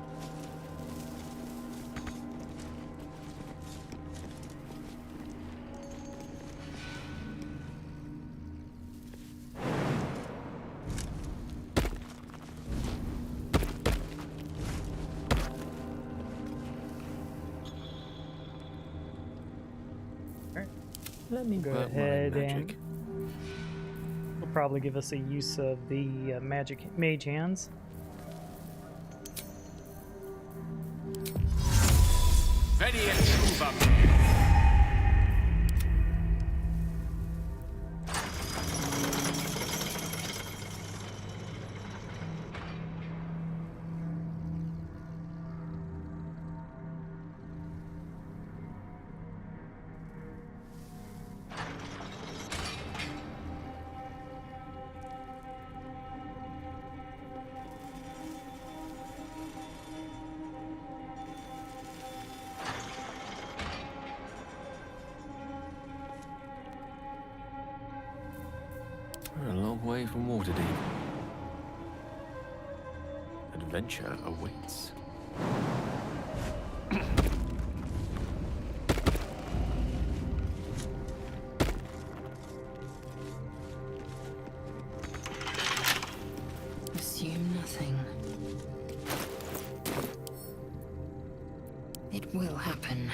Alright, let me go ahead and it'll probably give us a use of the magic mage hands. We're a long way from Waterdeep. Adventure awaits. Assume nothing. It will happen.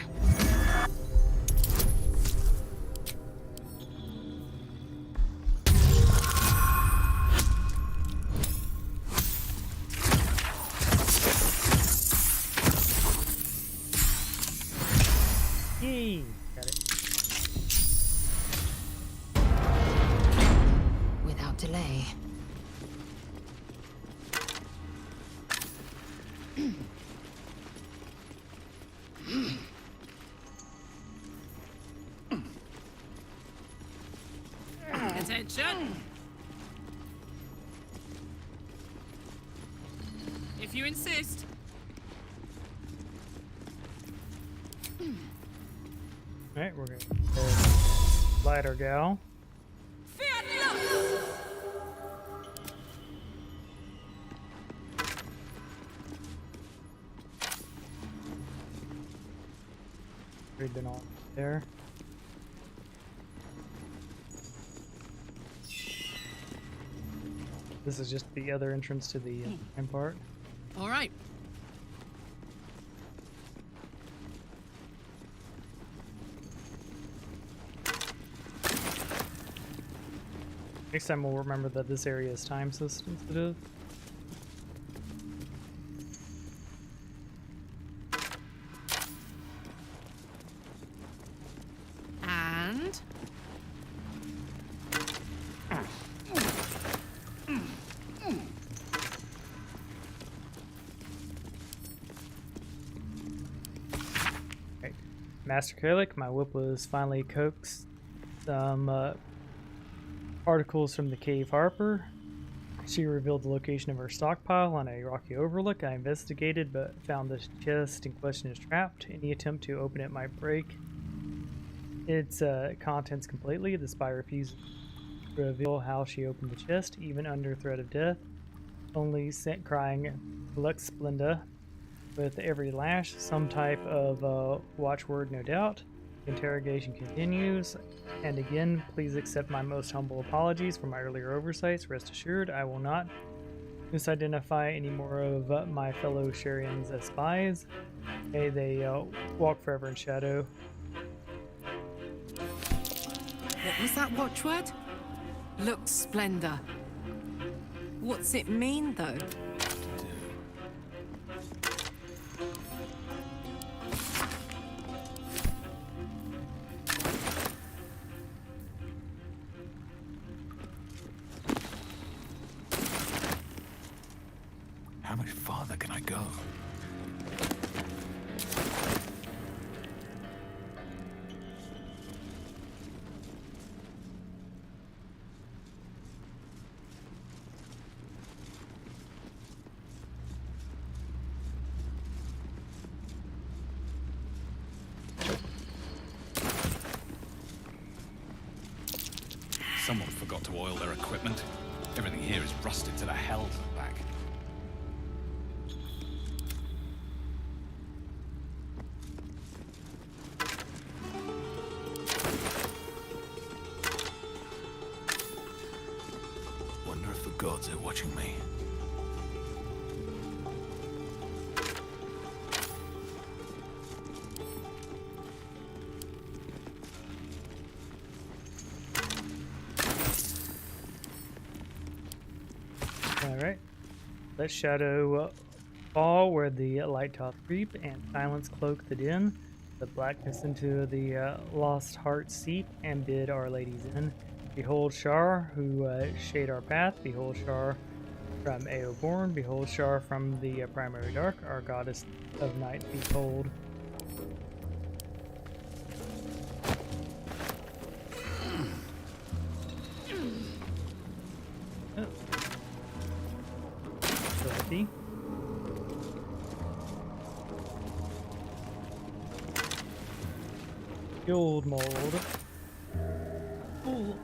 Got it. Without delay. Attention! If you insist. Alright, we're gonna light our gal. We've been all there. This is just the other entrance to the main part. All right. Next time we'll remember that this area is time sensitive. And Master Kalik, my whip was finally coaxed some articles from the cave Harper. She revealed the location of her stockpile on a rocky overlook. I investigated, but found the chest in question is trapped. Any attempt to open it might break its contents completely. The spy refused to reveal how she opened the chest, even under threat of death. Only sent crying Lux Splenda with every lash, some type of watchword, no doubt. Interrogation continues, and again, please accept my most humble apologies for my earlier oversights. Rest assured, I will not misidentify any more of my fellow Sharians as spies. May they walk forever in shadow. What was that watchword? Lux Splendor. What's it mean, though? How much farther can I go? Someone forgot to oil their equipment. Everything here is rusted to the hell back. Wonder if the gods are watching me. Alright. Let shadow fall where the light doth creep, and silence cloak the din. The blackness into the lost heart seep, and bid our ladies in. Behold Shar, who shade our path. Behold Shar from Aoborn. Behold Shar from the primary dark, our goddess of night. Behold. Shield mold. Ooh,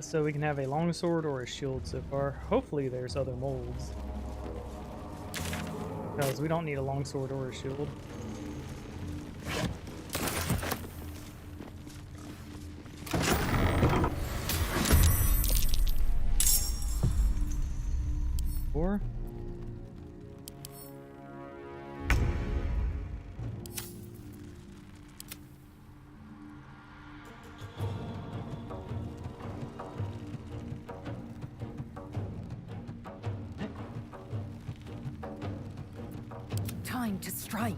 so we can have a longsword or a shield so far. Hopefully there's other molds, because we don't need a longsword or a shield. Four. Time to strike.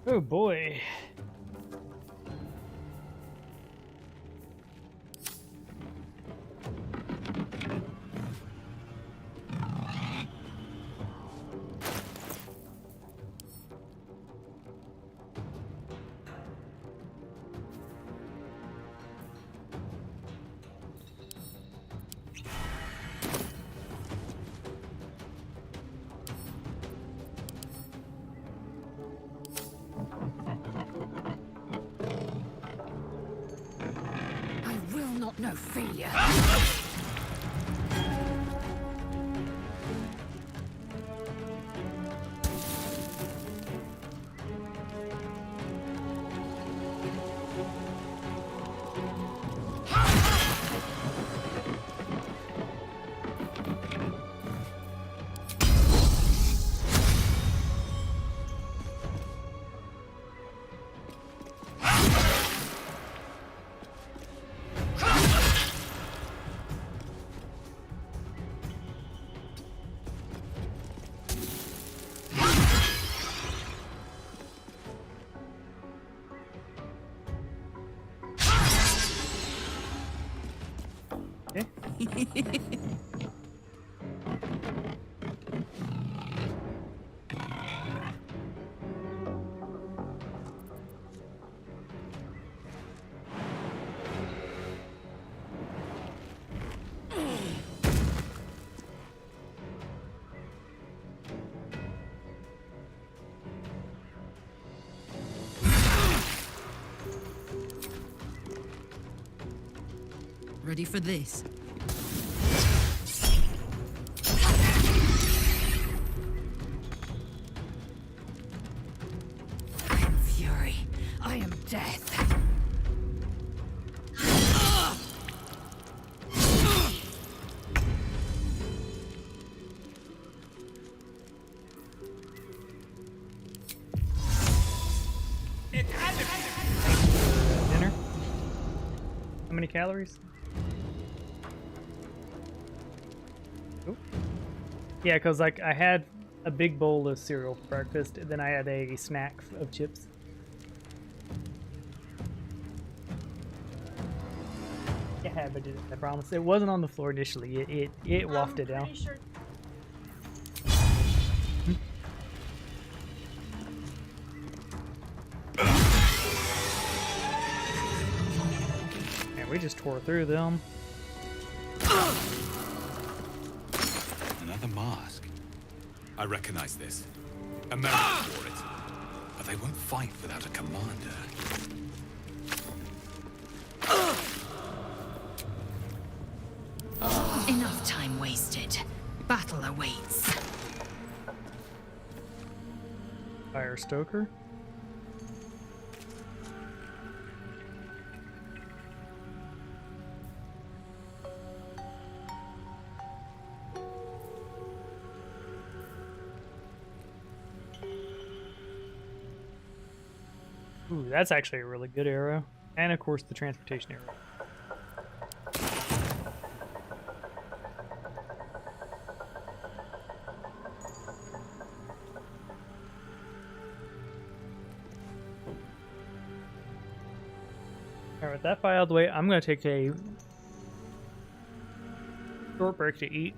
Oh boy. No failure. Ready for this? I am fury. I am death. Dinner? How many calories? Oop. Yeah, because like I had a big bowl of cereal for breakfast, and then I had a snack of chips. Yeah, but I promise it wasn't on the floor initially. It wafted down. Sure. We just tore through them. Another mask. I recognize this. Americans wore it. But they won't fight without a commander. Enough time wasted. Battle awaits. Fire Stoker. Ooh, that's actually a really good arrow. And of course the transportation arrow. Alright, with that file out of the way, I'm going to take a short break to eat.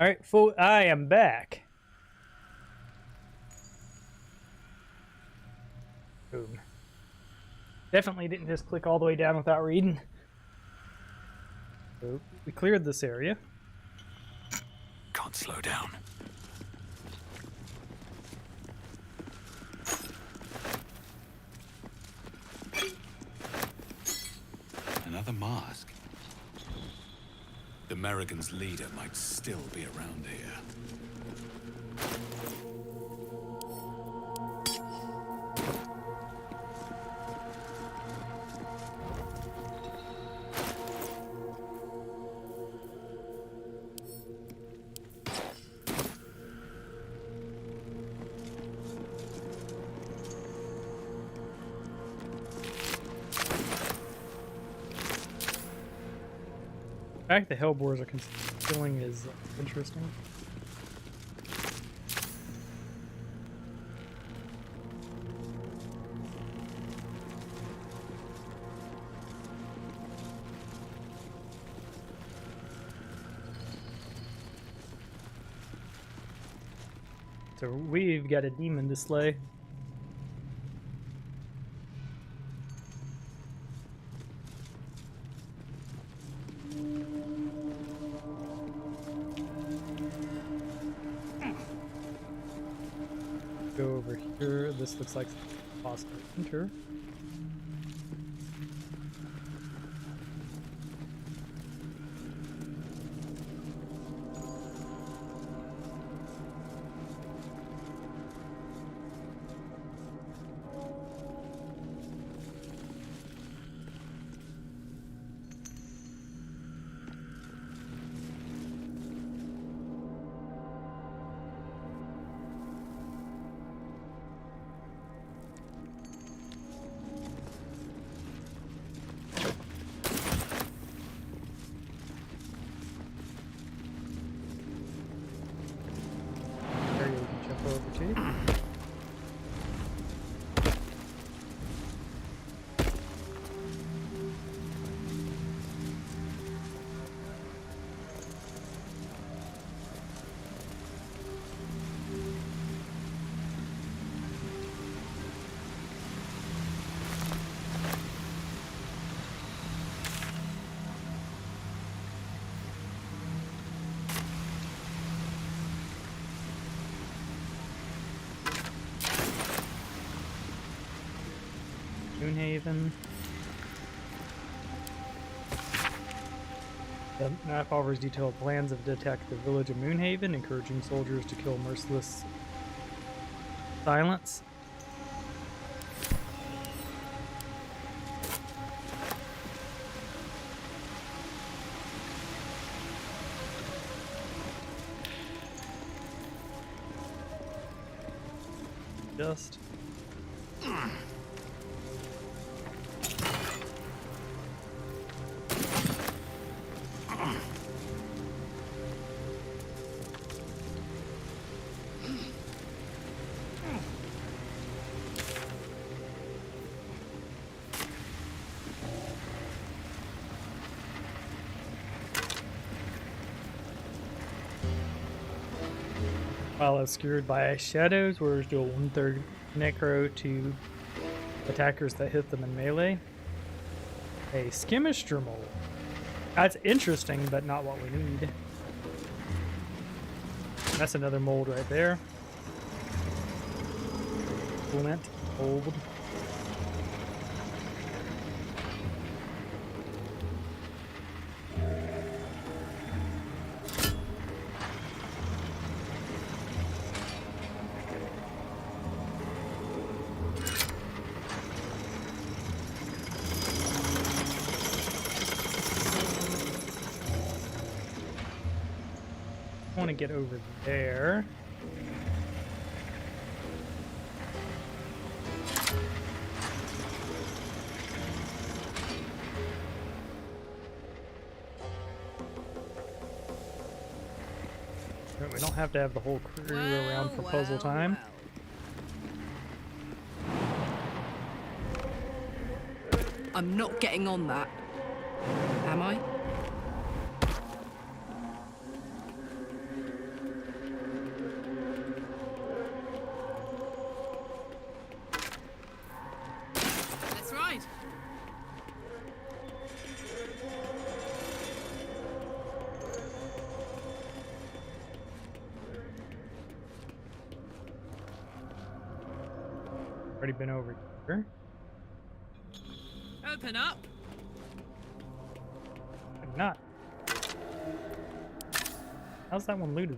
All right, I am back. Boom. Definitely didn't just click all the way down without reading. So we cleared this area. Can't slow down. Another mask. The Merrigan's leader might still be around here. The fact the Hellboars are concealing is interesting. So we've got a demon to slay. Go over here. This looks like possible enter. Moonhaven. The map offers detailed plans of attack the village of Moonhaven, encouraging soldiers to kill merciless silence. Just. While obscured by shadows, warriors deal 1/3 necro to attackers that hit them in melee. A skimister mold. That's interesting, but not what we need. That's another mold right there. Flint, mold. I want to get over there. We don't have to have the whole crew around for puzzle time. I'm not getting on that. Am I? Already been over here. Open up. I'm not. How's that one looted?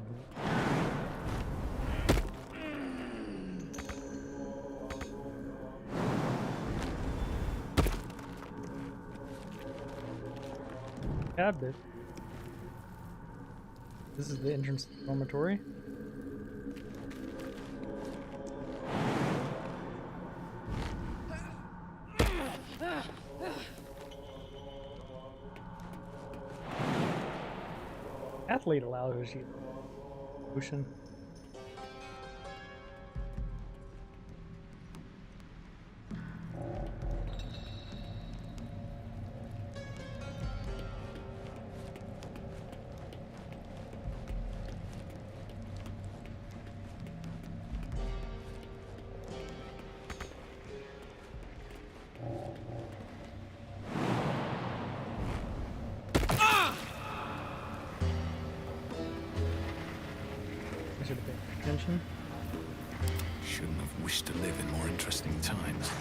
Cabinet. This is the entrance to the dormitory. Athlete allows you potion. I should have paid attention. Shouldn't have wished to live in more interesting times.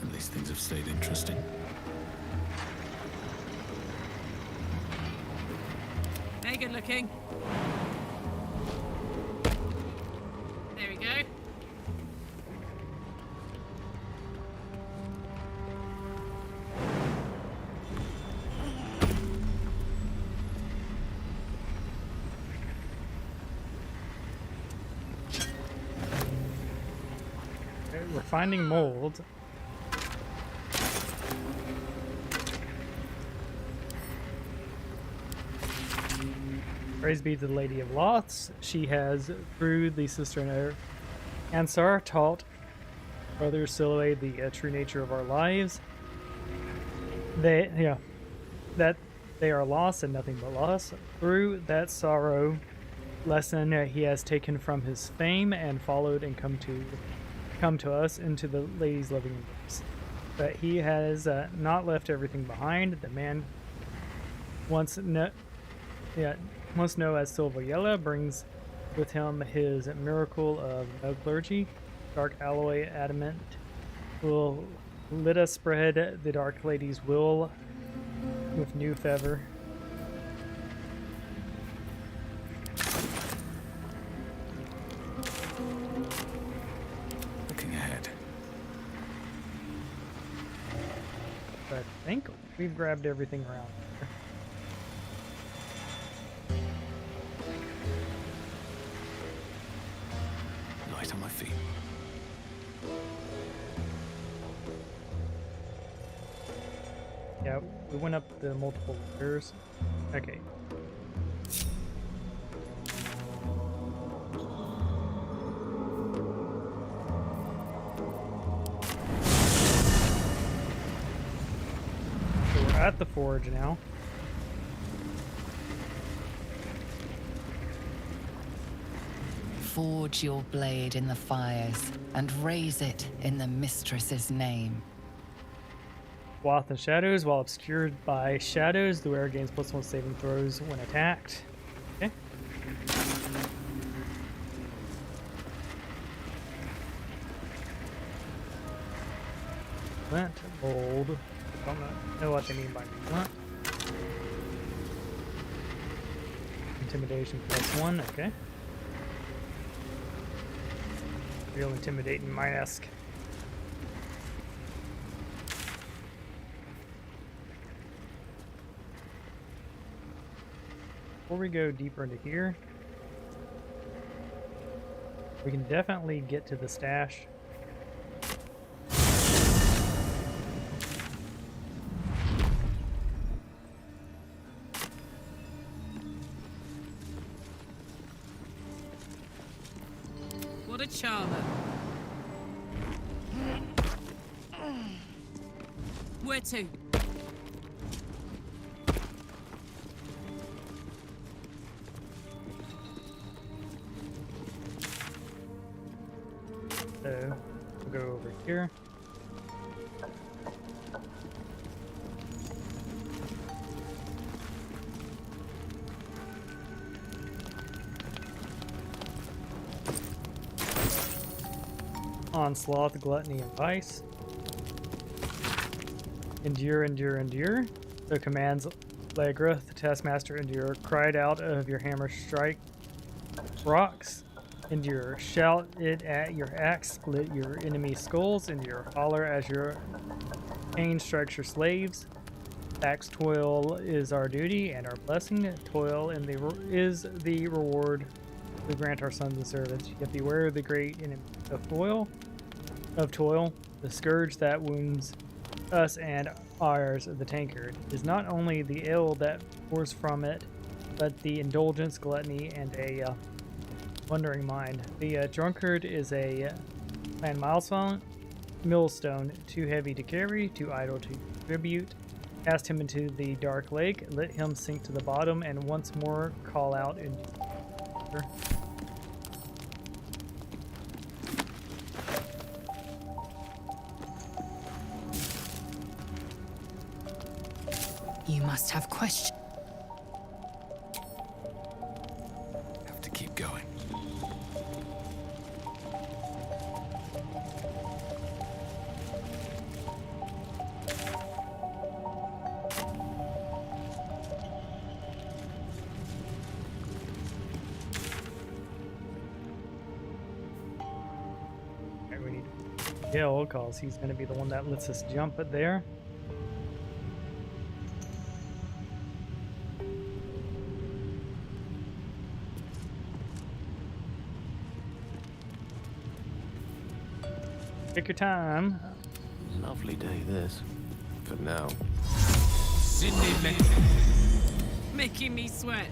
At least things have stayed interesting. Very good looking. There we go. Okay, we're finding mold. Praise be to the Lady of Loths. She has, through the sister and Ansar, taught brothers Siloe the true nature of our lives. That they are lost and nothing but loss. Through that sorrow lesson he has taken from his fame and followed and come to us into the lady's loving embrace. But he has not left everything behind. The man once know as Silva brings with him his miracle of no clergy. Dark alloy adamant will let us spread the Dark Lady's will with new favor. Looking ahead. I think we've grabbed everything around here. Light on my feet. Yeah, we went up the multiple layers. Okay. So we're at the forge now. Forge your blade in the fires and raise it in the mistress's name. Swath and shadows. While obscured by shadows, the wearer gains +1 saving throws when attacked. Okay. Flint, gold. Don't know what they mean by flint. Intimidation +1. Okay. Real intimidating, my-esque. Before we go deeper into here, we can definitely get to the stash. What a charmer. Where to? So we'll go over here. Onslaught, gluttony, and vice. Endure, endure, endure. The commands Legra, the taskmaster, endure. Cried out of your hammer, strike rocks. Endure. Shout it at your axe, split your enemy's skulls. Endure. Holler as your pain strikes your slaves. Axe toil is our duty and our blessing. Toil is the reward we grant our sons and servants. Yet beware of the great enemy of toil, the scourge that wounds us and ours, the tankard. It is not only the ill that pours from it, but the indulgence, gluttony, and a wandering mind. The drunkard is a planned millstone, too heavy to carry, too idle to contribute. Cast him into the dark lake, let him sink to the bottom, and once more call out in. You must have questions. Have to keep going. Okay, we need to kill because he's going to be the one that lets us jump it there. Take your time. Lovely day, this. For now. Making me sweat.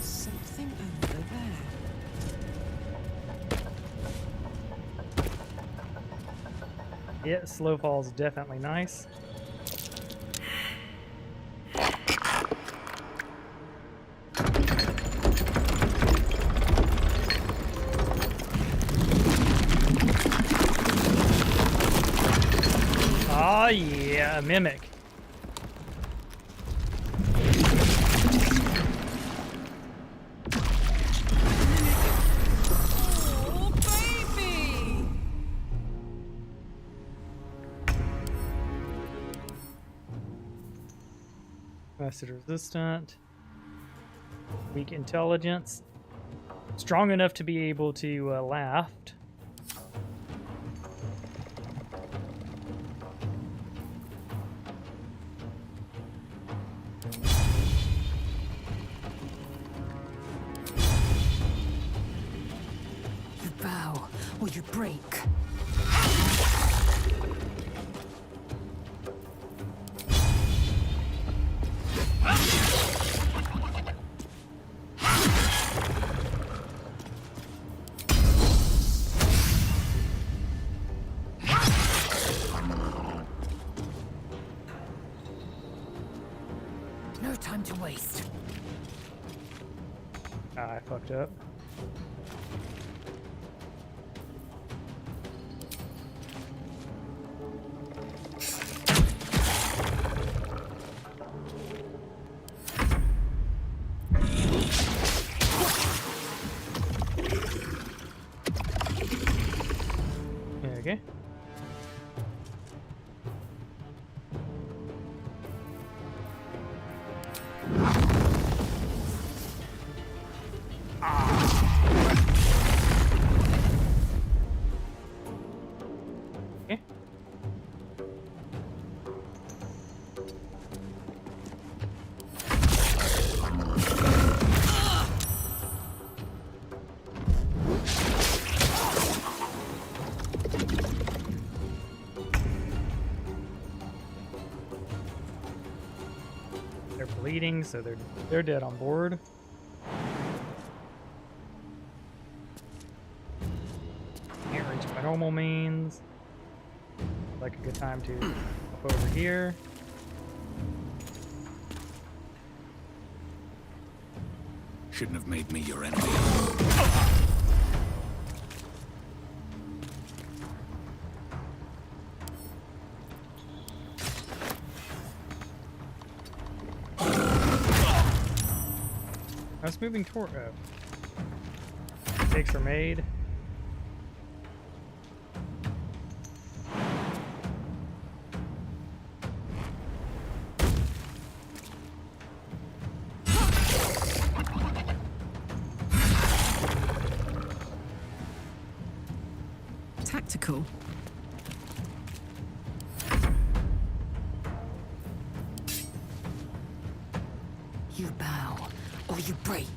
Something over there. Yeah, slow fall's definitely nice. Oh yeah, a mimic. Oh, baby! Acid resistant. Weak intelligence. Strong enough to be able to laugh. You bow or you break. No time to waste. I fucked up. Okay. Okay. They're bleeding, so they're dead on board. Can't reach by normal means. Like a good time to up over here. Shouldn't have made me your enemy. I was moving toward. Cakes are made. Tactical. You bow, or you break.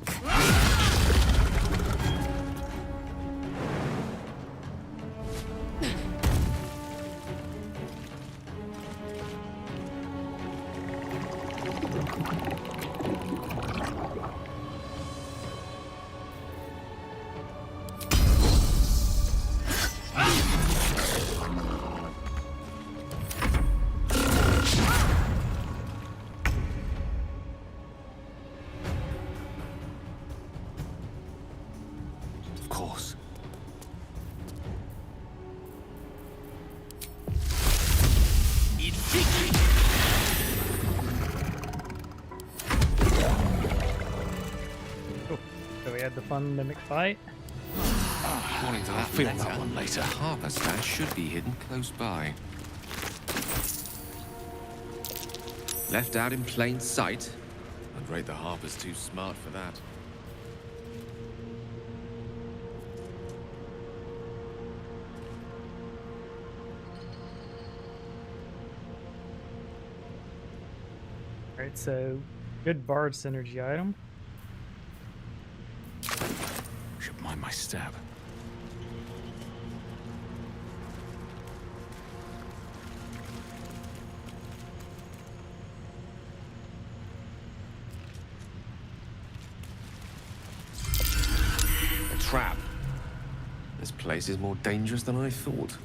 Of course. Cool. So we had the fun mimic fight. According to that feel letter, that one later. the harbour stash should be hidden close by. Left out in plain sight? I'd rate the harbour's too smart for that. Alright, so good bard synergy item. Should mind my stab. A trap. This place is more dangerous than I thought.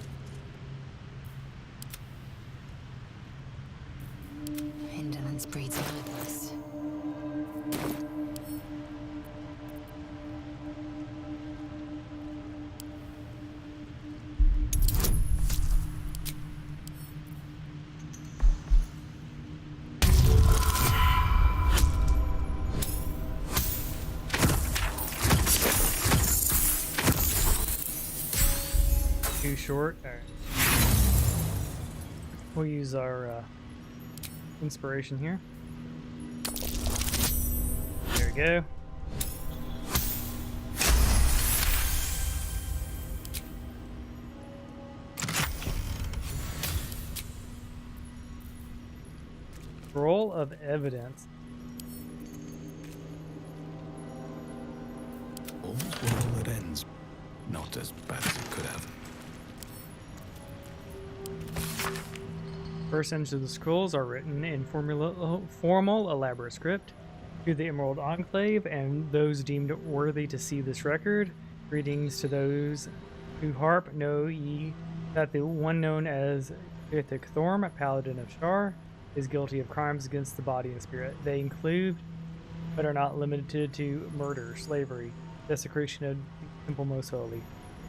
Indolence breeds madness. Too short. Alright. We'll use our inspiration here. There we go. Scroll of evidence. All's well that ends. Not as bad as it could have. First image of the scrolls are written in formal, elaborate script. To the Emerald Enclave and those deemed worthy to see this record, greetings to those who harp. Know ye that the one known as Ithik Thorm, Paladin of Shar, is guilty of crimes against the body and spirit. They include, but are not limited to, murder, slavery, desecration of the temple most holy.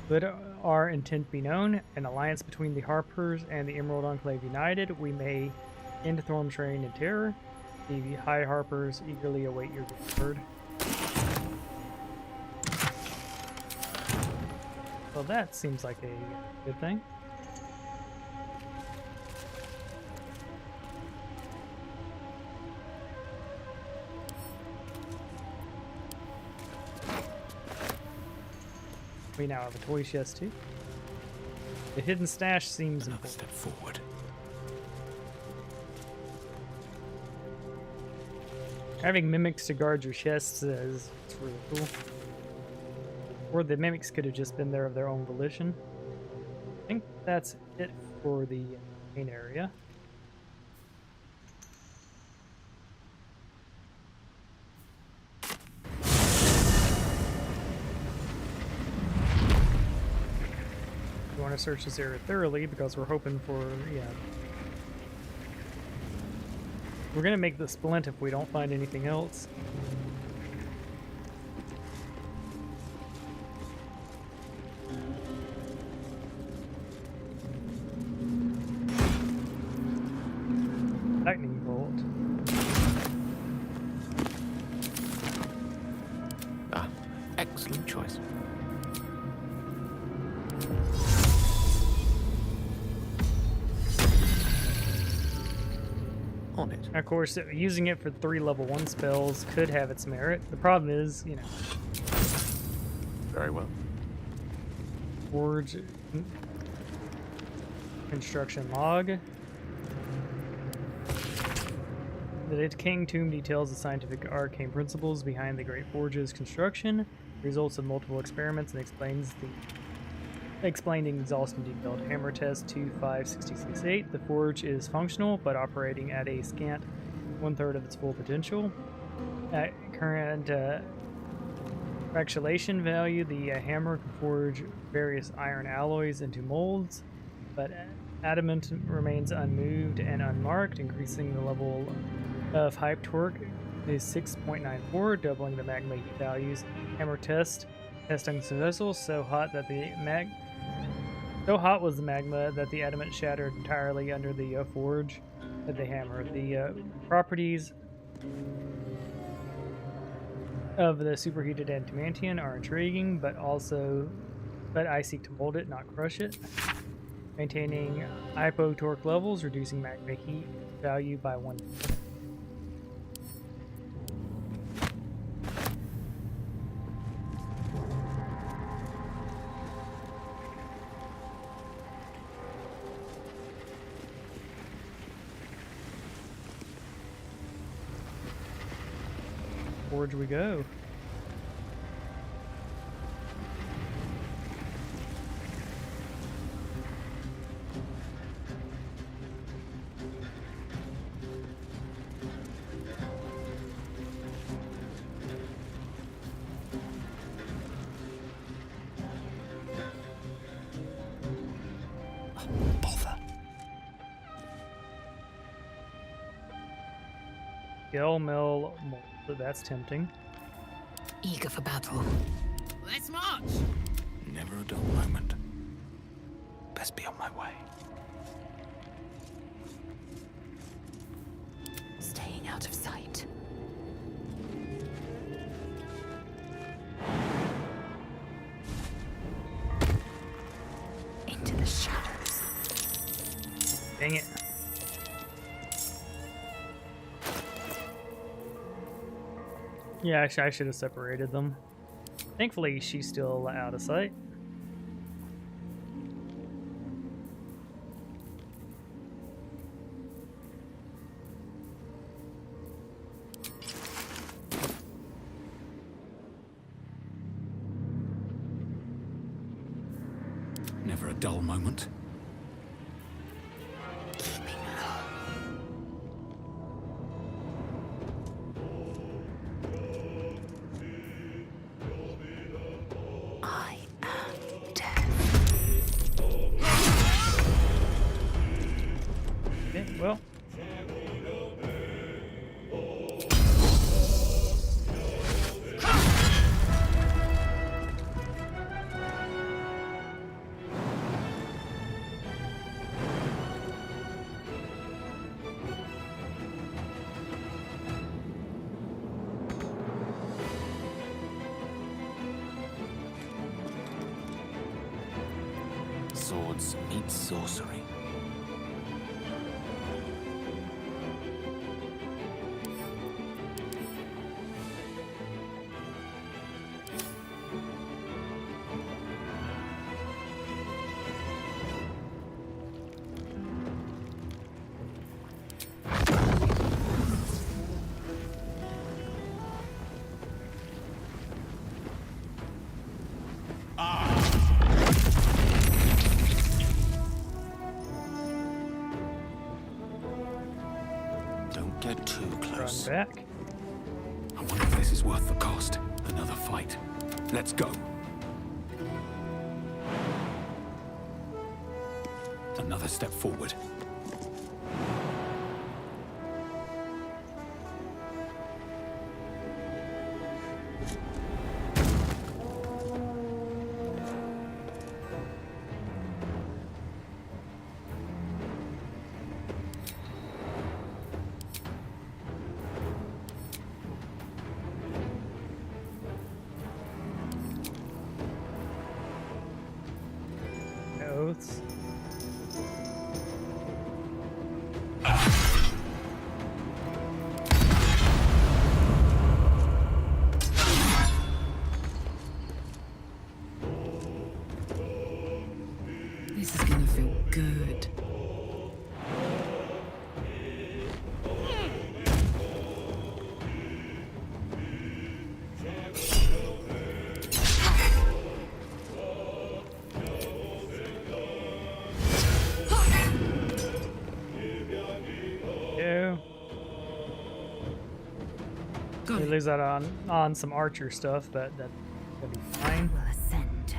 Could our intent be known, an alliance between the Harpers and the Emerald Enclave united, we may end Thorm's reign in terror. The High Harpers eagerly await your word. Well, that seems like a good thing. We now have a toy chest too. The hidden stash seems Another step forward. Having mimics to guard your chests is really cool. Or the mimics could have just been there of their own volition. I think that's it for the main area. We want to search this area thoroughly because we're hoping for, yeah. We're gonna make the splint if we don't find anything else. bolt. Ah, excellent choice. On it. Of course, using it for 3 level 1 spells could have its merit. The problem is, you know. Very well. Forge construction log. The decaying tomb details the scientific arcane principles behind the Great Forge's construction, results of multiple experiments, and explained in exhaustive detailed hammer test 25668. The forge is functional, but operating at a scant 1/3 of its full potential. At current fractionation value, the hammer can forge various iron alloys into molds, but adamant remains unmoved and unmarked, increasing the level of hype torque is 6.94, doubling the magma heat values. Hammer testing successful, so hot was the magma that the adamant shattered entirely under the forge of the hammer. The properties of the superheated adamantium are intriguing, but I seek to mold it, not crush it. Maintaining hypo torque levels, reducing magma heat value by 1. Forge we go. Gel mill mold. So that's tempting. Eager for battle. Let's march! Never a dull moment. Best be on my way. Staying out of sight. Into the shadows. Dang it. Yeah, I should have separated them. Thankfully, she's still out of sight. Never a dull moment. Well, Swords meet sorcery. Get too close. Run back. I wonder if this is worth the cost. Another fight. Let's go. Another step forward. Good. Yeah. We lose out on some archer stuff, but that'll be fine. Will ascend.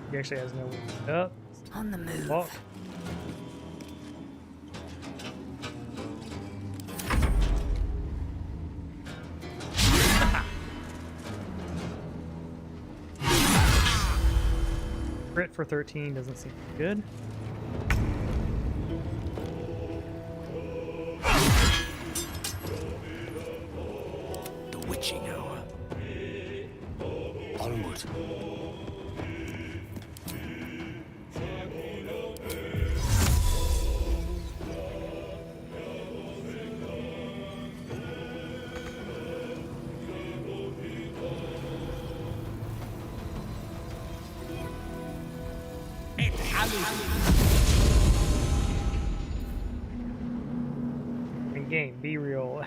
He actually has no way up. On the move. Walk. Crit for 13 doesn't seem good. The witching hour. Onward. In game, be real.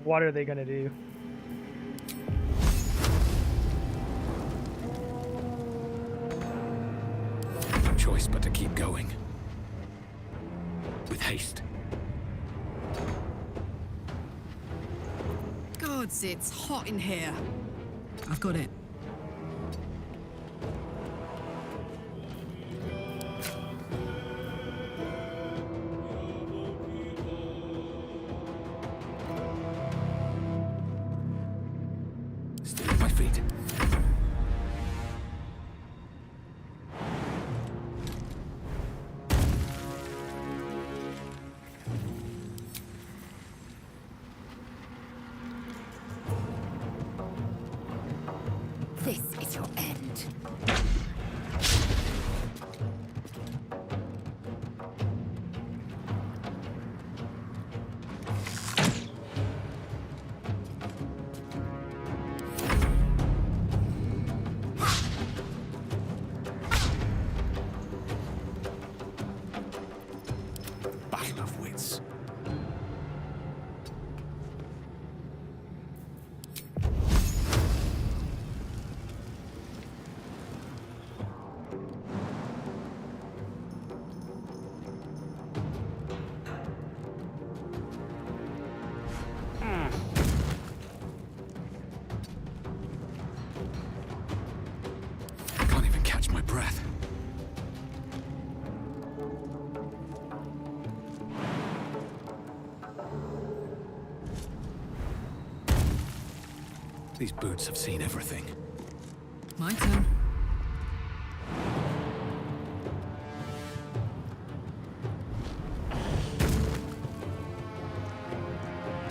What are they gonna do? No choice but to keep going. With haste. Gods, it's hot in here. I've got it. Stay at my feet. This is your end. Battle of wits. I can't even catch my breath. These boots have seen everything. My turn.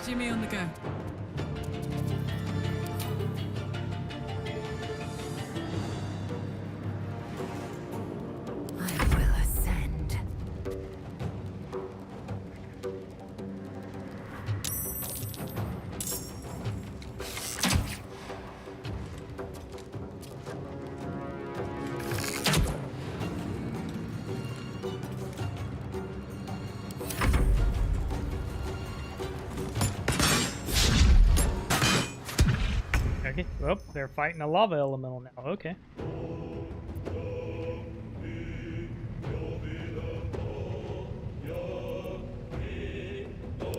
Jimmy on the go. I will ascend. Okay. Oh, they're fighting a lava elemental now. Okay.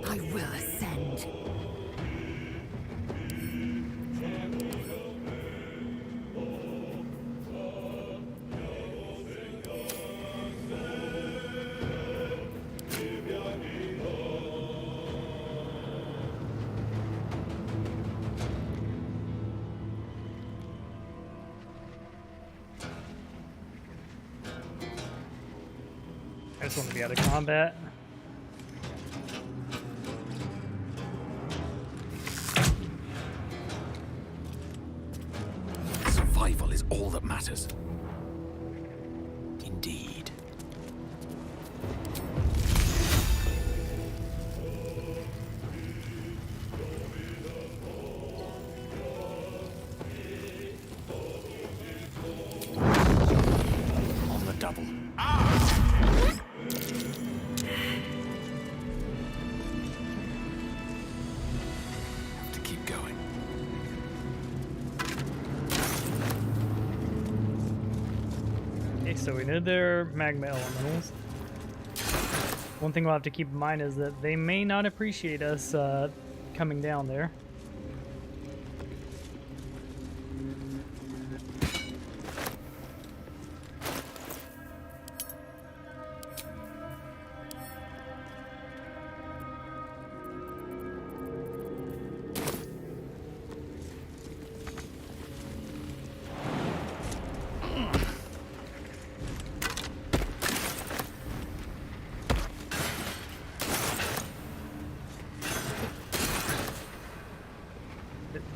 I will ascend. I just want to be out of combat. Survival is all that matters. Indeed. On the double. so we know they're magma elementals. One thing we'll have to keep in mind is that they may not appreciate us coming down there.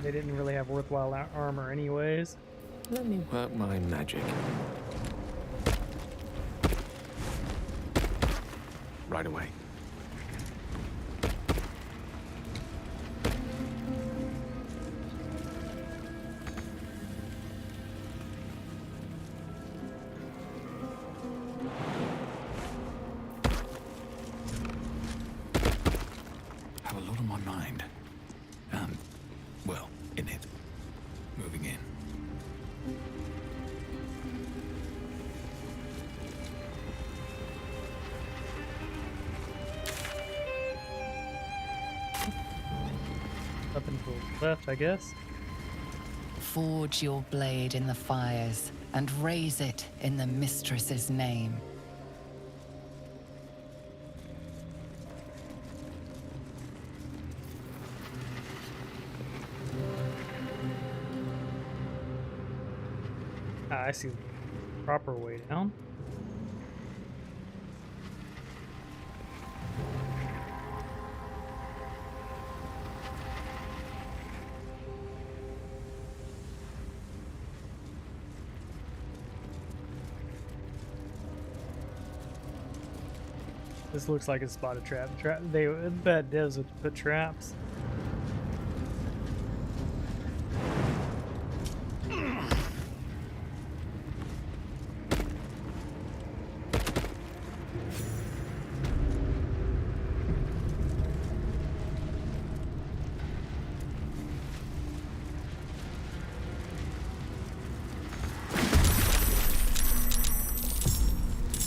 They didn't really have worthwhile armor anyways. Let me work my magic. Right away. Have a lot on my mind. Well, in it. Moving in. Up and to the left, I guess. Forge your blade in the fires and raise it in the mistress's name. I see the proper way down. This looks like a spotted trap. They bad devs would put traps.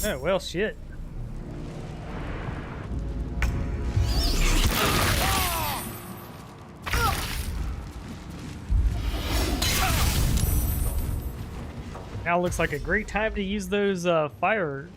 Oh, well, shit. Now looks like a great time to use those fire.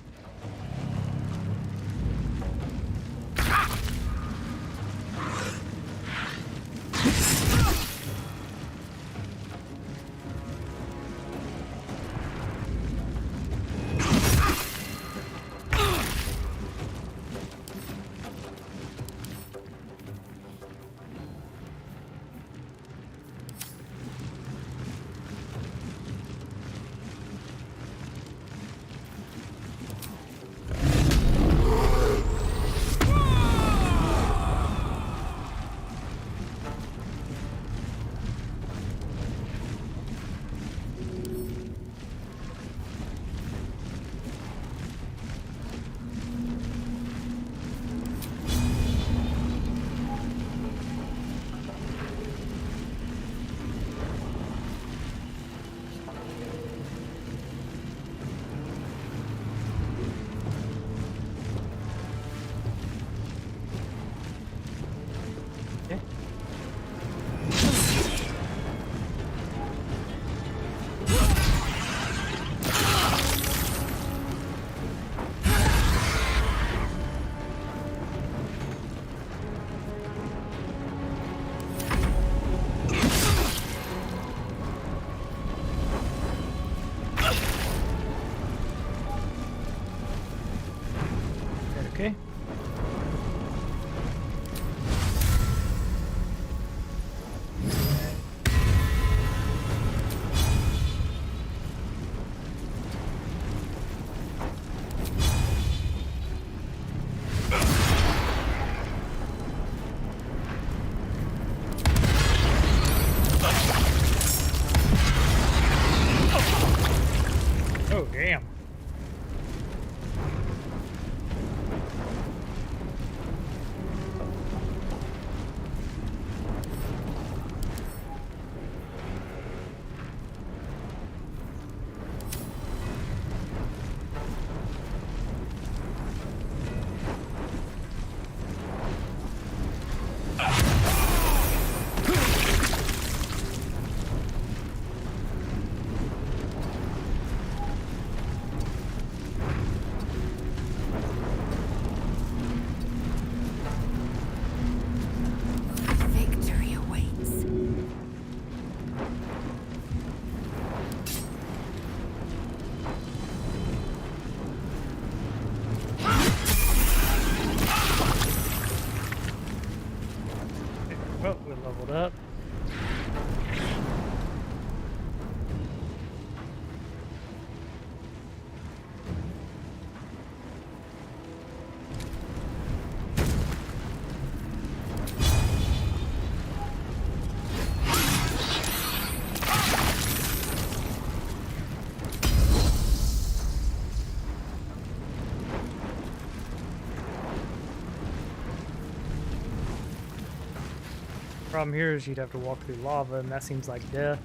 Problem here is you'd have to walk through lava, and that seems like death.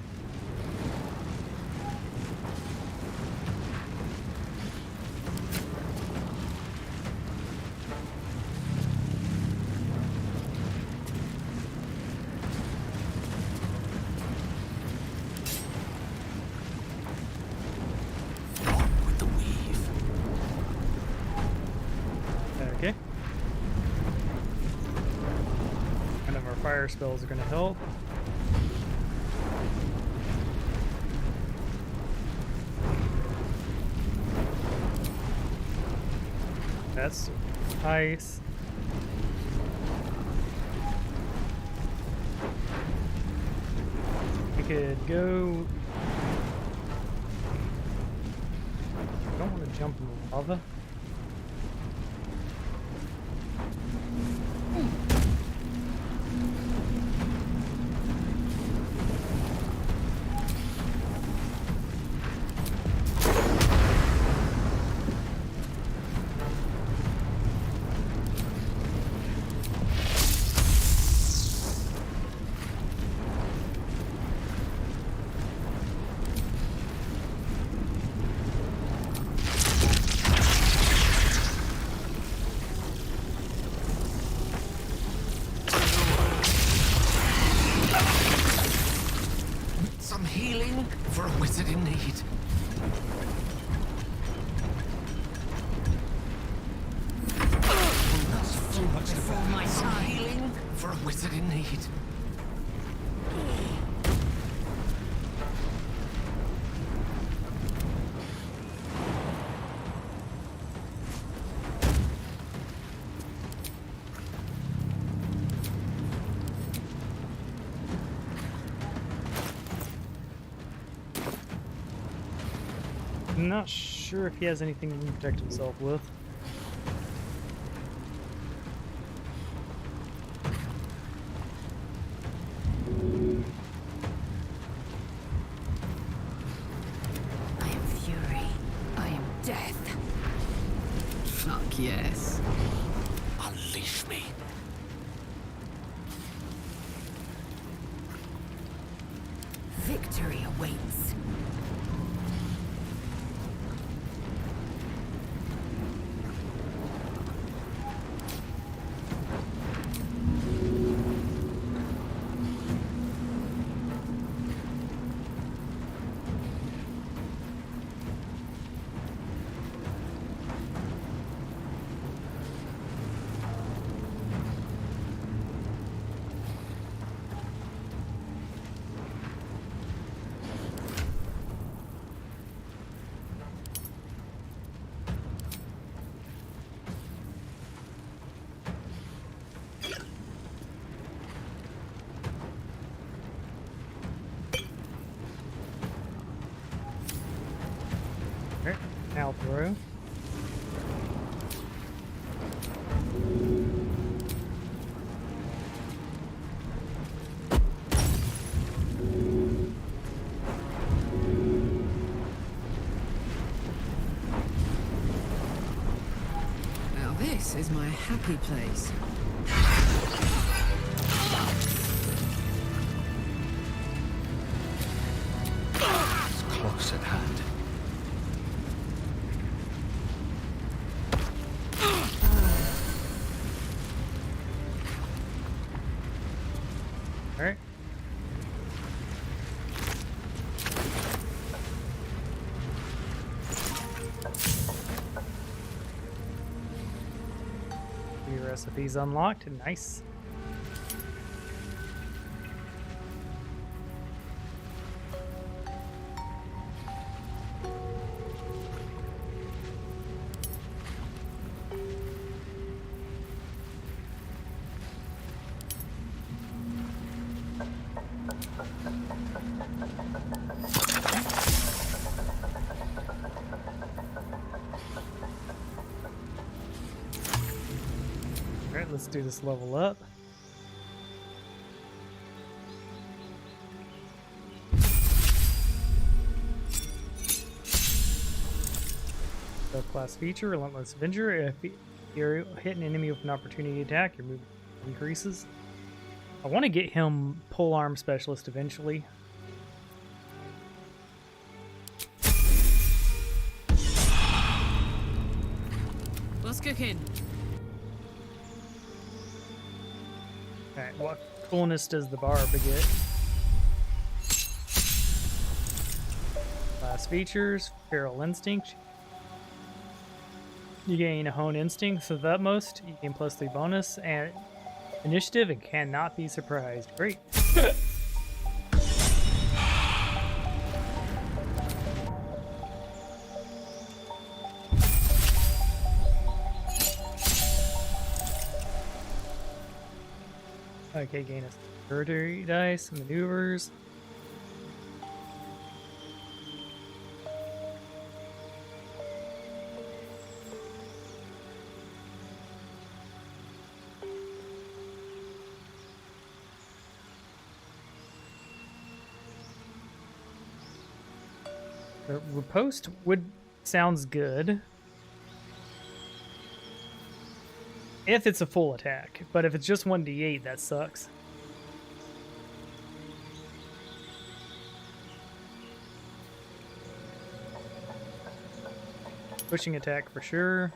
Okay. None of our fire spells are going to help. That's ice. We could go. I don't want to jump in the lava. Some healing for a wizard in need. That's too much to bear. Some healing for a wizard in need. I'm not sure if he has anything he can protect himself with. I am fury. I am death. Fuck yes. Unleash me. Victory awaits. Alright, now throw. Now this is my happy place. It's close at hand. Alright. New recipes unlocked. Nice. Alright, let's do this level up. Subclass feature, Relentless Avenger. If you hit an enemy with an opportunity attack, your movement increases. I want to get him polearm specialist eventually. What's cooking? Alright, what coolness does the barb get? Class features, feral instinct. You gain a hone instinct to the utmost, you gain +3 bonus, and initiative and cannot be surprised. Great. Okay, gain a security dice, maneuvers. The riposte sounds good if it's a full attack, but if it's just 1d8, that sucks. Pushing attack for sure.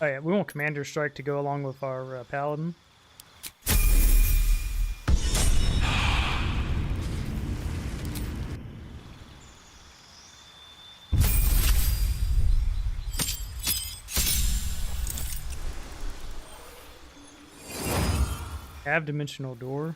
Oh yeah, we want Commander Strike to go along with our Paladin. Have dimensional door.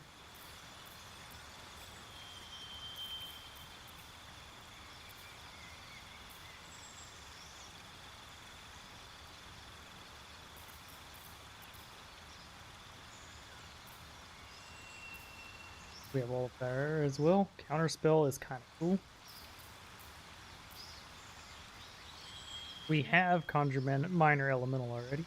We have all of there as well. Counterspell is kind of cool. We have Conjure Minor Elemental already.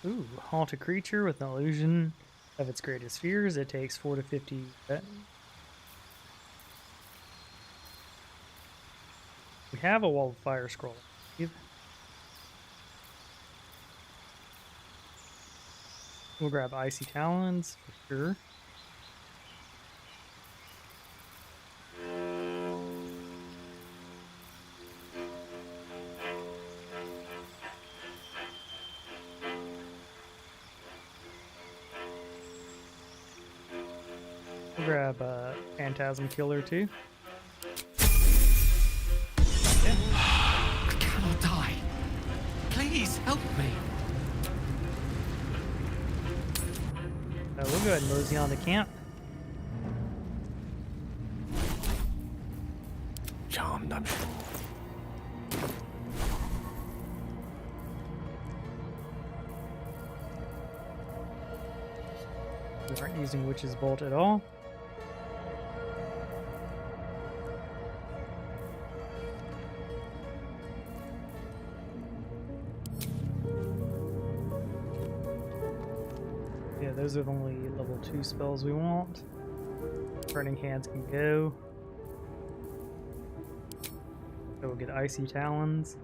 Ooh, haunt a creature with an illusion of its greatest fears. It takes 4 to 50. We have a wall of fire scroll. We'll grab icy talons for sure. We'll grab Phantasm Killer too. Yeah. I cannot die. Please help me. We'll go ahead and mosey on to camp. Charmed, I'm sure. We aren't using Witch's Bolt at all. Yeah, those are the only level 2 spells we want. Burning Hands can go. So we'll get Icy Talons.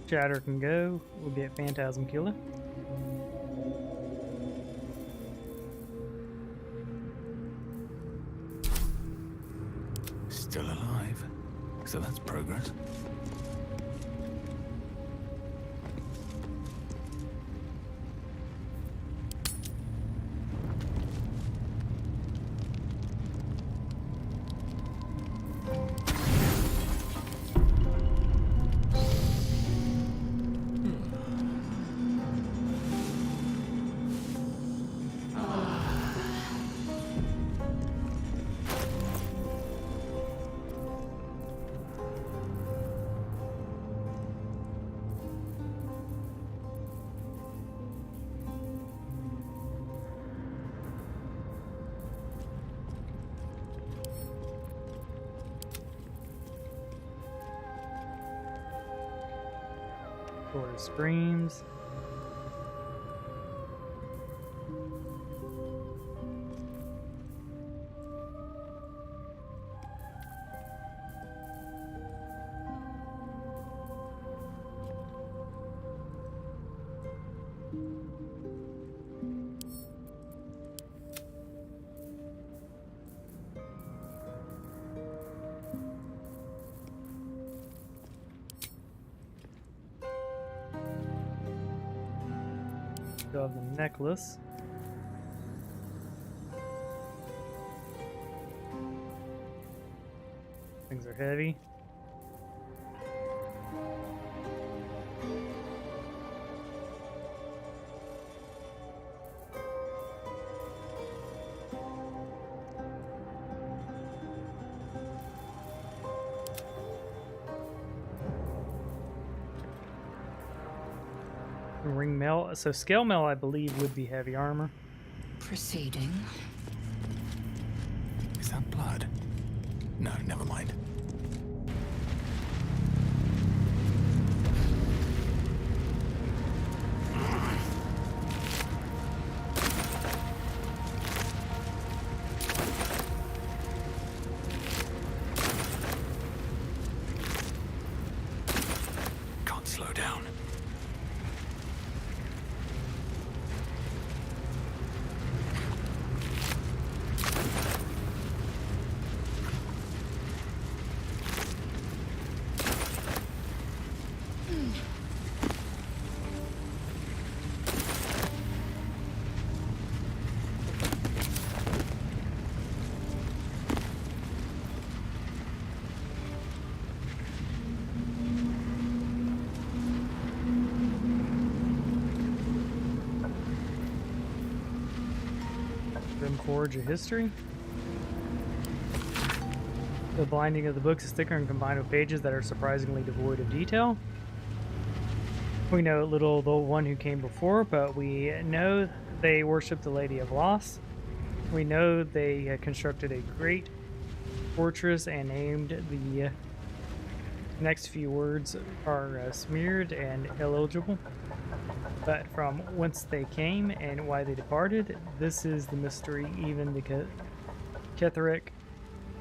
Shatter can go. We'll get Phantasm Killer. Still alive. So that's progress. Florida Screams. Still have the necklace. Things are heavy. Ring mail. So scale mail, I believe, would be heavy armor. Proceeding. Is that blood? No, never mind. Can't slow down. Forge a history. The binding of the books is thicker and combined with pages that are surprisingly devoid of detail. We know little of the one who came before, but we know they worshipped the Lady of Loss. We know they constructed a great fortress and named the next few words are smeared and illegible. But from whence they came and why they departed, this is the mystery even the Ketheric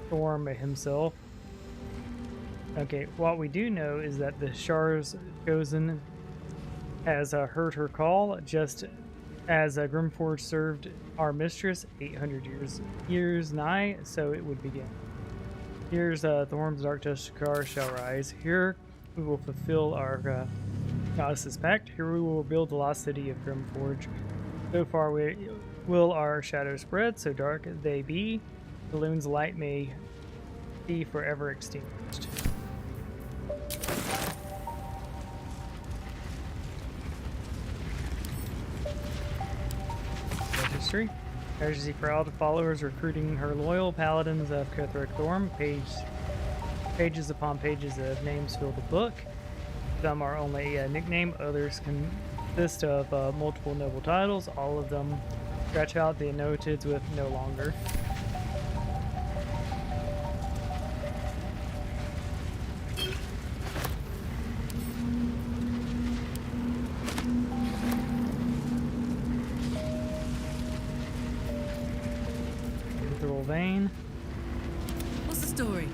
Thorm himself. Okay, what we do know is that the Shar's chosen has heard her call, just as Grimforge served our mistress 800 years nigh, so it would begin. Here's Thorm's Dark Justicar shall rise. Here we will fulfill our Goddess's pact. Here we will build the lost city of Grimforge. So far will our shadows spread, so dark they be. The loon's light may be forever extinguished. History. As she crowd of followers recruiting her loyal paladins of Ketheric Thorm. Pages upon pages of names fill the book. Some are only a nickname, others consist of multiple noble titles. All of them scratch out the annoteds with no longer. Mithril vein. What's the story?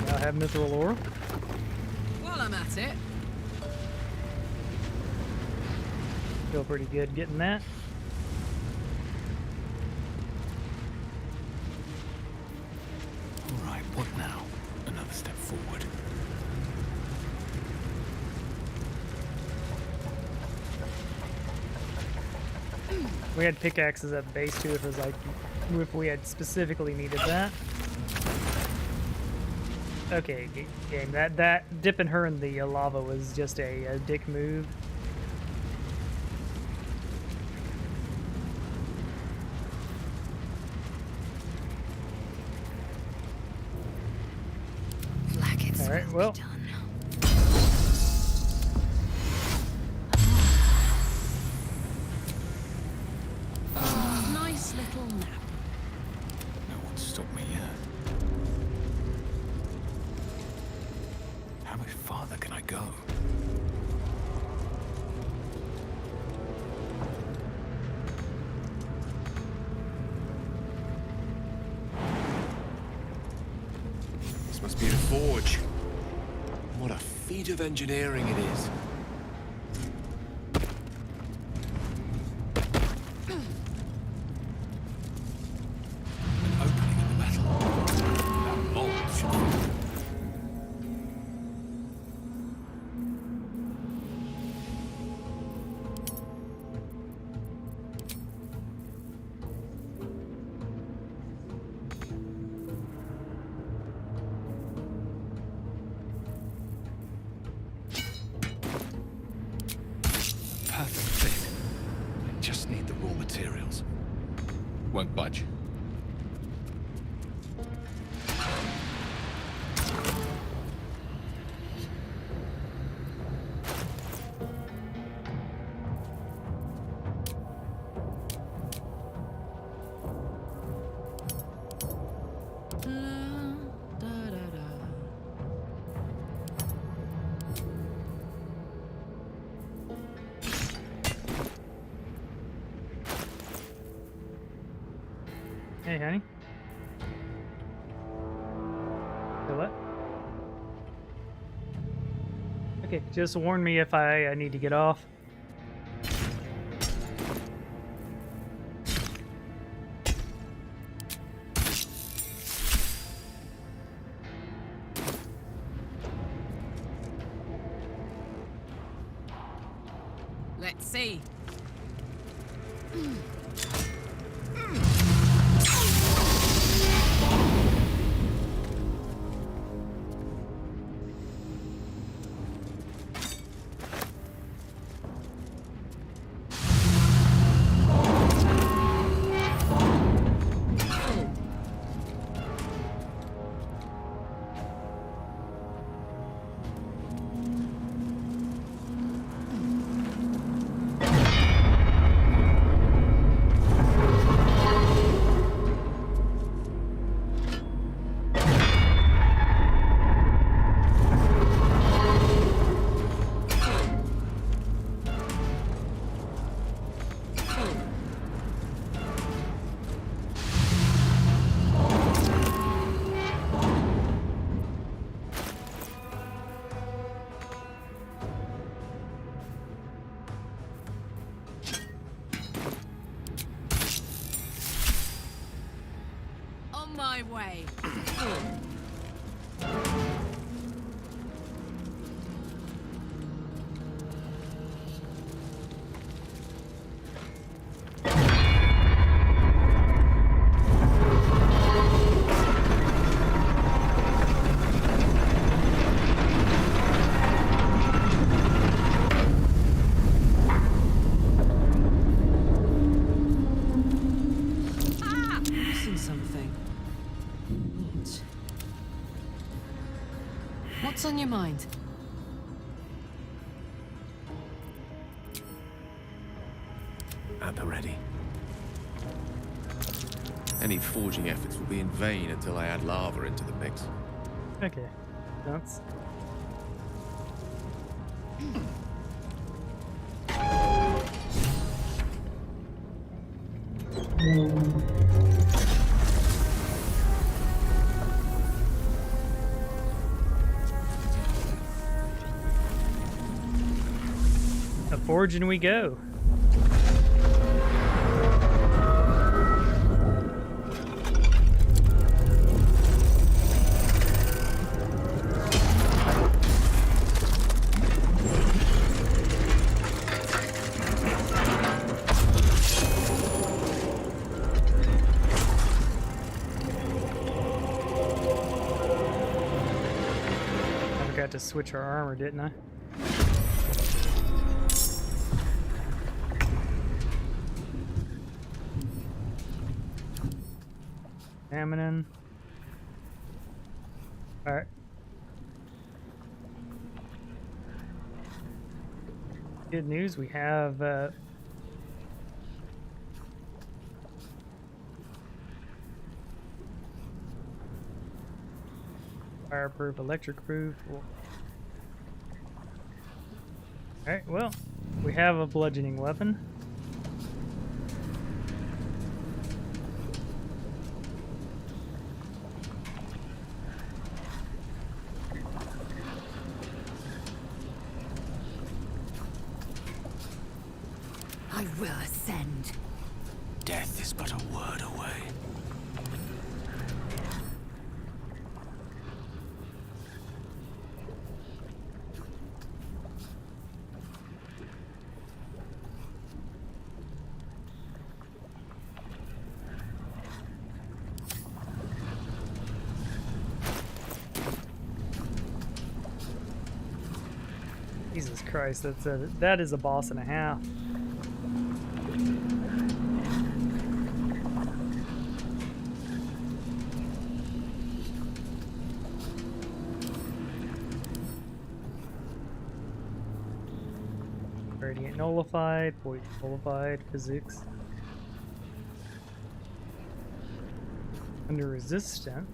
I have mithril ore. While I'm at it. Feel pretty good getting that. We had pickaxes at the base too. If it was like, if we had specifically needed that. Okay, game. That dipping her in the lava was just a dick move. All right. Well. Nice little nap. No one stopped me yet. How much farther can I go? This must be the forge. What a feat of engineering it is. Won't budge. Hey, honey. So what? Okay, just warn me if I need to get off. Let's see. On my way. Missing something. What? What's on your mind? At the ready. Any forging efforts will be in vain until I add lava into the mix. Okay, that's. A forging we go. to switch our armor, didn't I? Examining. Alright. Good news, we have fireproof, electric proof. Alright, well, we have a bludgeoning weapon. I will ascend. Death is but a word away. Jesus Christ, that is a boss and a half. Radiant nullified, poison nullified, physics. Under resistant.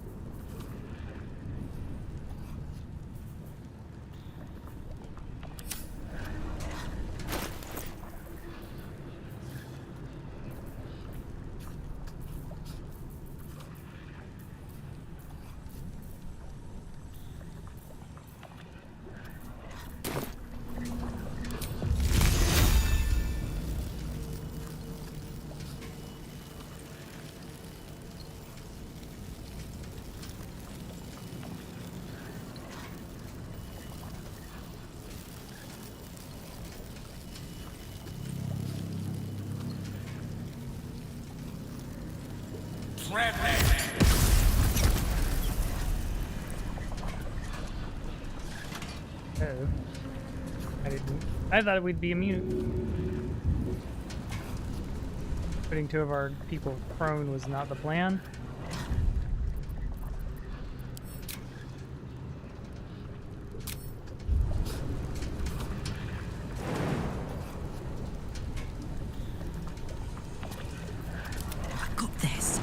Oh. I thought we'd be immune. Putting two of our people prone was not the plan. I got this.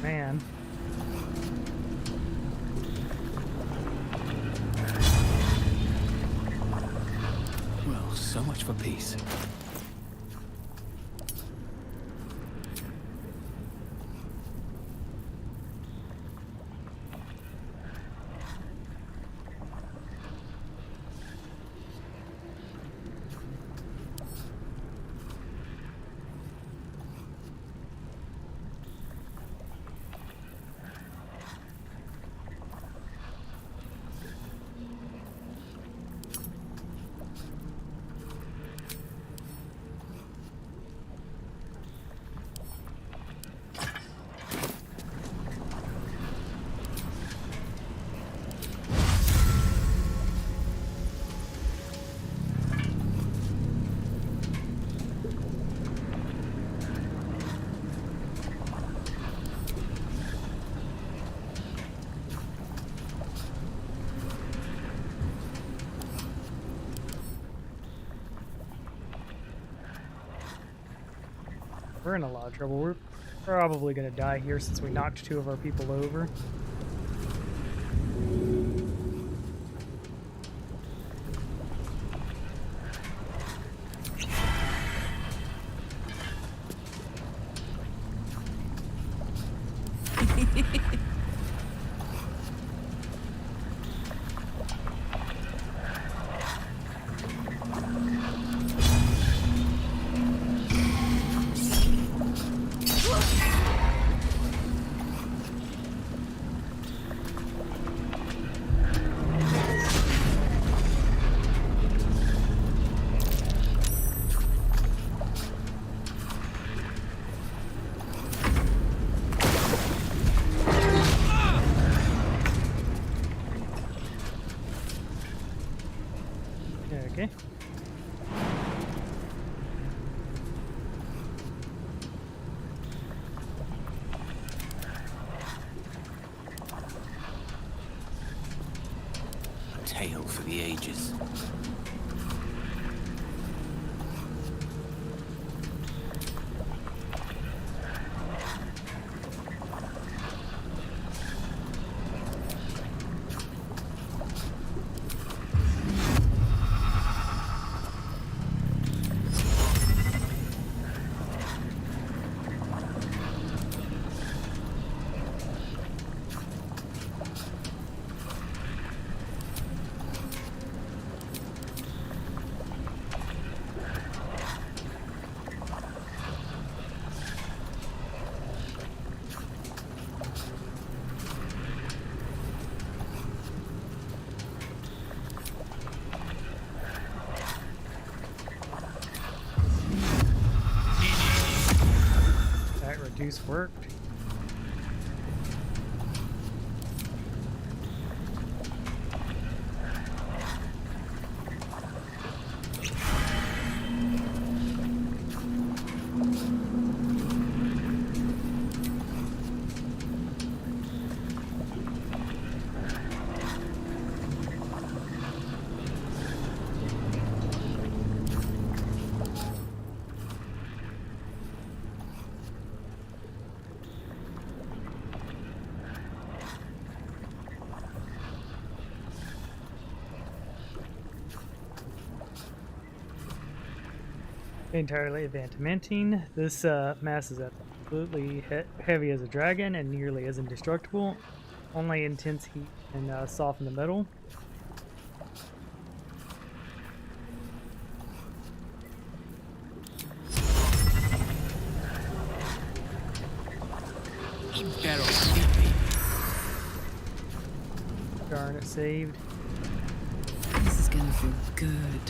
Man. Well, so much for peace. We're in a lot of trouble. We're probably gonna die here since we knocked two of our people over. tale for the ages. Reduce worked. Entirely adamantine. This mass is absolutely heavy as a dragon and nearly as indestructible. Only intense heat can soften the metal. Darn it, saved. This is gonna feel good.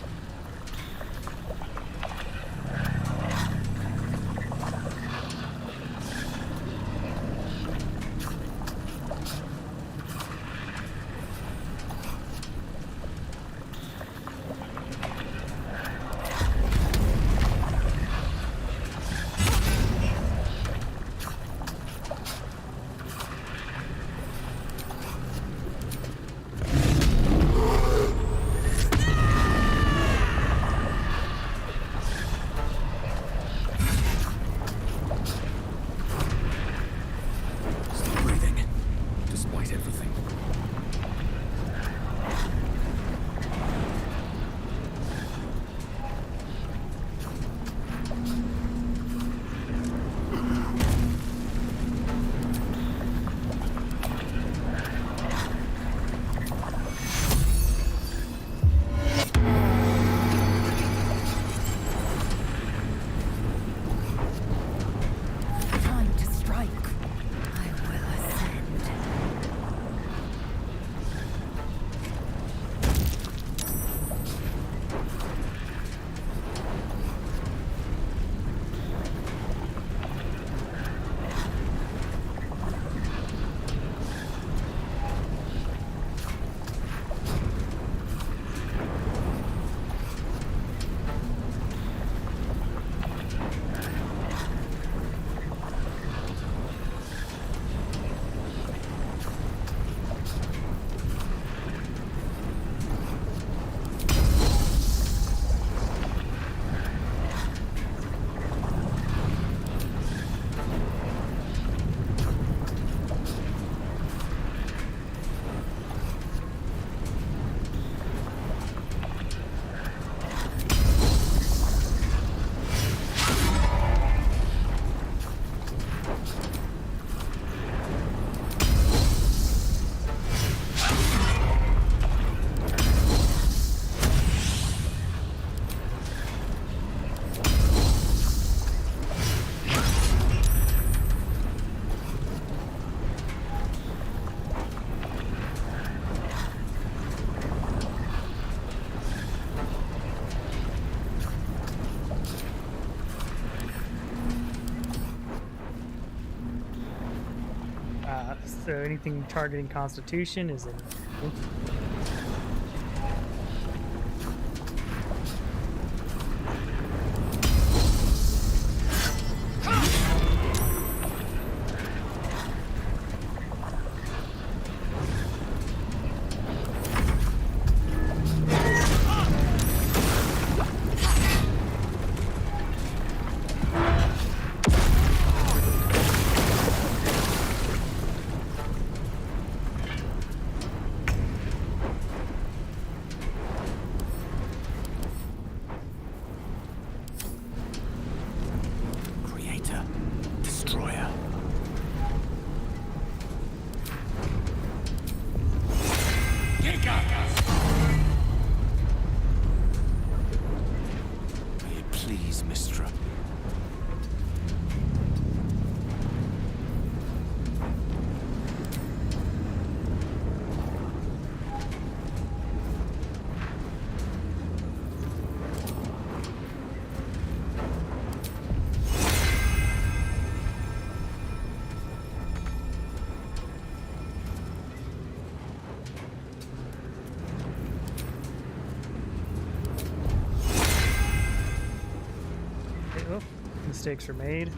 So anything targeting Constitution is in. please, Mistra. Oh, mistakes were made.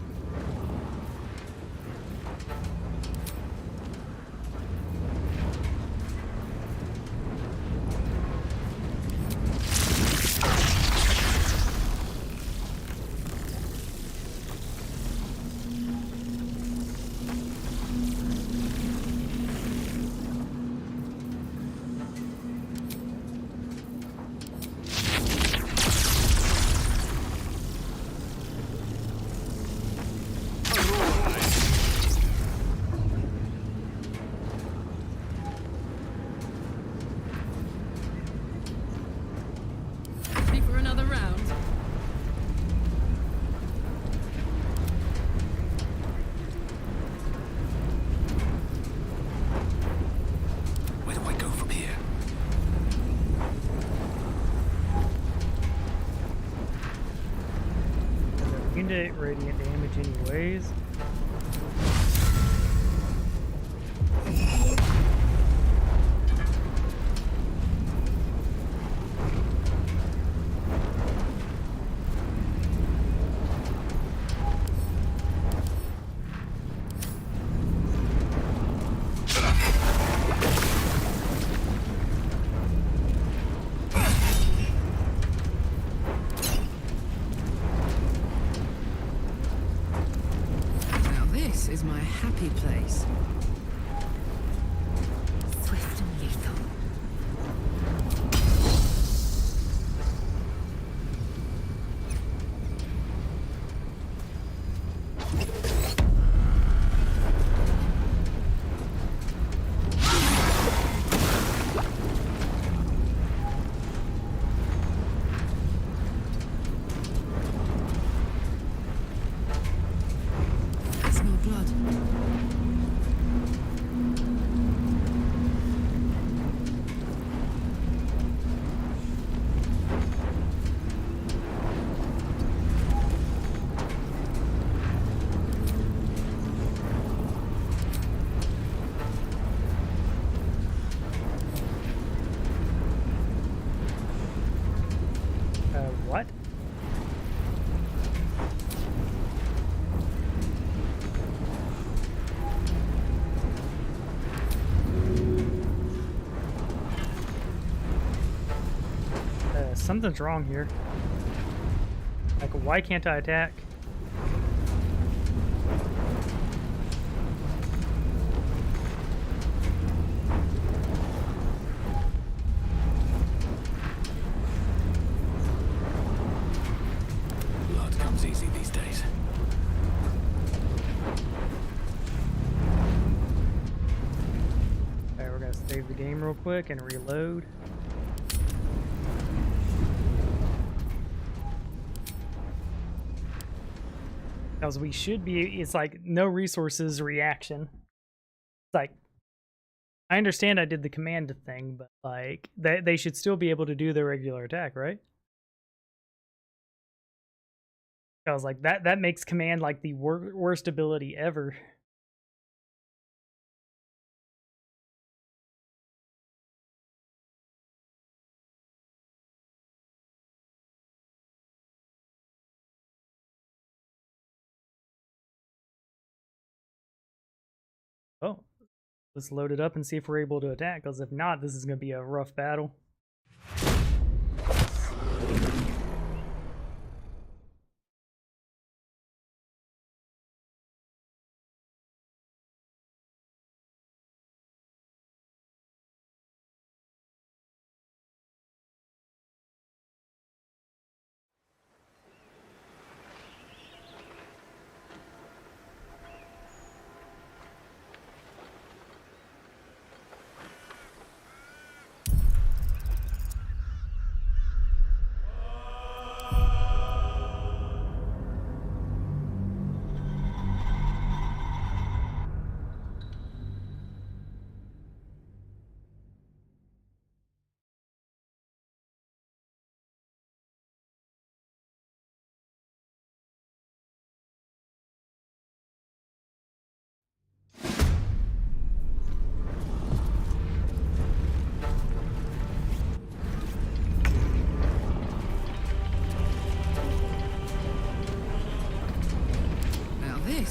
Ready for another round? Where do I go from here? Immune to radiant damage anyways. Now this is my happy place. Swift and lethal. I smell blood. What? Something's wrong here. Like, why can't I attack? Blood comes easy these days. Alright, we're gonna save the game real quick and reload. Because we should be, it's like no resources reaction. It's like, I understand I did the command thing, but like, they should still be able to do their regular attack, right? I was like, that makes command like the worst ability ever. Oh, let's load it up and see if we're able to attack, because if not, this is going to be a rough battle.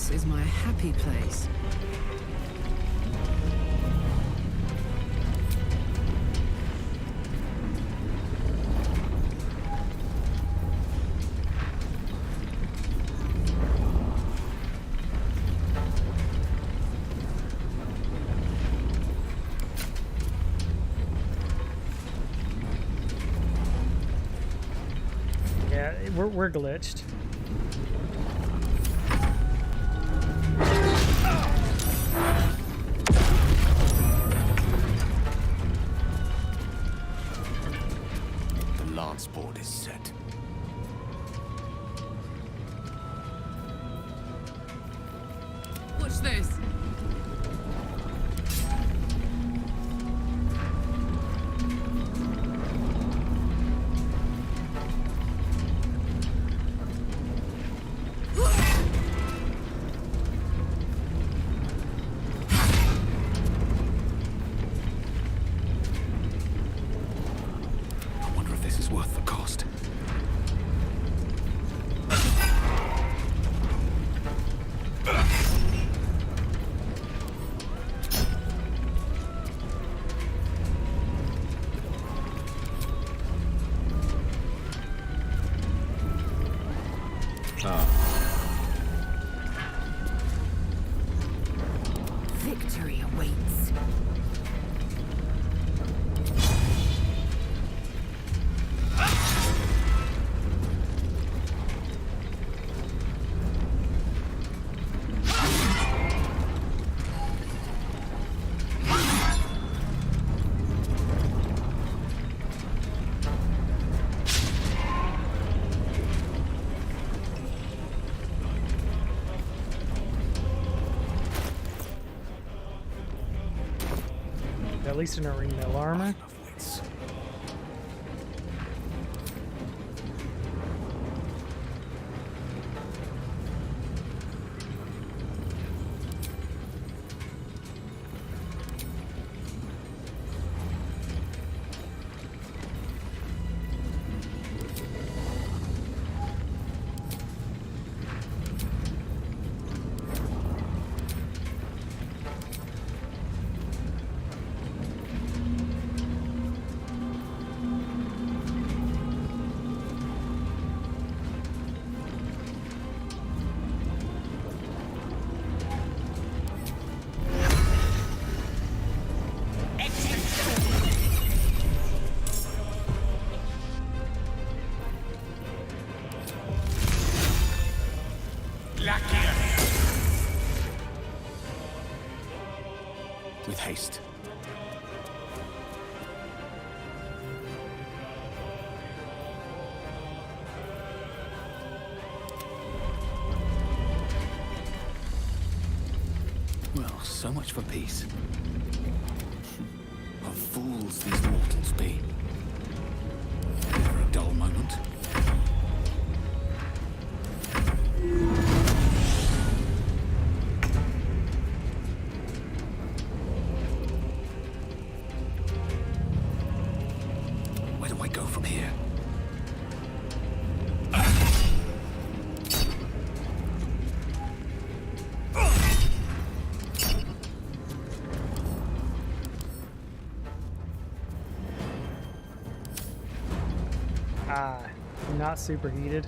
This is my happy place. Yeah, we're glitched. The lance board is set. Watch this. I wonder if this is worth the cost. Victory awaits. At least in a ring, no armor. With haste. Well, so much for peace. What fools these mortals be. Never a dull moment. Where do I go from here? Ah, not superheated.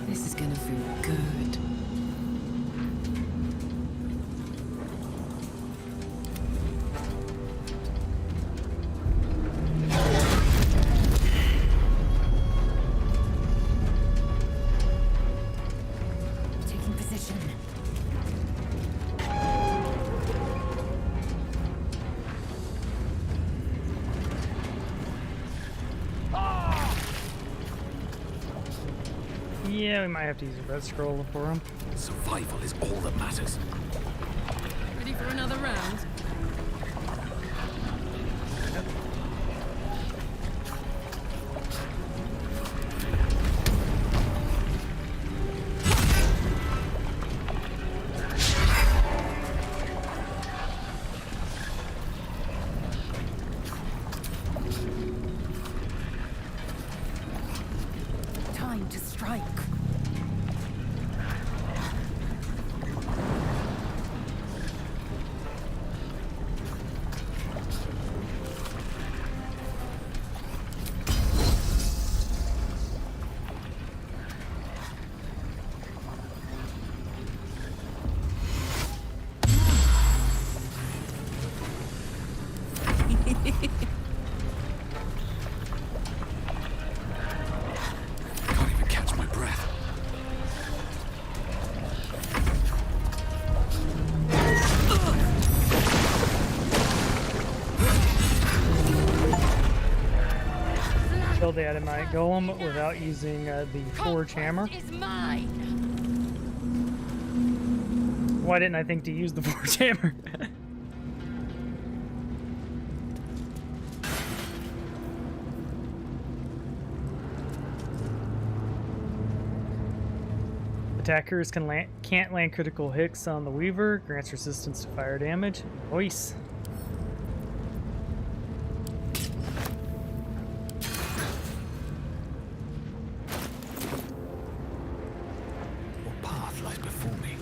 This is gonna feel good. Taking position. Yeah, we might have to use a red scroll for him. Survival is all that matters. Ready for another round? kill the adamite golem without using the forge hammer. Is mine. Why didn't I think to use the forge hammer? Attackers can't land critical hits on the Weaver, grants resistance to fire damage. Nice. What path lies before me?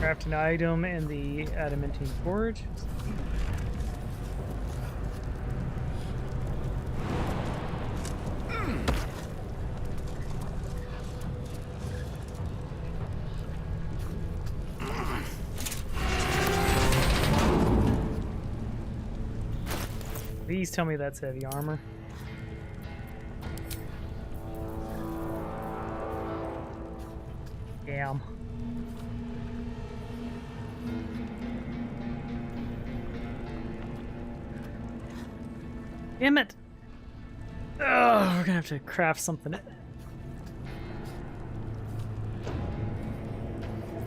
Craft an item in the adamantine forge. Please tell me that's heavy armor. Damn. Damn it! Ugh, we're gonna have to craft something.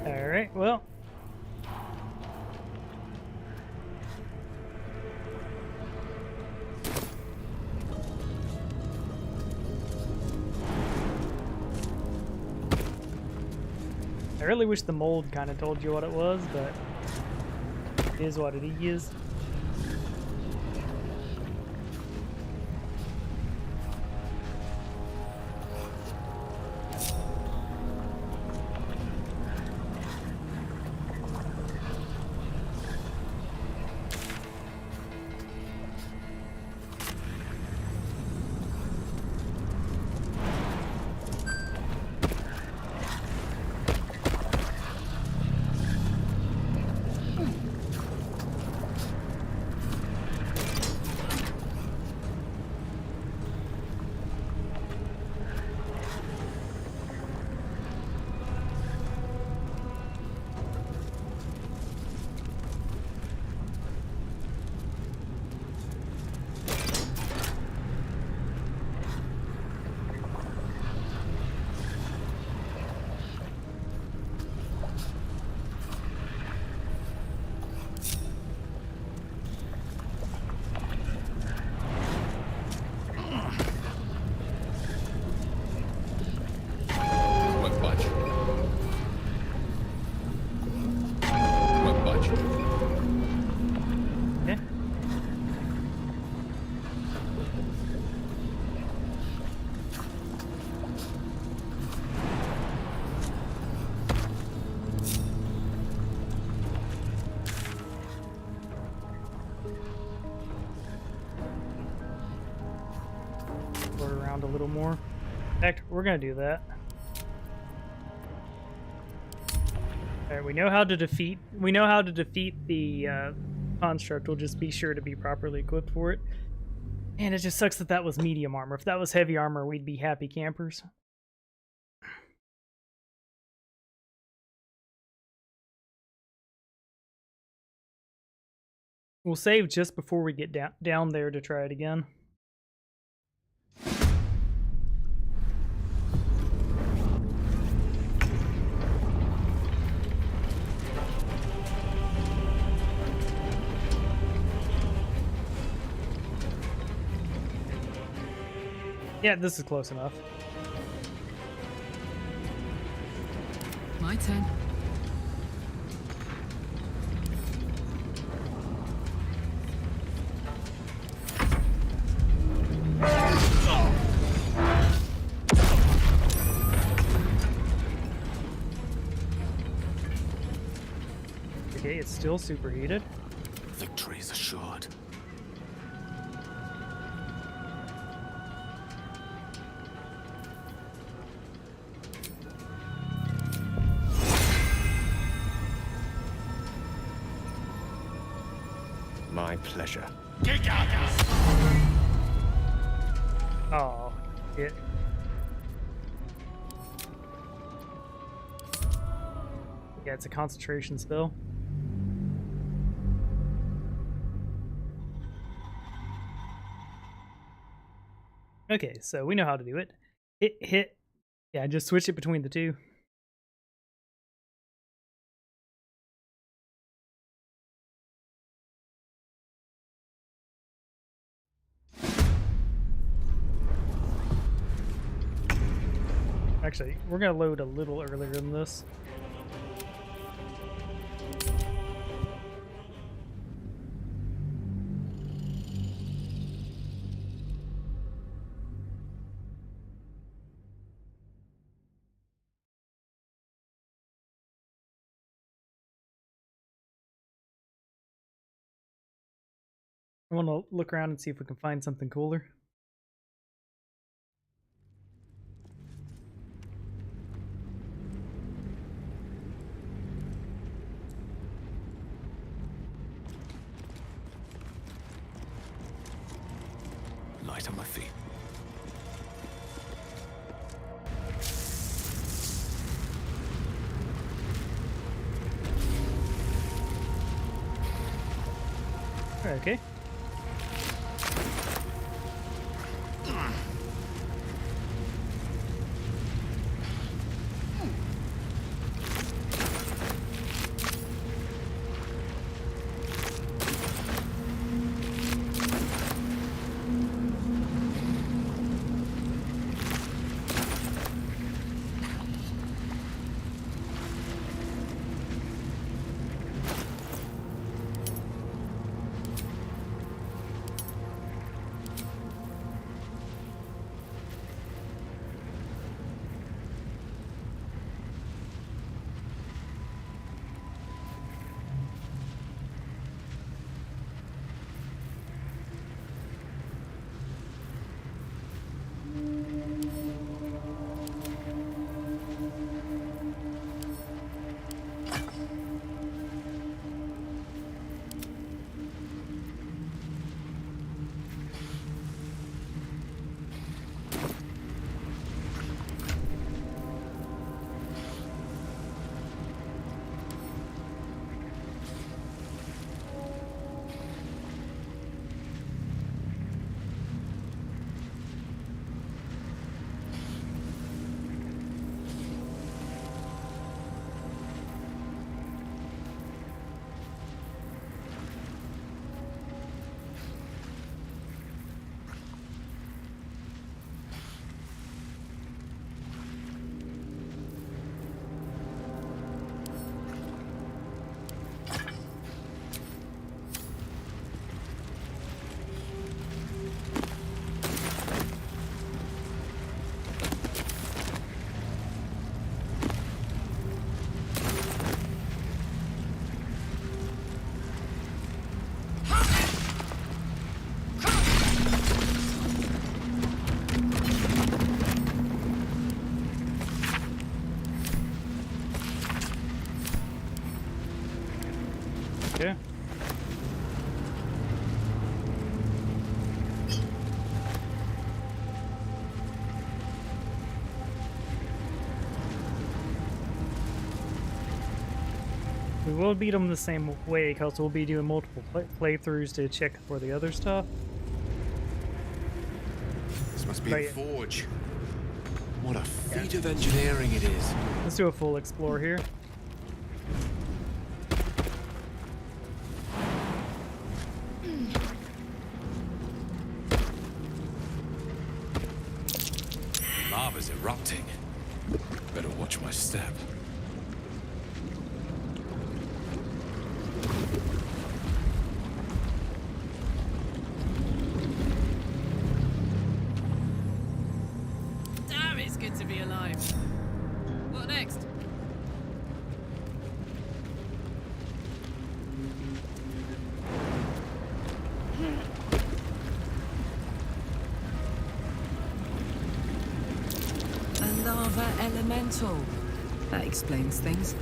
Alright, well. I really wish the mold kind of told you what it was, but it is what it is. A little more. Heck, we're gonna do that. Alright, we know how to defeat the construct. We'll just be sure to be properly equipped for it. And it just sucks that that was medium armor. If that was heavy armor, we'd be happy campers. We'll save just before we get down there to try it again. Yeah, this is close enough. My turn. Okay, it's still superheated. Victory is assured. My pleasure. Oh, it. Yeah, it's a concentration spell. Okay, so we know how to do it. Hit. Yeah, just switch it between the two. Actually, we're gonna load a little earlier than this. I want to look around and see if we can find something cooler. Light on my feet. Okay. Okay. We will beat them the same way because we'll be doing multiple playthroughs to check for the other stuff. This must be But the yeah. forge. What a feat of engineering it is. Let's do a full explore here. Lava's erupting. Better watch my step. Damn, it's good to be alive. What next? elemental. That explains things.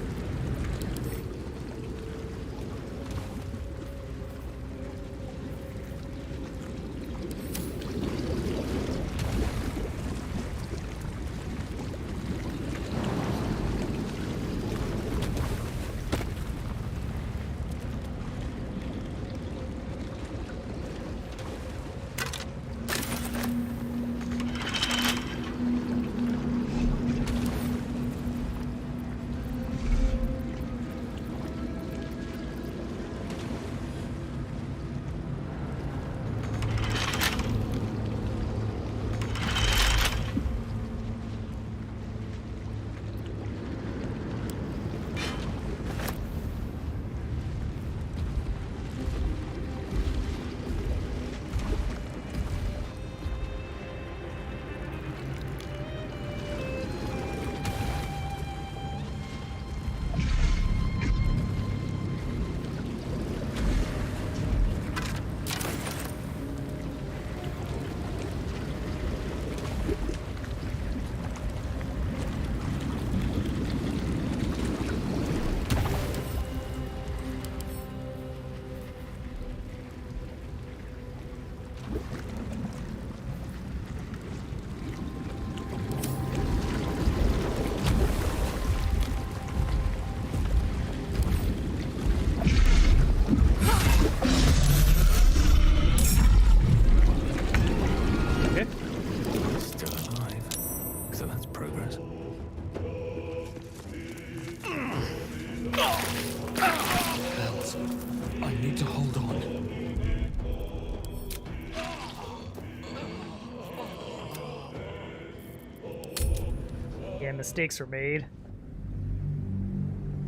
Mistakes were made.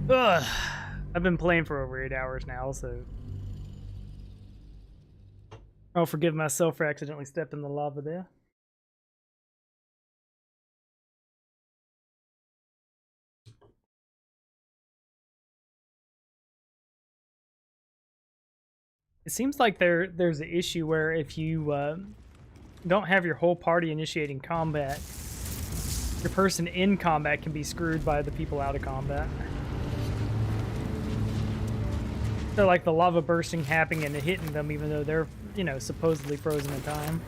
Ugh. I've been playing for over 8 hours now, so I'll forgive myself for accidentally stepping in the lava there. It seems like there's an issue where if you don't have your whole party initiating combat, your person in combat can be screwed by the people out of combat. So like the lava bursting happening and hitting them even though they're, you know, supposedly frozen in time.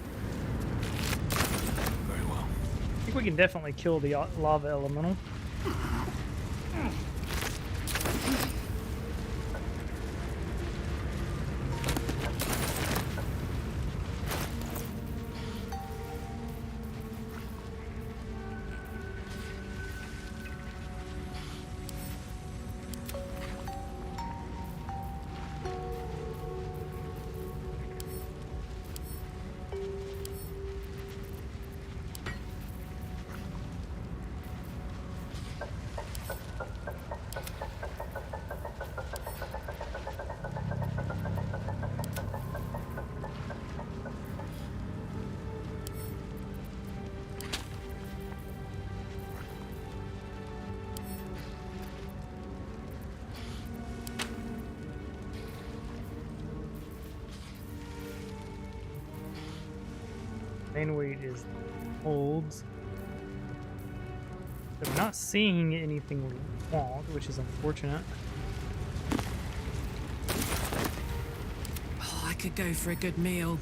Very well. I think we can definitely kill the lava elemental. Main weight is holds. So we're not seeing anything we want, which is unfortunate. Oh, I could go for a good meal.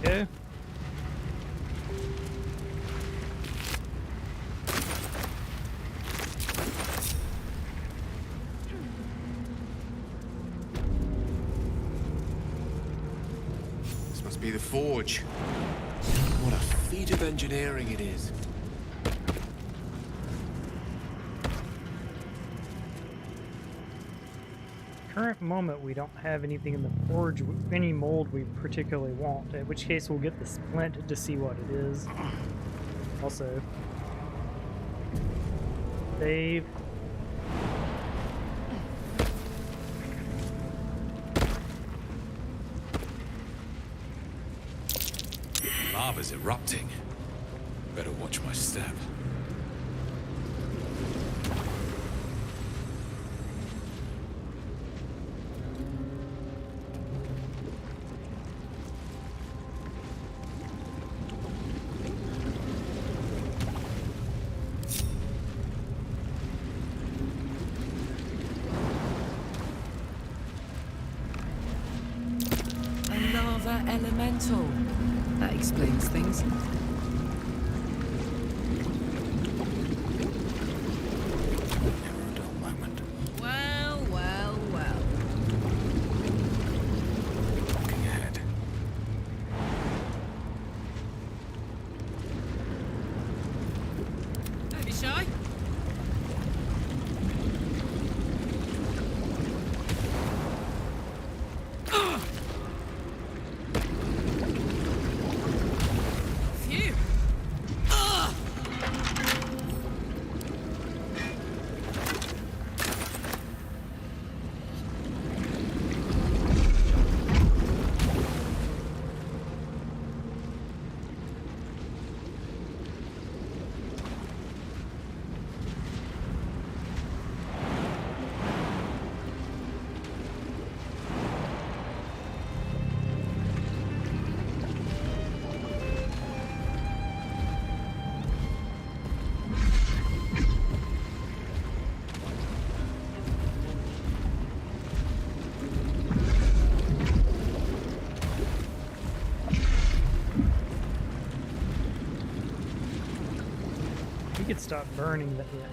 Yeah. This must be the forge. What a feat of engineering it is. current moment, we don't have anything in the forge, any mold we particularly want, in which case we'll get the splint to see what it is. Also, save. Lava's erupting. Better watch my step. A lava elemental. That explains things. Well, well, well. Looking ahead. Don't be shy. Phew. We could stop burning that. Yeah.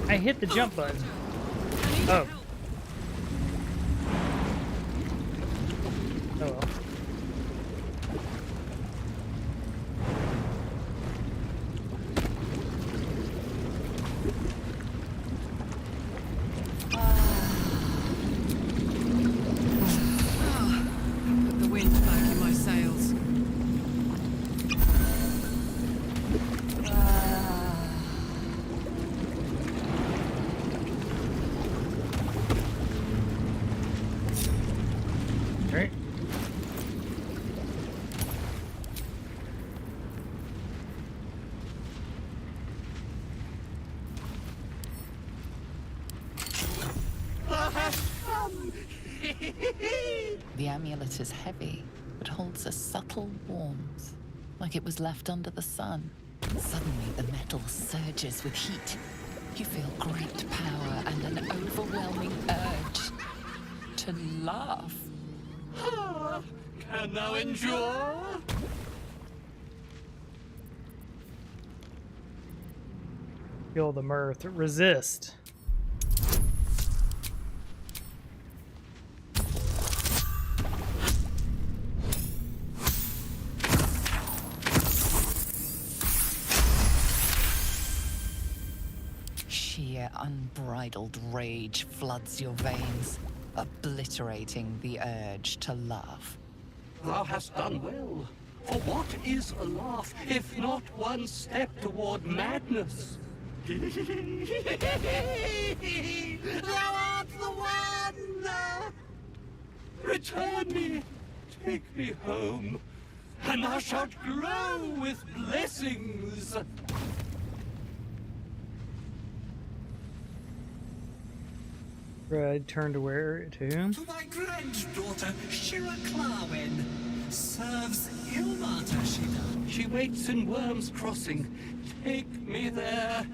I hit the jump button. Oh. Oh well. Put the wind back in my sails. Right. The amulet is heavy, but holds a subtle warmth, like it was left under the sun. Suddenly, the metal surges with heat. You feel great power and an overwhelming urge to laugh. Can thou endure? Feel the mirth. Resist. Sheer unbridled rage floods your veins, obliterating the urge to laugh. Thou hast done well. For what is a laugh, if not one step toward madness? Thou art the one! Return me, take me home, and thou shalt glow with blessings. Turn to where? To whom? To thy granddaughter, Shira Clarwen. Serves Ilmata, she does. She waits in Worm's Crossing. Take me there,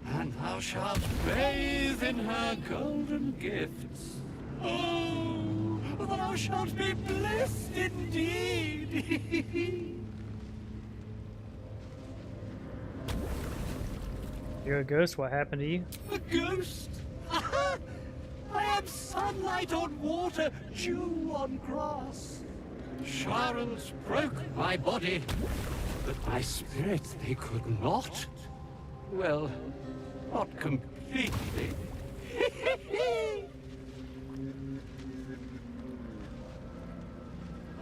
and thou shalt bathe in her golden gifts. Oh, thou shalt be blessed indeed. You're a ghost? What happened to you? A ghost? I am sunlight on water, dew on grass. Sharons broke my body, but my spirit they could not. Well, not completely.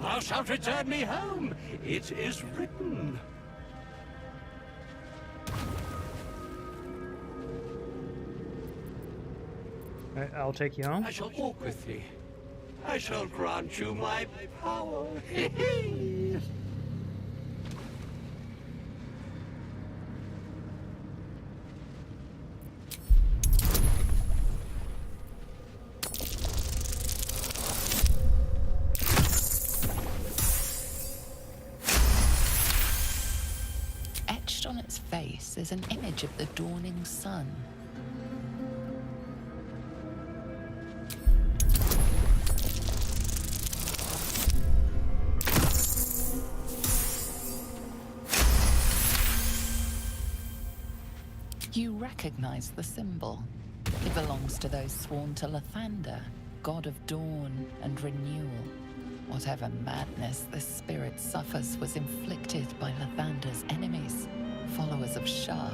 Thou shalt return me home. It is written. I'll take you home. I shall walk with thee. I shall grant you my power. Etched on its face is an image of the dawning sun. You recognize the symbol. It belongs to those sworn to Lathander, god of dawn and renewal. Whatever madness the spirit suffers was inflicted by Lathander's enemies, followers of Shah.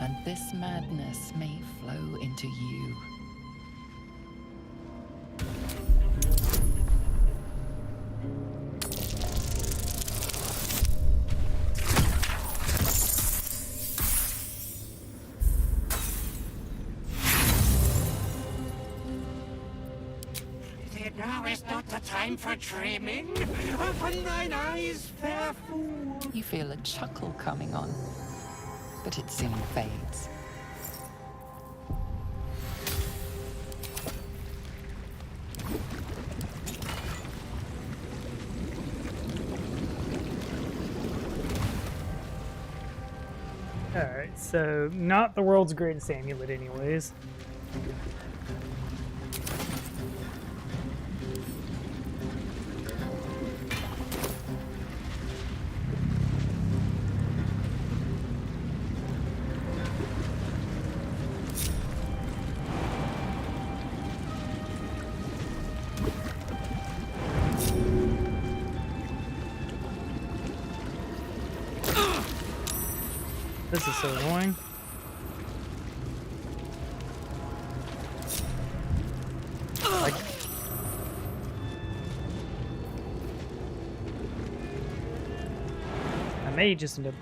And this madness may flow into you. Now is not the time for dreaming. Open thine eyes, fair fool. You feel a chuckle coming on, but it soon fades. Alright, so not the world's greatest amulet anyways. This is so annoying. Like, I may just end up.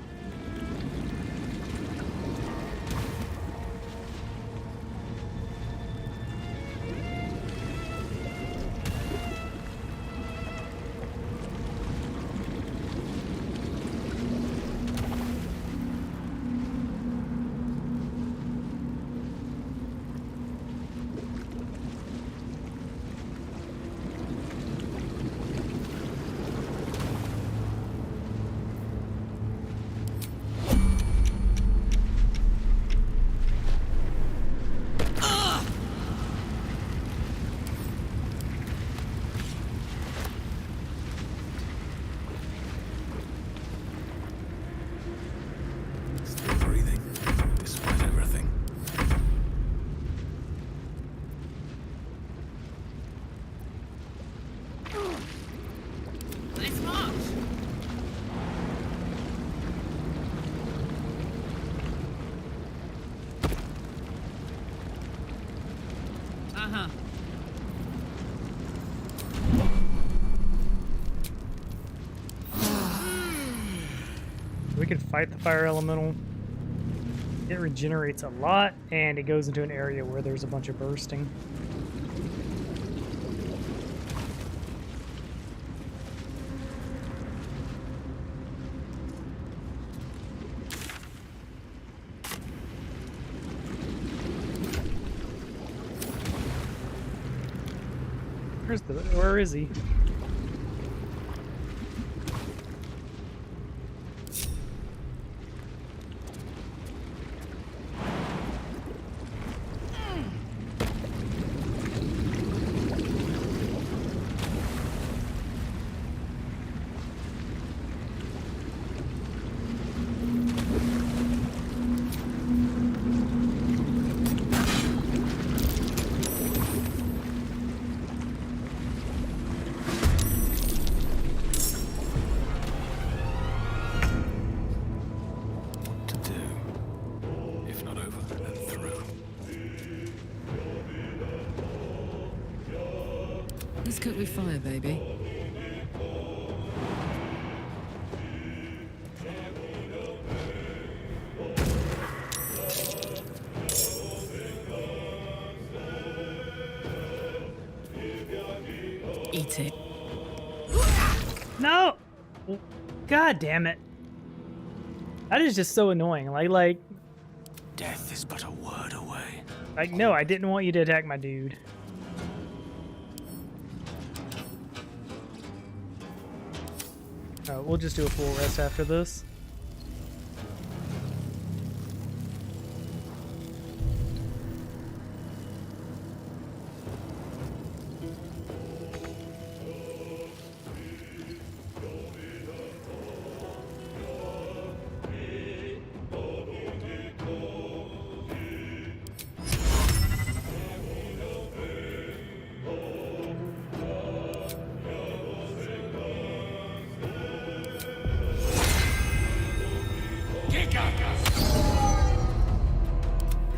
Uh-huh. We can fight the fire elemental. It regenerates a lot, and it goes into an area where there's a bunch of bursting. Where is he? Let's cook with fire, baby. Eat it. No! God damn it. That is just so annoying. Like... Death is but a word away. Like, no, I didn't want you to attack my dude. We'll just do a full rest after this.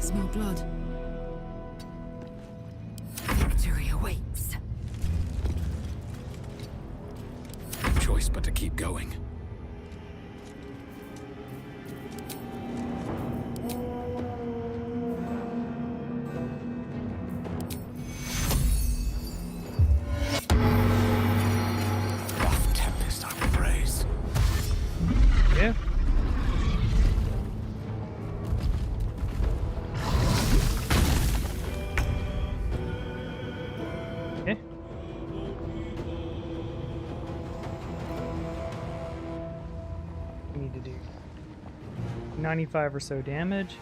Smell blood. Victory awaits. No choice but to keep going. Rough tempest I will praise. Yeah. Need to do 95 or so damage.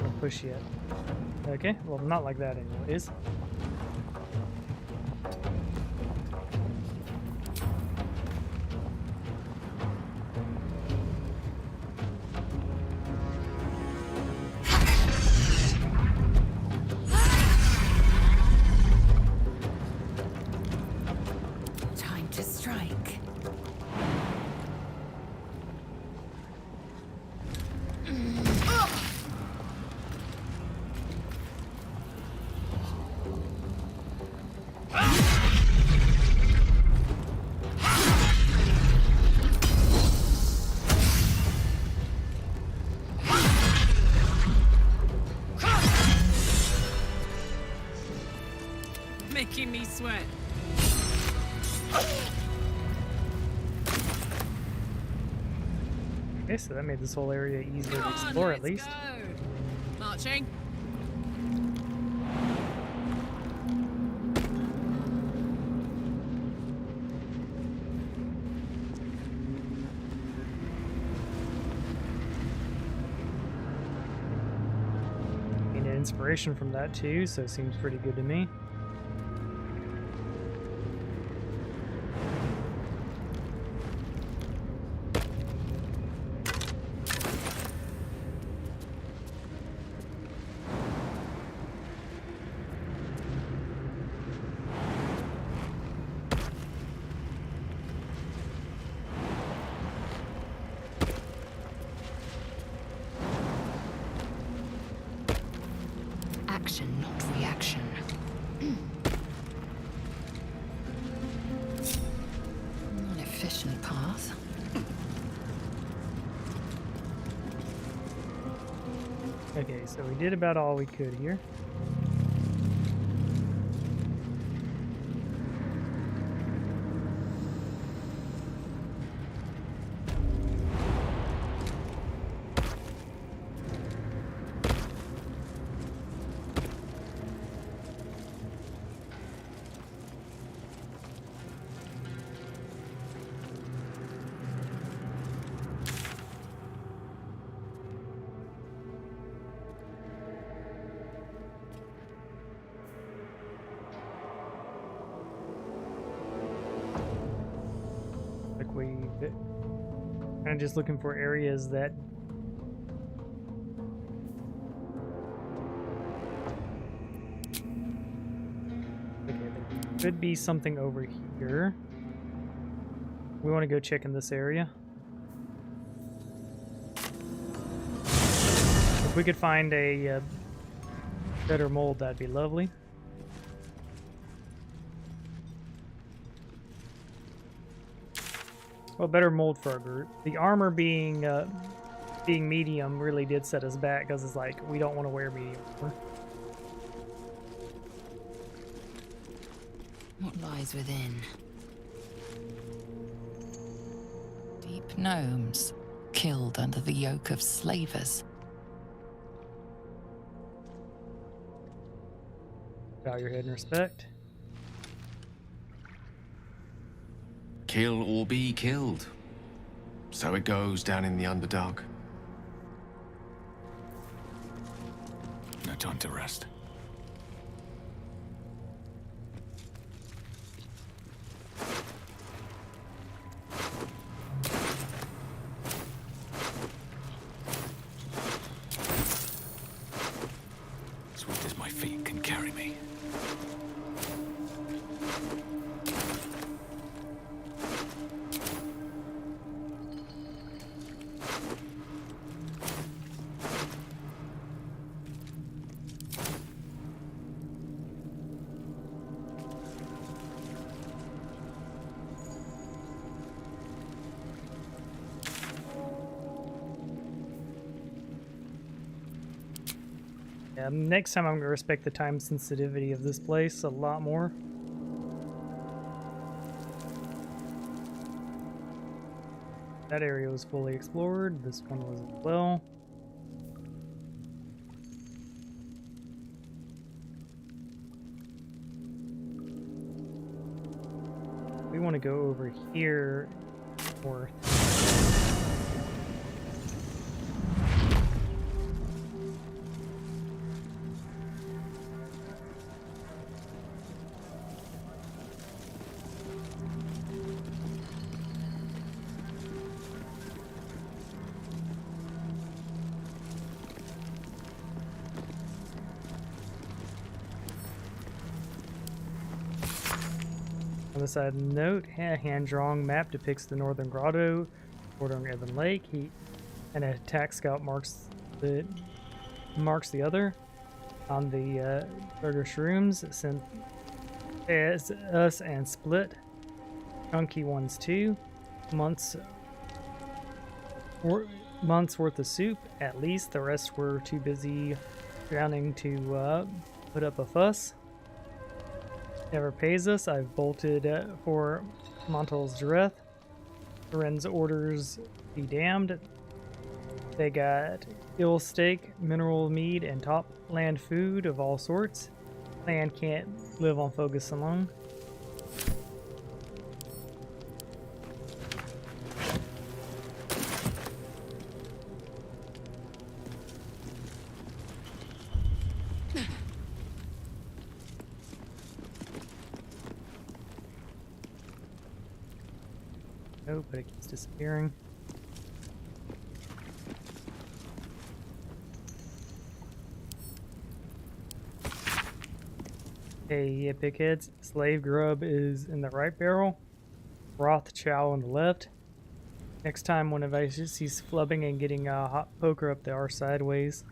Don't push yet. Okay, well, not like that anyways. Time to strike. Making me sweat. Okay, so that made this whole area easier to explore at least. Go. Marching. Gained an inspiration from that too, so it seems pretty good to me. action, not reaction. An efficient path. Okay, so we did about all we could here. Kind of just looking for areas that okay, there could be something over here. We want to go check in this area. If we could find a better mold, that'd be lovely. Well, better mold for our group. The armor being medium really did set us back because it's like we don't want to wear medium armor. What lies within? Deep gnomes, killed under the yoke of slavers. Bow your head in respect. Kill or be killed. So it goes down in the Underdark. No time to rest. Swift as my feet can carry me. Next time I'm going to respect the time sensitivity of this place a lot more. That area was fully explored. This one was as well. We want to go over here north. On the side note, a hand-drawn map depicts the northern grotto bordering Evan Lake. And an attack scout marks the other. On the burger shrooms, sent as us and split. Chunky ones too. Months worth of soup, at least. The rest were too busy drowning to put up a fuss. Never pays us. I've bolted for Montal's Dreth. Ren's orders be damned. They got ill steak, mineral mead, and top land food of all sorts. Land can't live on Fogus alone. Oh, but it keeps disappearing. Hey, pickheads. Slave grub is in the right barrel. Broth chow on the left. Next time, one of us sees flubbing and getting a hot poker up the R sideways.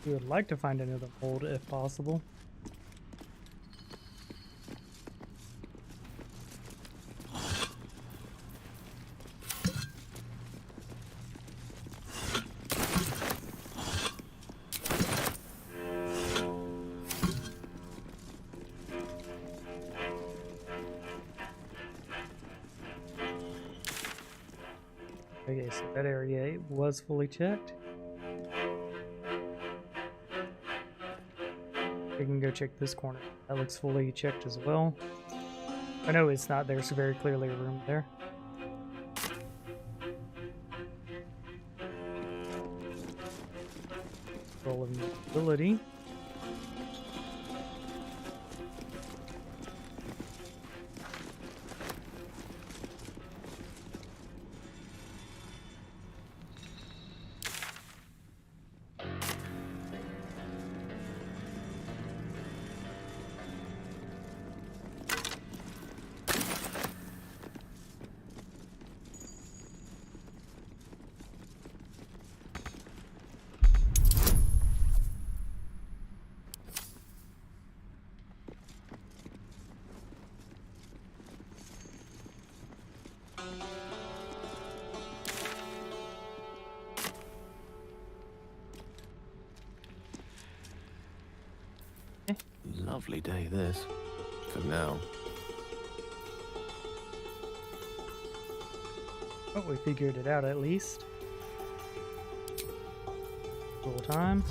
We would like to find another mold if possible. Okay, so that area was fully checked. We can go check this corner. That looks fully checked as well. I know it's not. There's very clearly a room there. Roll of mobility. Lovely day, this. For now. Oh, we figured it out at least. Full time.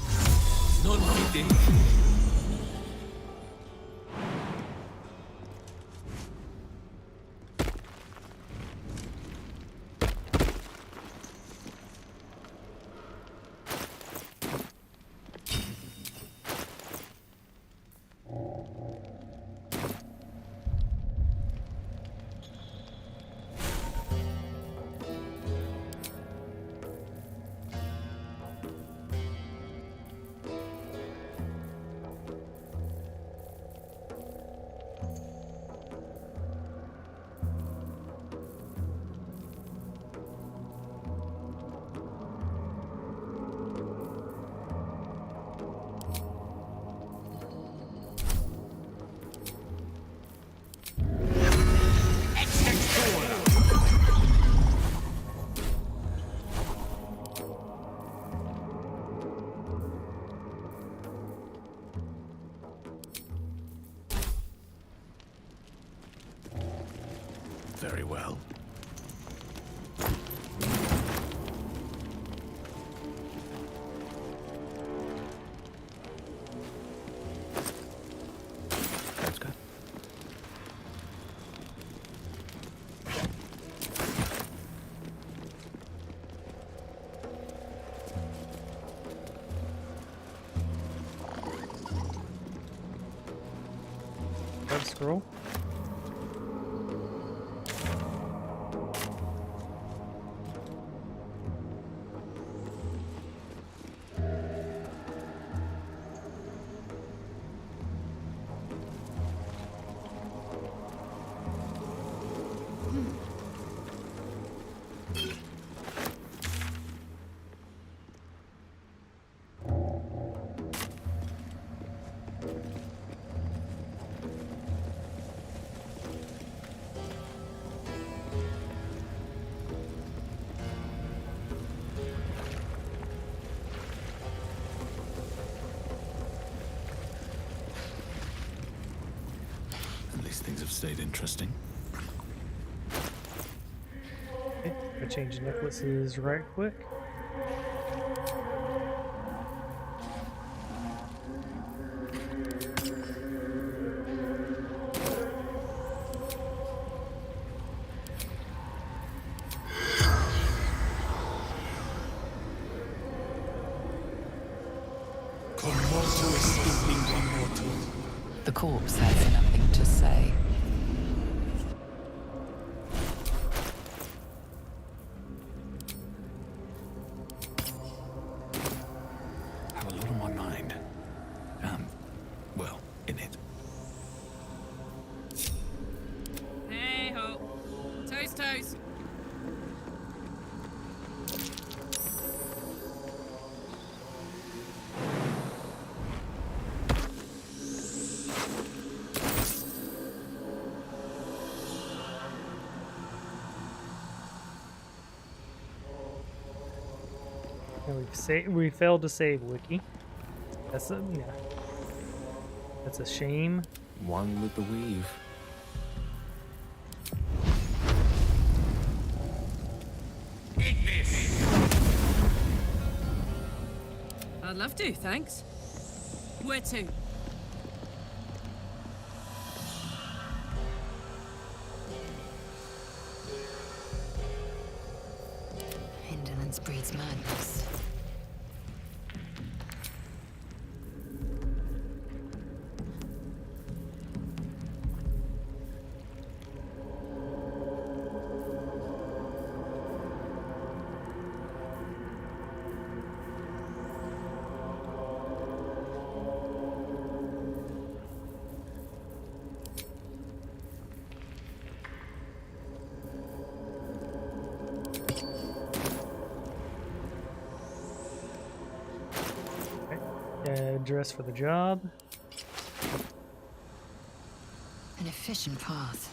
Very well. Let's go. Red scroll. Things have stayed interesting. Okay, I change necklaces right quick. The corpse has nothing to say. Have a lot on my mind. Well, in it. Hey ho. Toast, toast. And we failed to save Wiki. That's a That's a shame. One with the weave. I'd love to, thanks. Where to? Indolence breeds madness. Dress for the job. An efficient path.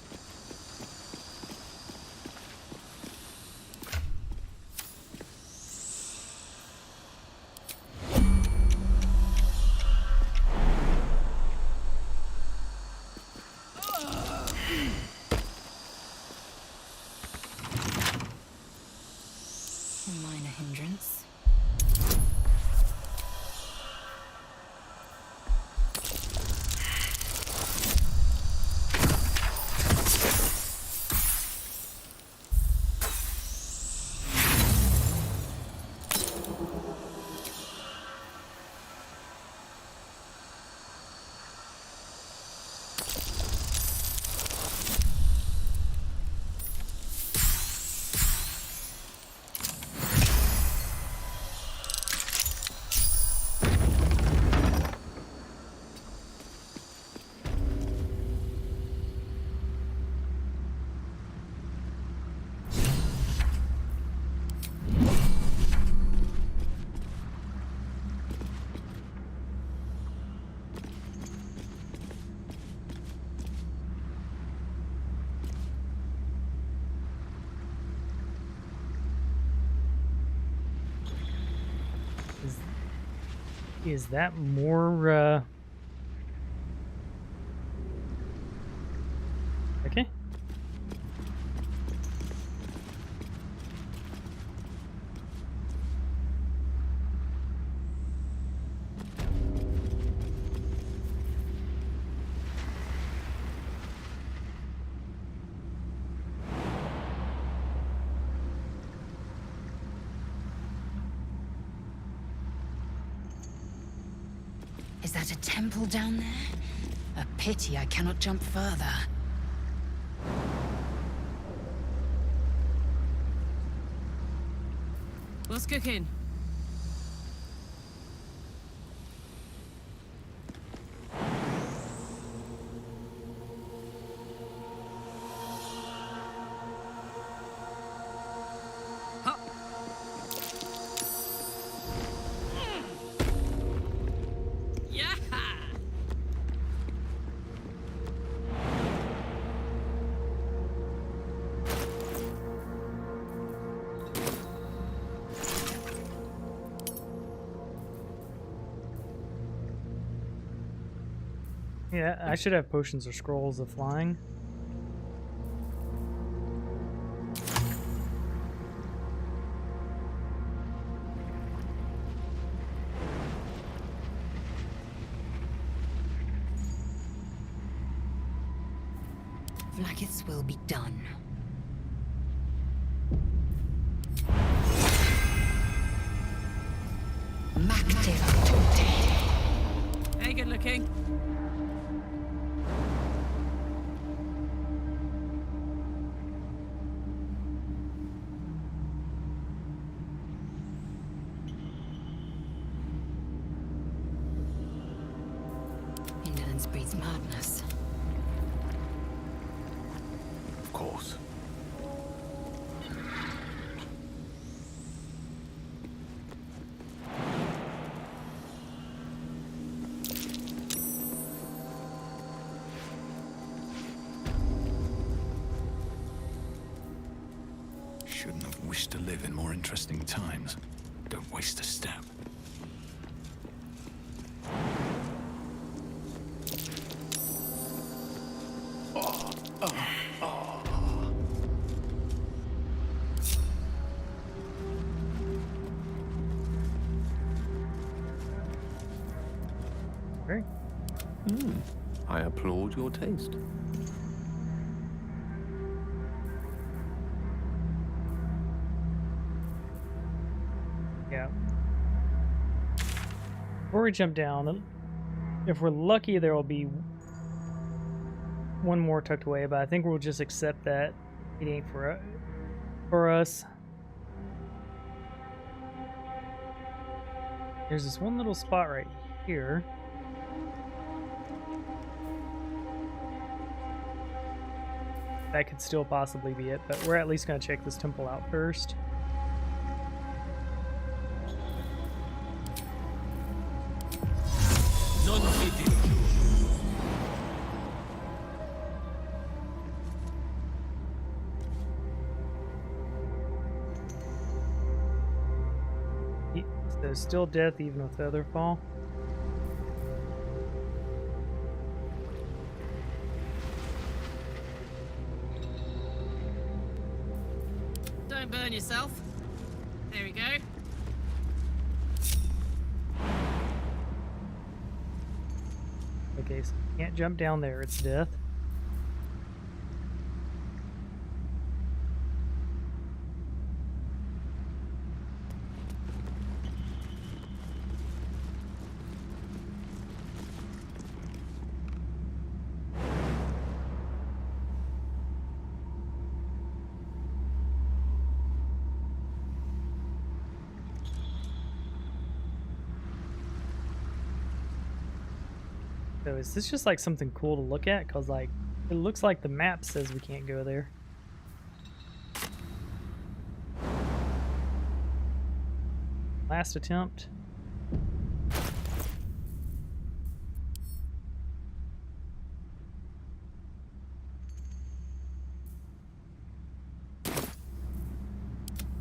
A minor hindrance. Is that more, okay. Is that a temple down there? A pity I cannot jump further. What's cooking? Yeah, I should have potions or scrolls of flying. Vlaakith's will be done. Hey, good looking. Indolence breeds madness. Of course. Shouldn't have wished to live in more interesting times. Don't waste a step. Great. I applaud your taste. Yeah. Before we jump down, if we're lucky, there will be one more tucked away, but I think we'll just accept that it ain't for us. There's this one little spot right here. That could still possibly be it, but we're at least going to check this temple out first. So still death even with Featherfall. Don't burn yourself. There we go. Okay, so you can't jump down there, it's death. So is this just like something cool to look at? Cause like, it looks like the map says we can't go there. Last attempt.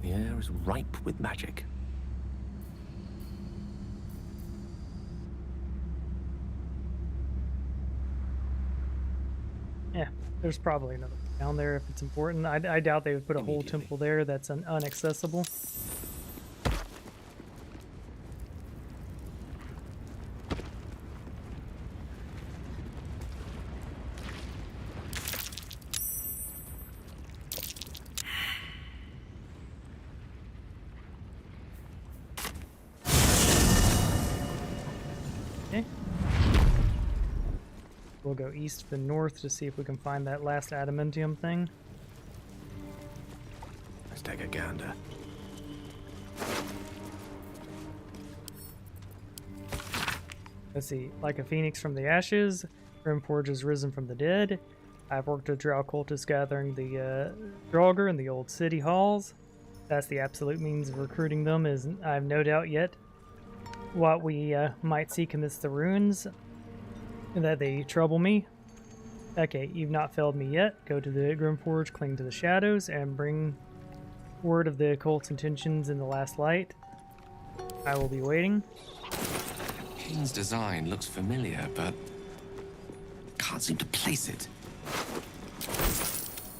The air is ripe with magic. Yeah, there's probably another one down there if it's important. I doubt they would put a whole temple there that's unaccessible. Okay. We'll go east to the north to see if we can find that last adamantium thing. Let's take a gander. Let's see. Like a phoenix from the ashes, Grimforge has risen from the dead. I've worked with drow cultists gathering the Draugr in the old city halls. That's the absolute means of recruiting them, is I have no doubt yet what we might seek amidst the ruins, that they trouble me. Okay, you've not failed me yet. Go to the Grimforge, cling to the shadows, and bring word of the cult's intentions in the last light. I will be waiting. King's design looks familiar, but can't seem to place it.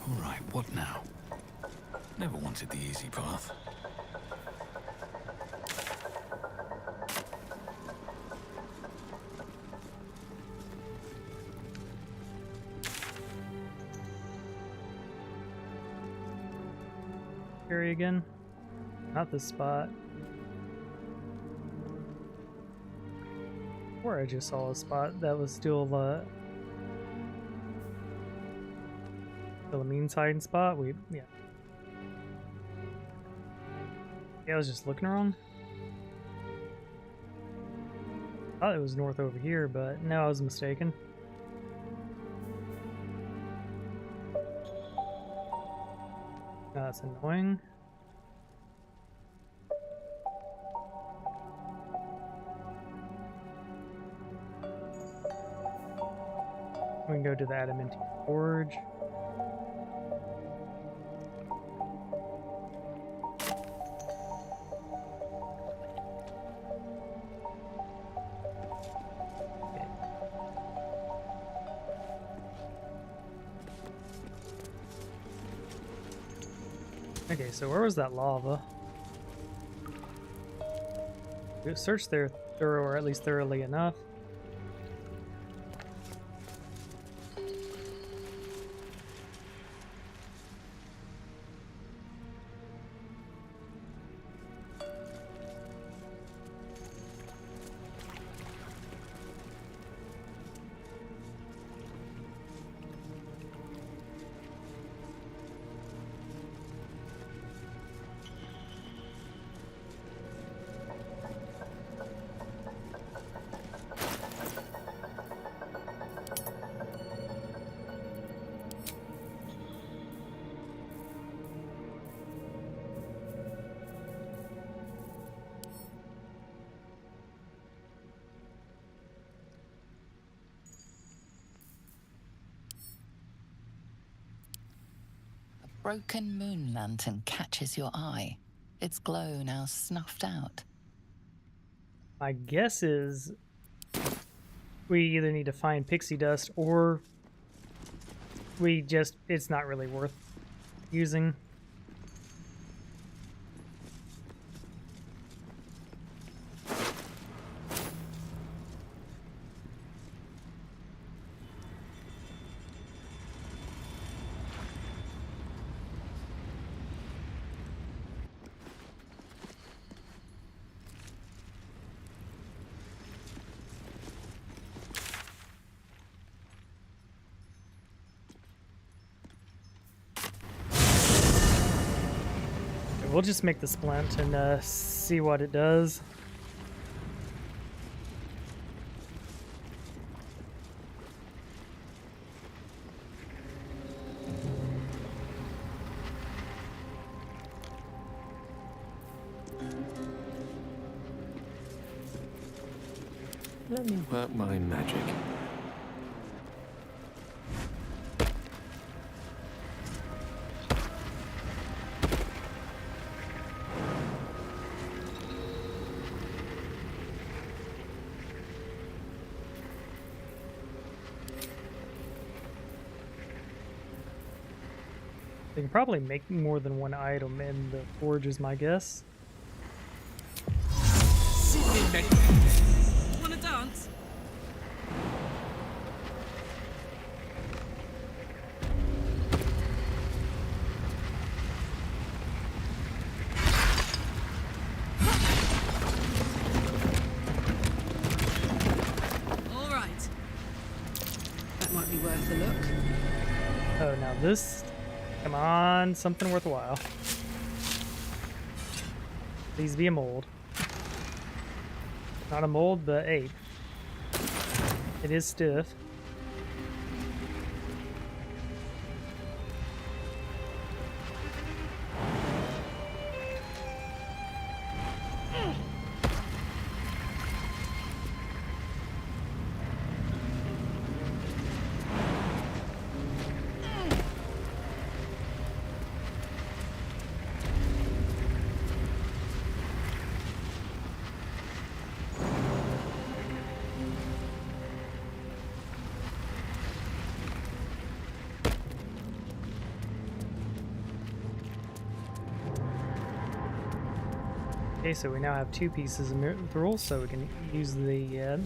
All right, what now? Never wanted the easy path. Area again? Not this spot. Or I just saw a spot that was still a means hiding spot. Yeah. I was just looking wrong. I thought it was north over here, but no, I was mistaken. That's annoying. We can go to the adamantium forge. Okay, so where was that lava? We searched there thorough, or at least thoroughly enough. Broken moon lantern catches your eye, its glow now snuffed out. My guess is we either need to find pixie dust or it's not really worth using. We'll just make the splint and see what it does. Let me work my magic. They can probably make more than one item in the forge is my guess. Wanna dance? All right. That might be worth a look. Oh, now this... Come on, something worthwhile. Please be a mold. Not a mold, but hey. It is stiff. Okay, so we now have 2 pieces of mithril, so we can use the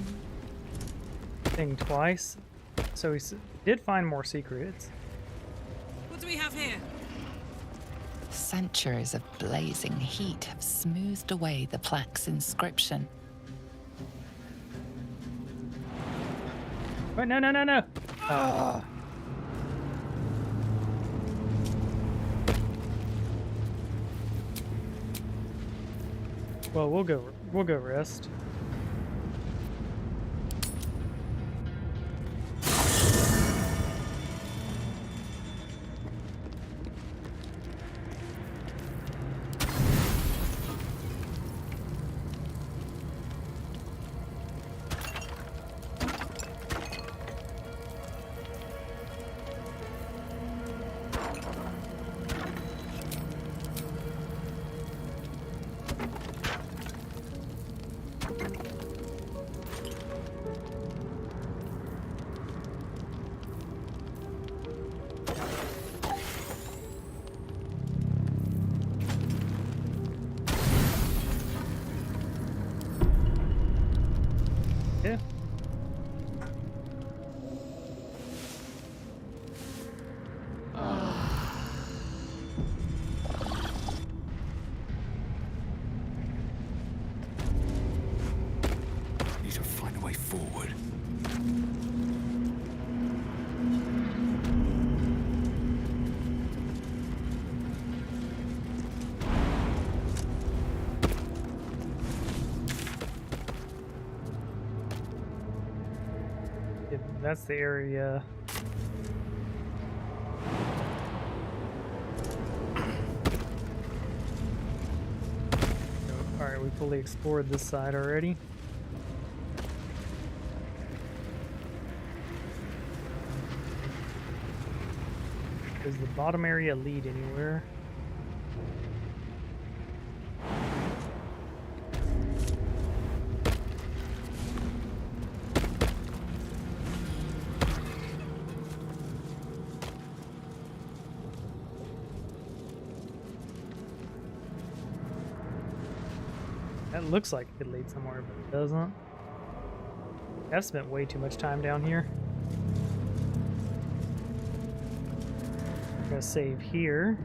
thing twice. So we did find more secrets. What do we have here? Centuries of blazing heat have smoothed away the plaque's inscription. Wait, no, no, no, no! Ah. Well, we'll go rest. Yeah. I need to find a way forward. Yeah, that's the area. Alright, we fully explored this side already. Does the bottom area lead anywhere? That looks like it could lead somewhere, but it doesn't. I've spent way too much time down here. I'm gonna save here.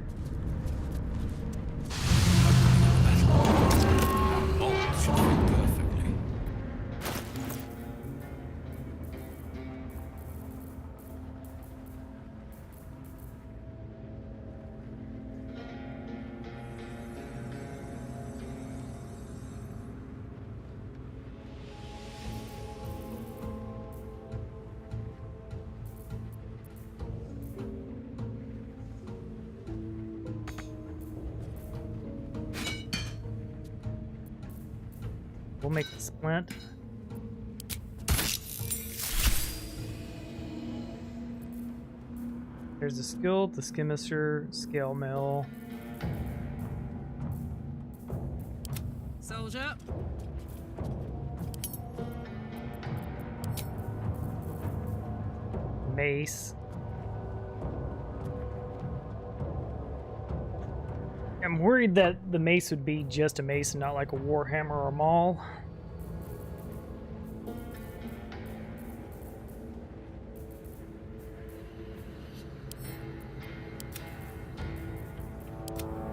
We'll make the splint. There's the skill, the skimister, scale mill. Soldier. Mace. I'm worried that the mace would be just a mace and not like a warhammer or a maul.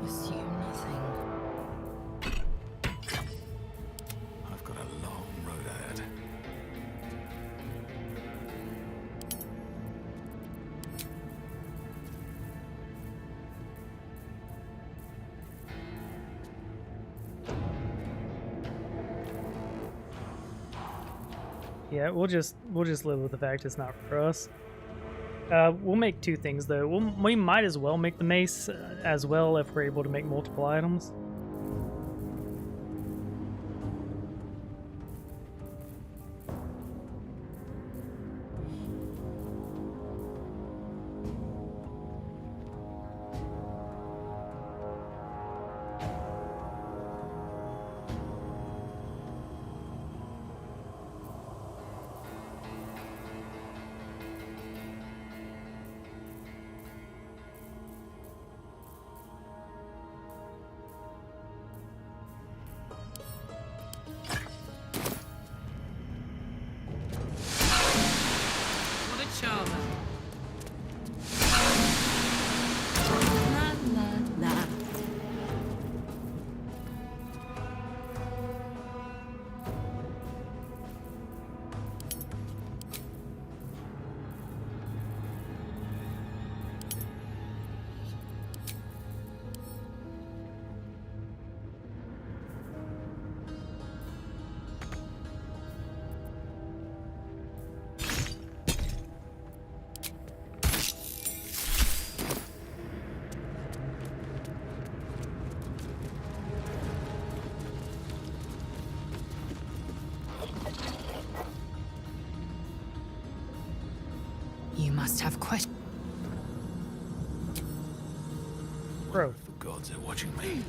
Assume nothing. I've got a long road ahead. Yeah, we'll just live with the fact it's not for us. We'll make two things though. We might as well make the mace as well if we're able to make multiple items. What a charmer. La la la. You must have questions. Bro. The gods are watching me.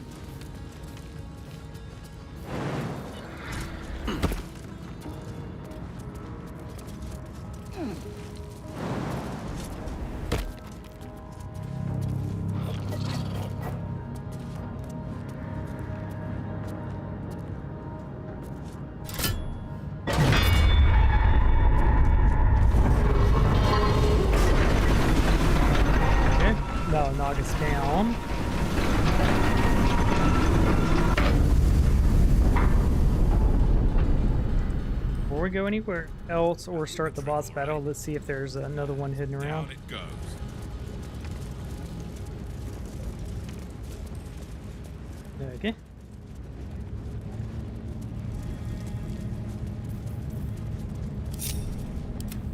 we go anywhere else or start the boss battle, let's see if there's another one hidden around. Down it goes. Okay.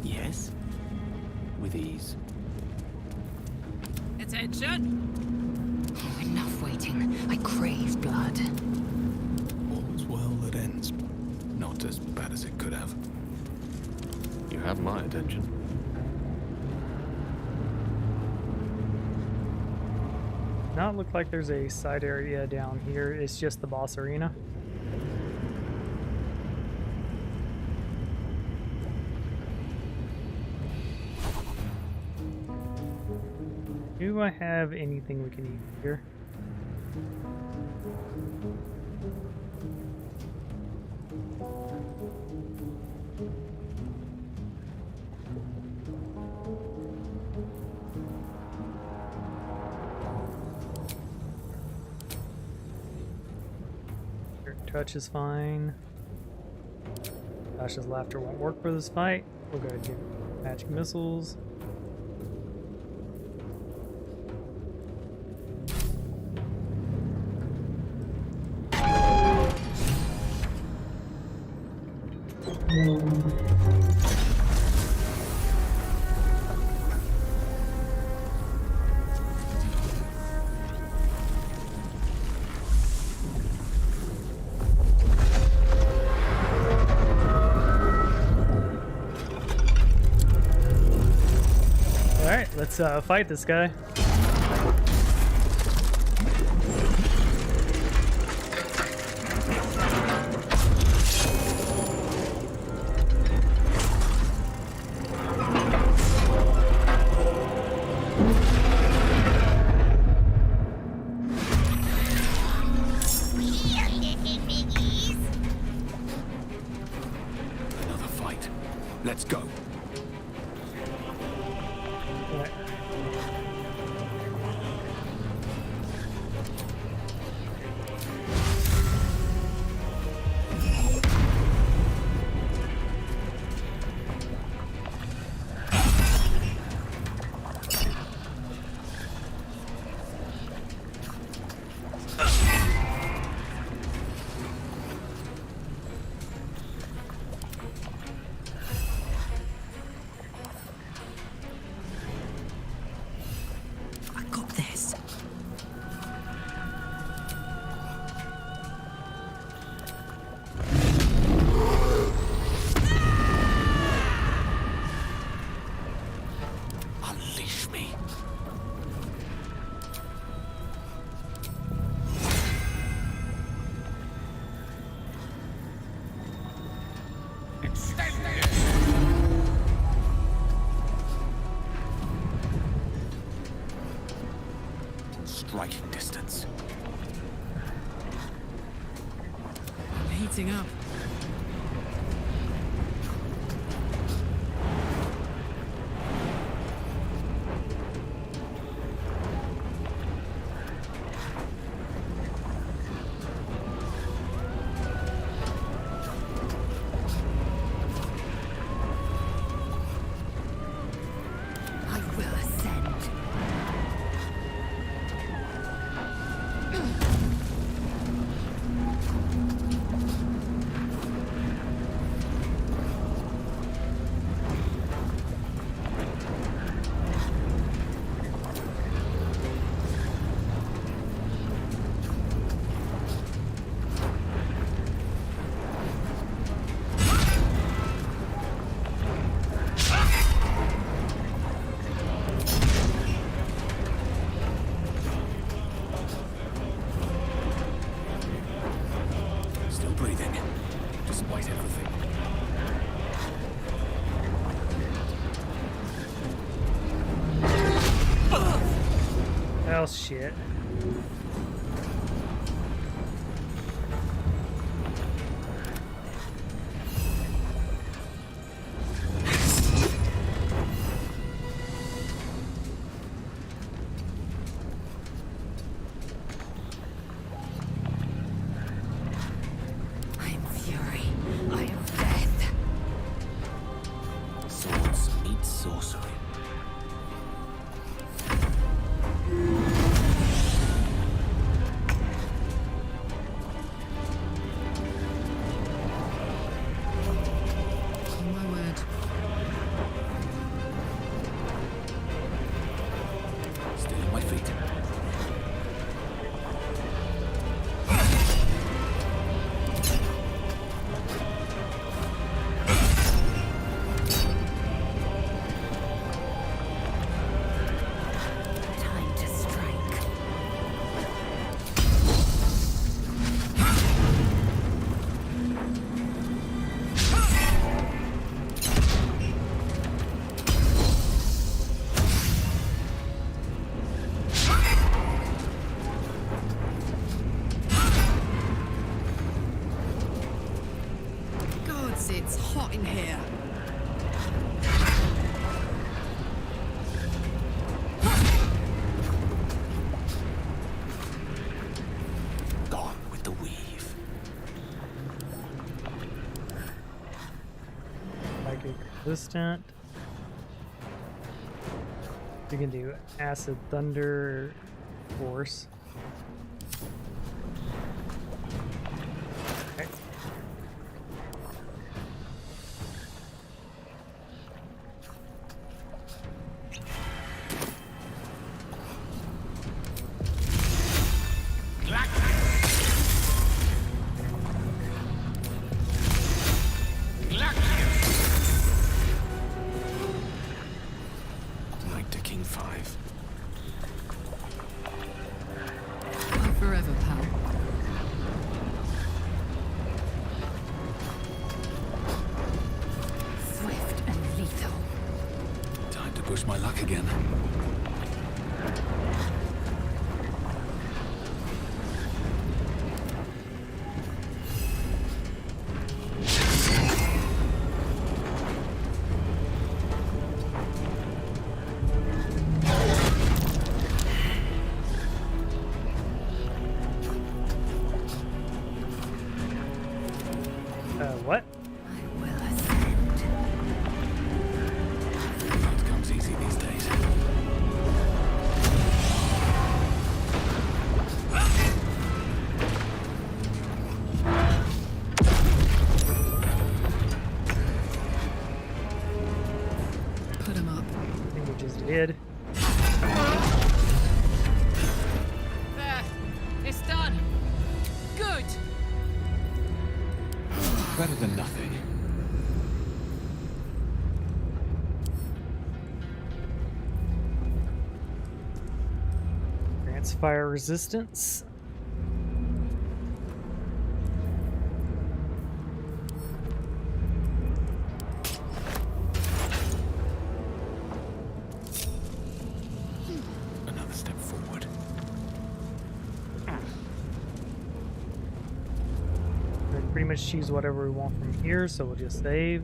Yes? With ease. Attention! Oh, enough waiting. I crave blood. All's well that ends. Not as bad as it could have. You have my attention. Not look like there's a side area down here. It's just the boss arena. Do I have anything we can eat here? Touch is fine. Tasha's laughter won't work for this fight. We'll go ahead and get magic missiles. Let's fight this guy. Another fight. Let's go. Striking distance. I'm heating up. Oh shit. It's hot in here. Gone with the weave. Psychic resistant. You can do acid, thunder, force. Okay. Knight to King 5. Forever, pal. Swift and lethal. Time to push my luck again. What? That comes easy these days. Put him up. I think we just did. There. It's done. Good. Better than nothing. Grants fire resistance. Another step forward. We can pretty much choose whatever we want from here, so we'll just save.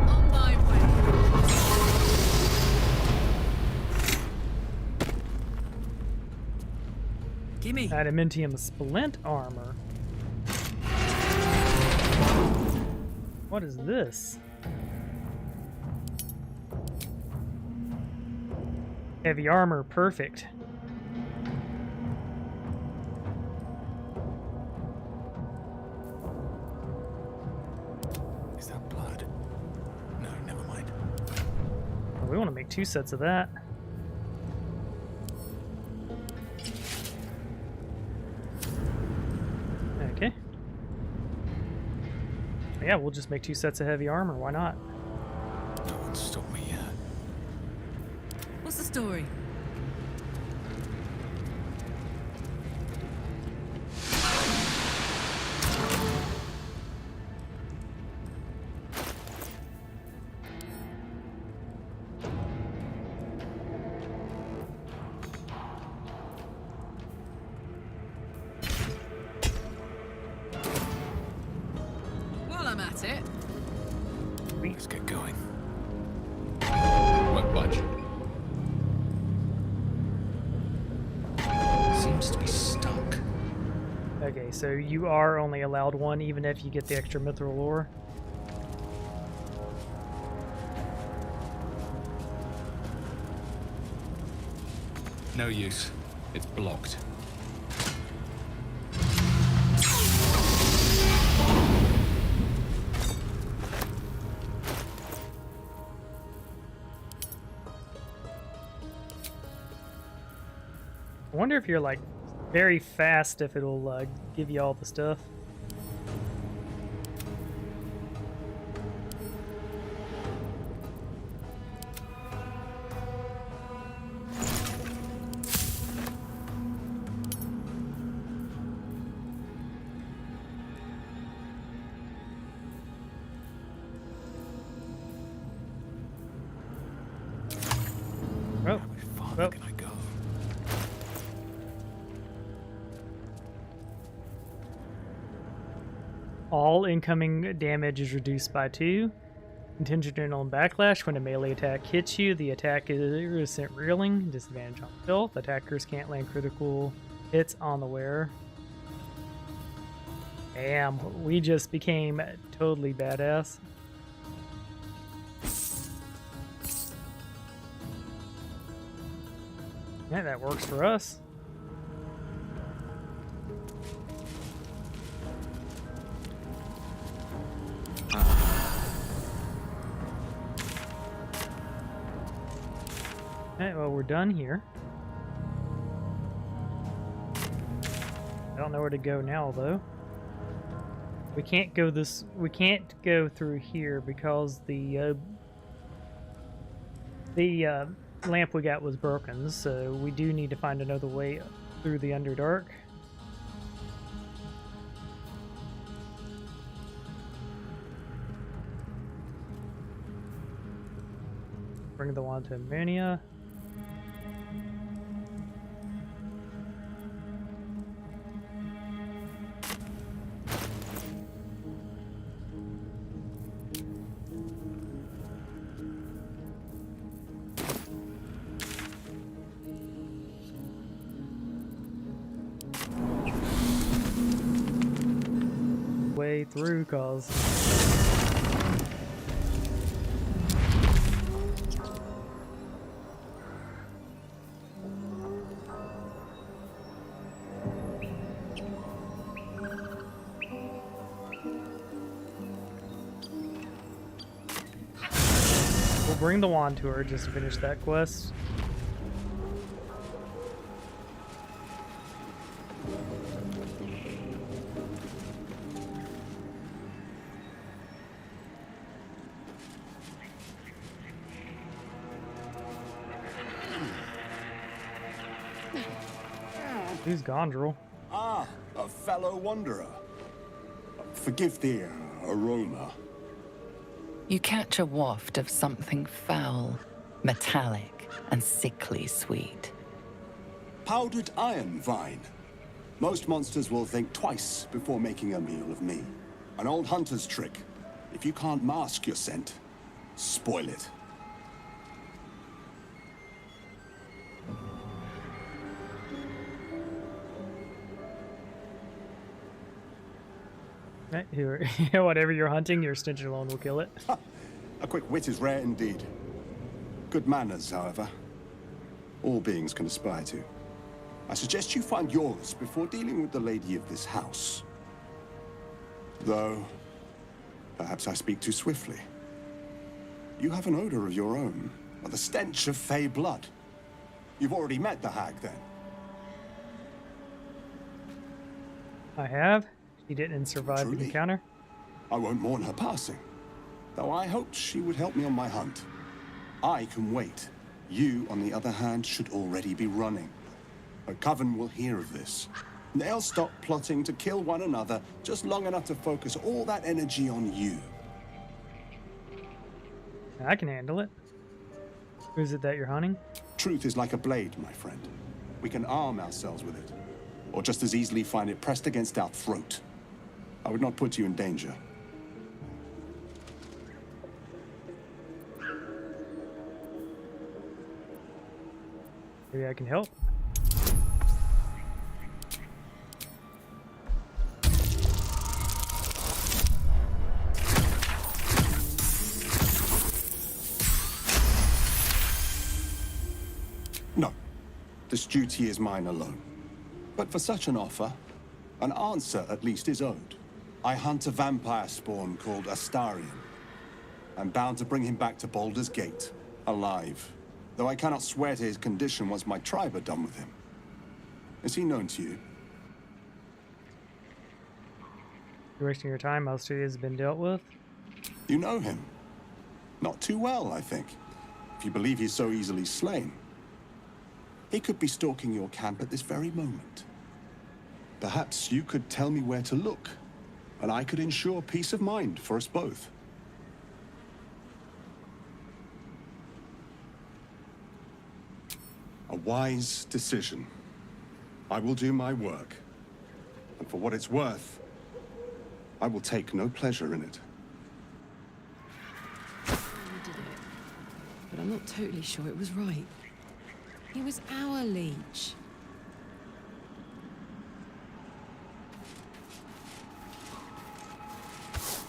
On my way. Gimme. Adamantium splint armor. What is this? Heavy armor, perfect. Is that blood? No, never mind. Oh, we want to make 2 sets of that. Okay. Yeah, we'll just make 2 sets of heavy armor. Why not? No one's stopped me yet. What's the story? While I'm at it, Let's get going. Won't budge. Seems to be stuck. Okay, so you are only allowed 1 even if you get the extra mithril ore. No use. It's blocked. I wonder if you're like very fast, if it'll give you all the stuff. Oh. How much farther can I go? All incoming damage is reduced by 2. Contingent on backlash. When a melee attack hits you, the attack is sent reeling. Disadvantage on stealth. Attackers can't land critical hits on the wearer. Damn, we just became totally badass. Yeah, that works for us. Alright, well, we're done here. I don't know where to go now, though. We can't go this. We can't go through here because the lamp we got was broken. So we do need to find another way through the Underdark. Bring the wand to Mania. Way through, cause we'll bring the wand to her just to finish that quest. Who's Gondrel? Ah, a fellow wanderer. Forgive the aroma. You catch a waft of something foul, metallic, and sickly sweet. Powdered iron vine. Most monsters will think twice before making a meal of me. An old hunter's trick. If you can't mask your scent, spoil it. Whatever you're hunting, your stench alone will kill it. A quick wit is rare indeed. Good manners, however. All beings can aspire to. I suggest you find yours before dealing with the lady of this house. Though, perhaps I speak too swiftly. You have an odor of your own, the stench of fey blood. You've already met the hag, then? I have. She didn't survive the encounter. I won't mourn her passing, though I hoped she would help me on my hunt. I can wait. You, on the other hand, should already be running. Her coven will hear of this. They'll stop plotting to kill one another just long enough to focus all that energy on you. I can handle it. Who is it that you're hunting? Truth is like a blade, my friend. We can arm ourselves with it, or just as easily find it pressed against our throat. I would not put you in danger. Maybe I can help. No. This duty is mine alone. But for such an offer, an answer at least is owed. I hunt a vampire spawn called Astarion. I'm bound to bring him back to Baldur's Gate, alive. Though I cannot swear to his condition once my tribe are done with him. Is he known to you? You're wasting your time. Most of it has been dealt with. You know him? Not too well, I think. If you believe he's so easily slain. He could be stalking your camp at this very moment. Perhaps you could tell me where to look, and I could ensure peace of mind for us both. A wise decision. I will do my work. And for what it's worth, I will take no pleasure in it. You did it. But I'm not totally sure it was right. He was our leech.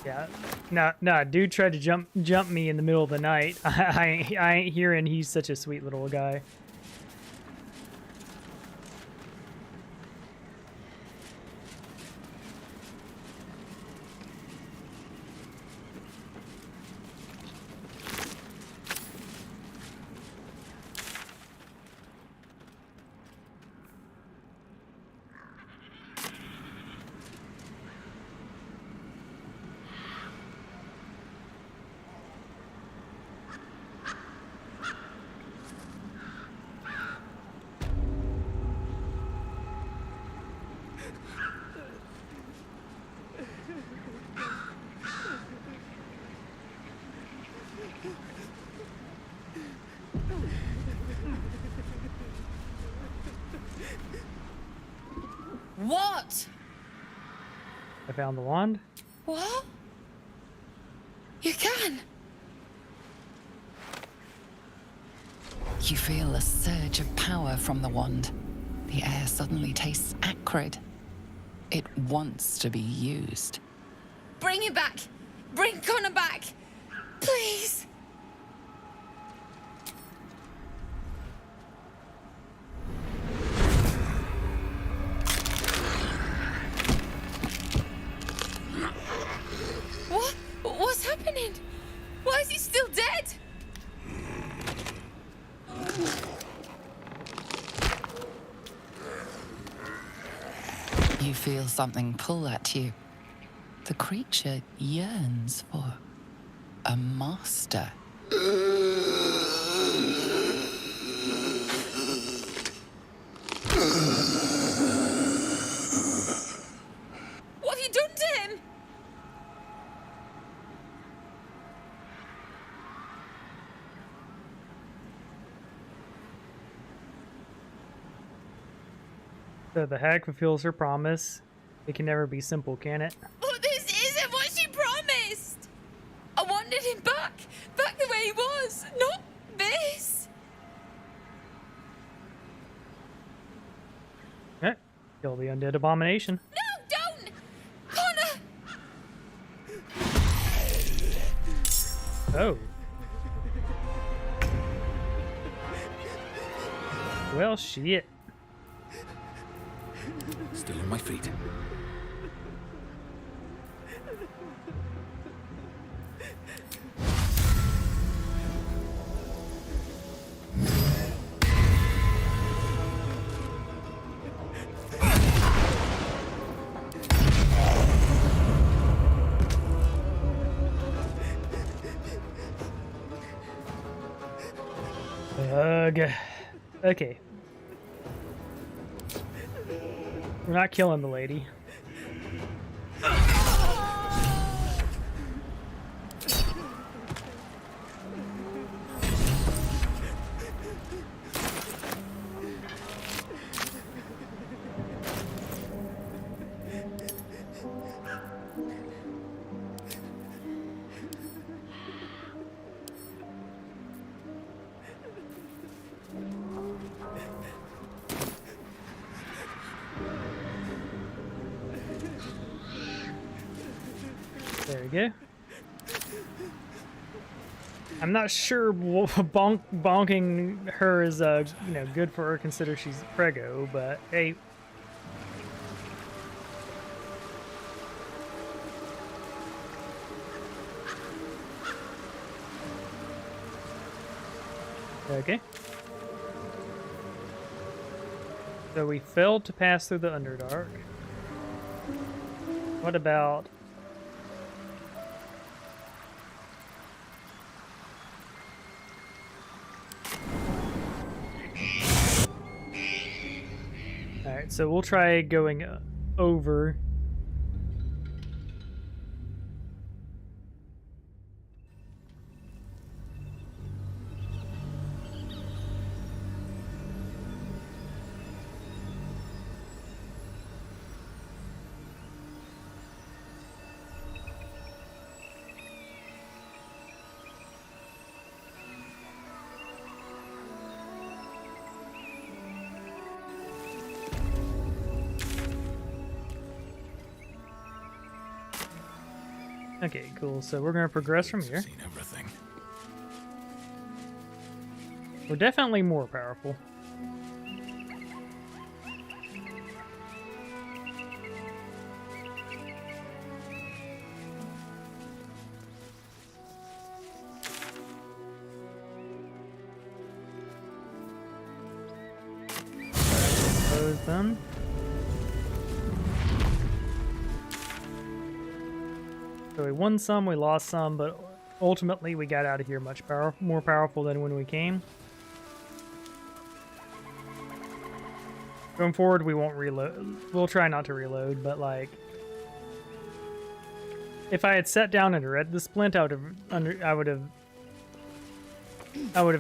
Yeah, no, dude tried to jump me in the middle of the night. I ain't hearing he's such a sweet little guy. What? I found the wand. What? You can? You feel a surge of power from the wand. The air suddenly tastes acrid. It wants to be used. Bring him back! Bring Connor back! Please! What? What's happening? Why is he still dead? You feel something pull at you. The creature yearns for a master. What have you done to him? So the hag fulfills her promise. It can never be simple, can it? But this isn't what she promised! I wanted him back! Back the way he was! Not this! Okay. Kill the undead abomination. No, don't! Connor! Oh. Well, shit. Still on my feet. Okay. We're not killing the lady. There we go. I'm not sure bonking her is good for her, consider she's prego, but hey. Okay. So we failed to pass through the Underdark. What about... Alright, so we'll try going over. Okay, cool. So we're gonna progress from here. Seen everything. We're definitely more powerful. Those done. So we won some, we lost some, but ultimately we got out of here much more powerful than when we came. Going forward, we won't reload. We'll try not to reload, but like, if I had sat down and read the splint, I would have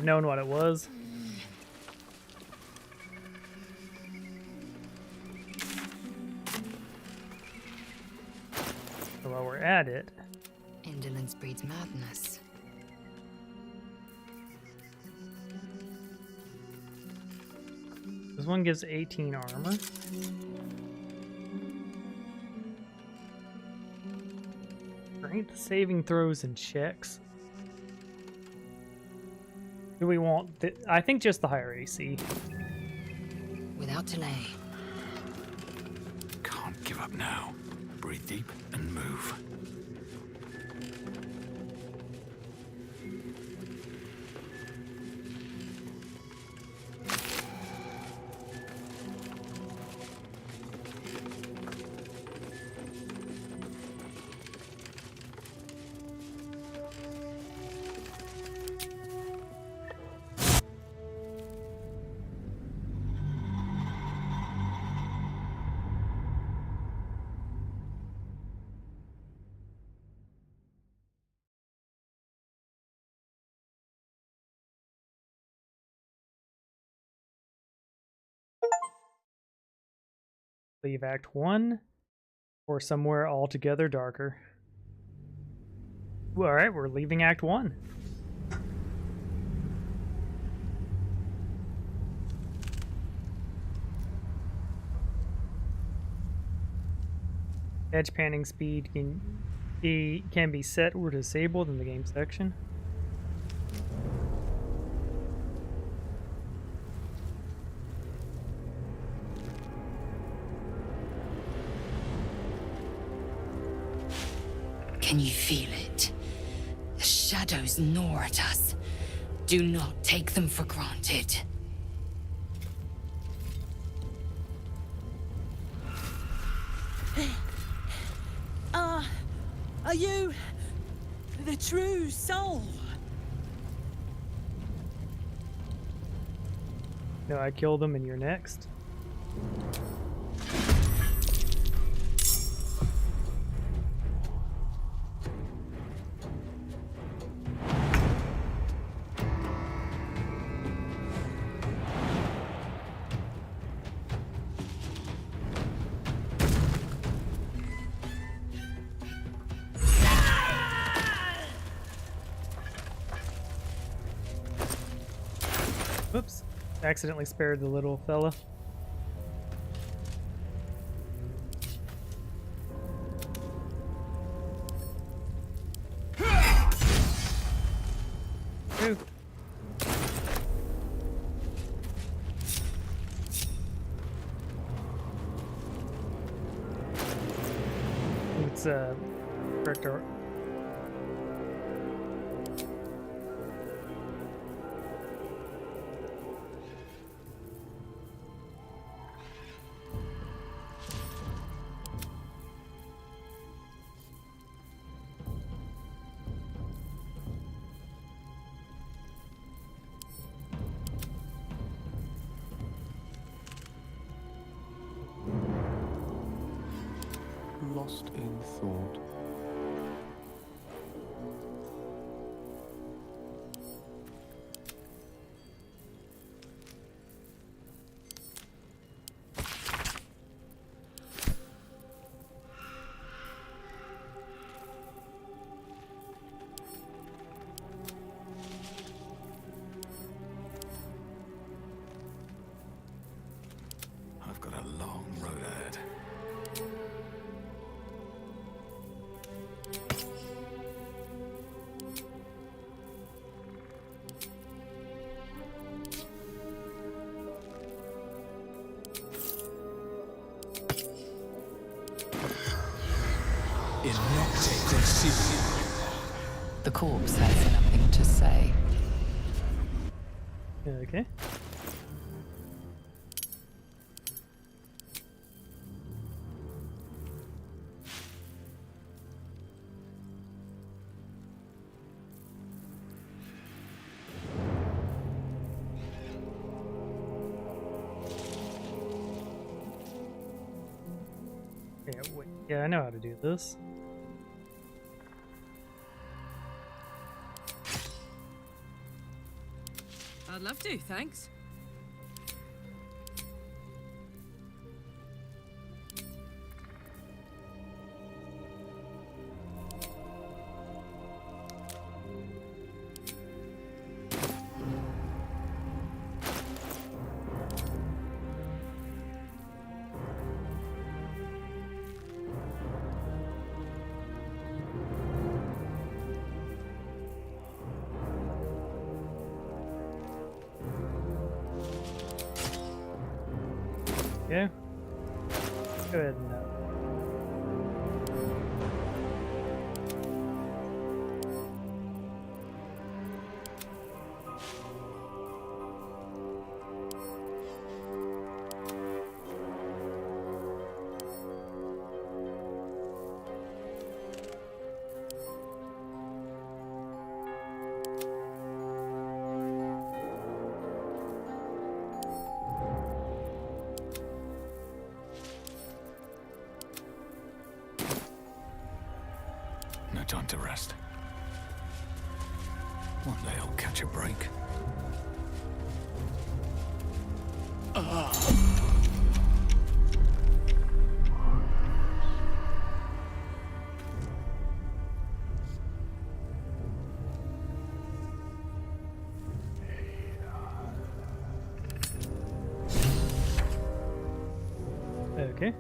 known what it was. So while we're at it, indolence breeds madness. this one gives 18 armor. Strength saving throws and checks. Do we want I think just the higher AC. Without delay. Can't give up now. Breathe deep and move. Leave Act 1 or somewhere altogether darker. All right, we're leaving Act 1. Edge panning speed can be set or disabled in the game section. Can you feel it? The shadows gnaw at us. Do not take them for granted. Are you the true soul? No, I killed them and you're next. Oops, accidentally spared the little fella. Ooh. It's correct. Lost in thought. I've got a long road ahead. The corpse has nothing to say. Okay. Yeah, wait. Yeah, I know how to do this. I'd love to, thanks. Okay. Go ahead and No time to rest. One day I'll catch a break. okay.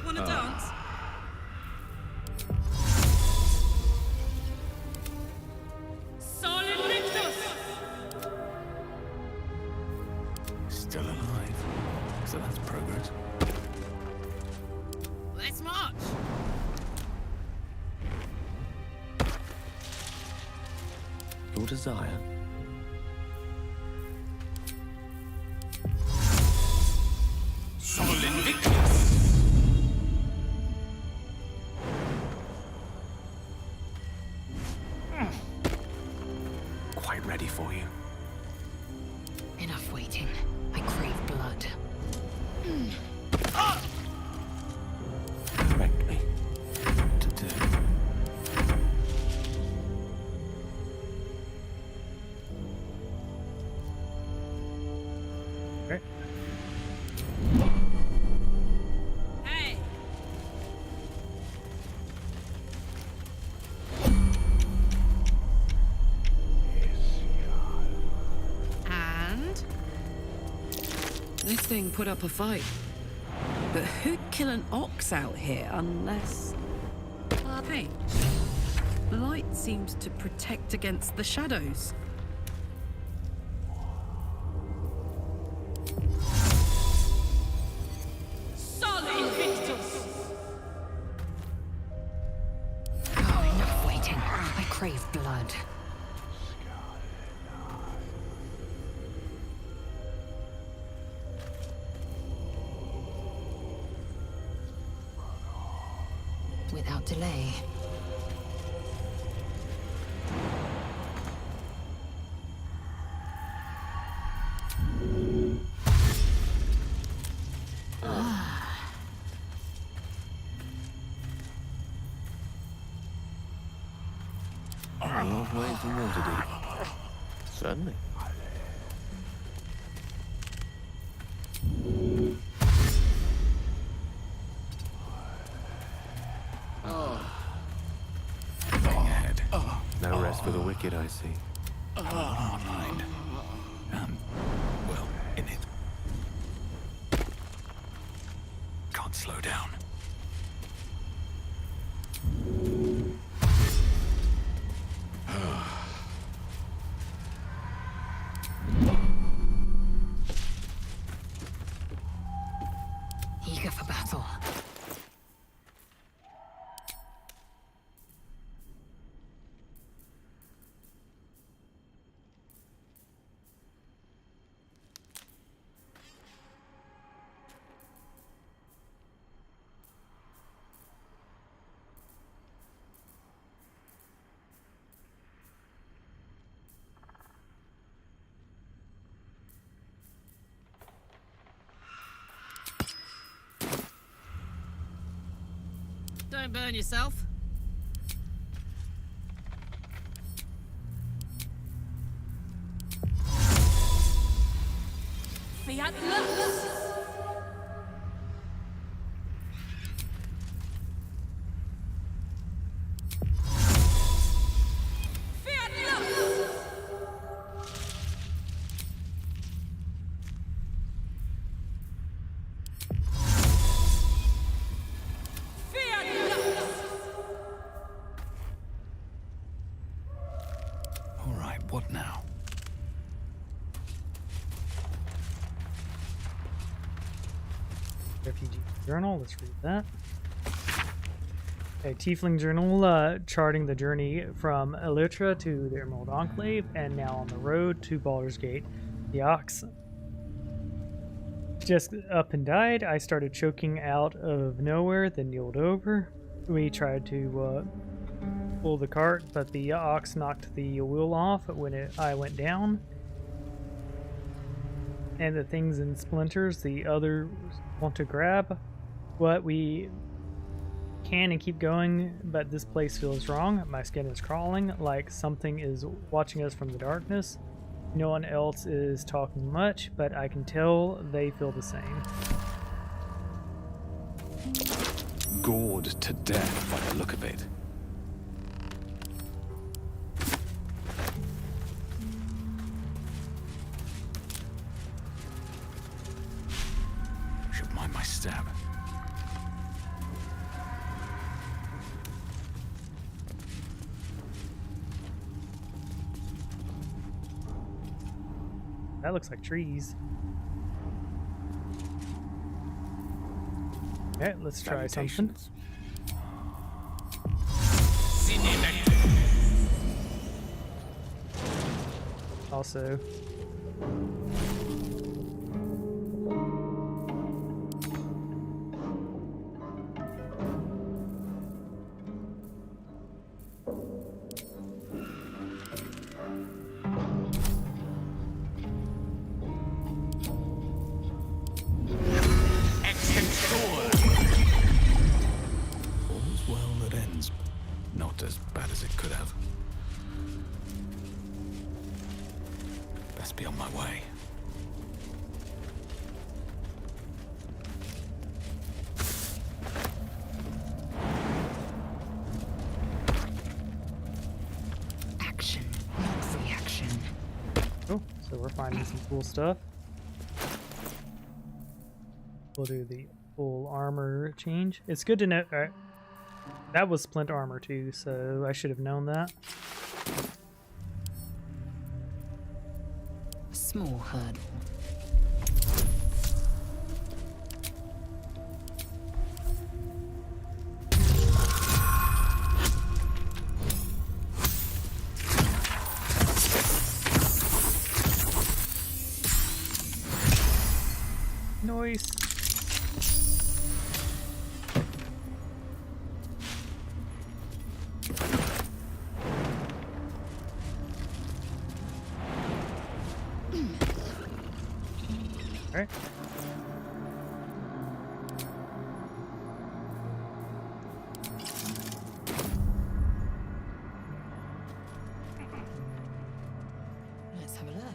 Wanna dance? Solid Victus! Still alive. So that's progress. Let's march! Your desire. Solid Victus! Quite ready for you. Enough waiting. I crave blood. Direct me. To do. Okay. Hey! And? This thing put up a fight. But who'd kill an ox out here unless... Hey, light seems to protect against the shadows. Solid Victus! Oh, enough waiting. I crave blood. Without delay. A long way from Waterdeep. Certainly. Ahead. No rest for the wicked, I see. Not mind. Well, in it. Can't slow down. Eager for battle. Don't burn yourself. Fiat Lux! Fiat Lux! Fiat Lux! All right, what now? Refugee journal. Let's read that. A tiefling journal charting the journey from Elytra to the Emerald Enclave, and now on the road to Baldur's Gate. The ox just up and died. I started choking out of nowhere, then keeled over. We tried to pull the cart, but the ox knocked the wheel off when I went down. And the things in splinters the others want to grab. What we can and keep going, but this place feels wrong. My skin is crawling, like something is watching us from the darkness. No one else is talking much, but I can tell they feel the same. Gored to death by the look of it. Should mind my stab. That looks like trees. Okay, let's try something. Also, All's well that ends. Not as bad as it could have. Best be on my way. Action, not reaction. oh, so we're finding some cool stuff. We'll do the full armor change. It's good to know. That was splint armor too, so I should have known that. A small hurdle. Noise. Alright. Let's have a look.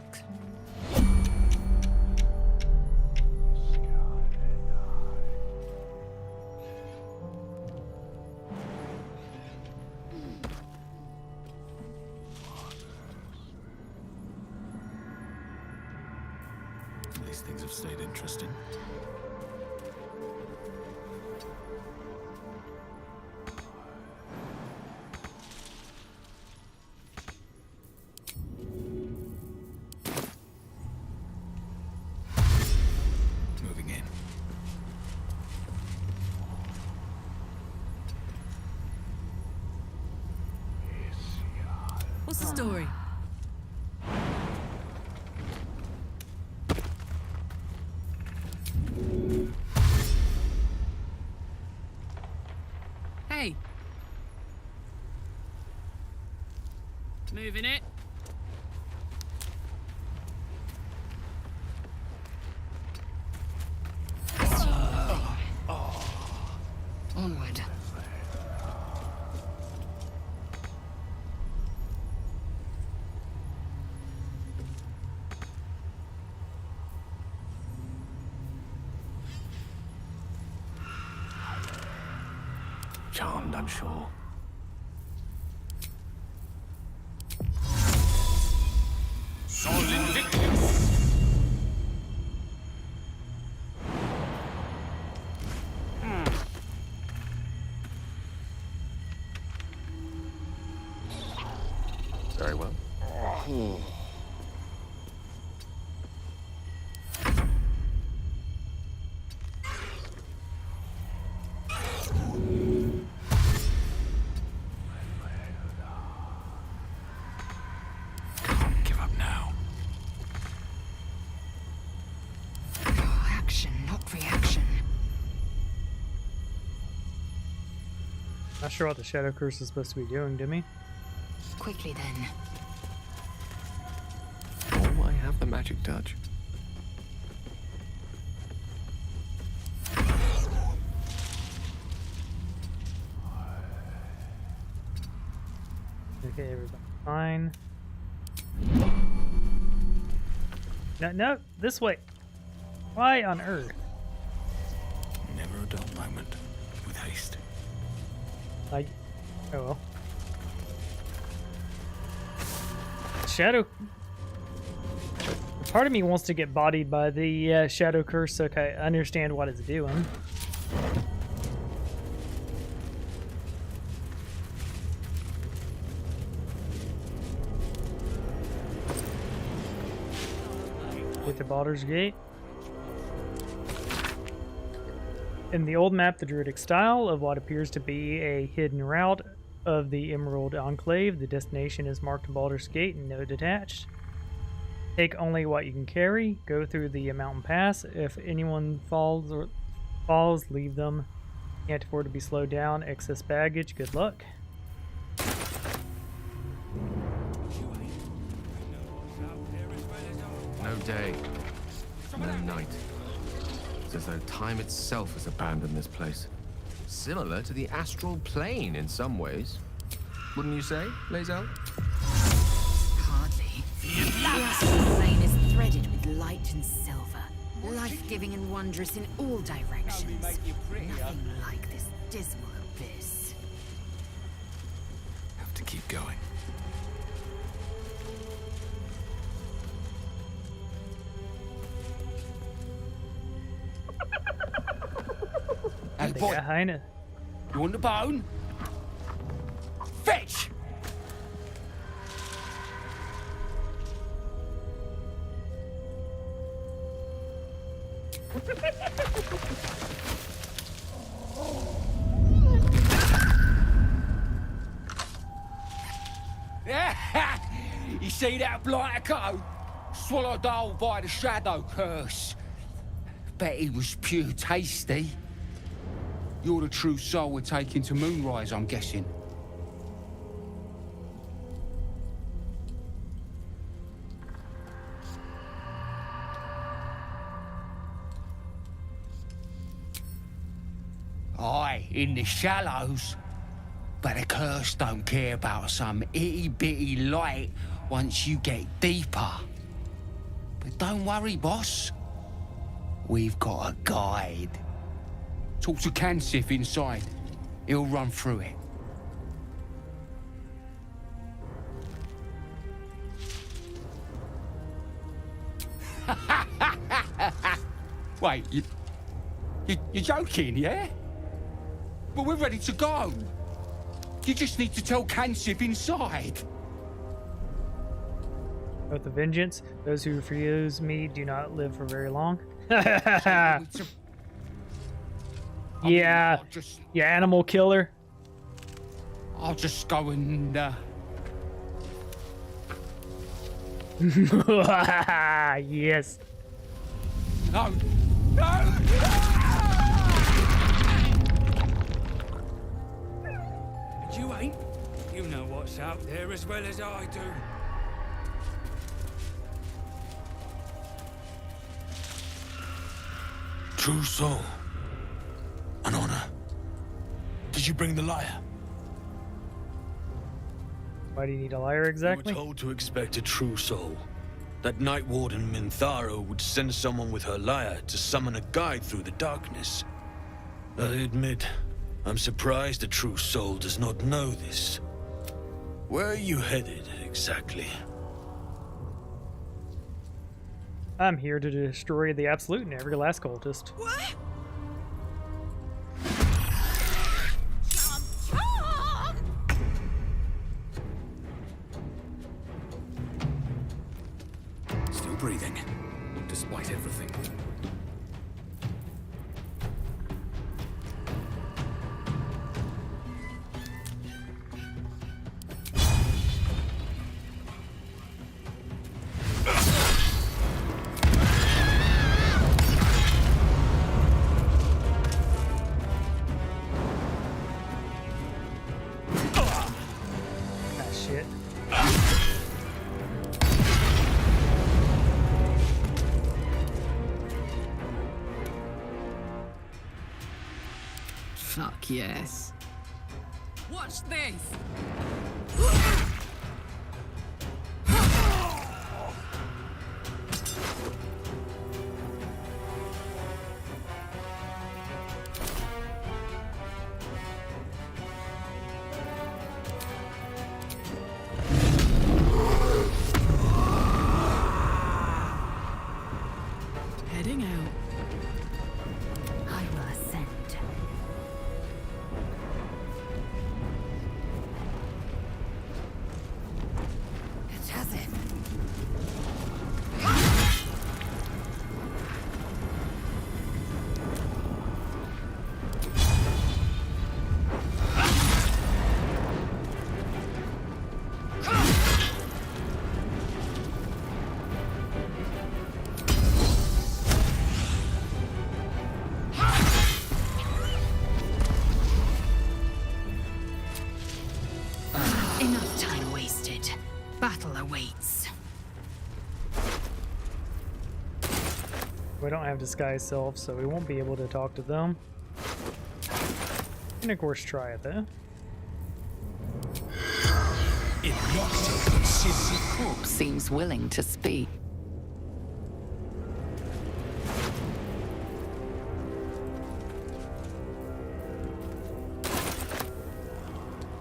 These things have stayed interesting. Moving in. What's the story? Hey. Moving it. Onward. Charmed, I'm sure. Sol Invictus! Very well. Can't give up now. Action, not reaction. Not sure what the Shadow Curse is supposed to be doing, Demi. Quickly then. Oh, I have the magic touch. Okay, everybody fine. No, no, this way. Why on earth? Never a dull moment with haste. Oh well. Shadow. Part of me wants to get bodied by the Shadow Curse. Okay, I understand what it's doing. Get to Baldur's Gate. In the old map, the druidic style of what appears to be a hidden route of the Emerald Enclave, the destination is marked Baldur's Gate and note attached. Take only what you can carry. Go through the mountain pass. If anyone falls, leave them. Can't afford to be slowed down. Excess baggage. Good luck. No day, no night. It's as though time itself has abandoned this place. Similar to the astral plane in some ways. Wouldn't you say, Lae'zel? Hardly. The astral plane is threaded with light and silver, life-giving and wondrous in all directions. Nothing like this dismal abyss. Have to keep going. Hey, boy. You want the bone? Fetch! You see that blighter go? Swallowed whole by the Shadow Curse. Bet he was pure tasty. You're the true soul we're taking to Moonrise, I'm guessing. Aye, in the shallows. But the curse don't care about some itty-bitty light once you get deeper. But don't worry, boss. We've got a guide. Talk to Kansif inside. He'll run through it. Wait, you're joking, yeah? Well, we're ready to go. You just need to tell Kansif inside. With the vengeance, those who refuse me do not live for very long. Yeah, you animal killer. I'll just go and, Yes. No! No! You ain't. You know what's out there as well as I do. True soul. An honor. Did you bring the lyre? Why do you need a lyre exactly? We were told to expect a true soul. That Night Warden Minthara would send someone with her lyre to summon a guide through the darkness. I admit, I'm surprised the true soul does not know this. Where are you headed, exactly? I'm here to destroy the absolute and every last cultist. Still breathing, despite everything. Shit. Fuck yes. Watch this! Heading out. I will ascend. It has it. Enough time wasted. Battle awaits. We don't have disguise self, so we won't be able to talk to them. And of course, try it though. The corpse seems willing to speak.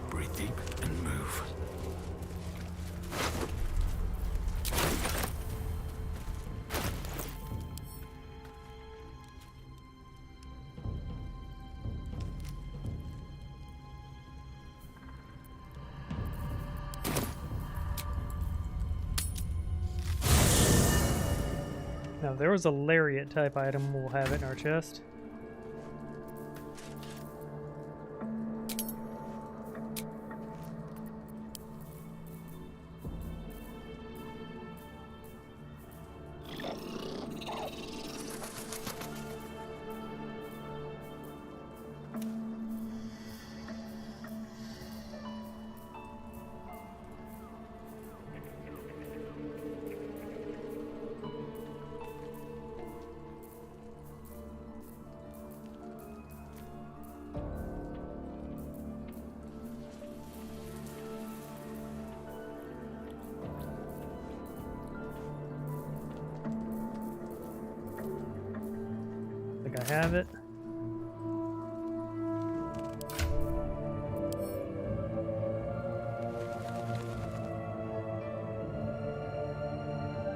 Breathe deep and move. Now, if there was a lariat type item, we'll have it in our chest. I have it.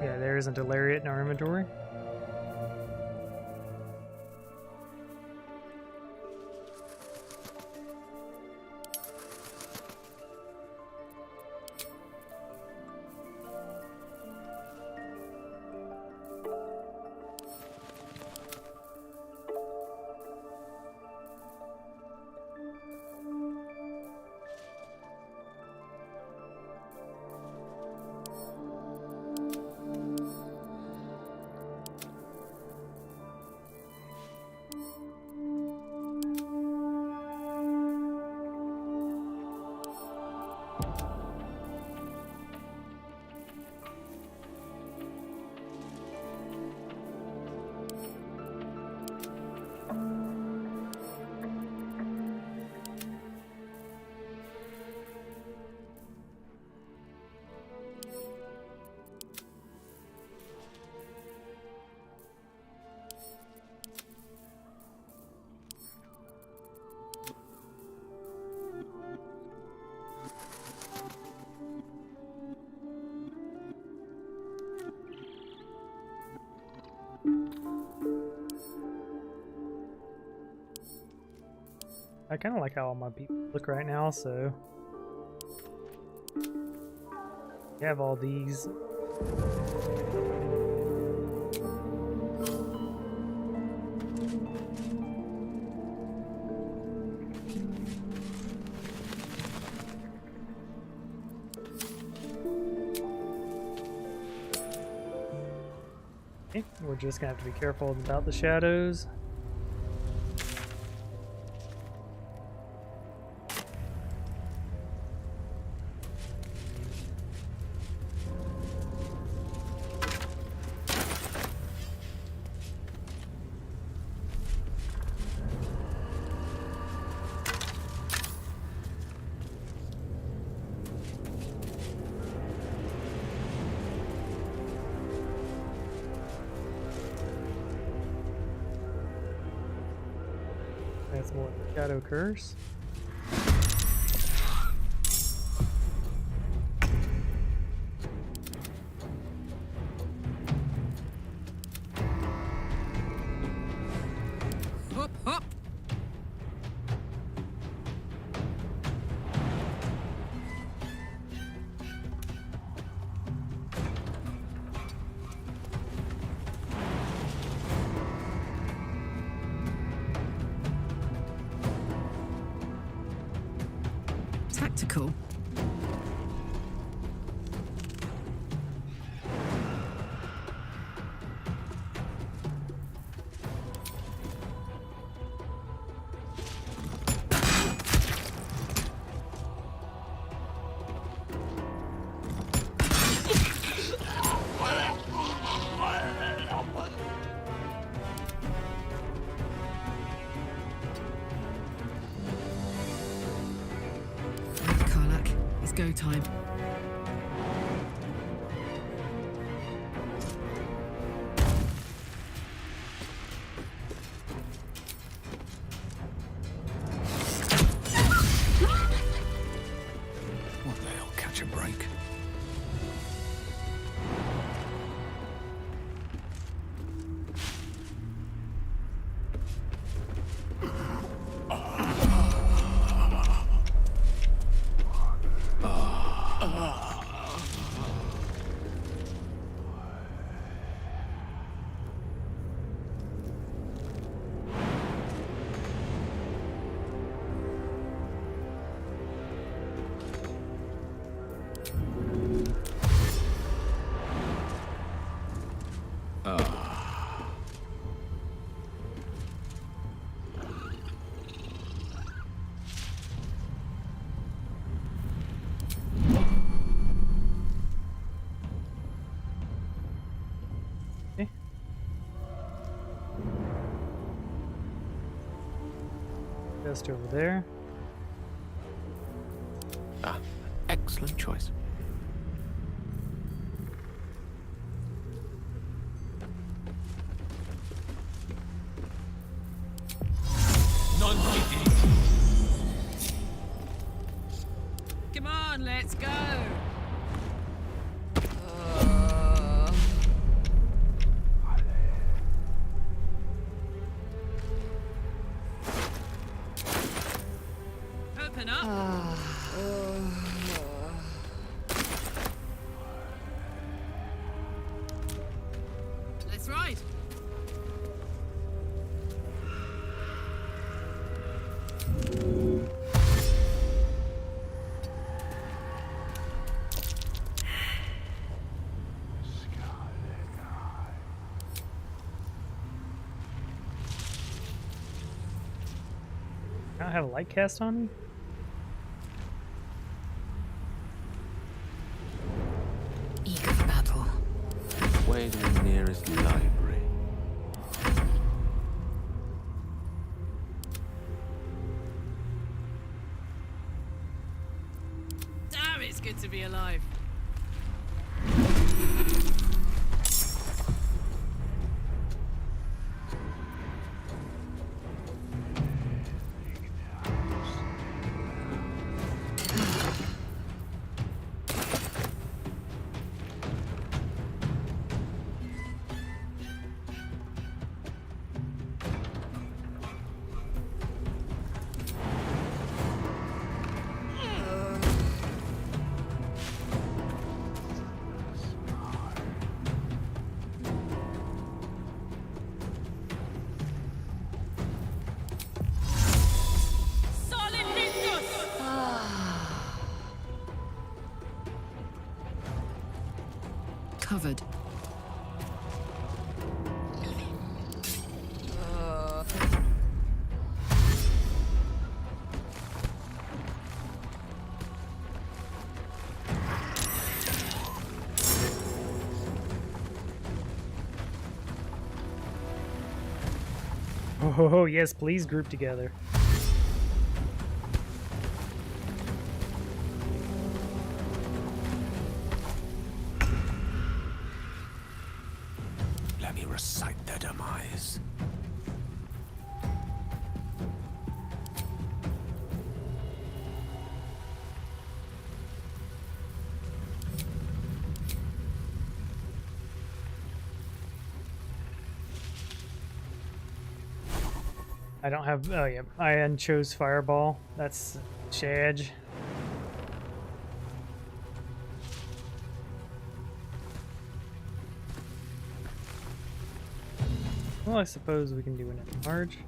Yeah, there isn't a lariat in our inventory. I kind of like how all my people look right now, so we have all these. Okay, we're just gonna have to be careful about the shadows. That's more shadow curse. Hop, hop. Tactical. Karlak, it's go time. What the hell? Catch a break? Just over there. Ah, excellent choice. Come on, let's go. Open up. Let's ride. I don't have a light cast on me. Eager for battle. Way to the nearest library. Damn, it's good to be alive. Oh, yes, please group together. Let me recite their demise. I don't have. Oh yeah, I unchose fireball. That's Shadge. Well, I suppose we can do an enlarge.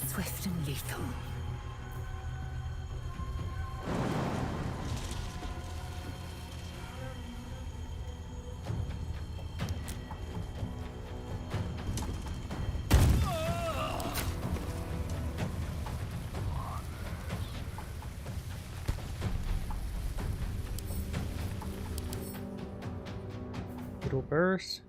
Swift and lethal. Little burst.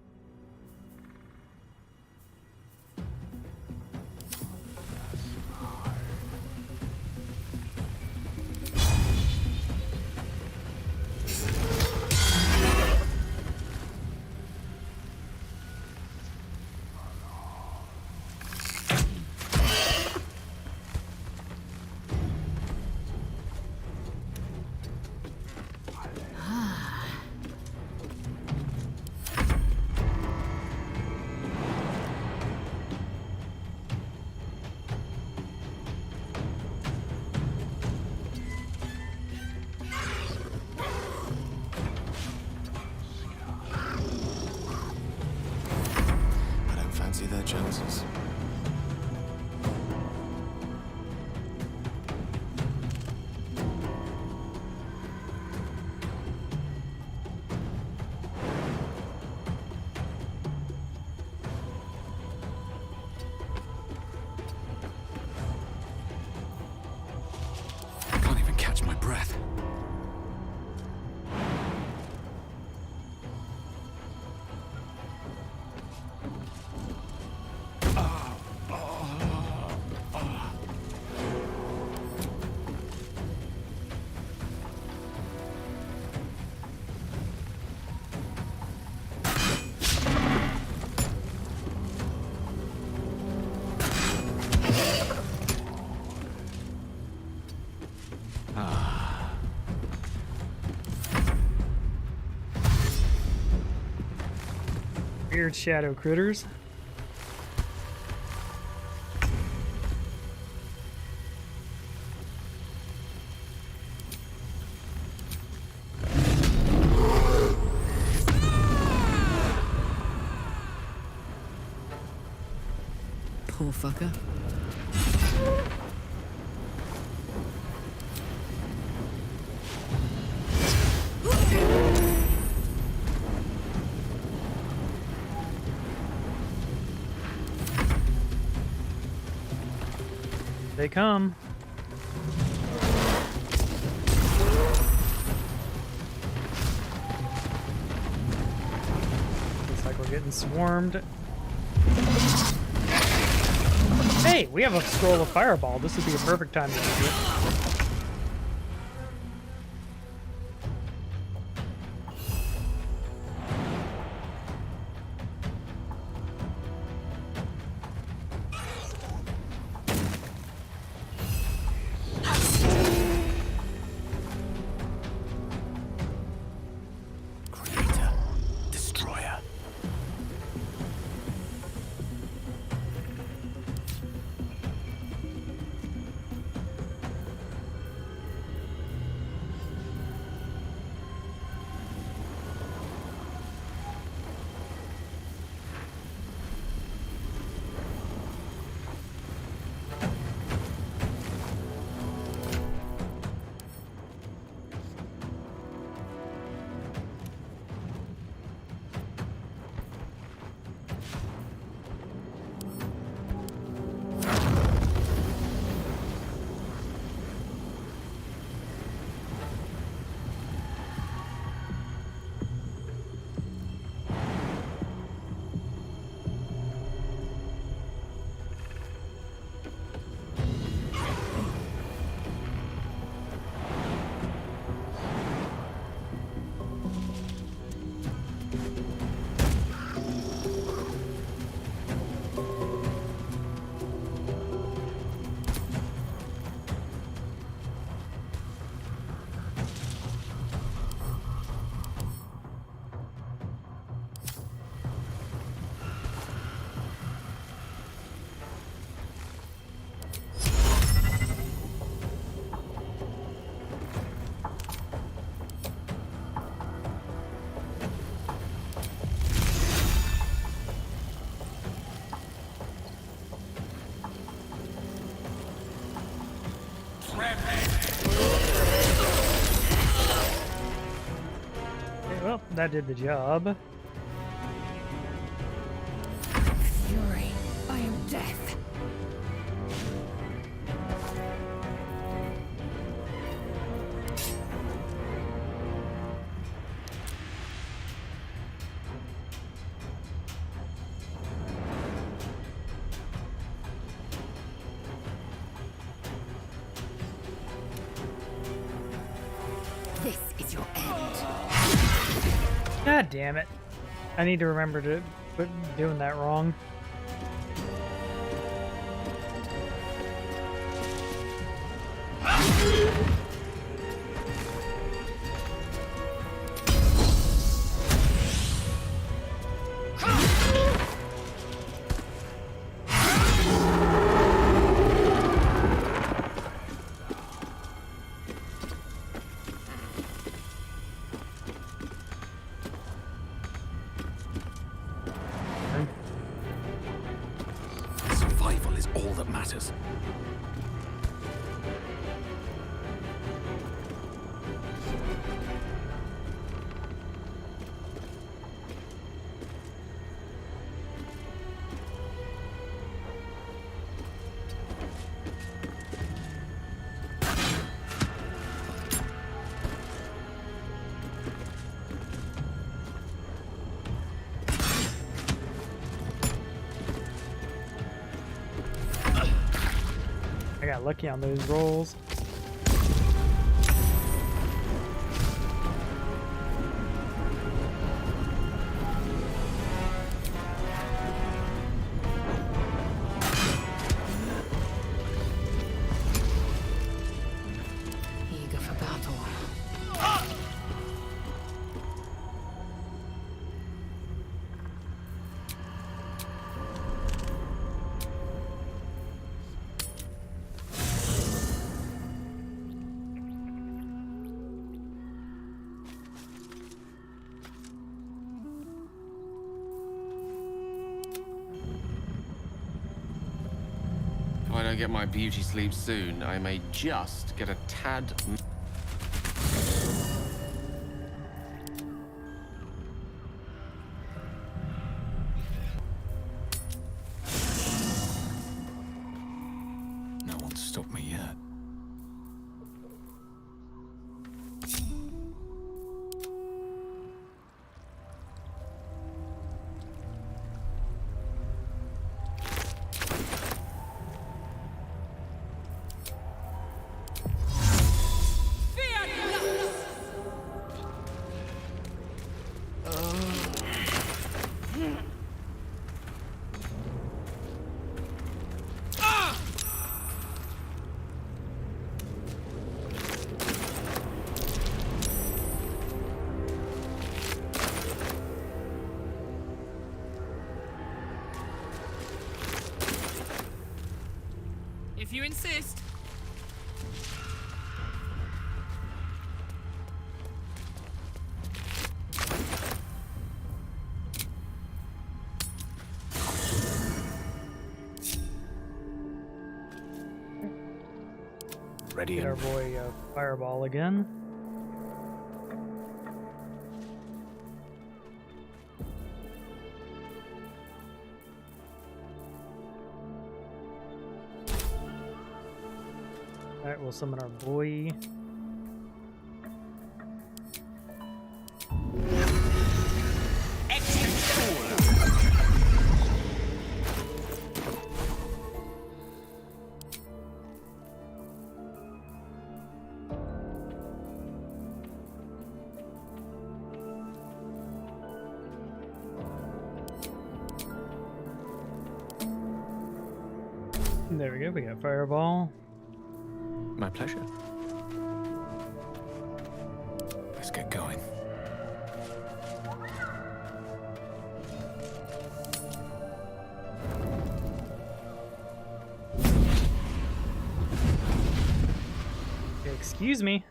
Fancy their chances. I can't even catch my breath. Weird shadow critters. Poor fucker. They come. Looks like we're getting swarmed. Hey, we have a scroll of fireball. This would be a perfect time to use it. Creator, destroyer. Well, that did the job. Fury, I am death. This is your end. God damn it. I need to remember to quit doing that wrong. Survival is all that matters. I got lucky on those rolls. Eager for battle. If I don't get my beauty sleep soon, I may just get a tad. No one's stopped me yet. If you insist. Ready Get our boy Fireball again. Alright, we'll summon our boy. There we go, we got Fireball. My pleasure. Let's get going. Excuse me.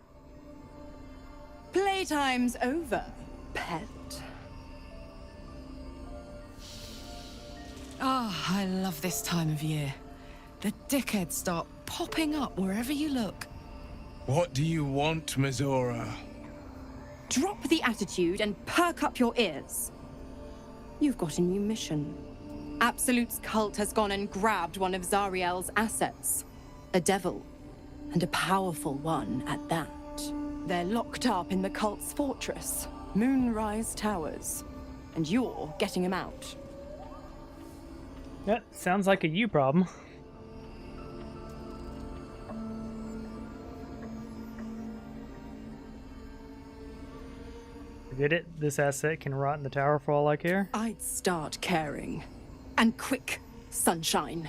Playtime's over, pet. Oh, I love this time of year. The dickheads start popping up wherever you look. What do you want, Mizora? drop the attitude and perk up your ears. You've got a new mission. Absolute's cult has gone and grabbed one of Zariel's assets. A devil, and a powerful one at that. They're locked up in the cult's fortress, Moonrise Towers, and you're getting him out. That sounds like a you problem. Forget it. This asset can rot in the tower for all I care. I'd start caring. And quick, sunshine.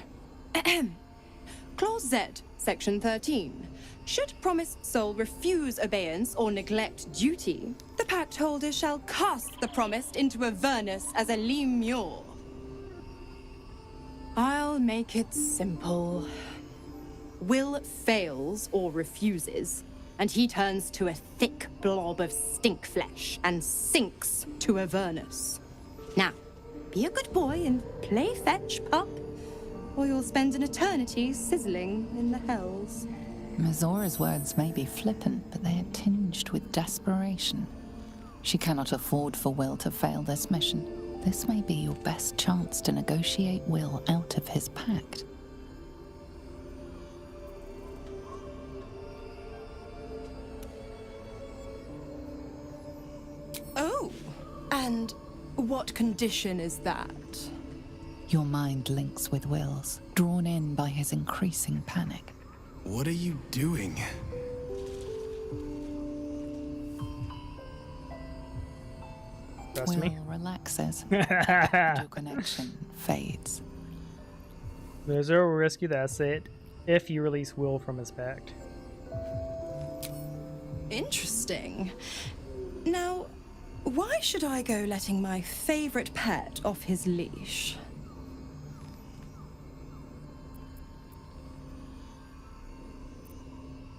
Clause Z, Section 13. Should promised soul refuse obeyance or neglect duty, the pact holder shall cast the promised into Avernus as a lemure. I'll make it simple. Will fails or refuses, and he turns to a thick blob of stink flesh and sinks to Avernus. Now, be a good boy and play fetch, pup, or you'll spend an eternity sizzling in the hells. Mizora's words may be flippant, but they are tinged with desperation. She cannot afford for Will to fail this mission. This may be your best chance to negotiate Will out of his pact. Oh, and what condition is that? Your mind links with Will's, drawn in by his increasing panic. What are you doing? Trust Will me. relaxes. Your connection fades. Mizora will rescue the asset if you release Will from his pact. Interesting. Now, why should I go letting my favorite pet off his leash?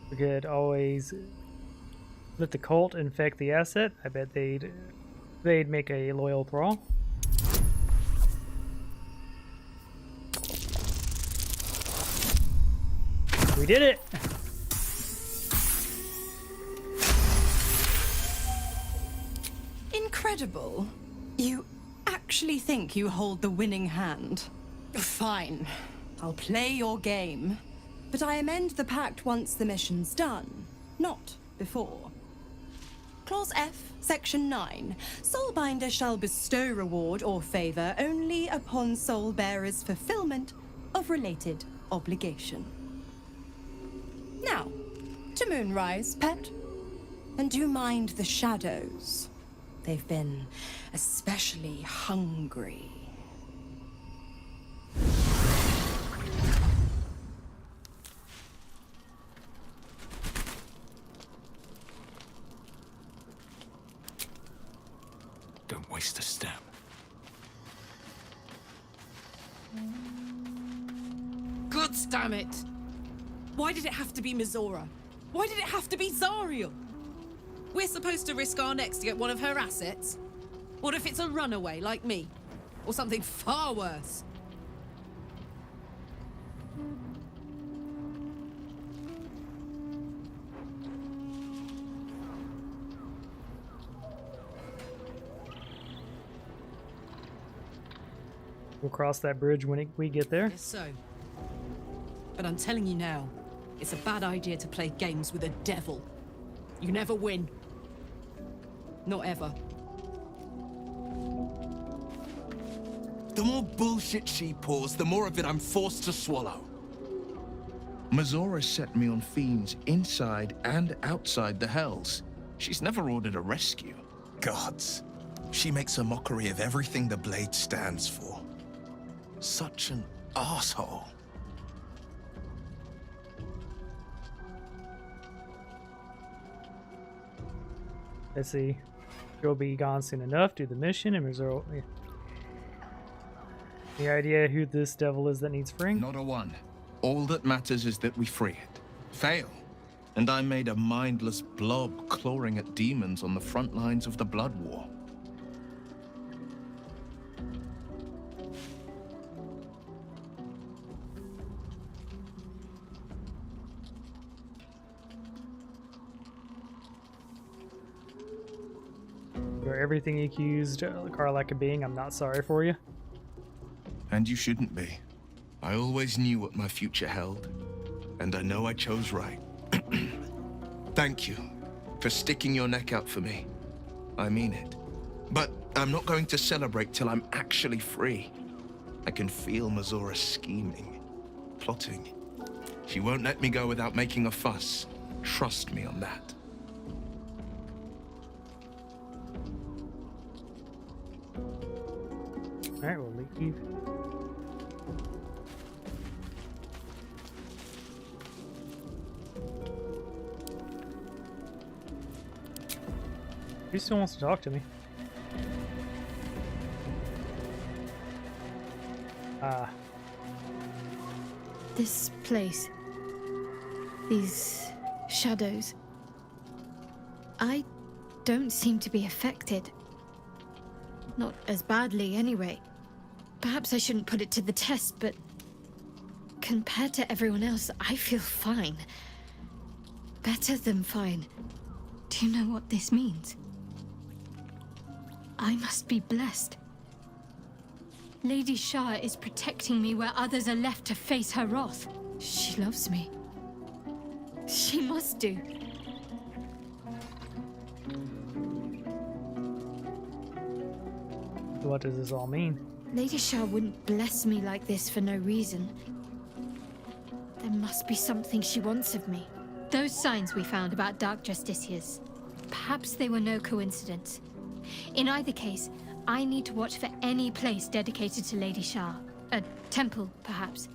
We could always let the cult infect the asset. I bet they'd make a loyal thrall. We did it! Incredible. You actually think you hold the winning hand? Fine. I'll play your game. But I amend the pact once the mission's done, not before. Clause F, Section 9. Soulbinder shall bestow reward or favor only upon soul bearer's fulfillment of related obligation. Now, to Moonrise, pet. And do mind the shadows. They've been especially hungry. Don't waste a step. God damn it! Why did it have to be Mizora? Why did it have to be Zariel? We're supposed to risk our necks to get one of her assets? What if it's a runaway like me? Or something far worse? We'll cross that bridge when we get there. Yes, so. But I'm telling you now, it's a bad idea to play games with a devil. You never win. Not ever. The more bullshit she pours, the more of it I'm forced to swallow. Mizora set me on fiends inside and outside the Hells. She's never ordered a rescue. Gods. She makes a mockery of everything the Blade stands for. Such an asshole. Let's see. She'll be gone soon enough. Do the mission and Mizora. Yeah. Any idea who this devil is that needs freeing? Not a one. All that matters is that we free it. Fail. And I made a mindless blob clawing at demons on the front lines of the Blood War. You're everything you accused Karlak of being. I'm not sorry for you. And you shouldn't be. I always knew what my future held, and I know I chose right. Thank you for sticking your neck out for me. I mean it. But I'm not going to celebrate till I'm actually free. I can feel Mazora scheming, plotting. She won't let me go without making a fuss. Trust me on that. Alright, we'll leave. He still wants to talk to me. This place. These shadows. I don't seem to be affected. Not as badly, anyway. Perhaps I shouldn't put it to the test, but compared to everyone else, I feel fine. Better than fine. Do you know what this means? I must be blessed. Lady Shah is protecting me where others are left to face her wrath. She loves me. She must do. What does this all mean? Lady Shah wouldn't bless me like this for no reason. There must be something she wants of me. Those signs we found about Dark Justiciars, perhaps they were no coincidence. In either case, I need to watch for any place dedicated to Lady Shah. A temple, perhaps.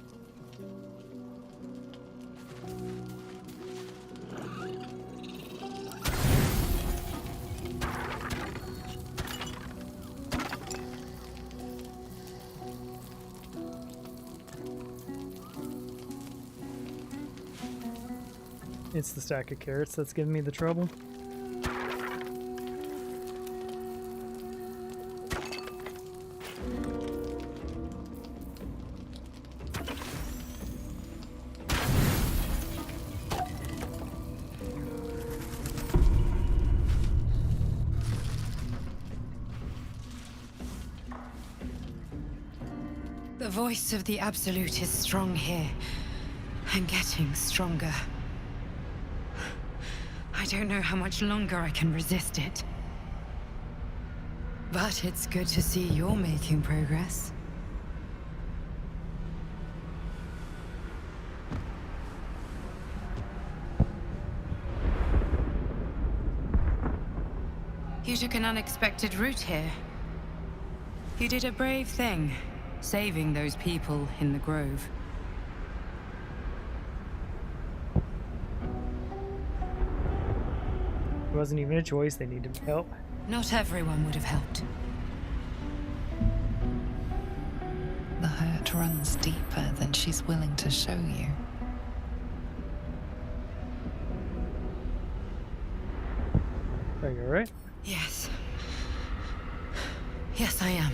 It's the stack of carrots that's giving me the trouble. The voice of the Absolute is strong here, and getting stronger. I don't know how much longer I can resist it. But it's good to see you're making progress. You took an unexpected route here. You did a brave thing, saving those people in the grove. It wasn't even a choice, they needed help. Not everyone would have helped. The hurt runs deeper than she's willing to show you. Are you alright? Yes. Yes, I am.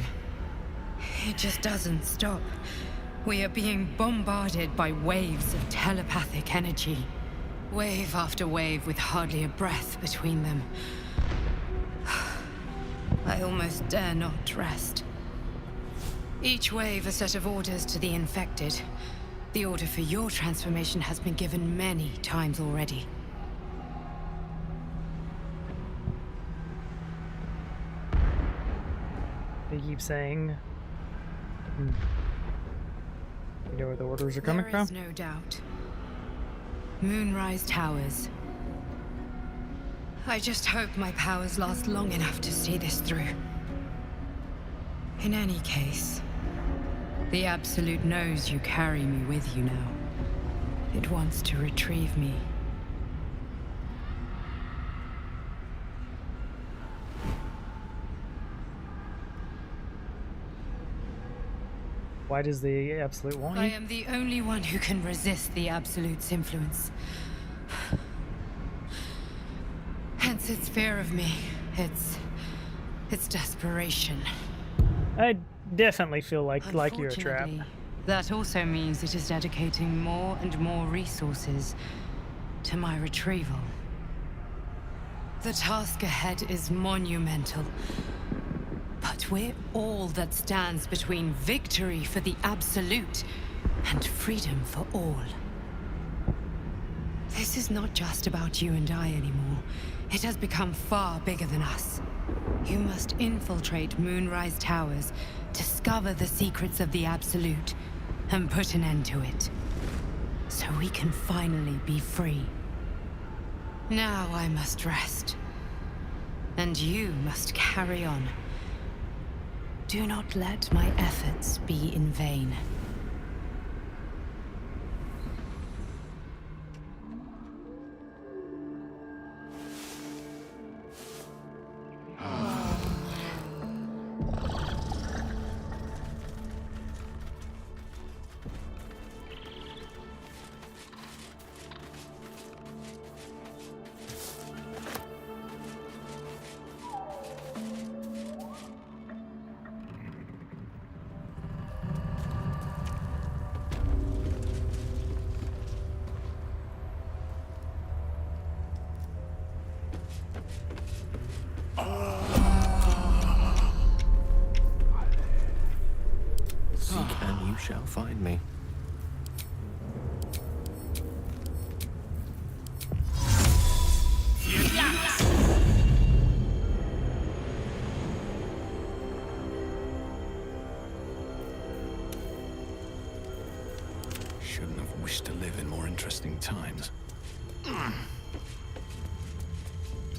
It just doesn't stop. We are being bombarded by waves of telepathic energy. Wave after wave with hardly a breath between them. I almost dare not rest. Each wave a set of orders to the infected. The order for your transformation has been given many times already. They keep saying... You know where the orders are coming from? There is no doubt. Moonrise Towers. I just hope my powers last long enough to see this through. In any case, the Absolute knows you carry me with you now. It wants to retrieve me. Why does the Absolute want you? I am the only one who can resist the Absolute's influence. Hence its fear of me. Its desperation. I definitely feel like you're a trap. Unfortunately, that also means it is dedicating more and more resources to my retrieval. The task ahead is monumental. But we're all that stands between victory for the Absolute and freedom for all. This is not just about you and I anymore. It has become far bigger than us. You must infiltrate Moonrise Towers, discover the secrets of the Absolute, and put an end to it. So we can finally be free. Now I must rest. And you must carry on. Do not let my efforts be in vain. Seek and you shall find me. Shouldn't have wished to live in more interesting times.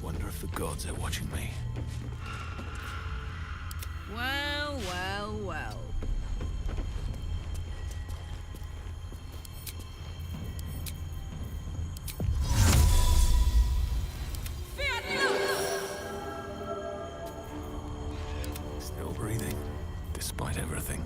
Wonder if the gods are watching me. Well, well, well. Still breathing, despite everything.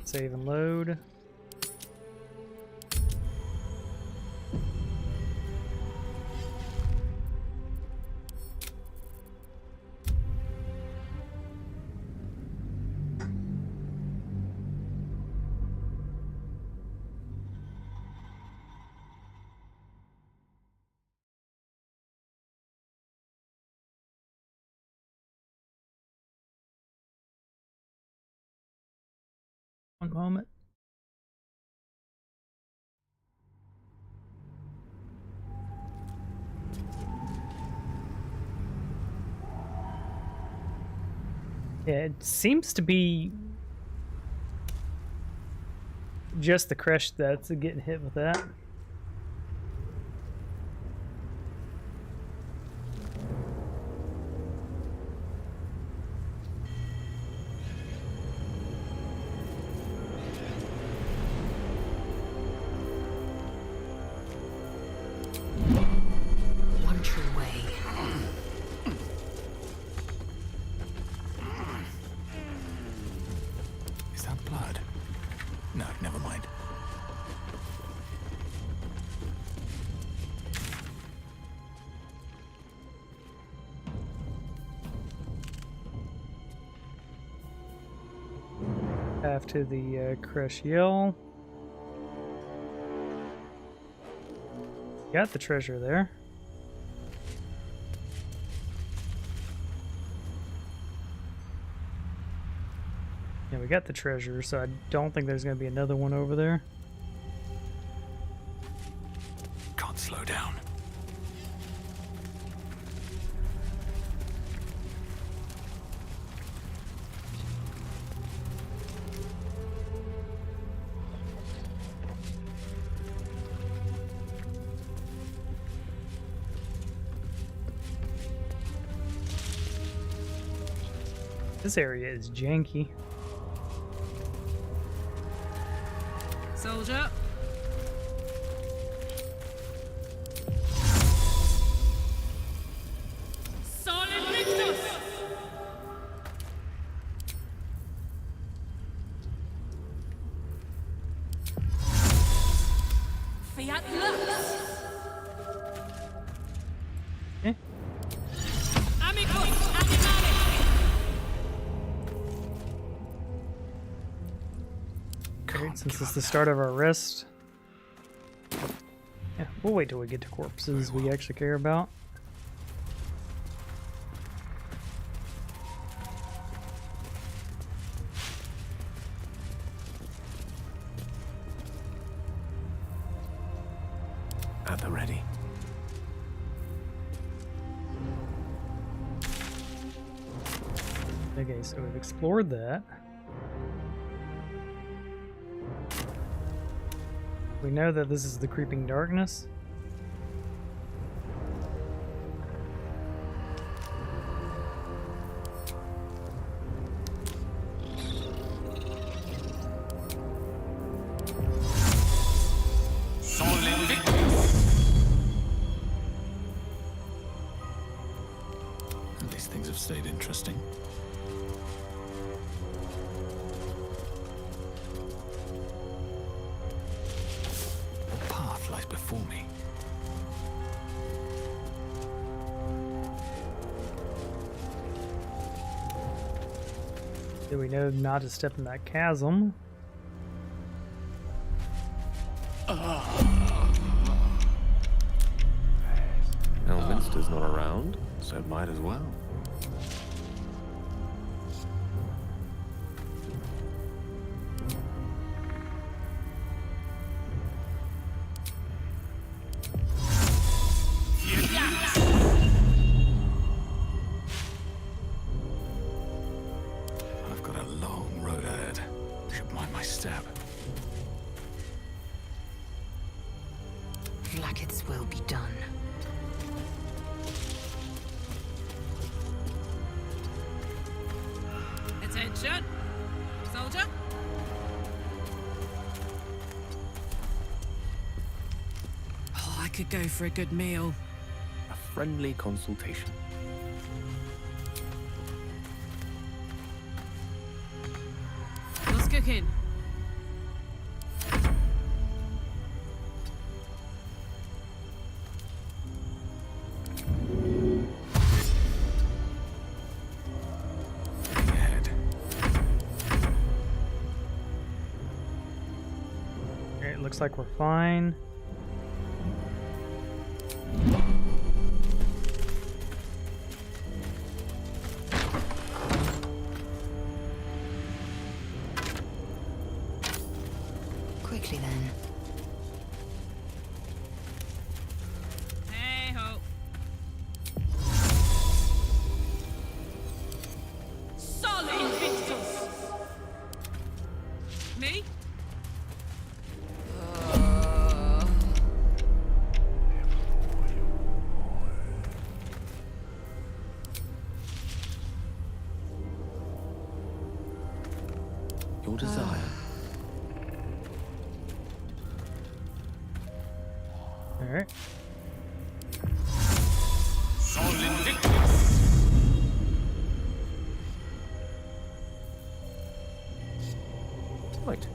Save and load. One moment. Yeah, it seems to be just the crush that's getting hit with that. One true way. Is that blood? No, never mind. After the crush yell. Got the treasure there. Yeah, we got the treasure, so I don't think there's going to be another one over there. Can't slow down. This area is janky. Soldier. Solid Victus! Fiat Lux! Eh? Amicus Animalis! Great, since it's the start of our rest. Yeah, we'll wait till we get to corpses we actually care about. At the ready. Okay, so we've explored that. We know that this is the creeping darkness. And these things have stayed interesting. What path lies before me? Do we know not to step in that chasm? Elminster's not around, so might as well. I've got a long road ahead. Should mind my step. Blacketh's will be done. Attention! Soldier? Oh, I could go for a good meal. A friendly consultation. What's cooking? Okay, it looks like we're fine. Quickly then. Hey ho. Solid Invictus! Me? Your desire. All right. Sol Invictus! Right.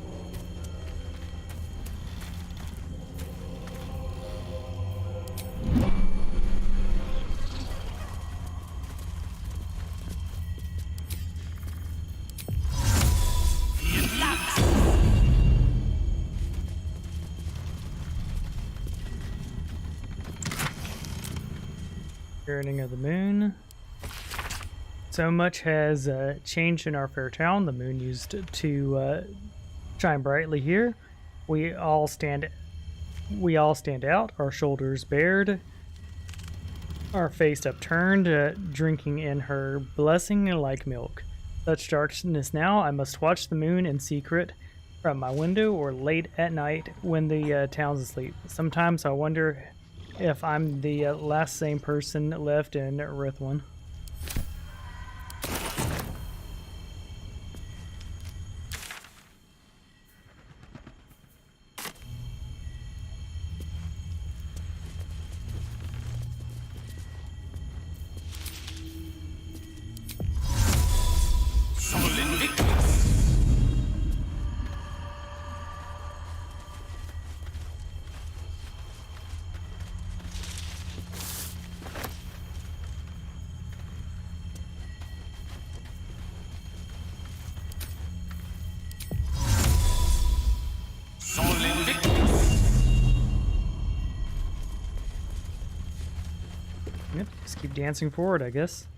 Turning of the moon. So much has changed in our fair town. The moon used to shine brightly here. We all stand out, our shoulders bared, our face upturned, drinking in her blessing like milk. Such darkness now, I must watch the moon in secret from my window or late at night when the town's asleep. Sometimes I wonder if I'm the last sane person left in Rithwin. Sol Invictus! Yep, just keep dancing forward, I guess.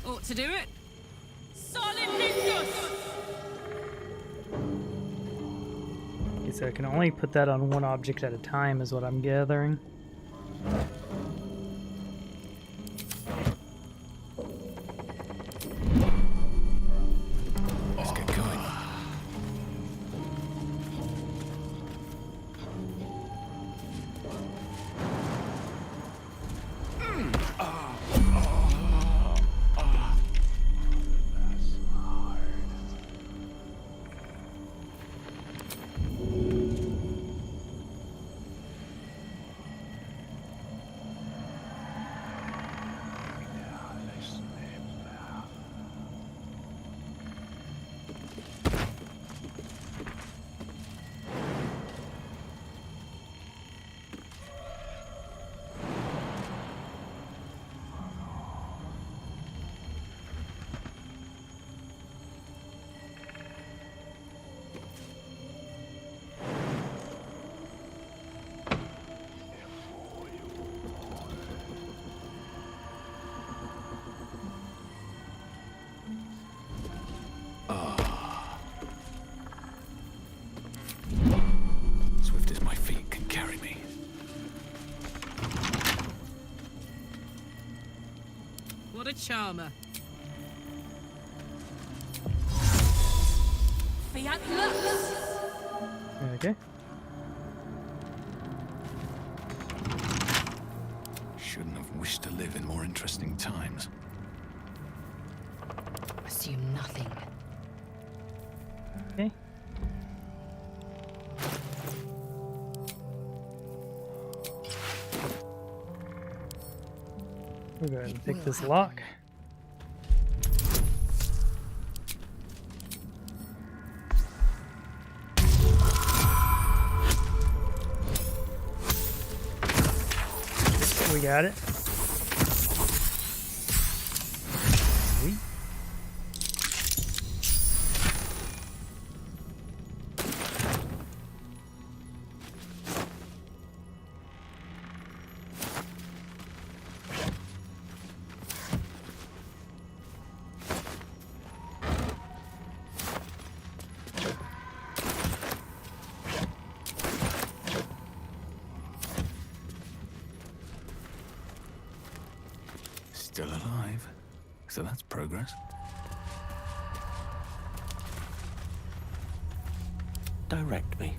Ought to do it. Okay, so I can only put that on one object at a time, is what I'm gathering. Let's get going. Swift as my feet can carry me. What a charmer. Okay. Shouldn't have wished to live in more interesting times. Assume nothing. Okay. We'll go ahead and pick this lock. We got it. Sweet. Still alive. So that's progress. Direct me.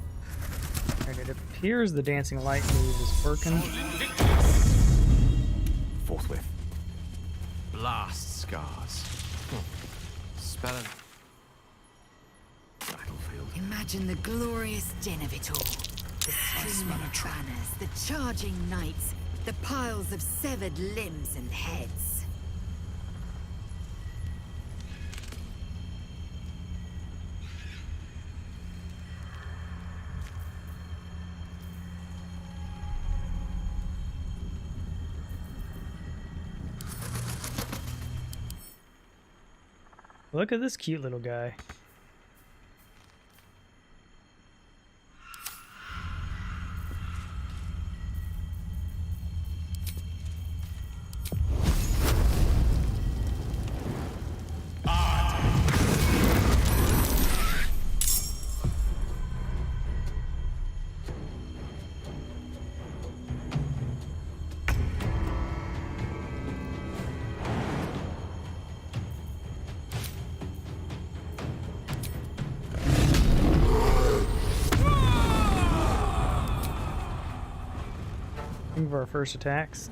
And it appears the dancing light move is working. Forthwith. Blast scars. Balin. Battlefield. Imagine the glorious din of it all. The streaming banners, the charging knights, the piles of severed limbs and heads. Look at this cute little guy. Move our first attacks.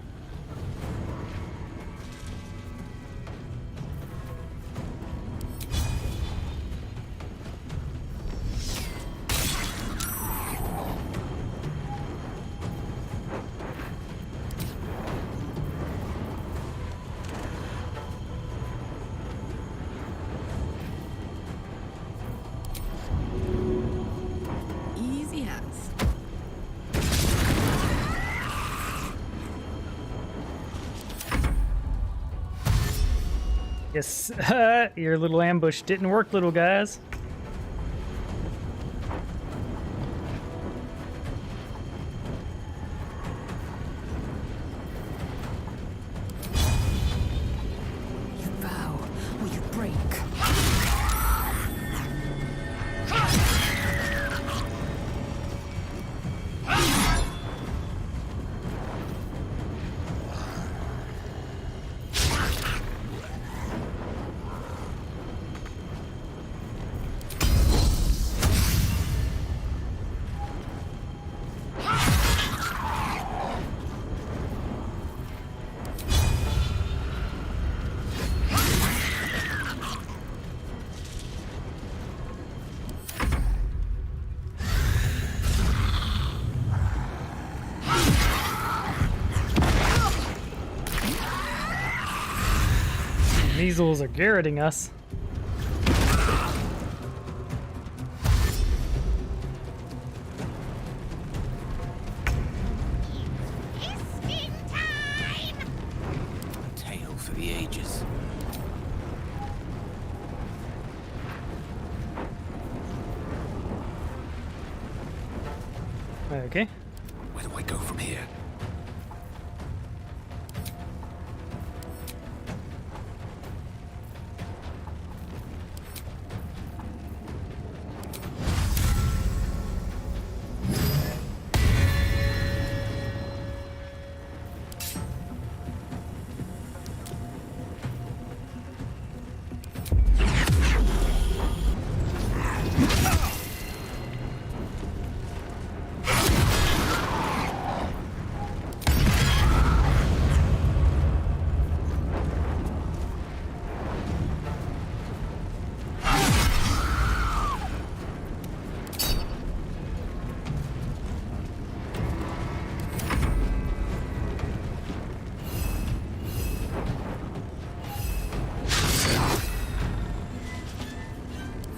Easy as. Yes, your little ambush didn't work, little guys. You vow or you break. Measles are garroting us. Tale for the ages. Okay. Where do I go from here?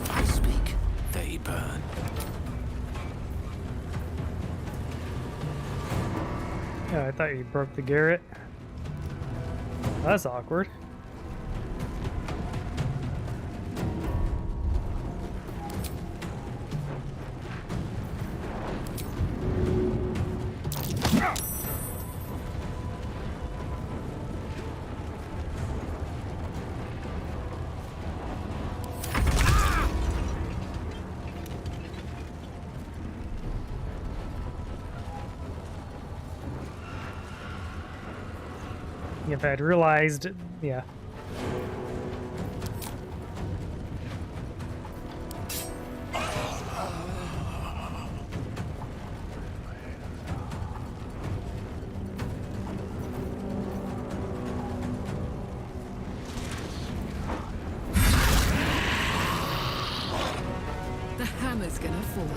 I speak, they burn. Yeah, I thought you broke the garret. That's awkward. If I'd realized, yeah. hammer's gonna fall.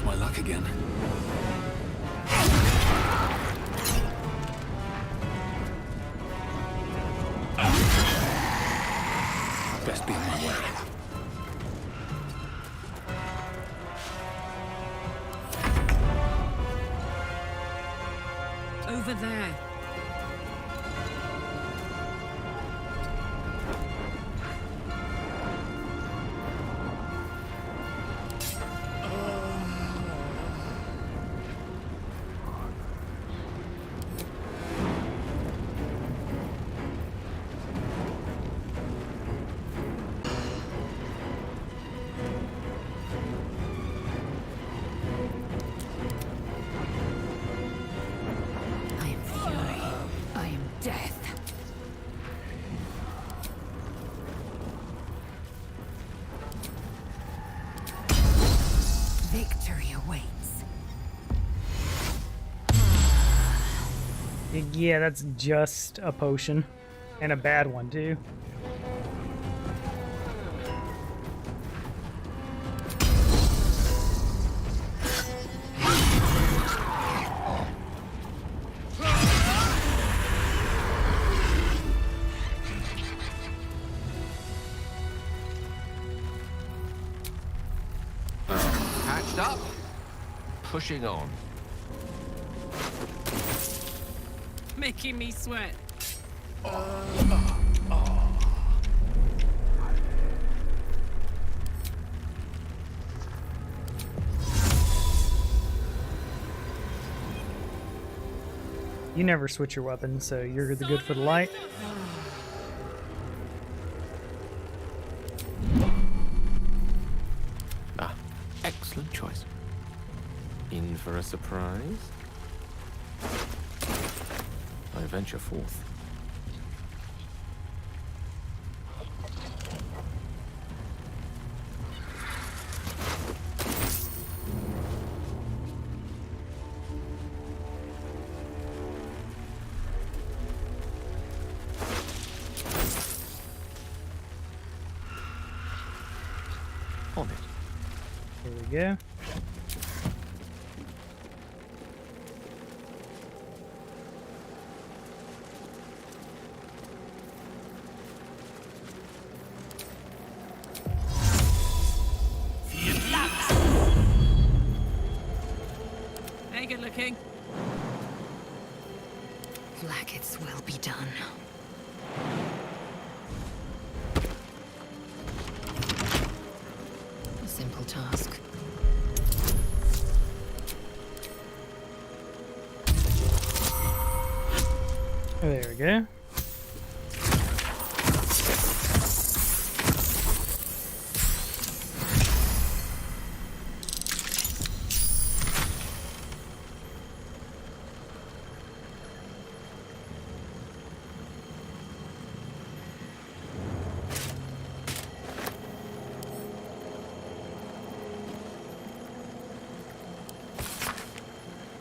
My luck again. Best be on my way. Over there. Yeah, that's just a potion. And a bad one, too. Patched up, pushing on. Making me sweat. You never switch your weapon, so you're the good for the light. Ah, excellent choice. In for a surprise? I venture forth. On it. Here we go. Hey, good looking. Like it's will be done. A simple task. Oh, there we go.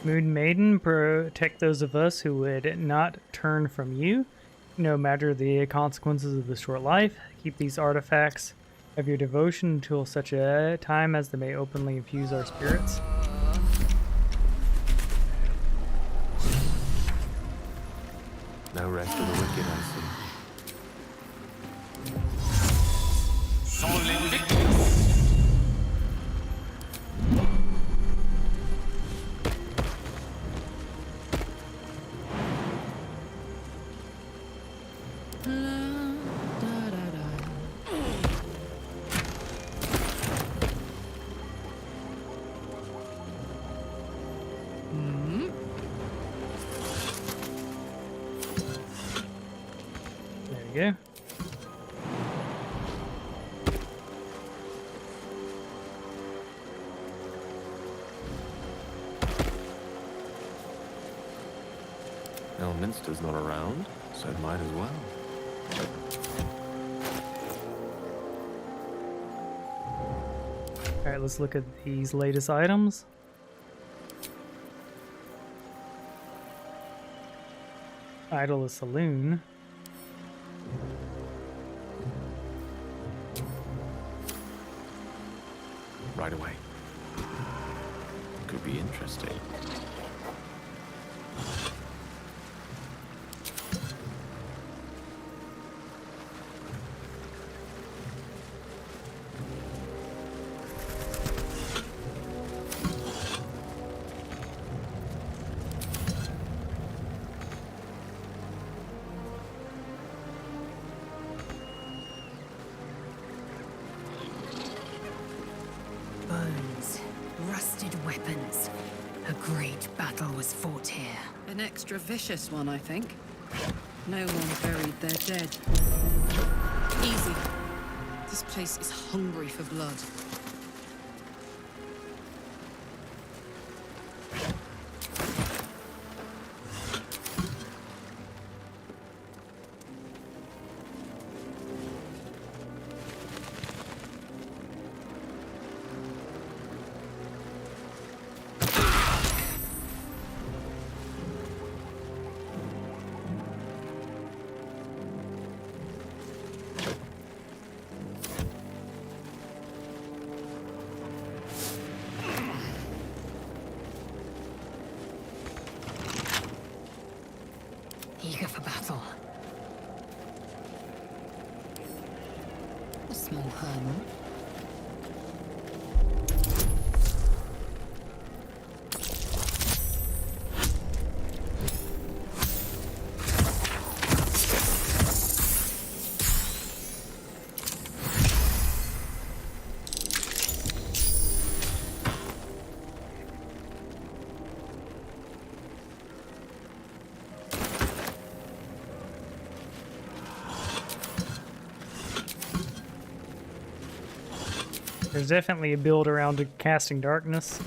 Moon Maiden, protect those of us who would not turn from you, no matter the consequences of the short life. Keep these artifacts of your devotion until such a time as they may openly infuse our spirits. No rest for the wicked, I see. Solid victory. There you go. Elminster's not around, so it might as well. Alright, let's look at these latest items. Idle Saloon. Right away. Could be interesting. Bones, rusted weapons. A great battle was fought here. An extra vicious one, I think. No one buried their dead. Easy. This place is hungry for blood. Eager for battle. A small hurdle. There's definitely a build around casting darkness.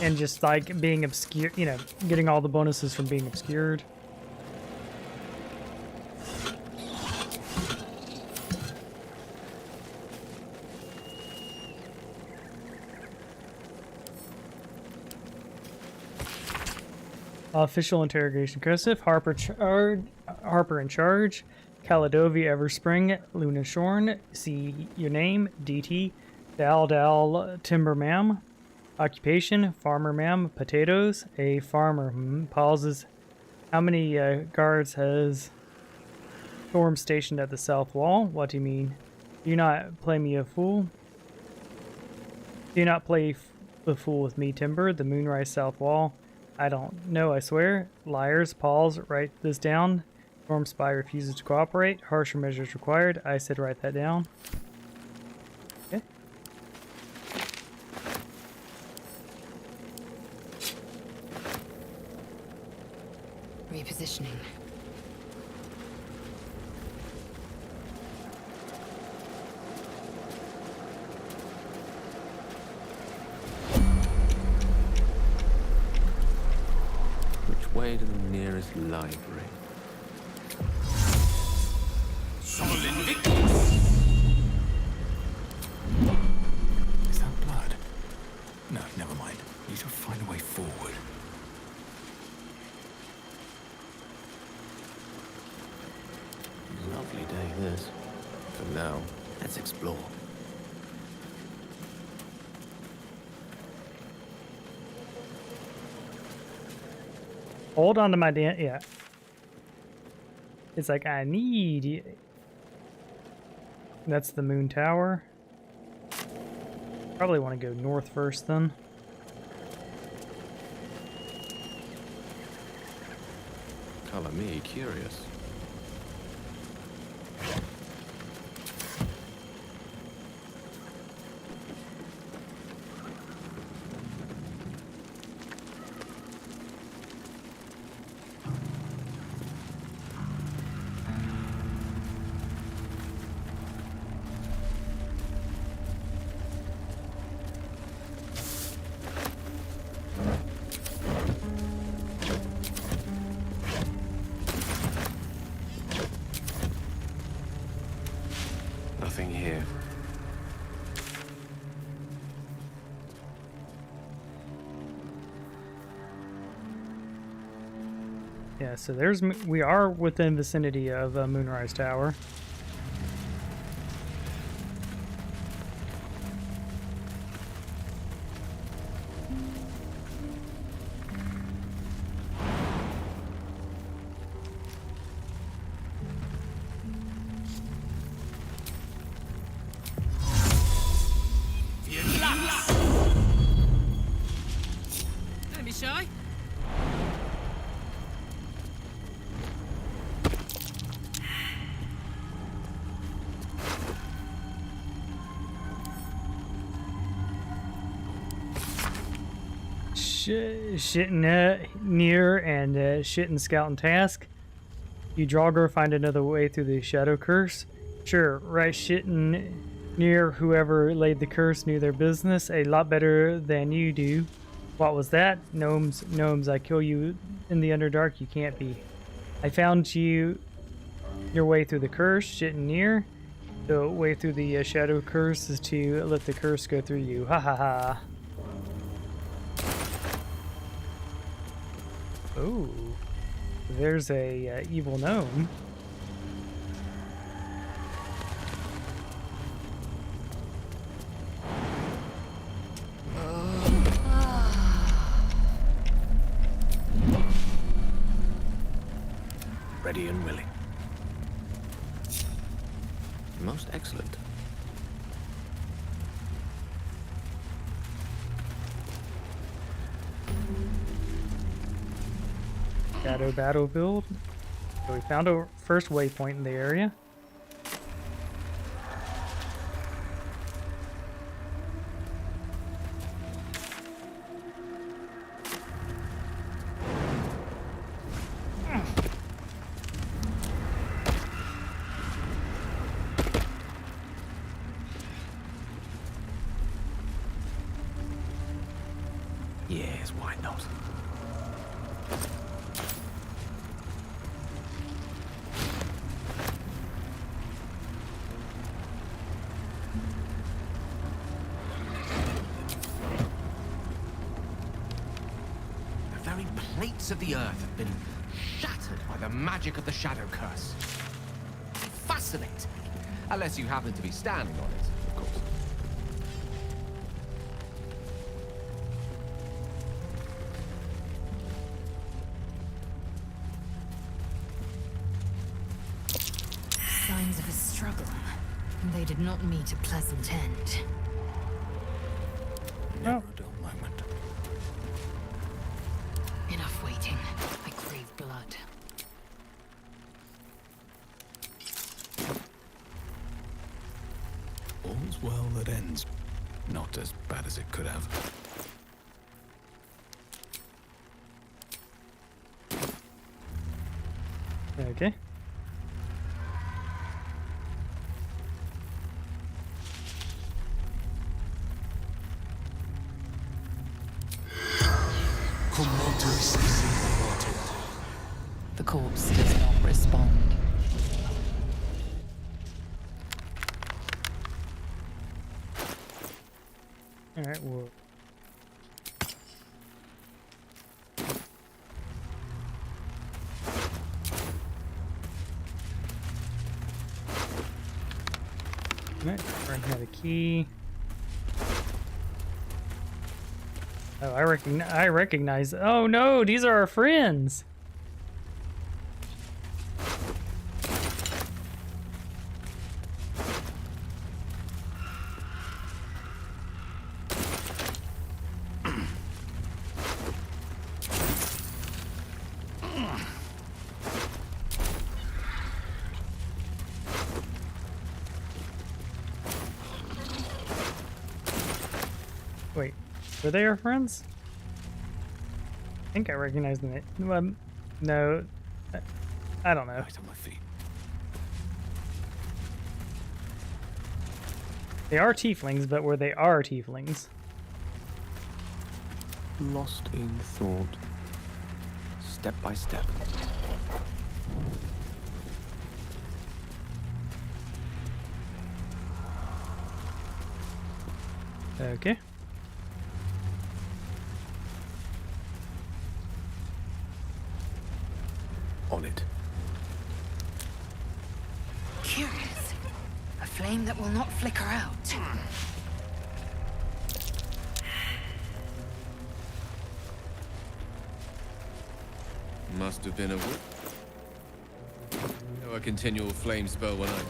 And just like being obscure, you know, getting all the bonuses from being obscured. Official interrogation cursive. Harper in charge. Caledovi Everspring, Luna Shorn, see your name, DT, Dal Timber Ma'am, occupation, farmer ma'am, potatoes, a farmer, pauses. How many guards has Storm stationed at the south wall? What do you mean? Do you not play me a fool? Do you not play the fool with me, Timber, the Moonrise south wall? I don't know, I swear. Liars, pause, write this down. Storm Spy refuses to cooperate. Harsher measures required. I said write that down. Okay. Repositioning. Which way to the nearest library? Solid victory. Is that blood? No, never mind. this. For now, let's explore. Hold on to my yeah. It's like I need you. That's the moon tower. Probably want to go north first then. Color me curious. Nothing here. Yeah, so we are within vicinity of Moonrise Tower. Don't be shy. Shitting near and shitting scouting task. You Draugr find another way through the shadow curse. Sure, right, shitting near whoever laid the curse knew their business a lot better than you do. What was that? Gnomes, I kill you in the Underdark, you can't be. I found your way through the curse, shitting near. The way through the shadow curse is to let the curse go through you. Ha ha ha. Oh, there's a evil gnome. Ready and willing. Most excellent. Shadow battlefield. So we found our first waypoint in the area. Yes, why not? The very plates of the earth have been shattered by the magic of the shadow curse. Fascinating. Unless you happen to be standing on it, of course. Signs of a struggle. They did not meet a pleasant end. Never a dull moment. Enough waiting. I crave blood. All's well that ends. Not as bad as it could have. Okay. The corpse does not respond. All right, well. Alright, Frank had a key. Oh, I recognize. Oh no, these are our friends. Wait, were they our friends? I think I recognize them. No, I don't know. Right on my feet. They are tieflings, but were they our tieflings? Lost in thought. Step by step. Okay. On it. Curious. A flame that will not flicker out. Must have been a whip. No, a continual flame spell when I...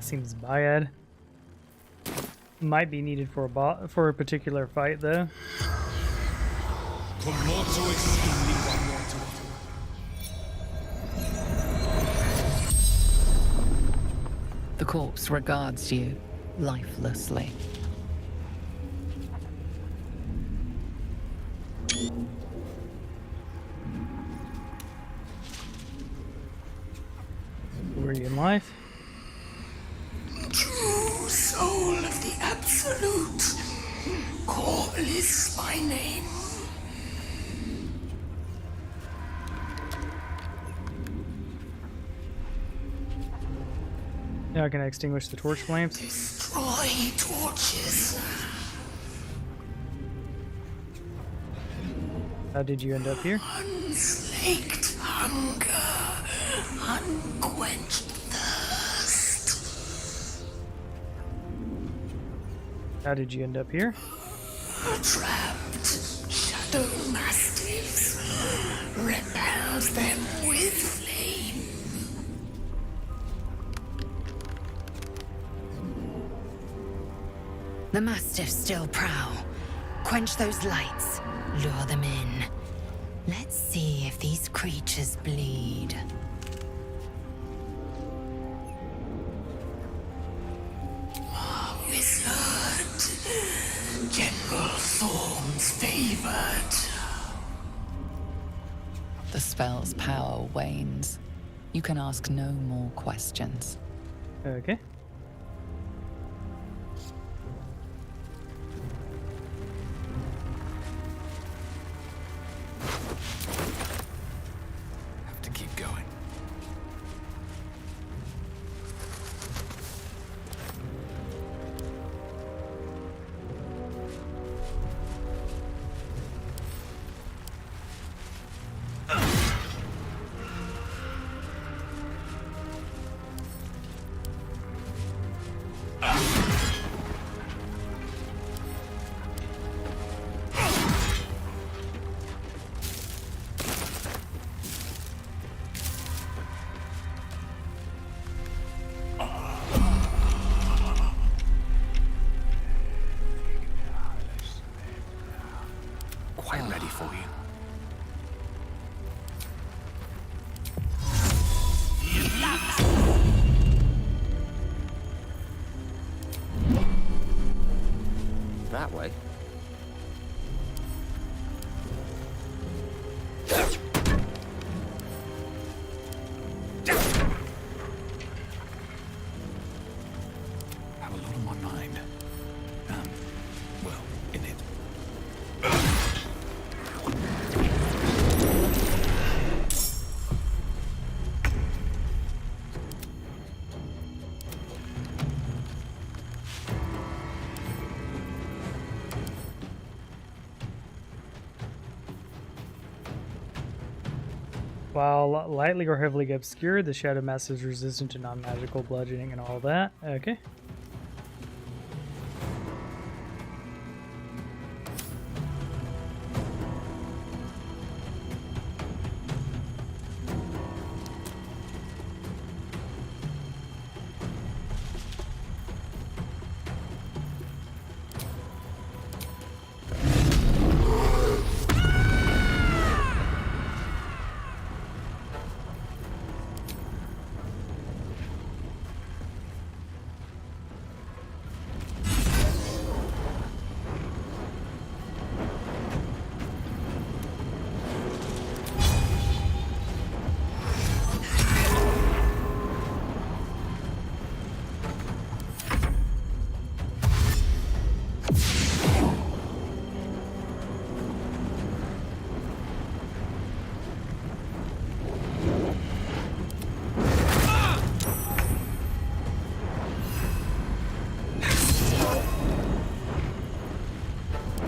Seems bad. Might be needed for a particular fight though. The corpse regards you lifelessly. Were you in life? True soul of the Absolute, call is my name. Now can I extinguish the torch flames? Destroy torches. How did you end up here? Unslaked hunger, unquenched thirst. How did you end up here? Trapped shadow mastiffs, repels them with flame. The mastiffs still prowl. Quench those lights. Lure them in. Let's see if these creatures bleed. Wizard, General Thorn's favored. The spell's power wanes. You can ask no more questions. Okay. I'm ready for you. That way. Have a lot on my mind. Well, in it. While lightly or heavily obscured, the Shadow Master is resistant to non-magical bludgeoning and all that. Okay.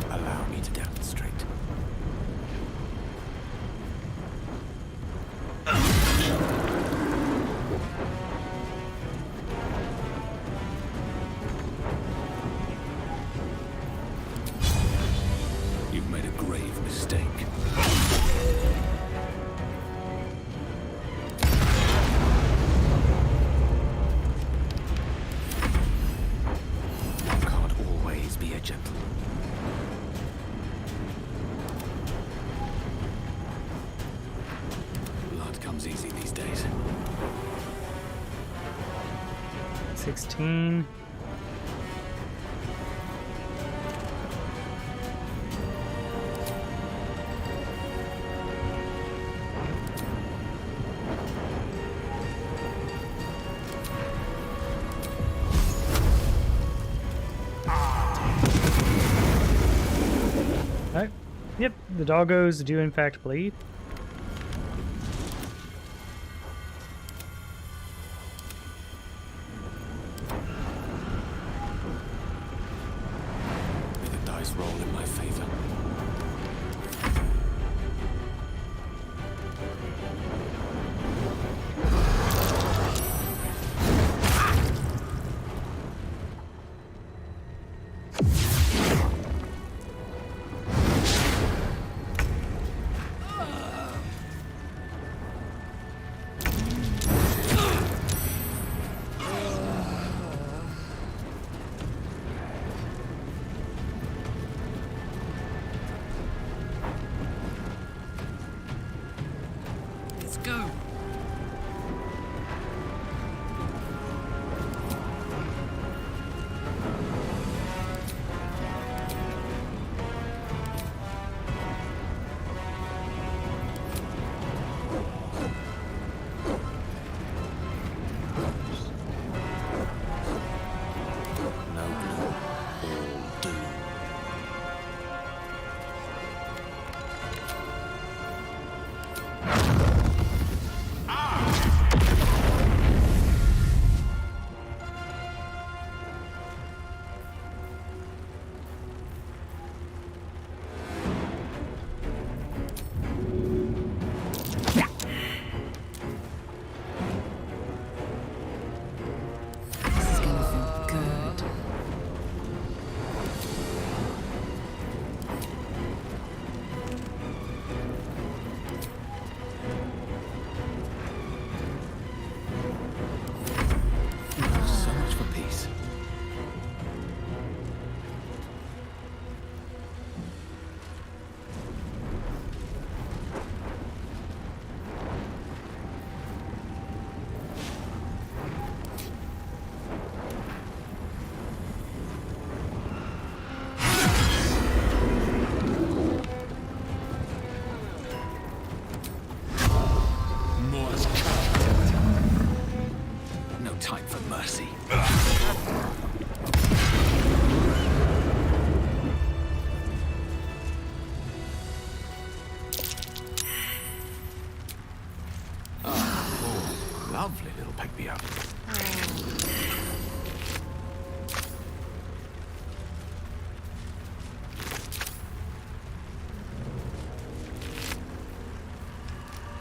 Allow me to demonstrate. You've made a grave mistake. One can't always be a gentleman. Blood comes easy these days. 16. Alright. Yep, the doggos do in fact bleed. May the dice roll in my favor.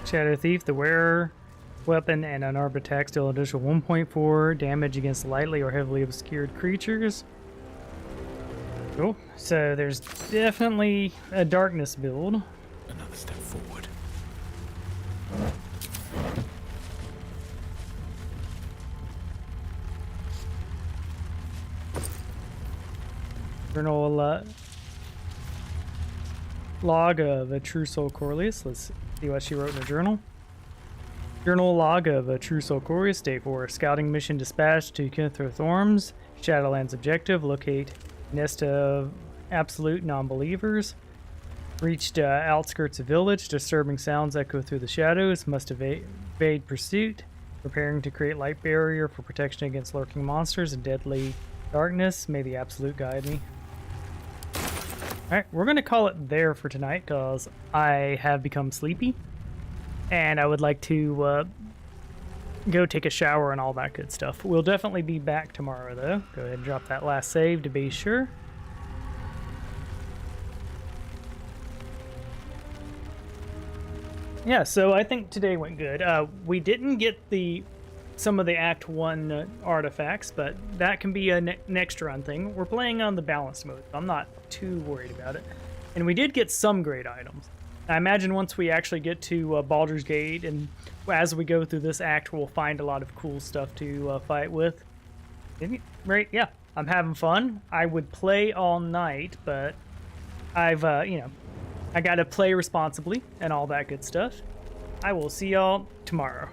Shadow Thief, the wearer weapon and unarmed attacks deal an additional 1.4 damage against lightly or heavily obscured creatures. Cool. So there's definitely a darkness build. Another step forward. Journal log of a true soul Corlius. Let's see what she wrote in her journal. Journal log of a true soul Corlius. Day 4. Scouting mission dispatched to Kinther Thorms. Shadowlands objective. Locate nest of absolute non-believers. Reached outskirts of village. Disturbing sounds echo through the shadows. Must evade pursuit. Preparing to create light barrier for protection against lurking monsters and deadly darkness. May the absolute guide me. Alright, we're going to call it there for tonight because I have become sleepy. And I would like to go take a shower and all that good stuff. We'll definitely be back tomorrow, though. Go ahead and drop that last save to be sure. Yeah, so I think today went good. We didn't get some of the Act 1 artifacts, but that can be an next run thing. We're playing on the balanced mode, so I'm not too worried about it. And we did get some great items. I imagine once we actually get to Baldur's Gate, and as we go through this act, we'll find a lot of cool stuff to fight with. Right? Yeah, I'm having fun. I would play all night, but I've, I gotta play responsibly and all that good stuff. I will see y'all tomorrow.